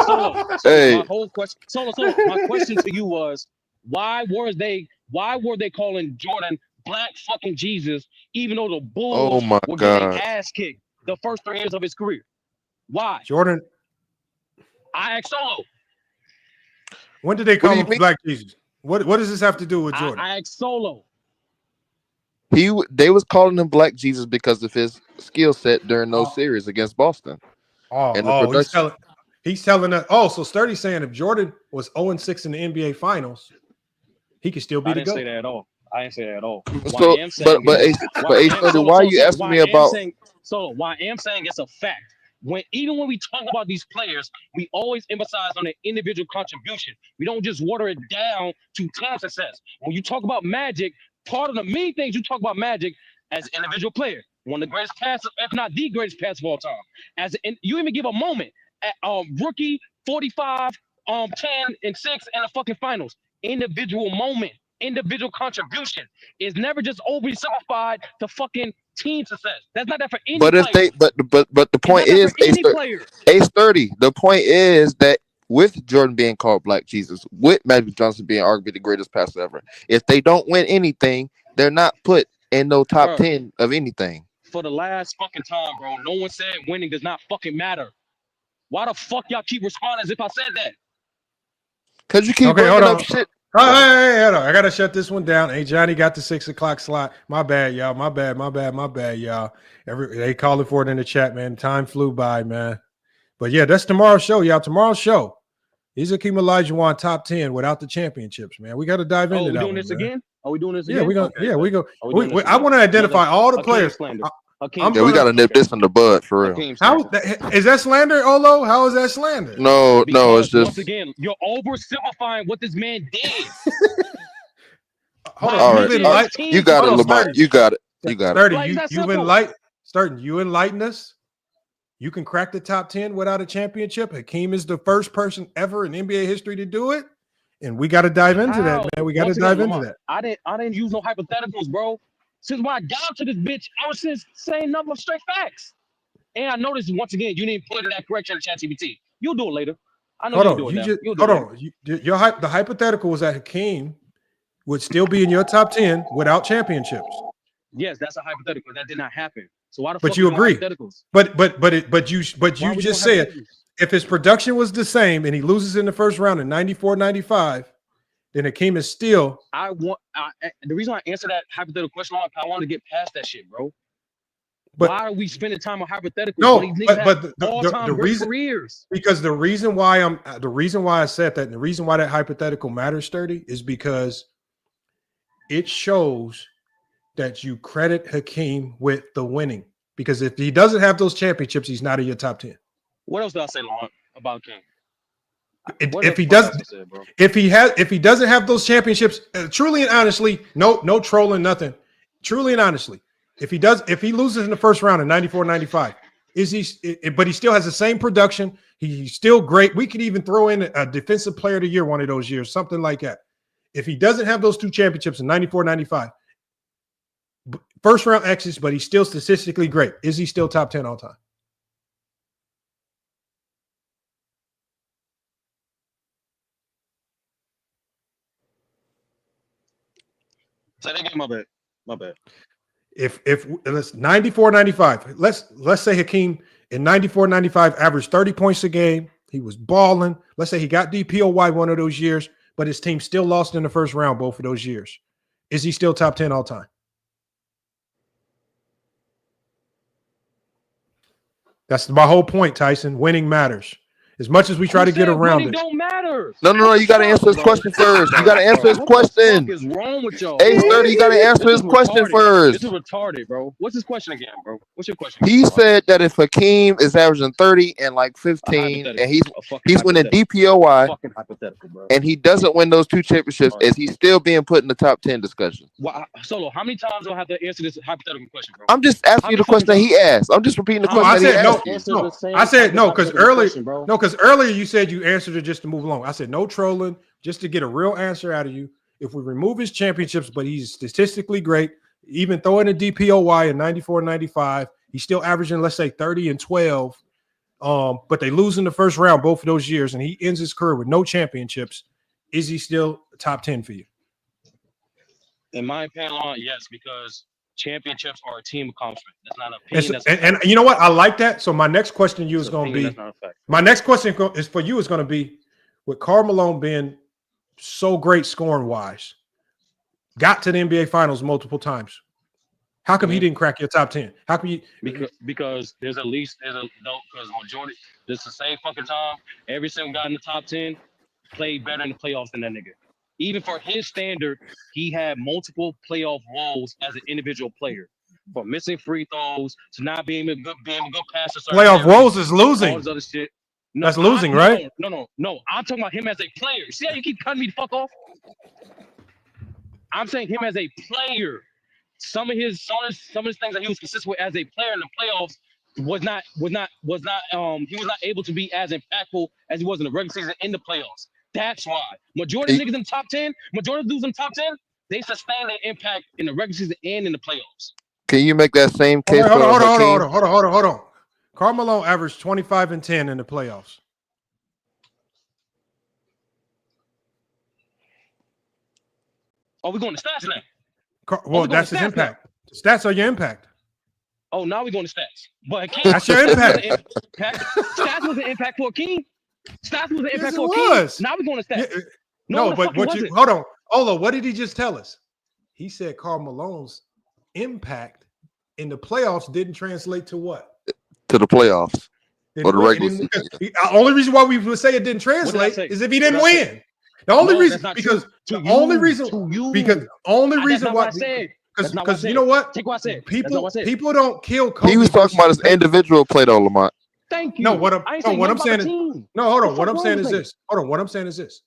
Solo, hey. My whole question. Solo. My question to you was, why were they calling Jordan Black fucking Jesus, even though the Bulls were getting ass kicked the first 3 years of his career? Why? Jordan. I asked Solo. When did they call him Black Jesus? What does this have to do with Jordan? I asked Solo. They was calling him Black Jesus because of his skill set during those series against Boston. He's telling us. Oh, so Sturdy's saying if Jordan was 0-6 in the NBA Finals, he could still be the GOAT. I didn't say that at all. I didn't say that at all. Why are you asking me about? Why I am saying it's a fact. Even when we talk about these players, we always emphasize on the individual contribution. We don't just water it down to team success. When you talk about Magic, part of the main things you talk about Magic as an individual player, one of the greatest passers, if not the greatest passer of all time. You even give a moment at rookie 45, 10 and 6 in the fucking finals. Individual moment, individual contribution is never just overly simplified to fucking team success. That's not that for any player. But the point is, Ace 30. The point is that with Jordan being called Black Jesus, with Magic Johnson being arguably the greatest passer ever, if they don't win anything, they're not put in no top 10 of anything. For the last fucking time, bro, no one said winning does not fucking matter. Why the fuck y'all keep responding as if I said that? Because you keep bringing up shit. Hey, hold on. I gotta shut this one down. Hey, Johnny got the 6 o'clock slot. My bad, y'all. My bad, y'all. They calling for it in the chat, man. Time flew by, man. But yeah, that's tomorrow's show, y'all. Tomorrow's show. He's Akeem Olajuwon top 10 without the championships, man. We got to dive into that. Are we doing this again? Yeah, we go. I want to identify all the players. We got to nip this in the bud for real. How is that slander, Olo? How is that slander? No, it's just once again, you're oversimplifying what this man did. Hold on, all right. You got it, Lamont. You got it. You enlighten us. You can crack the top 10 without a championship. Hakeem is the first person ever in NBA history to do it. And we got to dive into that, man. We got to dive into that. I didn't use no hypotheticals, bro. Since when I got to this bitch, I was just saying nothing but straight facts. And I noticed once again, you didn't put in that correction in ChatGPT. You'll do it later. I know you'll do it now. Hold on. The hypothetical was that Hakeem would still be in your top 10 without championships. Yes, that's a hypothetical. That did not happen. So why the fuck? But you agree. But you just said if his production was the same and he loses in the first round in 94, 95, then Hakeem is still. The reason I answered that hypothetical question, I wanted to get past that shit, bro. But why are we spending time on hypotheticals? No, but the reason careers. Because the reason why I said that and the reason why that hypothetical matters, Sturdy, is because it shows that you credit Hakeem with the winning. Because if he doesn't have those championships, he's not in your top 10. What else did I say, Lauren, about King? If he doesn't have those championships, truly and honestly, no trolling, nothing. Truly and honestly, if he loses in the first round in 94, 95, but he still has the same production. He's still great. We could even throw in a defensive player of the year one of those years, something like that. If he doesn't have those 2 championships in 94, 95, first round exits, but he's still statistically great. Is he still top 10 all time? Say that again, my bad. If let's 94-95, let's say Hakeem in 94-95 averaged 30 points a game. He was balling. Let's say he got DPOY one of those years, but his team still lost in the first round both of those years. Is he still top 10 all time? That's my whole point, Tyson. Winning matters. As much as we try to get around it. Don't matter. No. You got to answer his question first. You got to answer his question. What the fuck is wrong with y'all? Hey, 30, you got to answer his question first. This is retarded, bro. What's his question again, bro? What's your question? He said that if Hakeem is averaging 30 and like 15, and he's winning DPOY, and he doesn't win those 2 championships, is he still being put in the top 10 discussion? Well, Solo, how many times do I have to answer this hypothetical question, bro? I'm just asking you the question that he asked. I'm just repeating the question that he asked. No. I said no because earlier you said you answered it just to move along. I said no trolling, just to get a real answer out of you. If we remove his championships, but he's statistically great, even throwing a DPOY in 94-95, he's still averaging, let's say, 30 and 12. But they lose in the first round both of those years, and he ends his career with no championships. Is he still top 10 for you? In my opinion, yes, because championships are a team accomplishment. That's not an opinion. And you know what? I like that. So my next question to you is going to be, my next question is for you is going to be, with Karl Malone being so great scoring wise, got to the NBA Finals multiple times. How come he didn't crack your top 10? How come you? Because there's majority. This is the same fucking time. Every single guy in the top 10 played better in the playoffs than that nigga. Even for his standard, he had multiple playoff woes as an individual player. From missing free throws to not being a good passer. Playoff woes is losing. All this other shit. No, that's losing, right? No. I'm talking about him as a player. See how you keep cutting me the fuck off? I'm saying him as a player. Some of his things that he was consistent with as a player in the playoffs he was not able to be as impactful as he was in the regular season in the playoffs. That's why majority of niggas in the top 10, majority of dudes in the top 10, they sustain their impact in the regular season and in the playoffs. Can you make that same case? Hold on. Karl Malone averaged 25 and 10 in the playoffs. Oh, we're going to stats now. Well, that's his impact. Stats are your impact. Oh, now we're going to stats. But Hakeem, that's your impact. Stats was an impact for Hakeem. Stats was an impact for Hakeem. Now we're going to stats. Yeah. No, but what you hold on. Olo, what did he just tell us? He said Karl Malone's impact in the playoffs didn't translate to what? To the playoffs. Or the regular season. The only reason why we would say it didn't translate is if he didn't win. The only reason because you know what? Take what I said. People don't kill Kobe. He was talking about his individual play though, Lamont. Thank you. No, what I'm saying is hold on. What I'm saying is this. Hold on. What I'm saying is this.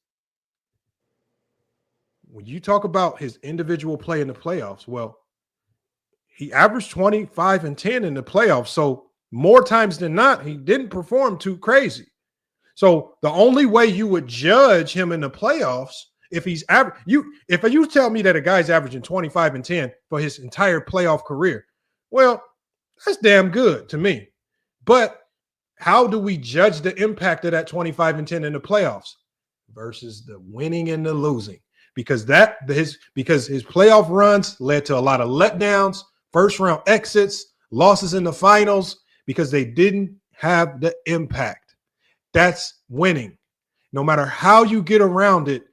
When you talk about his individual play in the playoffs, well, he averaged 25 and 10 in the playoffs. So more times than not, he didn't perform too crazy. So the only way you would judge him in the playoffs, if you tell me that a guy's averaging 25 and 10 for his entire playoff career, well, that's damn good to me. But how do we judge the impact of that 25 and 10 in the playoffs versus the winning and the losing? Because his playoff runs led to a lot of letdowns, first round exits, losses in the finals because they didn't have the impact. That's winning. No matter how you get around it,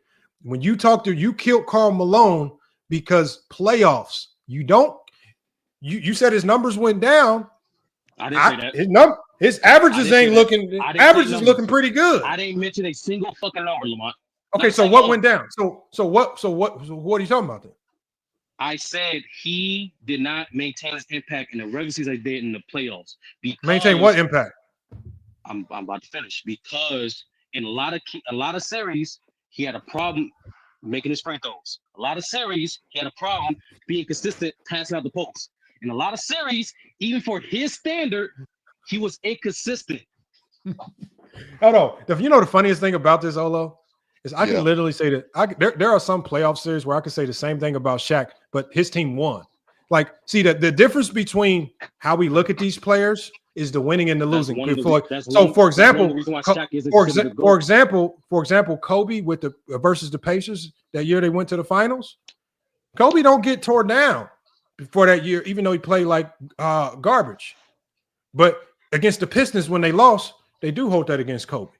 when you killed Karl Malone because playoffs. You said his numbers went down. I didn't say that. His averages ain't looking. Averages is looking pretty good. I didn't mention a single fucking number, Lamont. Okay, so what went down? So what are you talking about then? I said he did not maintain his impact in the regular season as he did in the playoffs. Maintain what impact? I'm about to finish because in a lot of series he had a problem making his free throws. A lot of series he had a problem being consistent passing out the post. In a lot of series, even for his standard, he was inconsistent. Hold on. You know the funniest thing about this, Olo, is I can literally say that there are some playoff series where I could say the same thing about Shaq, but his team won. Like, see, the difference between how we look at these players is the winning and the losing. For example, Kobe with the versus the Pacers that year they went to the finals. Kobe don't get torn down. before that year, even though he played like garbage. But against the Pistons, when they lost, they do hold that against Kobe,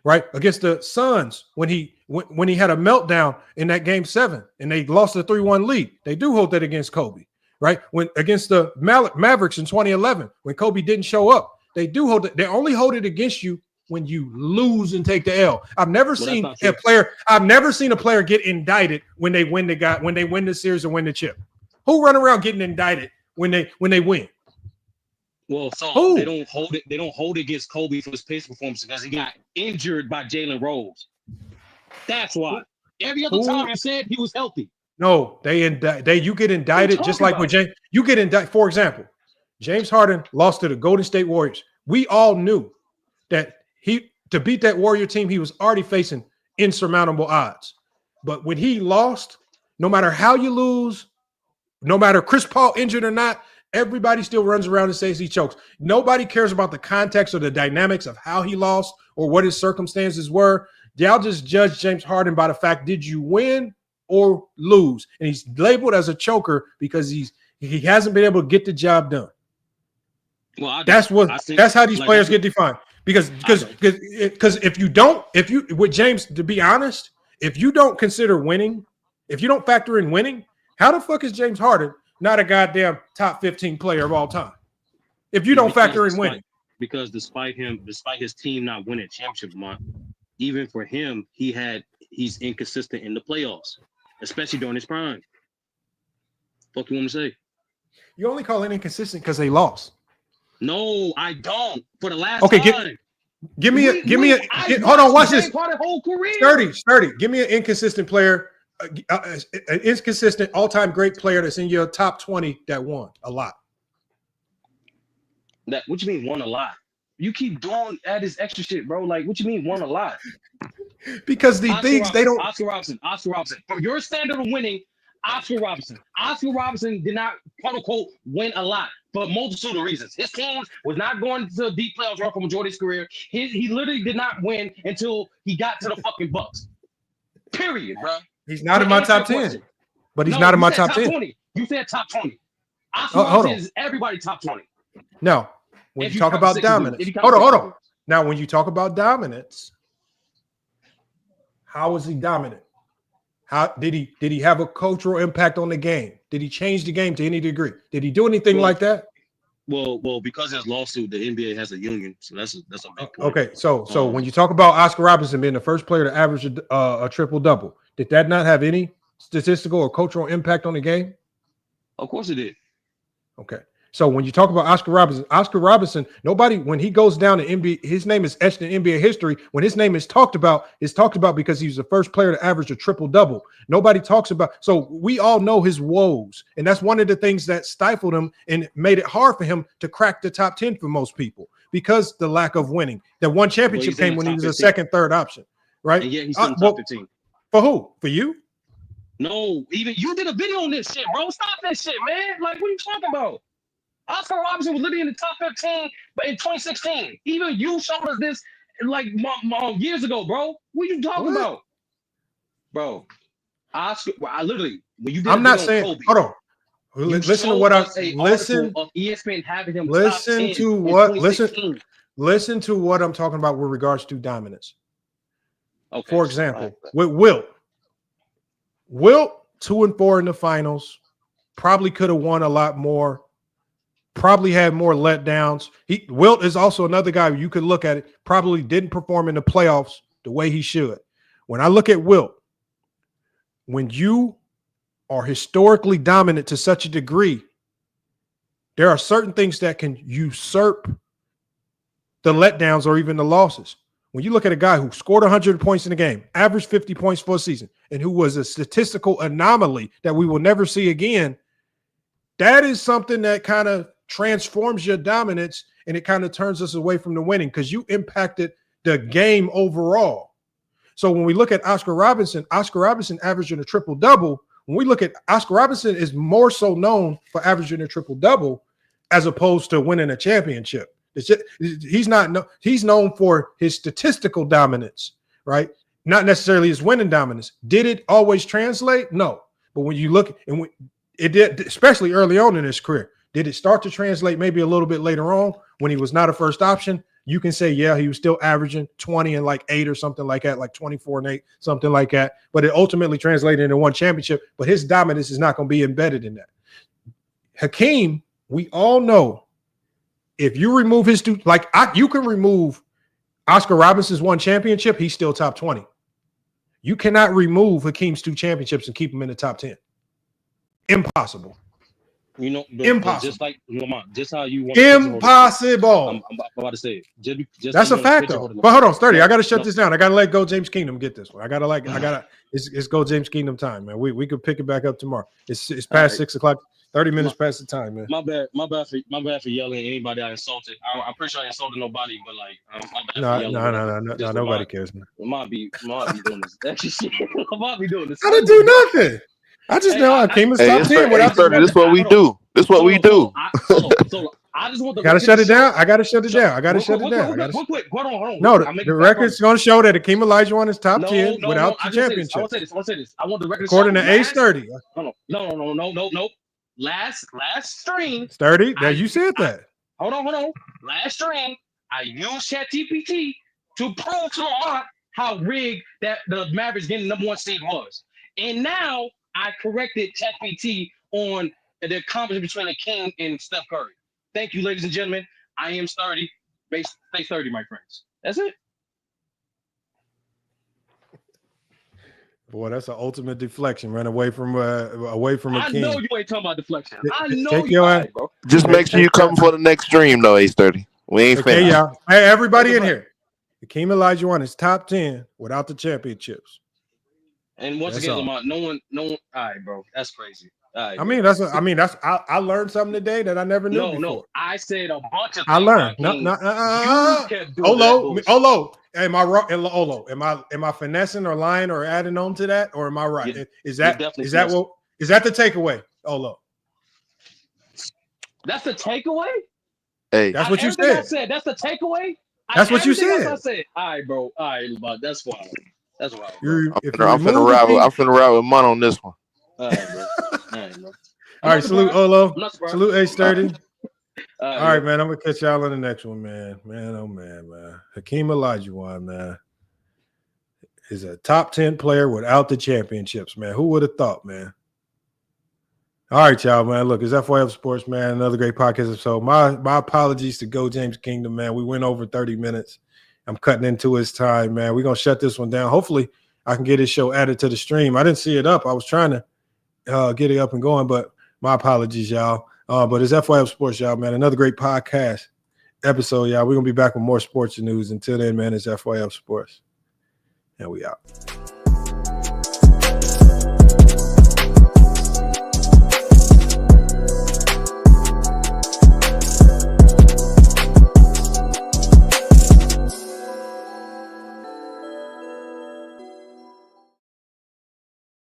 right? Against the Suns, when he had a meltdown in that game 7 and they lost the 3-1 lead, they do hold that against Kobe, right? When against the Mavericks in 2011, when Kobe didn't show up, they do hold it. They only hold it against you when you lose and take the L. I've never seen a player get indicted when they win the series and win the chip. Who run around getting indicted when they win? Well, so they don't hold it. They don't hold it against Kobe for his pace performance because he got injured by Jalen Rose. That's why. Every other time you said he was healthy. No, you get indicted just like with James. You get indicted. For example, James Harden lost to the Golden State Warriors. We all knew that to beat that Warrior team, he was already facing insurmountable odds. But when he lost, no matter how you lose, no matter Chris Paul injured or not, everybody still runs around and says he chokes. Nobody cares about the context or the dynamics of how he lost or what his circumstances were. Y'all just judge James Harden by the fact, did you win or lose? And he's labeled as a choker because he hasn't been able to get the job done. Well, that's how these players get defined. Because with James, to be honest, if you don't consider winning, if you don't factor in winning, how the fuck is James Harden not a goddamn top 15 player of all time? If you don't factor in winning. Because despite his team not winning championship month, even for him, he's inconsistent in the playoffs, especially during his prime. Fuck you want me to say? You only call it inconsistent because they lost. No, I don't. For the last time. Give me a hold on, watch this. Sturdy. Give me an inconsistent player. An inconsistent all-time great player that's in your top 20 that won a lot. What you mean won a lot? You keep doing that is extra shit, bro. Like, what you mean won a lot? Because the things they don't. Oscar Robertson. From your standard of winning, Oscar Robertson did not, quote unquote, win a lot for a multitude of reasons. His team was not going to a deep playoffs run for majority of his career. He literally did not win until he got to the fucking Bucks. Period, bro. He's not in my top 10. But he's not in my top 10. 20. You said top 20. Oscar Robertson is everybody top 20. No. When you talk about dominance. Hold on. Now, when you talk about dominance, how was he dominant? How did he have a cultural impact on the game? Did he change the game to any degree? Did he do anything like that? Well, because of his lawsuit, the NBA has a union, so that's a big point. Okay, so when you talk about Oscar Robertson being the first player to average a triple-double, did that not have any statistical or cultural impact on the game? Of course it did. Okay. So when you talk about Oscar Robertson, nobody, when he goes down to NBA, his name is etched in NBA history. When his name is talked about because he was the first player to average a triple-double. Nobody talks about, so we all know his woes. And that's one of the things that stifled him and made it hard for him to crack the top 10 for most people because the lack of winning. That one championship came when he was a second, third option, right? And yet he's in the top 15. For who? For you? No, even you did a video on this shit, bro. Stop that shit, man. Like, what are you talking about? Oscar Robertson was literally in the top 15, but in 2016, even you showed us this like years ago, bro. What are you talking about, bro? Oscar, I literally when you did. I'm not saying. Kobe, hold on. Listen to what I listen. Of ESPN having him. Listen to what. Listen to what I'm talking about with regards to dominance. Okay. For example, with Wilt 2-4 in the finals, probably could have won a lot more. Probably had more letdowns. Wilt is also another guy you could look at it, probably didn't perform in the playoffs the way he should. When I look at Wilt, when you are historically dominant to such a degree, there are certain things that can usurp the letdowns or even the losses. When you look at a guy who scored 100 points in a game, averaged 50 points for a season, and who was a statistical anomaly that we will never see again, that is something that kind of transforms your dominance, and it kind of turns us away from the winning because you impacted the game overall. So when we look at Oscar Robertson averaging a triple-double. When we look at Oscar Robertson is more so known for averaging a triple-double as opposed to winning a championship. He's known for his statistical dominance, right? Not necessarily his winning dominance. Did it always translate? No. But when you look and it did, especially early on in his career. Did it start to translate maybe a little bit later on when he was not a first option? You can say, yeah, he was still averaging 20 and like 8 or something like that, like 24 and 8, something like that. But it ultimately translated into one championship. But his dominance is not going to be embedded in that. Hakeem, we all know, if you remove his two, you can remove Oscar Robinson's one championship, he's still top 20. You cannot remove Hakeem's 2 championships and keep him in the top 10. Impossible. You know, impossible. Just like Lamont, just how you want. Impossible. I'm about to say it. Just that's a fact, though. But hold on, Sturdy. I got to shut this down. I got to let Go James Kingdom get this one. I got to. It's Go James Kingdom time, man. We could pick it back up tomorrow. It's past 6 o'clock. 30 minutes past the time, man. My bad for yelling at anybody I insulted. I'm pretty sure I insulted nobody, but No, nobody cares, man. Lamont be doing this extra shit. Lamont be doing this. I didn't do nothing. I just know I came in top 10 without. This is what we do. This is what we do. I just want the gotta shut it down. I gotta shut it down. Real quick. Hold on. No, the record's going to show that Hakeem Olajuwon is top 10 without the championship. I want to say this. I want the record. According to Ace 30. No. Last stream. Sturdy. Now you said that. Hold on. Last stream, I used ChatGPT to prove to Lamont how rigged that the Mavericks getting number 1 seed was. And now I corrected ChatGPT on the competition between Hakeem and Steph Curry. Thank you, ladies and gentlemen. I am Sturdy. Stay 30, my friends. That's it. Boy, that's an ultimate deflection. Run away from Hakeem. I know you ain't talking about deflection. I know Take you your right, bro. Just make sure you come for the next stream, though, Ace 30. We ain't finished. Y'all. Hey, everybody in here. Hakeem Olajuwon is top 10 without the championships. And once again, Lamont, no one. All right, bro. That's crazy. Right, I learned something today that I never knew before. No, I said a bunch of things. I learned. Olo. Am I wrong? Olo. Am I finessing or lying or adding on to that, or am I right? Yeah, is that the takeaway? Olo. That's the takeaway. Hey, that's what you said. That's the takeaway. That's what you said. I said. All right, bro. All right, Lamont. That's wild. That's wild. I'm finna ride with Mon on this one. All right, bro. All right, salute Olo. Salute Ace 30. All right, man. I'm gonna catch y'all on the next one, man. Man. Hakeem Olajuwon, man, is a top 10 player without the championships, man. Who would have thought, man? All right, y'all, man. Look, it's FYF Sports, man. Another great podcast episode. My apologies to Go James Kingdom, man. We went over 30 minutes. I'm cutting into his time, man. We're gonna shut this one down. Hopefully, I can get his show added to the stream. I didn't see it up. I was trying to get it up and going, but my apologies, y'all. But it's FYF Sports, y'all, man. Another great podcast episode, y'all. We're going to be back with more sports news. Until then, man, it's FYF Sports. And we out.